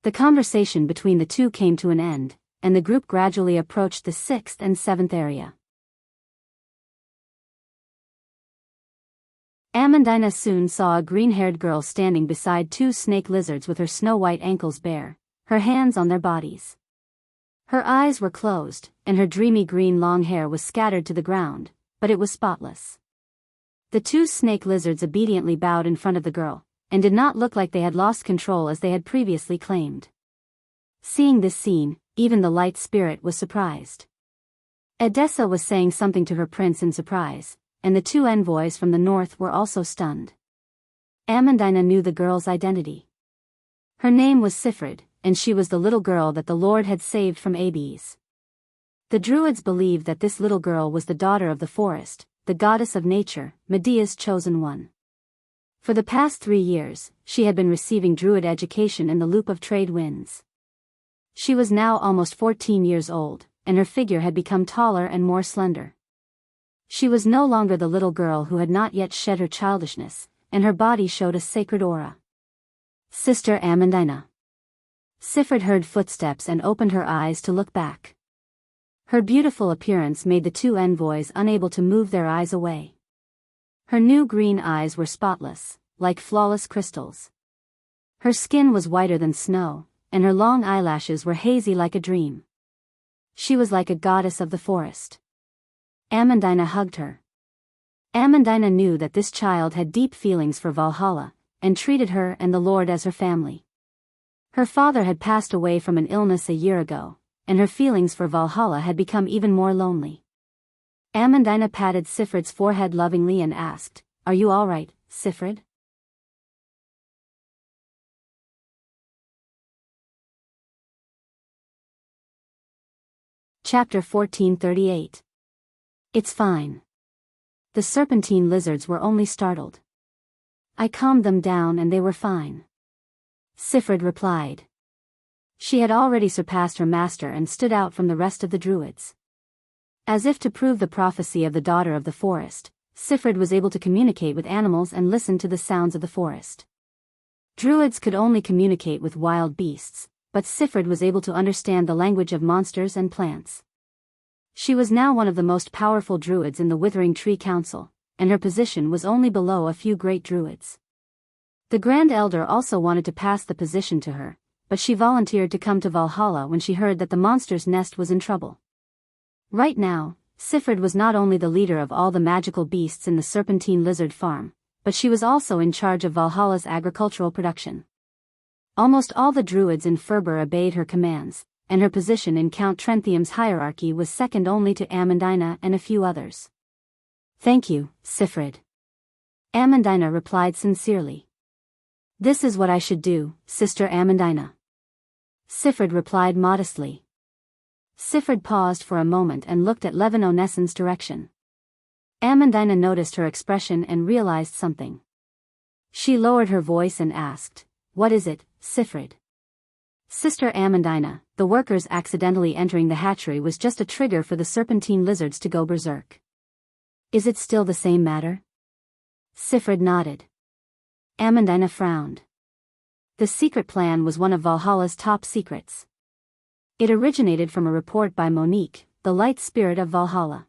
The conversation between the two came to an end, and the group gradually approached the 6th and 7th area. Amandina soon saw a green-haired girl standing beside two snake lizards with her snow-white ankles bare, her hands on their bodies. Her eyes were closed, and her dreamy green long hair was scattered to the ground, but it was spotless. The two snake lizards obediently bowed in front of the girl, and did not look like they had lost control as they had previously claimed. Seeing this scene, even the light spirit was surprised. Edessa was saying something to her prince in surprise, and the two envoys from the north were also stunned. Amandina knew the girl's identity. Her name was Sifrid, and she was the little girl that the Lord had saved from Abes. The Druids believed that this little girl was the daughter of the forest, the goddess of nature, Medea's chosen one. For the past 3 years, she had been receiving Druid education in the loop of trade winds. She was now almost 14 years old, and her figure had become taller and more slender. She was no longer the little girl who had not yet shed her childishness, and her body showed a sacred aura. Sister Amandina. Sifrid heard footsteps and opened her eyes to look back. Her beautiful appearance made the two envoys unable to move their eyes away. Her new green eyes were spotless, like flawless crystals. Her skin was whiter than snow, and her long eyelashes were hazy like a dream. She was like a goddess of the forest. Amandina hugged her. Amandina knew that this child had deep feelings for Valhalla, and treated her and the Lord as her family. Her father had passed away from an illness a year ago, and her feelings for Valhalla had become even more lonely. Amandina patted Sifrid's forehead lovingly and asked, "Are you all right, Sifrid?" Chapter 1438. It's fine. The serpentine lizards were only startled. I calmed them down and they were fine. Sifrid replied. She had already surpassed her master and stood out from the rest of the Druids. As if to prove the prophecy of the daughter of the forest, Sifrid was able to communicate with animals and listen to the sounds of the forest. Druids could only communicate with wild beasts, but Sifrid was able to understand the language of monsters and plants. She was now one of the most powerful Druids in the Withering Tree Council, and her position was only below a few great Druids. The Grand Elder also wanted to pass the position to her, but she volunteered to come to Valhalla when she heard that the monster's nest was in trouble. Right now, Sifrid was not only the leader of all the magical beasts in the Serpentine Lizard Farm, but she was also in charge of Valhalla's agricultural production. Almost all the Druids in Ferber obeyed her commands, and her position in Count Trenthium's hierarchy was second only to Amandina and a few others. "Thank you, Sifrid." Amandina replied sincerely. "This is what I should do, Sister Amandina." Sifrid replied modestly. Sifrid paused for a moment and looked at Levin Onessen's direction. Amandina noticed her expression and realized something. She lowered her voice and asked, "What is it, Sifrid?" "Sister Amandina, the workers accidentally entering the hatchery was just a trigger for the serpentine lizards to go berserk. Is it still the same matter?" Sifrid nodded. Amandina frowned. The secret plan was one of Valhalla's top secrets. It originated from a report by Monique, the light spirit of Valhalla.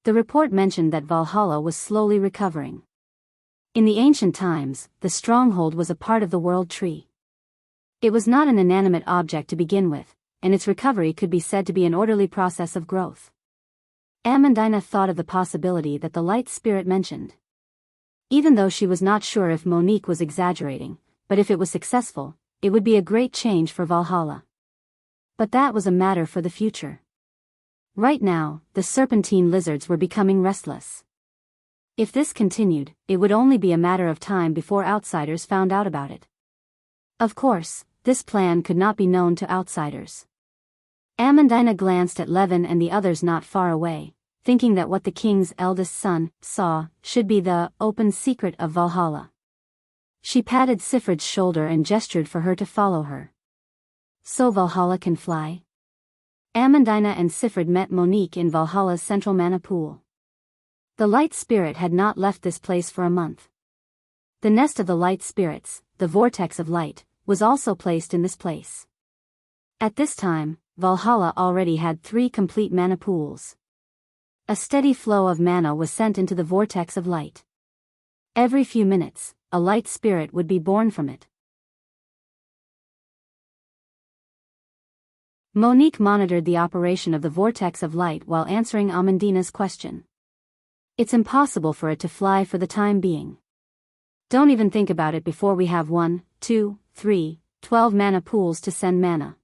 The report mentioned that Valhalla was slowly recovering. In the ancient times, the stronghold was a part of the world tree. It was not an inanimate object to begin with, and its recovery could be said to be an orderly process of growth. Amandina thought of the possibility that the light spirit mentioned. Even though she was not sure if Monique was exaggerating, but if it was successful, it would be a great change for Valhalla. But that was a matter for the future. Right now, the serpentine lizards were becoming restless. If this continued, it would only be a matter of time before outsiders found out about it. Of course, this plan could not be known to outsiders. Amandina glanced at Levin and the others not far away, thinking that what the king's eldest son saw should be the open secret of Valhalla. She patted Sifrid's shoulder and gestured for her to follow her. So Valhalla can fly? Amandina and Sifrid met Monique in Valhalla's central mana pool. The light spirit had not left this place for a month. The nest of the light spirits, the vortex of light, was also placed in this place. At this time, Valhalla already had 3 complete mana pools. A steady flow of mana was sent into the vortex of light. Every few minutes, a light spirit would be born from it. Monique monitored the operation of the vortex of light while answering Amandina's question. It's impossible for it to fly for the time being. Don't even think about it before we have 1, 2, 3, 12 mana pools to send mana.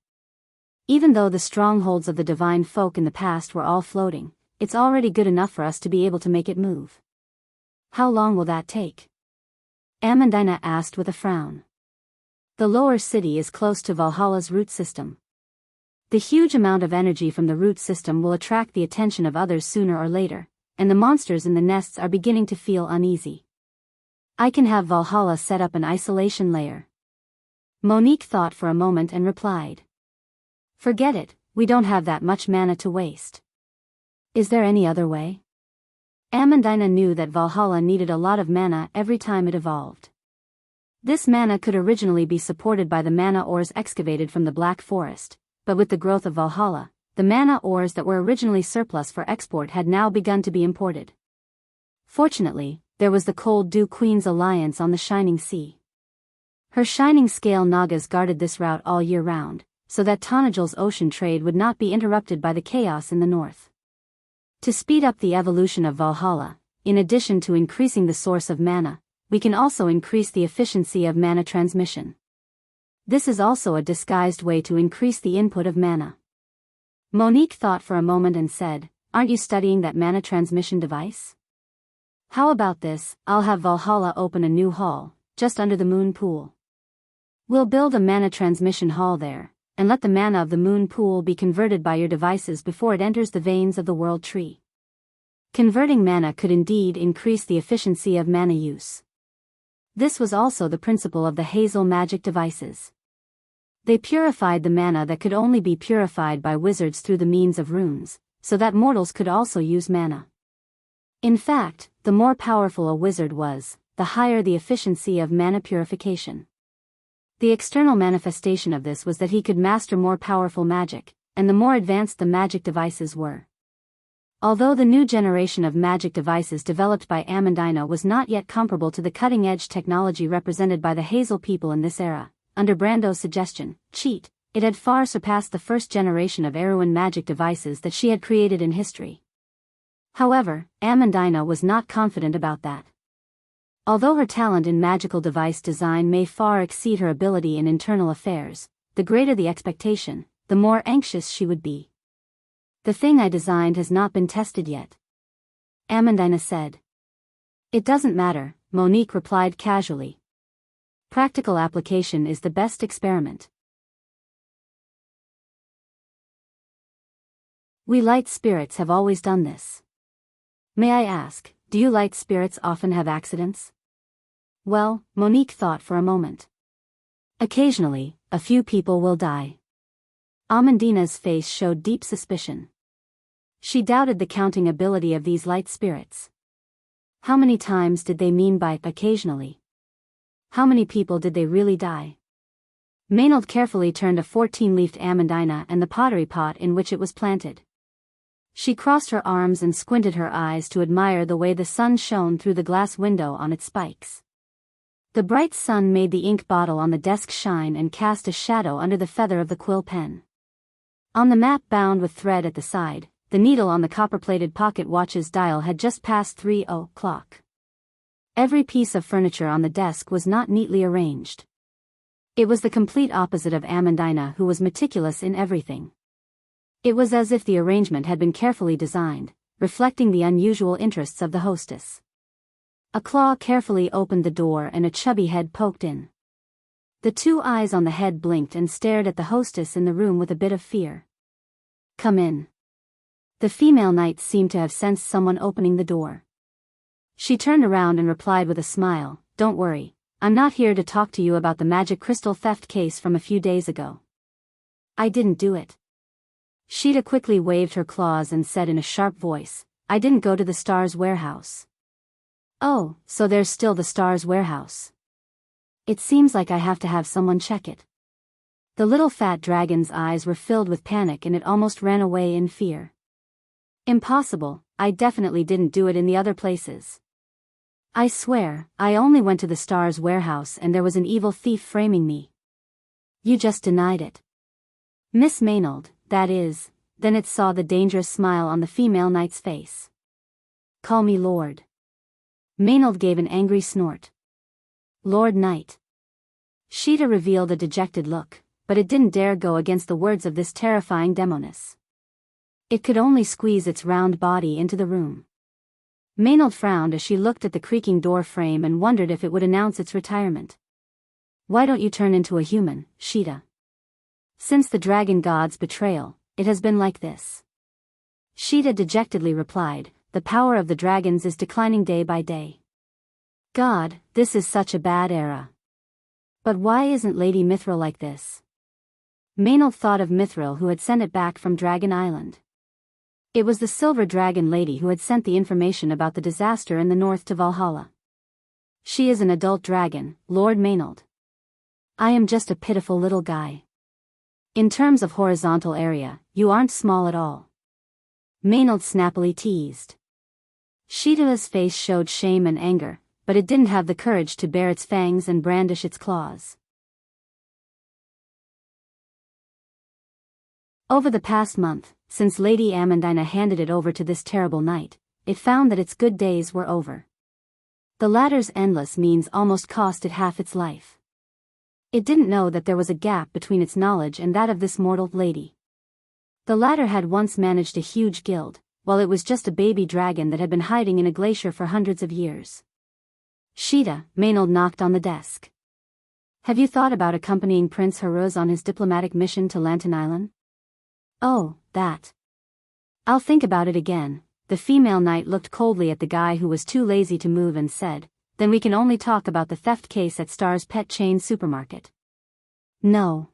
Even though the strongholds of the divine folk in the past were all floating, it's already good enough for us to be able to make it move. How long will that take? Amandina asked with a frown. The lower city is close to Valhalla's root system. The huge amount of energy from the root system will attract the attention of others sooner or later, and the monsters in the nests are beginning to feel uneasy. I can have Valhalla set up an isolation layer. Monique thought for a moment and replied. Forget it, we don't have that much mana to waste. Is there any other way? Amandina knew that Valhalla needed a lot of mana every time it evolved. This mana could originally be supported by the mana ores excavated from the Black Forest, but with the growth of Valhalla, the mana ores that were originally surplus for export had now begun to be imported. Fortunately, there was the Cold Dew Queen's alliance on the Shining Sea. Her shining scale Nagas guarded this route all year round, so that Tanajal's ocean trade would not be interrupted by the chaos in the north. To speed up the evolution of Valhalla, in addition to increasing the source of mana, we can also increase the efficiency of mana transmission. This is also a disguised way to increase the input of mana. Monique thought for a moment and said, aren't you studying that mana transmission device? How about this, I'll have Valhalla open a new hall, just under the moon pool. We'll build a mana transmission hall there, and let the mana of the moon pool be converted by your devices before it enters the veins of the world tree. Converting mana could indeed increase the efficiency of mana use. This was also the principle of the Hazel magic devices. They purified the mana that could only be purified by wizards through the means of runes, so that mortals could also use mana. In fact, the more powerful a wizard was, the higher the efficiency of mana purification. The external manifestation of this was that he could master more powerful magic, and the more advanced the magic devices were. Although the new generation of magic devices developed by Amandina was not yet comparable to the cutting-edge technology represented by the Hazel people in this era, under Brando's suggestion, it had far surpassed the first generation of Erewhon magic devices that she had created in history. However, Amandina was not confident about that. Although her talent in magical device design may far exceed her ability in internal affairs, the greater the expectation, the more anxious she would be. The thing I designed has not been tested yet. Amandina said. It doesn't matter, Monique replied casually. Practical application is the best experiment. We light spirits have always done this. May I ask, do you light spirits often have accidents? Well, Monique thought for a moment. Occasionally, a few people will die. Amandina's face showed deep suspicion. She doubted the counting ability of these light spirits. How many times did they mean by occasionally? How many people did they really die? Maynard carefully turned a 14-leafed Amandina and the pottery pot in which it was planted. She crossed her arms and squinted her eyes to admire the way the sun shone through the glass window on its spikes. The bright sun made the ink bottle on the desk shine and cast a shadow under the feather of the quill pen. On the map bound with thread at the side, the needle on the copper-plated pocket watch's dial had just passed 3 o'clock. Every piece of furniture on the desk was not neatly arranged. It was the complete opposite of Amandina, who was meticulous in everything. It was as if the arrangement had been carefully designed, reflecting the unusual interests of the hostess. A claw carefully opened the door and a chubby head poked in. The two eyes on the head blinked and stared at the hostess in the room with a bit of fear. "Come in." The female knight seemed to have sensed someone opening the door. She turned around and replied with a smile, "Don't worry, I'm not here to talk to you about the magic crystal theft case from a few days ago. I didn't do it." Sheeta quickly waved her claws and said in a sharp voice, "I didn't go to the Stars warehouse." "Oh, so there's still the Stars warehouse. It seems like I have to have someone check it." The little fat dragon's eyes were filled with panic and it almost ran away in fear. "Impossible, I definitely didn't do it in the other places. I swear, I only went to the Stars warehouse and there was an evil thief framing me." "You just denied it." "Miss Maynard, that is," then it saw the dangerous smile on the female knight's face. "Call me Lord." Maynard gave an angry snort. "Lord Knight." Sheeta revealed a dejected look, but it didn't dare go against the words of this terrifying demoness. It could only squeeze its round body into the room. Maynard frowned as she looked at the creaking door frame and wondered if it would announce its retirement. "Why don't you turn into a human, Sheeta? Since the dragon god's betrayal, it has been like this." Sheeta dejectedly replied, "The power of the dragons is declining day by day. God, this is such a bad era. But why isn't Lady Mithril like this?" Maynard thought of Mithril, who had sent it back from Dragon Island. It was the Silver Dragon Lady who had sent the information about the disaster in the north to Valhalla. "She is an adult dragon, Lord Maynard. I am just a pitiful little guy. In terms of horizontal area, you aren't small at all." Maynard snappily teased. Sheeta's face showed shame and anger, but it didn't have the courage to bare its fangs and brandish its claws. Over the past month, since Lady Amandina handed it over to this terrible knight, it found that its good days were over. The latter's endless means almost cost it half its life. It didn't know that there was a gap between its knowledge and that of this mortal lady. The latter had once managed a huge guild, while it was just a baby dragon that had been hiding in a glacier for hundreds of years. "Sheeta," Maynard knocked on the desk. "Have you thought about accompanying Prince Haruz on his diplomatic mission to Lantern Island?" "Oh, that. I'll think about it again." The female knight looked coldly at the guy who was too lazy to move and said, "Then we can only talk about the theft case at Star's pet chain supermarket." "No."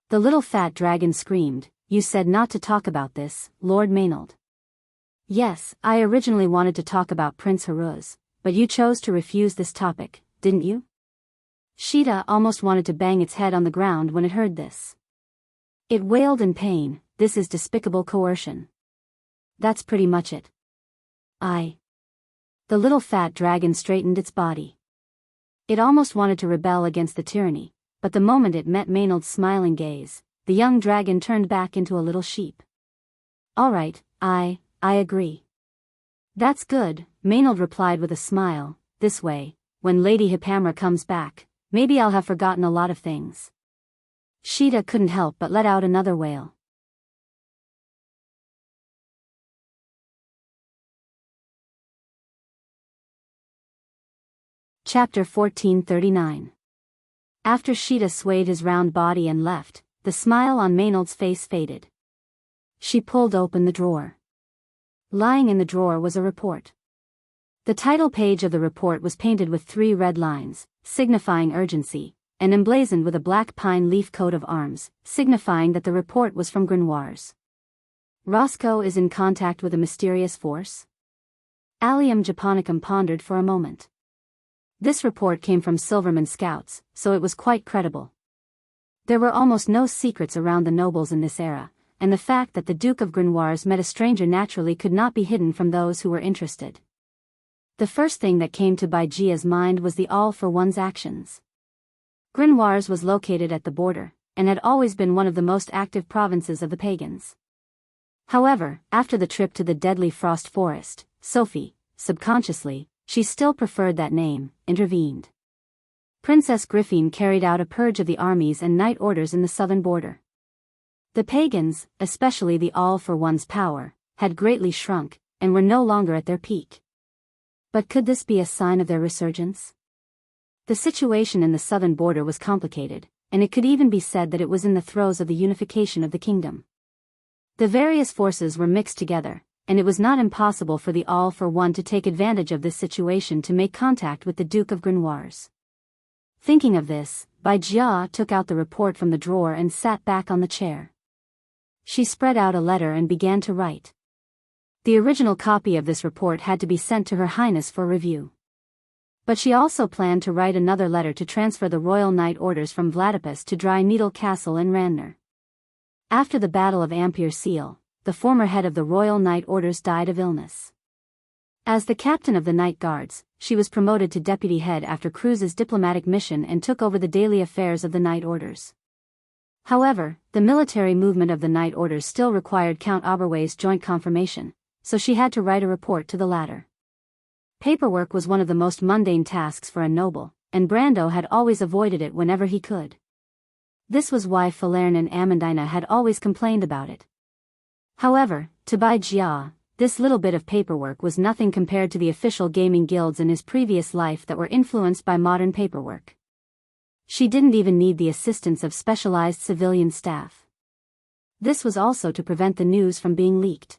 The little fat dragon screamed, "You said not to talk about this, Lord Maynard." "Yes, I originally wanted to talk about Prince Haruz, but you chose to refuse this topic, didn't you?" Sheeta almost wanted to bang its head on the ground when it heard this. It wailed in pain, "This is despicable coercion. That's pretty much it." "I..." The little fat dragon straightened its body. It almost wanted to rebel against the tyranny, but the moment it met Maynard's smiling gaze, the young dragon turned back into a little sheep. "All right, I agree." "That's good," Maynard replied with a smile. "This way, when Lady Hippamra comes back, maybe I'll have forgotten a lot of things." Sheeta couldn't help but let out another wail. Chapter 1439. After Sheeta swayed his round body and left, the smile on Maynard's face faded. She pulled open the drawer. Lying in the drawer was a report. The title page of the report was painted with 3 red lines, signifying urgency, and emblazoned with a black pine leaf coat of arms, signifying that the report was from Grenoirs. "Roscoe is in contact with a mysterious force?" Allium Japonicum pondered for a moment. This report came from Silverman scouts, so it was quite credible. There were almost no secrets around the nobles in this era, and the fact that the Duke of Grenoirs met a stranger naturally could not be hidden from those who were interested. The first thing that came to Baijia's mind was the all for one's actions. Grenoirs was located at the border, and had always been one of the most active provinces of the pagans. However, after the trip to the deadly frost forest, Sophie, subconsciously, she still preferred that name, intervened. Princess Griffin carried out a purge of the armies and night orders in the southern border. The pagans, especially the all-for-one's power, had greatly shrunk, and were no longer at their peak. But could this be a sign of their resurgence? The situation in the southern border was complicated, and it could even be said that it was in the throes of the unification of the kingdom. The various forces were mixed together, and it was not impossible for the all-for-one to take advantage of this situation to make contact with the Duke of Grenoir's. Thinking of this, Bai Jia took out the report from the drawer and sat back on the chair. She spread out a letter and began to write. The original copy of this report had to be sent to Her Highness for review. But she also planned to write another letter to transfer the royal knight orders from Vladipus to Dry Needle Castle in Ranner. After the Battle of Ampere Seal, the former head of the royal knight orders died of illness. As the captain of the Night Guards, she was promoted to deputy head after Cruz's diplomatic mission and took over the daily affairs of the Night Orders. However, the military movement of the Night Orders still required Count Oberway's joint confirmation, so she had to write a report to the latter. Paperwork was one of the most mundane tasks for a noble, and Brando had always avoided it whenever he could. This was why Falerne and Amandina had always complained about it. However, to Bai Jia, this little bit of paperwork was nothing compared to the official gaming guilds in his previous life that were influenced by modern paperwork. She didn't even need the assistance of specialized civilian staff. This was also to prevent the news from being leaked.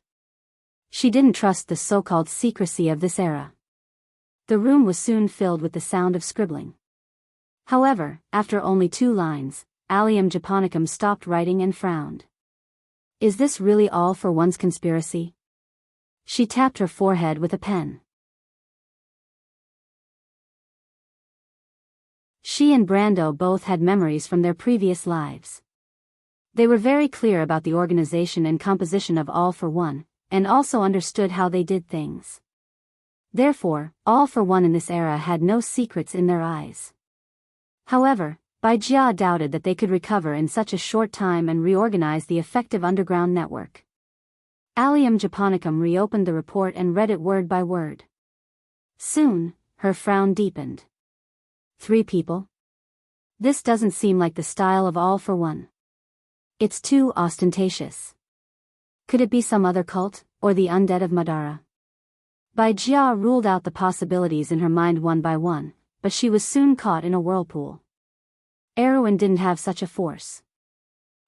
She didn't trust the so-called secrecy of this era. The room was soon filled with the sound of scribbling. However, after only 2 lines, Allium Japonicum stopped writing and frowned. Is this really all for one's conspiracy? She tapped her forehead with a pen. She and Brando both had memories from their previous lives. They were very clear about the organization and composition of All for One, and also understood how they did things. Therefore, All for One in this era had no secrets in their eyes. However, Bai Jia doubted that they could recover in such a short time and reorganize the effective underground network. Allium Japonicum reopened the report and read it word by word. Soon, her frown deepened. 3 people? This doesn't seem like the style of All for One. It's too ostentatious. Could it be some other cult, or the undead of Madara? Bai Jia ruled out the possibilities in her mind one by one, but she was soon caught in a whirlpool. Erwin didn't have such a force.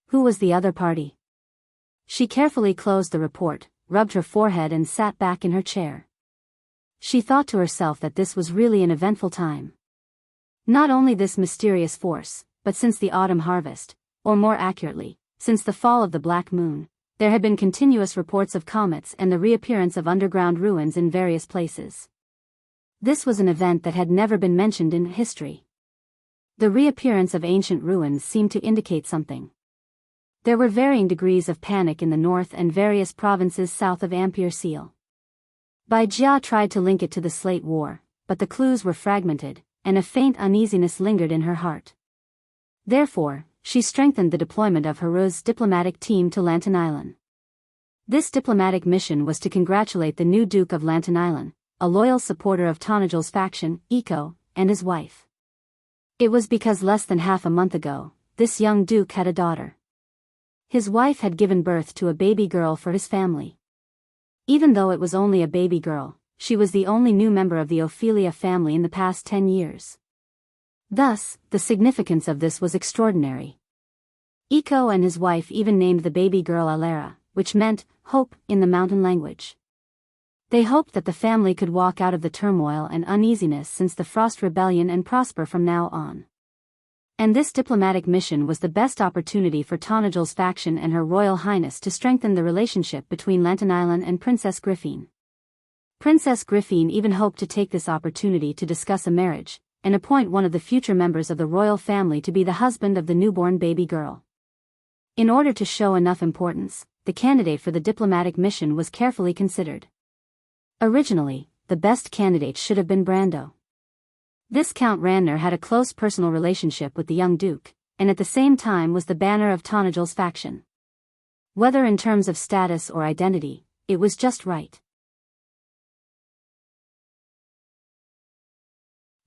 Who was the other party? She carefully closed the report, rubbed her forehead and sat back in her chair. She thought to herself that this was really an eventful time. Not only this mysterious force, but since the autumn harvest, or more accurately, since the fall of the Black Moon, there had been continuous reports of comets and the reappearance of underground ruins in various places. This was an event that had never been mentioned in history. The reappearance of ancient ruins seemed to indicate something. There were varying degrees of panic in the north and various provinces south of Ampere Seal. Bai Jia tried to link it to the Slate War, but the clues were fragmented, and a faint uneasiness lingered in her heart. Therefore, she strengthened the deployment of Haru's diplomatic team to Lantern Island. This diplomatic mission was to congratulate the new Duke of Lantern Island, a loyal supporter of Tanagel's faction, Iko, and his wife. It was because less than half a month ago, this young duke had a daughter. His wife had given birth to a baby girl for his family. Even though it was only a baby girl, she was the only new member of the Ophelia family in the past 10 years. Thus, the significance of this was extraordinary. Iko and his wife even named the baby girl Alera, which meant hope in the mountain language. They hoped that the family could walk out of the turmoil and uneasiness since the Frost Rebellion and prosper from now on. And this diplomatic mission was the best opportunity for Tanagel's faction and Her Royal Highness to strengthen the relationship between Lantern Island and Princess Griffin. Princess Griffin even hoped to take this opportunity to discuss a marriage, and appoint one of the future members of the royal family to be the husband of the newborn baby girl. In order to show enough importance, the candidate for the diplomatic mission was carefully considered. Originally, the best candidate should have been Brando. This Count Ranner had a close personal relationship with the young duke, and at the same time was the banner of Tanajal's faction. Whether in terms of status or identity, it was just right.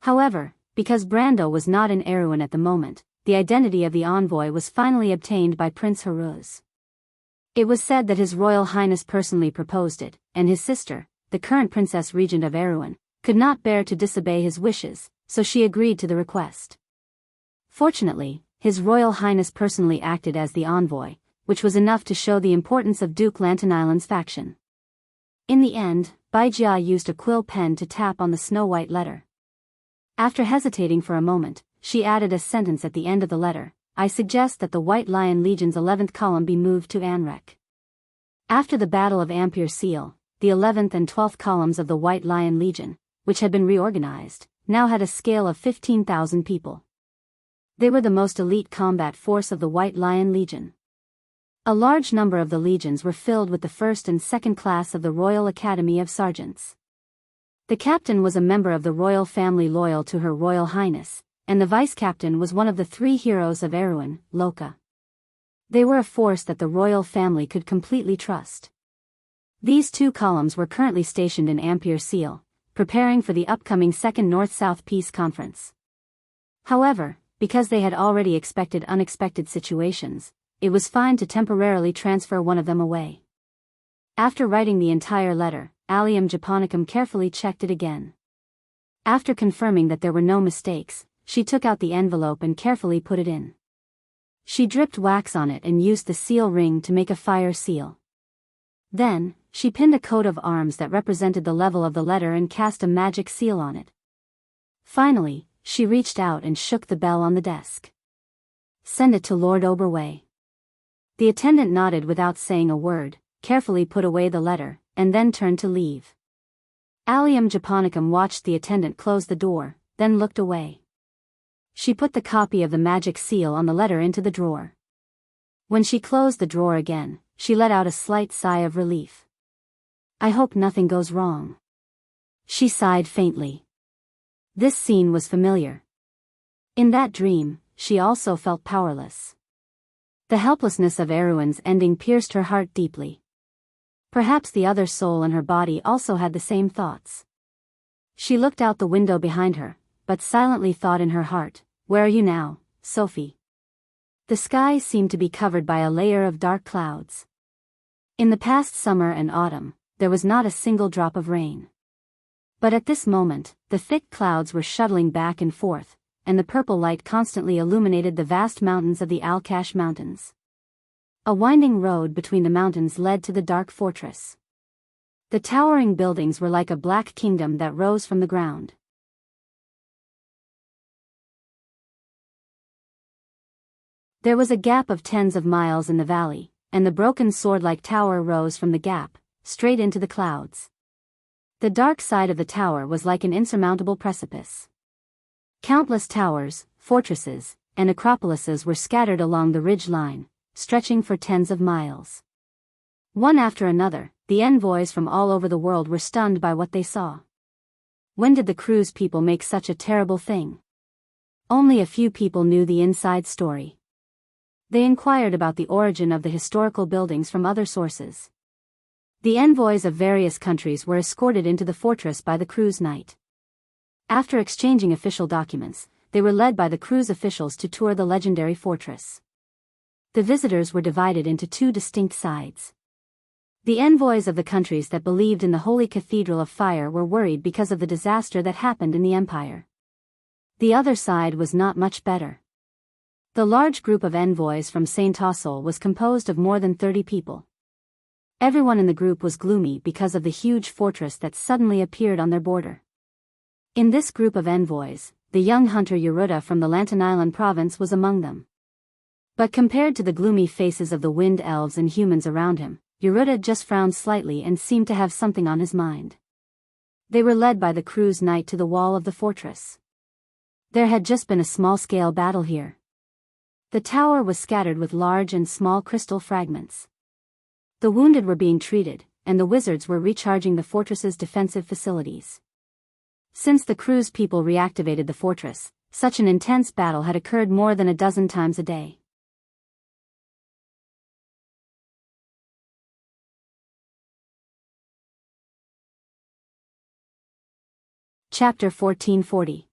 However, because Brando was not in Erewhon at the moment, the identity of the envoy was finally obtained by Prince Haruz. It was said that His Royal Highness personally proposed it, and his sister, the current Princess Regent of Erewhon, could not bear to disobey his wishes, so she agreed to the request. Fortunately, His Royal Highness personally acted as the envoy, which was enough to show the importance of Duke Lantanailan's faction. In the end, Baijia used a quill pen to tap on the snow-white letter. After hesitating for a moment, she added a sentence at the end of the letter: "I suggest that the White Lion Legion's 11th column be moved to Enrich." After the Battle of Ampere Seal, the 11th and 12th columns of the White Lion Legion, which had been reorganized, now had a scale of 15,000 people. They were the most elite combat force of the White Lion Legion. A large number of the legions were filled with the first and second class of the Royal Academy of Sergeants. The captain was a member of the royal family loyal to Her Royal Highness, and the vice-captain was one of the three heroes of Erewhon, Loka. They were a force that the royal family could completely trust. These two columns were currently stationed in Ampere Seal, preparing for the upcoming Second North-South Peace Conference. However, because they had already expected unexpected situations, it was fine to temporarily transfer one of them away. After writing the entire letter, Allium Japonicum carefully checked it again. After confirming that there were no mistakes, she took out the envelope and carefully put it in. She dripped wax on it and used the seal ring to make a fire seal. Then, she pinned a coat of arms that represented the level of the letter and cast a magic seal on it. Finally, she reached out and shook the bell on the desk. "Send it to Lord Oberway." The attendant nodded without saying a word, carefully put away the letter, and then turned to leave. Allium Japonicum watched the attendant close the door, then looked away. She put the copy of the magic seal on the letter into the drawer. When she closed the drawer again, she let out a slight sigh of relief. "I hope nothing goes wrong." She sighed faintly. This scene was familiar. In that dream, she also felt powerless. The helplessness of Erewhon's ending pierced her heart deeply. Perhaps the other soul in her body also had the same thoughts. She looked out the window behind her, but silently thought in her heart, "Where are you now, Sophie?" The sky seemed to be covered by a layer of dark clouds. In the past summer and autumn, there was not a single drop of rain. But at this moment, the thick clouds were shuttling back and forth, and the purple light constantly illuminated the vast mountains of the Alkash Mountains. A winding road between the mountains led to the dark fortress. The towering buildings were like a black kingdom that rose from the ground. There was a gap of tens of miles in the valley, and the broken sword-like tower rose from the gap, straight into the clouds. The dark side of the tower was like an insurmountable precipice. Countless towers, fortresses, and acropolises were scattered along the ridge line, stretching for tens of miles. One after another, the envoys from all over the world were stunned by what they saw. When did the Cruz people make such a terrible thing? Only a few people knew the inside story. They inquired about the origin of the historical buildings from other sources. The envoys of various countries were escorted into the fortress by the Cruz Knight. After exchanging official documents, they were led by the Cruz officials to tour the legendary fortress. The visitors were divided into two distinct sides. The envoys of the countries that believed in the Holy Cathedral of Fire were worried because of the disaster that happened in the empire. The other side was not much better. The large group of envoys from Saint Tossel was composed of more than 30 people. Everyone in the group was gloomy because of the huge fortress that suddenly appeared on their border. In this group of envoys, the young hunter Yeruda from the Lantanailan province was among them. But compared to the gloomy faces of the wind elves and humans around him, Yeruda just frowned slightly and seemed to have something on his mind. They were led by the Cruz Knight to the wall of the fortress. There had just been a small-scale battle here. The tower was scattered with large and small crystal fragments. The wounded were being treated, and the wizards were recharging the fortress's defensive facilities. Since the Cruz people reactivated the fortress, Such an intense battle had occurred more than a dozen times a day. Chapter 1440.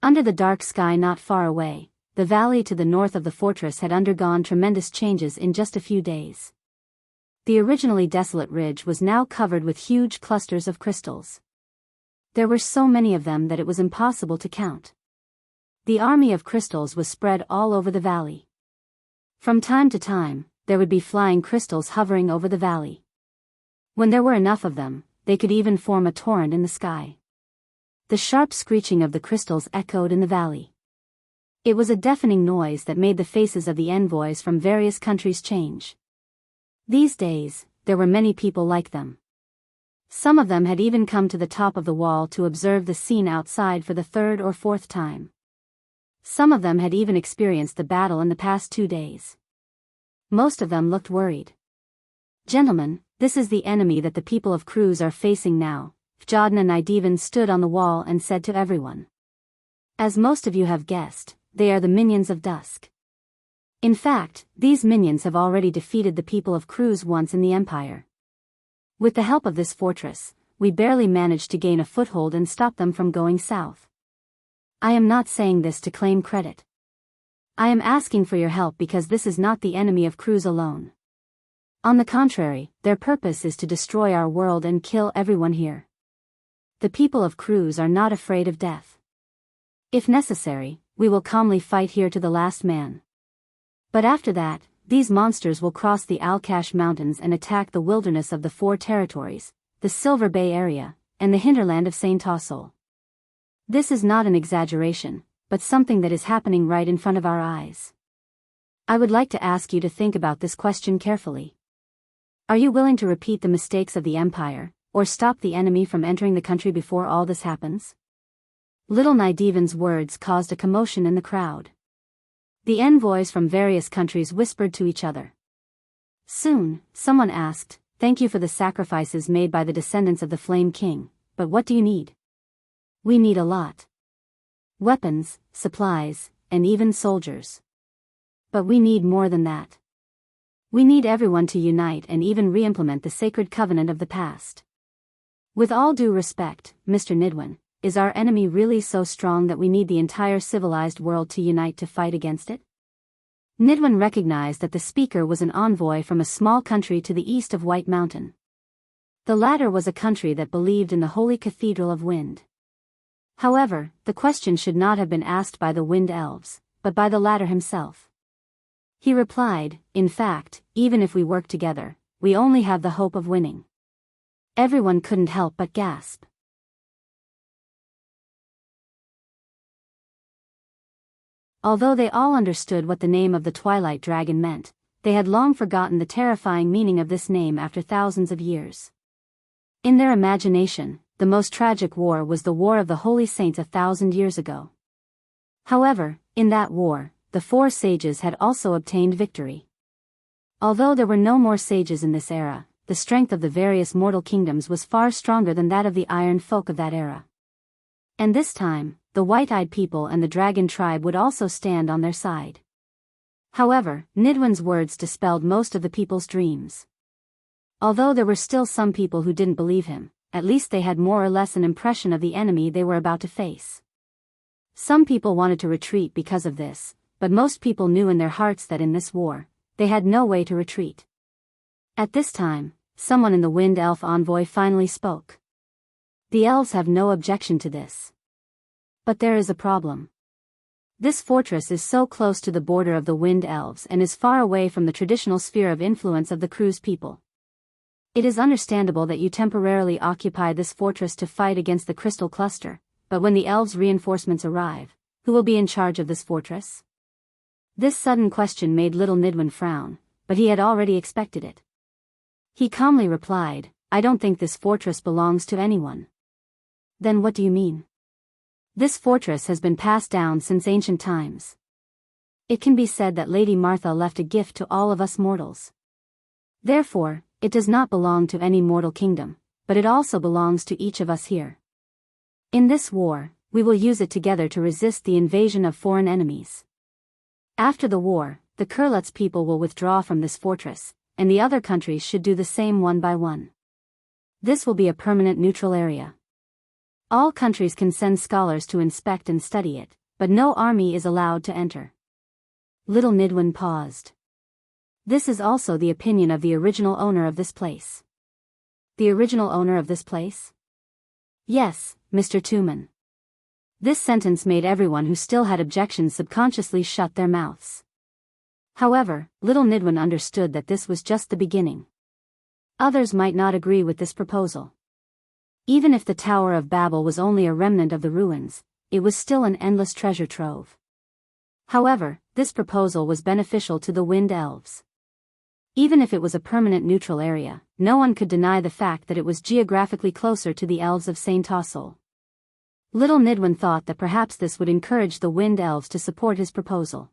Under the dark sky not far away, the valley to the north of the fortress had undergone tremendous changes in just a few days. The originally desolate ridge was now covered with huge clusters of crystals. There were so many of them that it was impossible to count. The army of crystals was spread all over the valley. From time to time, there would be flying crystals hovering over the valley. When there were enough of them, they could even form a torrent in the sky. The sharp screeching of the crystals echoed in the valley. It was a deafening noise that made the faces of the envoys from various countries change. These days, there were many people like them. Some of them had even come to the top of the wall to observe the scene outside for the third or fourth time. Some of them had even experienced the battle in the past 2 days. Most of them looked worried. "Gentlemen, this is the enemy that the people of Cruz are facing now," Vjodn and Nidevan stood on the wall and said to everyone. "As most of you have guessed, they are the minions of dusk. In fact, these minions have already defeated the people of Cruz once in the Empire. With the help of this fortress, we barely managed to gain a foothold and stop them from going south. I am not saying this to claim credit. I am asking for your help because this is not the enemy of Cruz alone. On the contrary, their purpose is to destroy our world and kill everyone here. The people of Cruz are not afraid of death. If necessary, we will calmly fight here to the last man. But after that, these monsters will cross the Alkash Mountains and attack the wilderness of the 4 territories, the Silver Bay area, and the hinterland of Saint Tossol. This is not an exaggeration, but something that is happening right in front of our eyes. I would like to ask you to think about this question carefully. Are you willing to repeat the mistakes of the Empire, or stop the enemy from entering the country before all this happens?" Little Nidevan's words caused a commotion in the crowd. The envoys from various countries whispered to each other. Soon, someone asked, "Thank you for the sacrifices made by the descendants of the Flame King, but what do you need?" "We need a lot. Weapons, supplies, and even soldiers. But we need more than that. We need everyone to unite and even re-implement the sacred covenant of the past. With all due respect, Mr. Nidwin, is our enemy really so strong that we need the entire civilized world to unite to fight against it?" Nidwin recognized that the speaker was an envoy from a small country to the east of White Mountain. The latter was a country that believed in the Holy Cathedral of Wind. However, the question should not have been asked by the Wind Elves, but by the latter himself. He replied, "In fact, even if we work together, we only have the hope of winning." Everyone couldn't help but gasp. Although they all understood what the name of the Twilight Dragon meant, they had long forgotten the terrifying meaning of this name after thousands of years. In their imagination, the most tragic war was the War of the Holy Saints 1,000 years ago. However, in that war, the 4 sages had also obtained victory. Although there were no more sages in this era, the strength of the various mortal kingdoms was far stronger than that of the Iron Folk of that era. And this time, the White-Eyed People and the Dragon Tribe would also stand on their side. However, Nidwin's words dispelled most of the people's dreams. Although there were still some people who didn't believe him, at least they had more or less an impression of the enemy they were about to face. Some people wanted to retreat because of this, but most people knew in their hearts that in this war, they had no way to retreat. At this time, someone in the Wind Elf envoy finally spoke. "The elves have no objection to this. But there is a problem. This fortress is so close to the border of the Wind Elves and is far away from the traditional sphere of influence of the Cruz people. It is understandable that you temporarily occupy this fortress to fight against the Crystal Cluster, but when the elves' reinforcements arrive, who will be in charge of this fortress?" This sudden question made little Nidwin frown, but he had already expected it. He calmly replied, "I don't think this fortress belongs to anyone." "Then what do you mean?" "This fortress has been passed down since ancient times. It can be said that Lady Martha left a gift to all of us mortals. Therefore, it does not belong to any mortal kingdom, but it also belongs to each of us here. In this war, we will use it together to resist the invasion of foreign enemies. After the war, the Kurlutz people will withdraw from this fortress, and the other countries should do the same one by one. This will be a permanent neutral area. All countries can send scholars to inspect and study it, but no army is allowed to enter. Little Nidwin paused. This is also the opinion of the original owner of this place. The original owner of this place? Yes, Mr. Tuman. This sentence made everyone who still had objections subconsciously shut their mouths. However, little Nidwin understood that this was just the beginning. Others might not agree with this proposal. Even if the Tower of Babel was only a remnant of the ruins, it was still an endless treasure trove. However, this proposal was beneficial to the Wind Elves. Even if it was a permanent neutral area, no one could deny the fact that it was geographically closer to the Elves of St. Tossel. Little Nidwin thought that perhaps this would encourage the Wind Elves to support his proposal.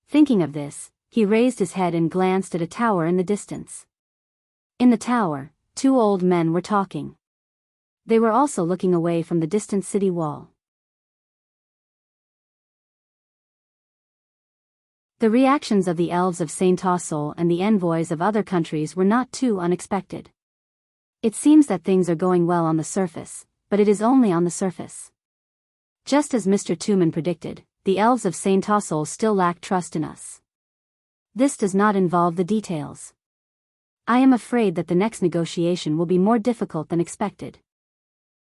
Thinking of this, he raised his head and glanced at a tower in the distance. In the tower, two old men were talking. They were also looking away from the distant city wall. The reactions of the elves of St. Tossel and the envoys of other countries were not too unexpected. It seems that things are going well on the surface, but it is only on the surface. Just as Mr. Tuman predicted, the elves of St. Tossel still lack trust in us. This does not involve the details. I am afraid that the next negotiation will be more difficult than expected.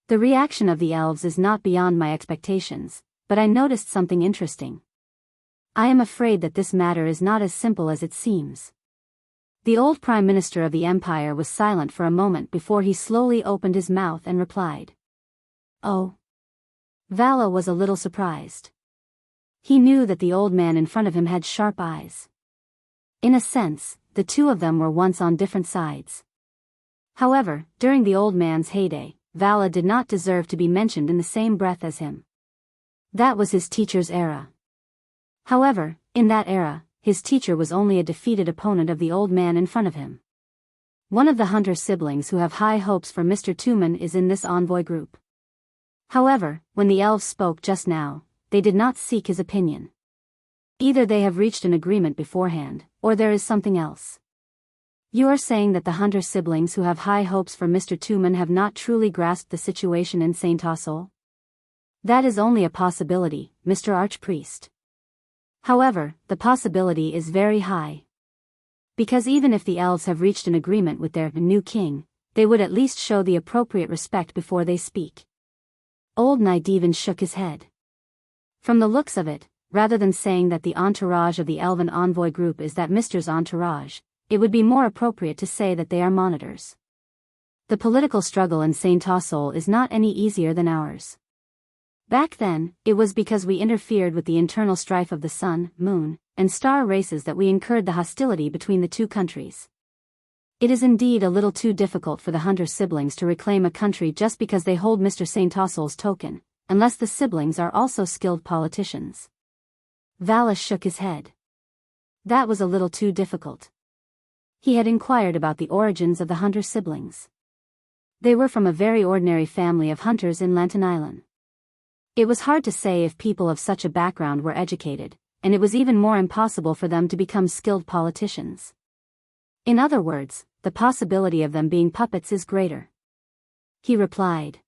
The reaction of the elves is not beyond my expectations, but I noticed something interesting. I am afraid that this matter is not as simple as it seems. The old Prime Minister of the Empire was silent for a moment before he slowly opened his mouth and replied. Oh. Vala was a little surprised. He knew that the old man in front of him had sharp eyes. In a sense, the two of them were once on different sides. However, during the old man's heyday, Vala did not deserve to be mentioned in the same breath as him. That was his teacher's era. However, in that era, his teacher was only a defeated opponent of the old man in front of him. One of the hunter siblings who have high hopes for Mr. Tuman is in this envoy group. However, when the elves spoke just now, they did not seek his opinion. Either they have reached an agreement beforehand, or there is something else. You are saying that the hunter siblings who have high hopes for Mr. Tuman have not truly grasped the situation in St. Tossel? That is only a possibility, Mr. Archpriest. However, the possibility is very high. Because even if the elves have reached an agreement with their new king, they would at least show the appropriate respect before they speak. Old Nydivan shook his head. From the looks of it, rather than saying that the entourage of the elven envoy group is that Mr.'s entourage, it would be more appropriate to say that they are monitors. The political struggle in St. Tossel is not any easier than ours. Back then, it was because we interfered with the internal strife of the sun, moon, and star races that we incurred the hostility between the two countries. It is indeed a little too difficult for the hunter siblings to reclaim a country just because they hold Mr. St. Tossel's token, unless the siblings are also skilled politicians. Vala shook his head. That was a little too difficult. He had inquired about the origins of the hunter siblings. They were from a very ordinary family of hunters in Lantan Island. It was hard to say if people of such a background were educated, and it was even more impossible for them to become skilled politicians. In other words, the possibility of them being puppets is greater. He replied.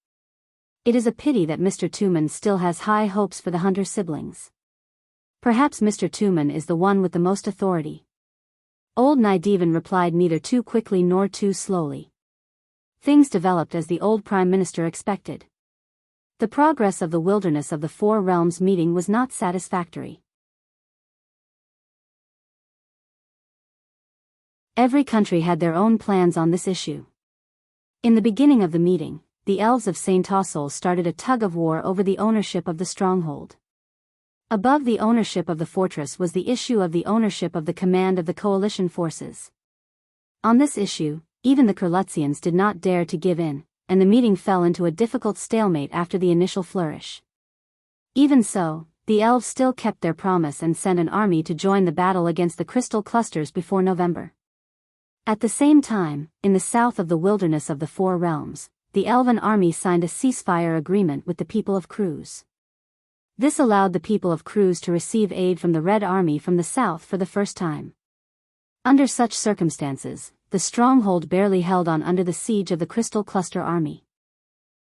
It is a pity that Mr. Tuman still has high hopes for the hunter siblings. Perhaps Mr. Tuman is the one with the most authority. Old Nydivan replied neither too quickly nor too slowly. Things developed as the old Prime Minister expected. The progress of the Wilderness of the Four Realms meeting was not satisfactory. Every country had their own plans on this issue. In the beginning of the meeting, the elves of St. Tossel started a tug-of-war over the ownership of the stronghold. Above the ownership of the fortress was the issue of the ownership of the command of the coalition forces. On this issue, even the Kurlutzians did not dare to give in, and the meeting fell into a difficult stalemate after the initial flourish. Even so, the elves still kept their promise and sent an army to join the battle against the crystal clusters before November. At the same time, in the south of the Wilderness of the Four Realms, the Elven army signed a ceasefire agreement with the people of Cruz. This allowed the people of Cruz to receive aid from the Red Army from the south for the first time. Under such circumstances, the stronghold barely held on under the siege of the Crystal Cluster army.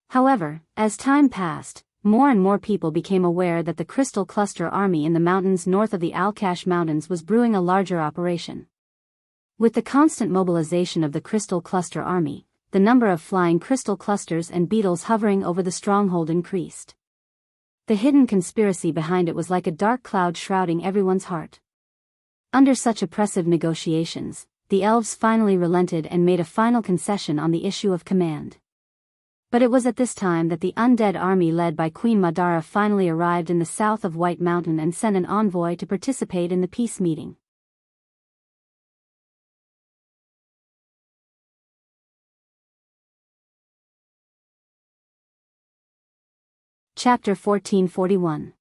However, as time passed, more and more people became aware that the Crystal Cluster army in the mountains north of the Alkash Mountains was brewing a larger operation. With the constant mobilization of the Crystal Cluster army, the number of flying crystal clusters and beetles hovering over the stronghold increased. The hidden conspiracy behind it was like a dark cloud shrouding everyone's heart. Under such oppressive negotiations, the elves finally relented and made a final concession on the issue of command. But it was at this time that the undead army led by Queen Madara finally arrived in the south of White Mountain and sent an envoy to participate in the peace meeting. Chapter 1441.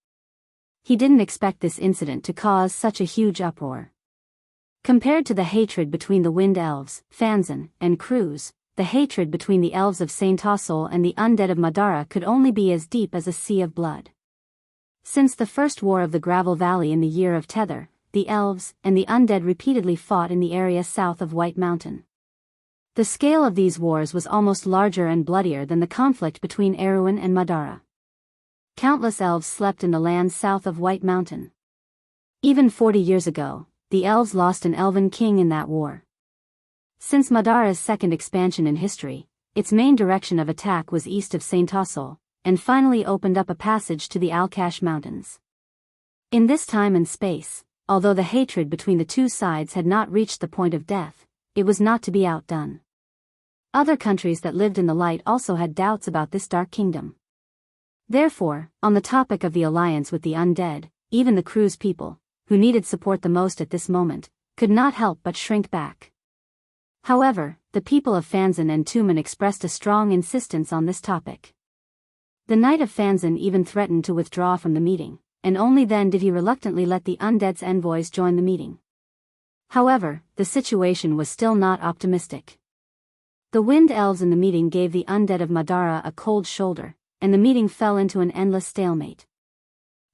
He didn't expect this incident to cause such a huge uproar. Compared to the hatred between the Wind Elves, Fanzan, and Cruz, the hatred between the elves of Saint Tossol and the undead of Madara could only be as deep as a sea of blood. Since the first war of the Gravel Valley in the Year of Tether, the elves and the undead repeatedly fought in the area south of White Mountain. The scale of these wars was almost larger and bloodier than the conflict between Erewhon and Madara. Countless elves slept in the lands south of White Mountain. Even 40 years ago, the elves lost an elven king in that war. Since Madara's second expansion in history, its main direction of attack was east of Saint Tossol, and finally opened up a passage to the Alkash Mountains. In this time and space, although the hatred between the two sides had not reached the point of death, it was not to be outdone. Other countries that lived in the light also had doubts about this dark kingdom. Therefore, on the topic of the alliance with the undead, even the Cruz people, who needed support the most at this moment, could not help but shrink back. However, the people of Fanzan and Tumen expressed a strong insistence on this topic. The Knight of Fanzan even threatened to withdraw from the meeting, and only then did he reluctantly let the undead's envoys join the meeting. However, the situation was still not optimistic. The Wind Elves in the meeting gave the undead of Madara a cold shoulder, and the meeting fell into an endless stalemate.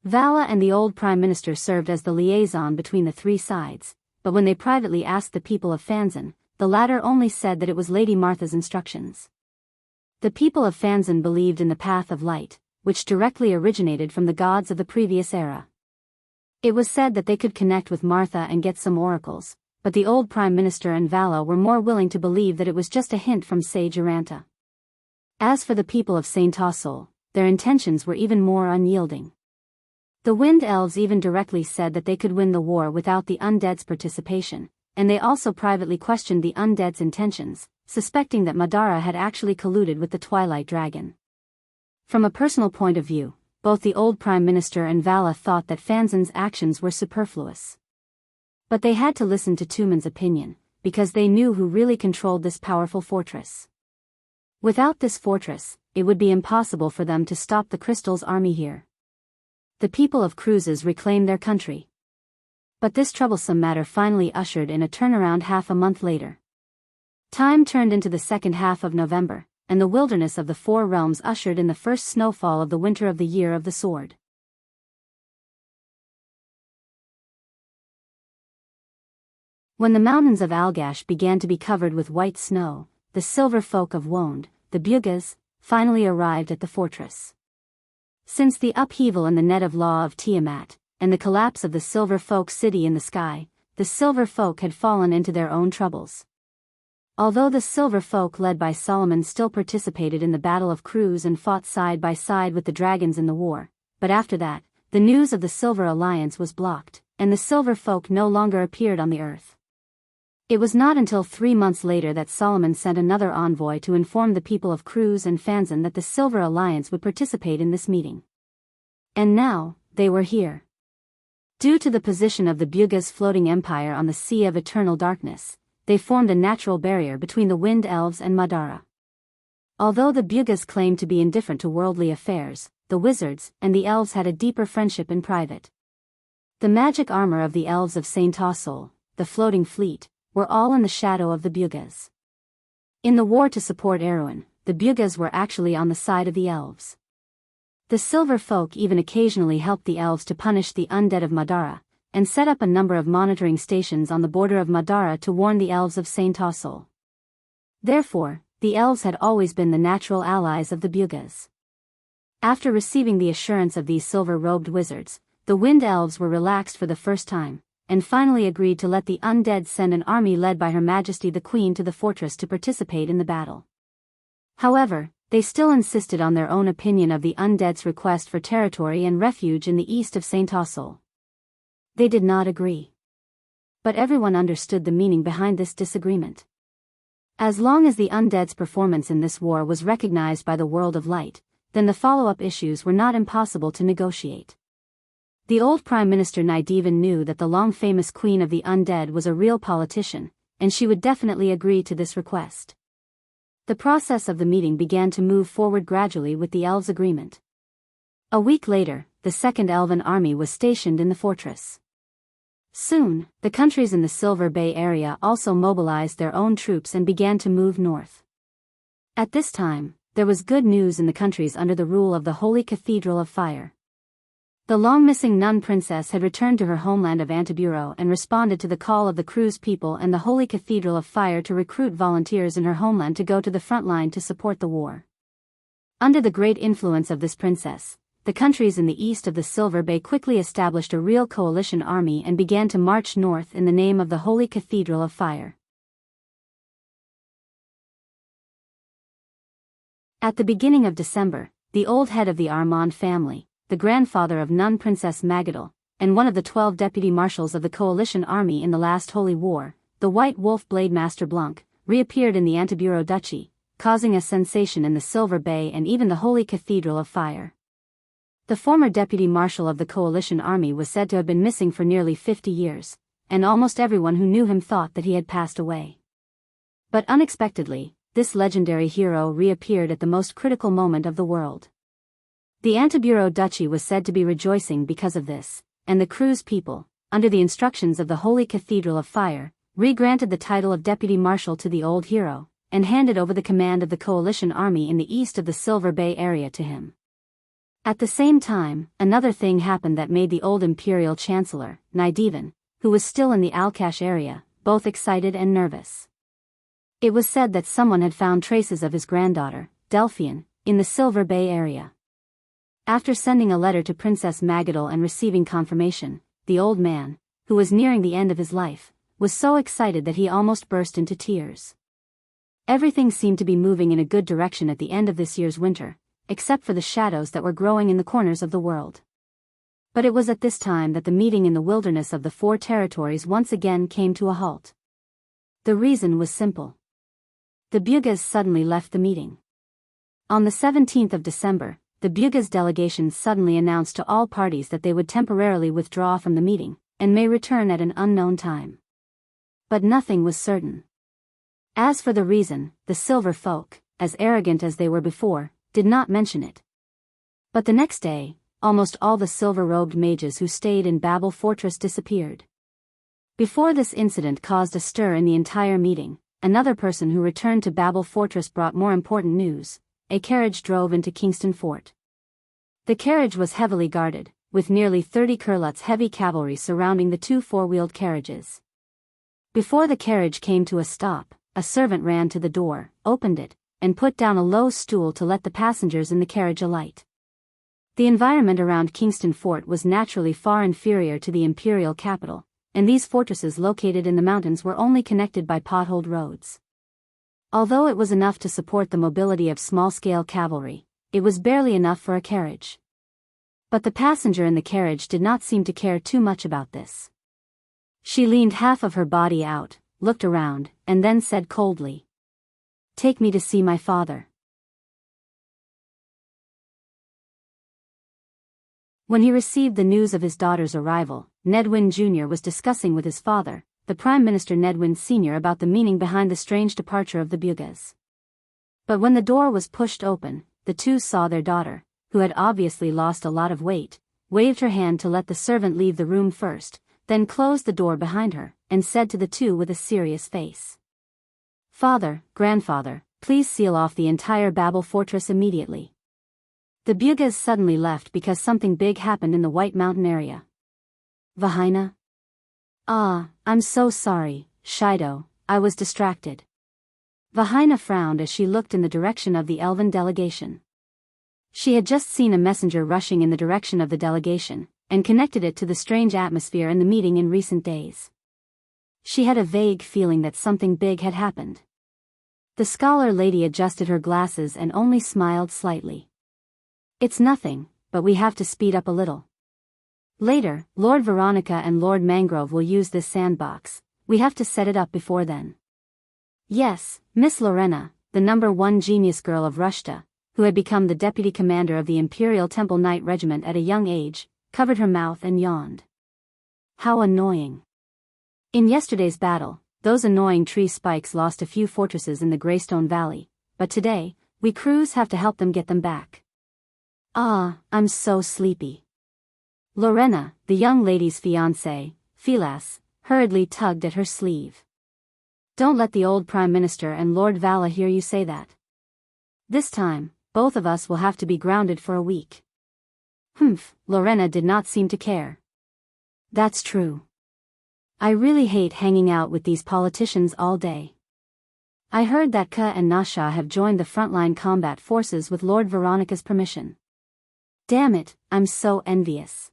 Vala and the old Prime Minister served as the liaison between the three sides, but when they privately asked the people of Fanzan, the latter only said that it was Lady Martha's instructions. The people of Fanzan believed in the path of light, which directly originated from the gods of the previous era. It was said that they could connect with Martha and get some oracles, but the old Prime Minister and Vala were more willing to believe that it was just a hint from Sage Aranta. As for the people of Saint Tossol, their intentions were even more unyielding. The Wind Elves even directly said that they could win the war without the undead's participation, and they also privately questioned the undead's intentions, suspecting that Madara had actually colluded with the Twilight Dragon. From a personal point of view, both the old Prime Minister and Vala thought that Fanzan's actions were superfluous. But they had to listen to Tumen's opinion, because they knew who really controlled this powerful fortress. Without this fortress, it would be impossible for them to stop the Crystal's army here. The people of Cruzes reclaimed their country. But this troublesome matter finally ushered in a turnaround half a month later. Time turned into the second half of November, and the wilderness of the Four Realms ushered in the first snowfall of the winter of the Year of the Sword. When the mountains of Algash began to be covered with white snow, the silver folk of Wonde, the Bugas, finally arrived at the fortress. Since the upheaval in the net of law of Tiamat, and the collapse of the Silver Folk city in the sky, the Silver Folk had fallen into their own troubles. Although the Silver Folk led by Solomon still participated in the Battle of Cruz and fought side by side with the dragons in the war, but after that, the news of the Silver Alliance was blocked, and the Silver Folk no longer appeared on the earth. It was not until 3 months later that Solomon sent another envoy to inform the people of Cruz and Fanzan that the Silver Alliance would participate in this meeting. And now, they were here. Due to the position of the Bugas floating empire on the Sea of Eternal Darkness, they formed a natural barrier between the Wind Elves and Madara. Although the Bugas claimed to be indifferent to worldly affairs, the wizards and the elves had a deeper friendship in private. The magic armor of the elves of Saint Tossol, the floating fleet, were all in the shadow of the Bugas. In the war to support Erewhon, the Bugas were actually on the side of the elves. The silver folk even occasionally helped the elves to punish the undead of Madara, and set up a number of monitoring stations on the border of Madara to warn the elves of Saint Tossol. Therefore, the elves had always been the natural allies of the Bugas. After receiving the assurance of these silver-robed wizards, the Wind Elves were relaxed for the first time, and finally agreed to let the undead send an army led by Her Majesty the Queen to the fortress to participate in the battle. However, they still insisted on their own opinion of the undead's request for territory and refuge in the east of Saint Tossol. They did not agree. But everyone understood the meaning behind this disagreement. As long as the undead's performance in this war was recognized by the world of light, then the follow-up issues were not impossible to negotiate. The old Prime Minister Nydevan knew that the long-famous Queen of the Undead was a real politician, and she would definitely agree to this request. The process of the meeting began to move forward gradually with the elves' agreement. A week later, the Second Elven Army was stationed in the fortress. Soon, the countries in the Silver Bay area also mobilized their own troops and began to move north. At this time, there was good news in the countries under the rule of the Holy Cathedral of Fire. The long-missing nun princess had returned to her homeland of Antiburo and responded to the call of the Cruz people and the Holy Cathedral of Fire to recruit volunteers in her homeland to go to the front line to support the war. Under the great influence of this princess, the countries in the east of the Silver Bay quickly established a real coalition army and began to march north in the name of the Holy Cathedral of Fire. At the beginning of December, the old head of the Armand family, the grandfather of Nun Princess Magadal, and one of the 12 deputy marshals of the coalition army in the last Holy War, the White Wolf Blade Master Blanc, reappeared in the Antiburo Duchy, causing a sensation in the Silver Bay and even the Holy Cathedral of Fire. The former deputy marshal of the coalition army was said to have been missing for nearly 50 years, and almost everyone who knew him thought that he had passed away. But unexpectedly, this legendary hero reappeared at the most critical moment of the world. The Antiburo Duchy was said to be rejoicing because of this, and the Cruz people, under the instructions of the Holy Cathedral of Fire, re-granted the title of deputy marshal to the old hero, and handed over the command of the coalition army in the east of the Silver Bay area to him. At the same time, another thing happened that made the old imperial chancellor, Nydevan, who was still in the Alcash area, both excited and nervous. It was said that someone had found traces of his granddaughter, Delphian, in the Silver Bay area. After sending a letter to Princess Magadal and receiving confirmation, the old man, who was nearing the end of his life, was so excited that he almost burst into tears. Everything seemed to be moving in a good direction at the end of this year's winter, except for the shadows that were growing in the corners of the world. But it was at this time that the meeting in the wilderness of the Four Territories once again came to a halt. The reason was simple. The Bugaz suddenly left the meeting. On the 17th of December, the Bugaz delegation suddenly announced to all parties that they would temporarily withdraw from the meeting, and may return at an unknown time. But nothing was certain. As for the reason, the Silver Folk, as arrogant as they were before, did not mention it. But the next day, almost all the silver-robed mages who stayed in Babel Fortress disappeared. Before this incident caused a stir in the entire meeting, another person who returned to Babel Fortress brought more important news. A carriage drove into Kingston Fort. The carriage was heavily guarded, with nearly 30 Kurlut's heavy cavalry surrounding the two four-wheeled carriages. Before the carriage came to a stop, a servant ran to the door, opened it, and put down a low stool to let the passengers in the carriage alight. The environment around Kingston Fort was naturally far inferior to the imperial capital, and these fortresses located in the mountains were only connected by potholed roads. Although it was enough to support the mobility of small-scale cavalry, it was barely enough for a carriage. But the passenger in the carriage did not seem to care too much about this. She leaned half of her body out, looked around, and then said coldly, "Take me to see my father." When he received the news of his daughter's arrival, Nedwin Jr. was discussing with his father, the Prime Minister Nedwin Sr. about the meaning behind the strange departure of the Bugaz. But when the door was pushed open, the two saw their daughter, who had obviously lost a lot of weight, waved her hand to let the servant leave the room first, then closed the door behind her, and said to the two with a serious face, "Father, grandfather, Please seal off the entire Babel fortress immediately. The Bugaz suddenly left because something big happened in the White Mountain area. Vahina? Ah, I'm so sorry, Shido, I was distracted. Vahina frowned as she looked in the direction of the elven delegation. She had just seen a messenger rushing in the direction of the delegation, and connected it to the strange atmosphere in the meeting in recent days. She had a vague feeling that something big had happened. The scholar lady adjusted her glasses and only smiled slightly. It's nothing, but we have to speed up a little. Later, Lord Veronica and Lord Mangrove will use this sandbox. We have to set it up before then. Yes, Miss Lorena, the #1 genius girl of Rushta, who had become the deputy commander of the Imperial Temple Knight Regiment at a young age, covered her mouth and yawned. How annoying. In yesterday's battle, those annoying tree spikes lost a few fortresses in the Greystone Valley, but today, we crews have to help them get them back. Ah, I'm so sleepy. Lorena, the young lady's fiancé, Philas, hurriedly tugged at her sleeve. Don't let the old Prime Minister and Lord Vala hear you say that. This time, both of us will have to be grounded for a week. Humph, Lorena did not seem to care. That's true. I really hate hanging out with these politicians all day. I heard that Ka and Nasha have joined the frontline combat forces with Lord Veronica's permission. Damn it, I'm so envious.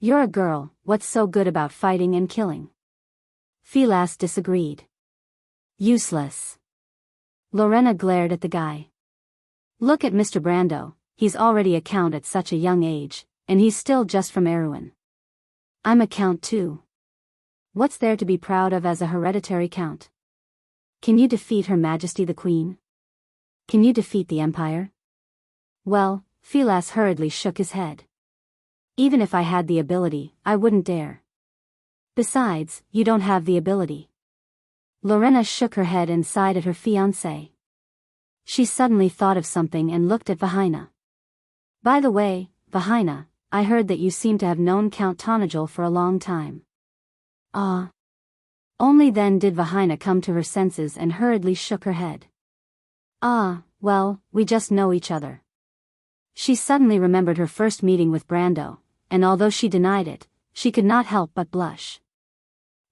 You're a girl, what's so good about fighting and killing? Philas disagreed. Useless. Lorena glared at the guy. Look at Mr. Brando, he's already a count at such a young age, and he's still just from Erewhon. I'm a count too. What's there to be proud of as a hereditary count? Can you defeat Her Majesty the Queen? Can you defeat the Empire? Well, Philas hurriedly shook his head. Even if I had the ability, I wouldn't dare. Besides, you don't have the ability. Lorena shook her head and sighed at her fiancé. She suddenly thought of something and looked at Vahina. By the way, Vahina, I heard that you seem to have known Count Tonagel for a long time. Ah. Only then did Vahina come to her senses and hurriedly shook her head. Ah, well, we just know each other. She suddenly remembered her first meeting with Brando, and although she denied it, she could not help but blush.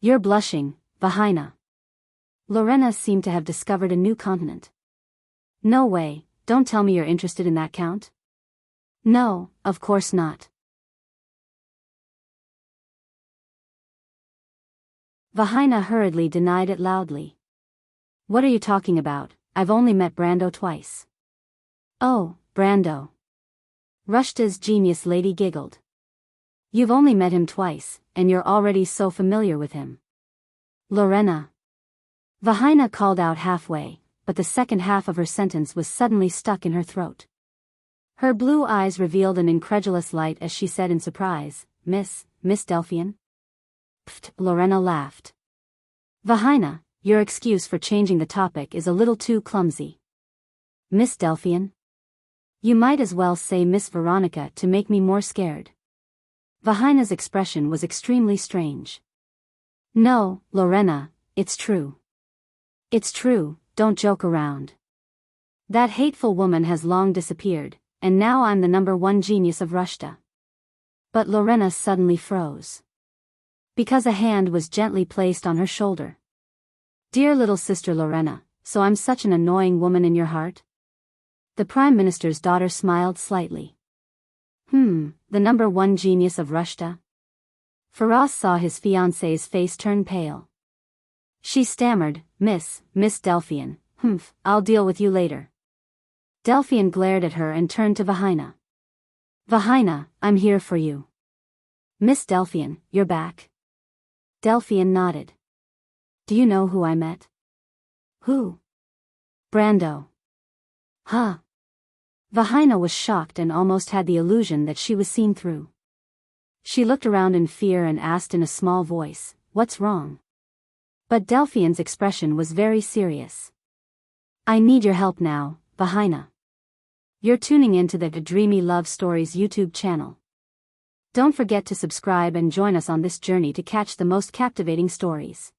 You're blushing, Vahina. Lorena seemed to have discovered a new continent. No way, don't tell me you're interested in that count? No, of course not. Vahina hurriedly denied it loudly. What are you talking about? I've only met Brando twice. Oh, Brando. Rushta's genius lady giggled. You've only met him twice, and you're already so familiar with him. Lorena. Vahina called out halfway, but the second half of her sentence was suddenly stuck in her throat. Her blue eyes revealed an incredulous light as she said in surprise, Miss Delphian? Pfft, Lorena laughed. Vahina, your excuse for changing the topic is a little too clumsy. Miss Delphian? You might as well say Miss Veronica to make me more scared. Vahina's expression was extremely strange. No, Lorena, it's true. It's true, don't joke around. That hateful woman has long disappeared, and now I'm the #1 genius of Rushta. But Lorena suddenly froze. Because a hand was gently placed on her shoulder. Dear little sister Lorena, so I'm such an annoying woman in your heart? The Prime Minister's daughter smiled slightly. The #1 genius of Rushta? Faraz saw his fiancée's face turn pale. She stammered, Miss Delphian, I'll deal with you later. Delphian glared at her and turned to Vahina. Vahina, I'm here for you. Miss Delphian, you're back? Delphian nodded. Do you know who I met? Who? Brando. Huh. Vahina was shocked and almost had the illusion that she was seen through. She looked around in fear and asked in a small voice, What's wrong? But Delphian's expression was very serious. I need your help now, Vahina. You're tuning into the Dreamy Love Stories YouTube channel. Don't forget to subscribe and join us on this journey to catch the most captivating stories.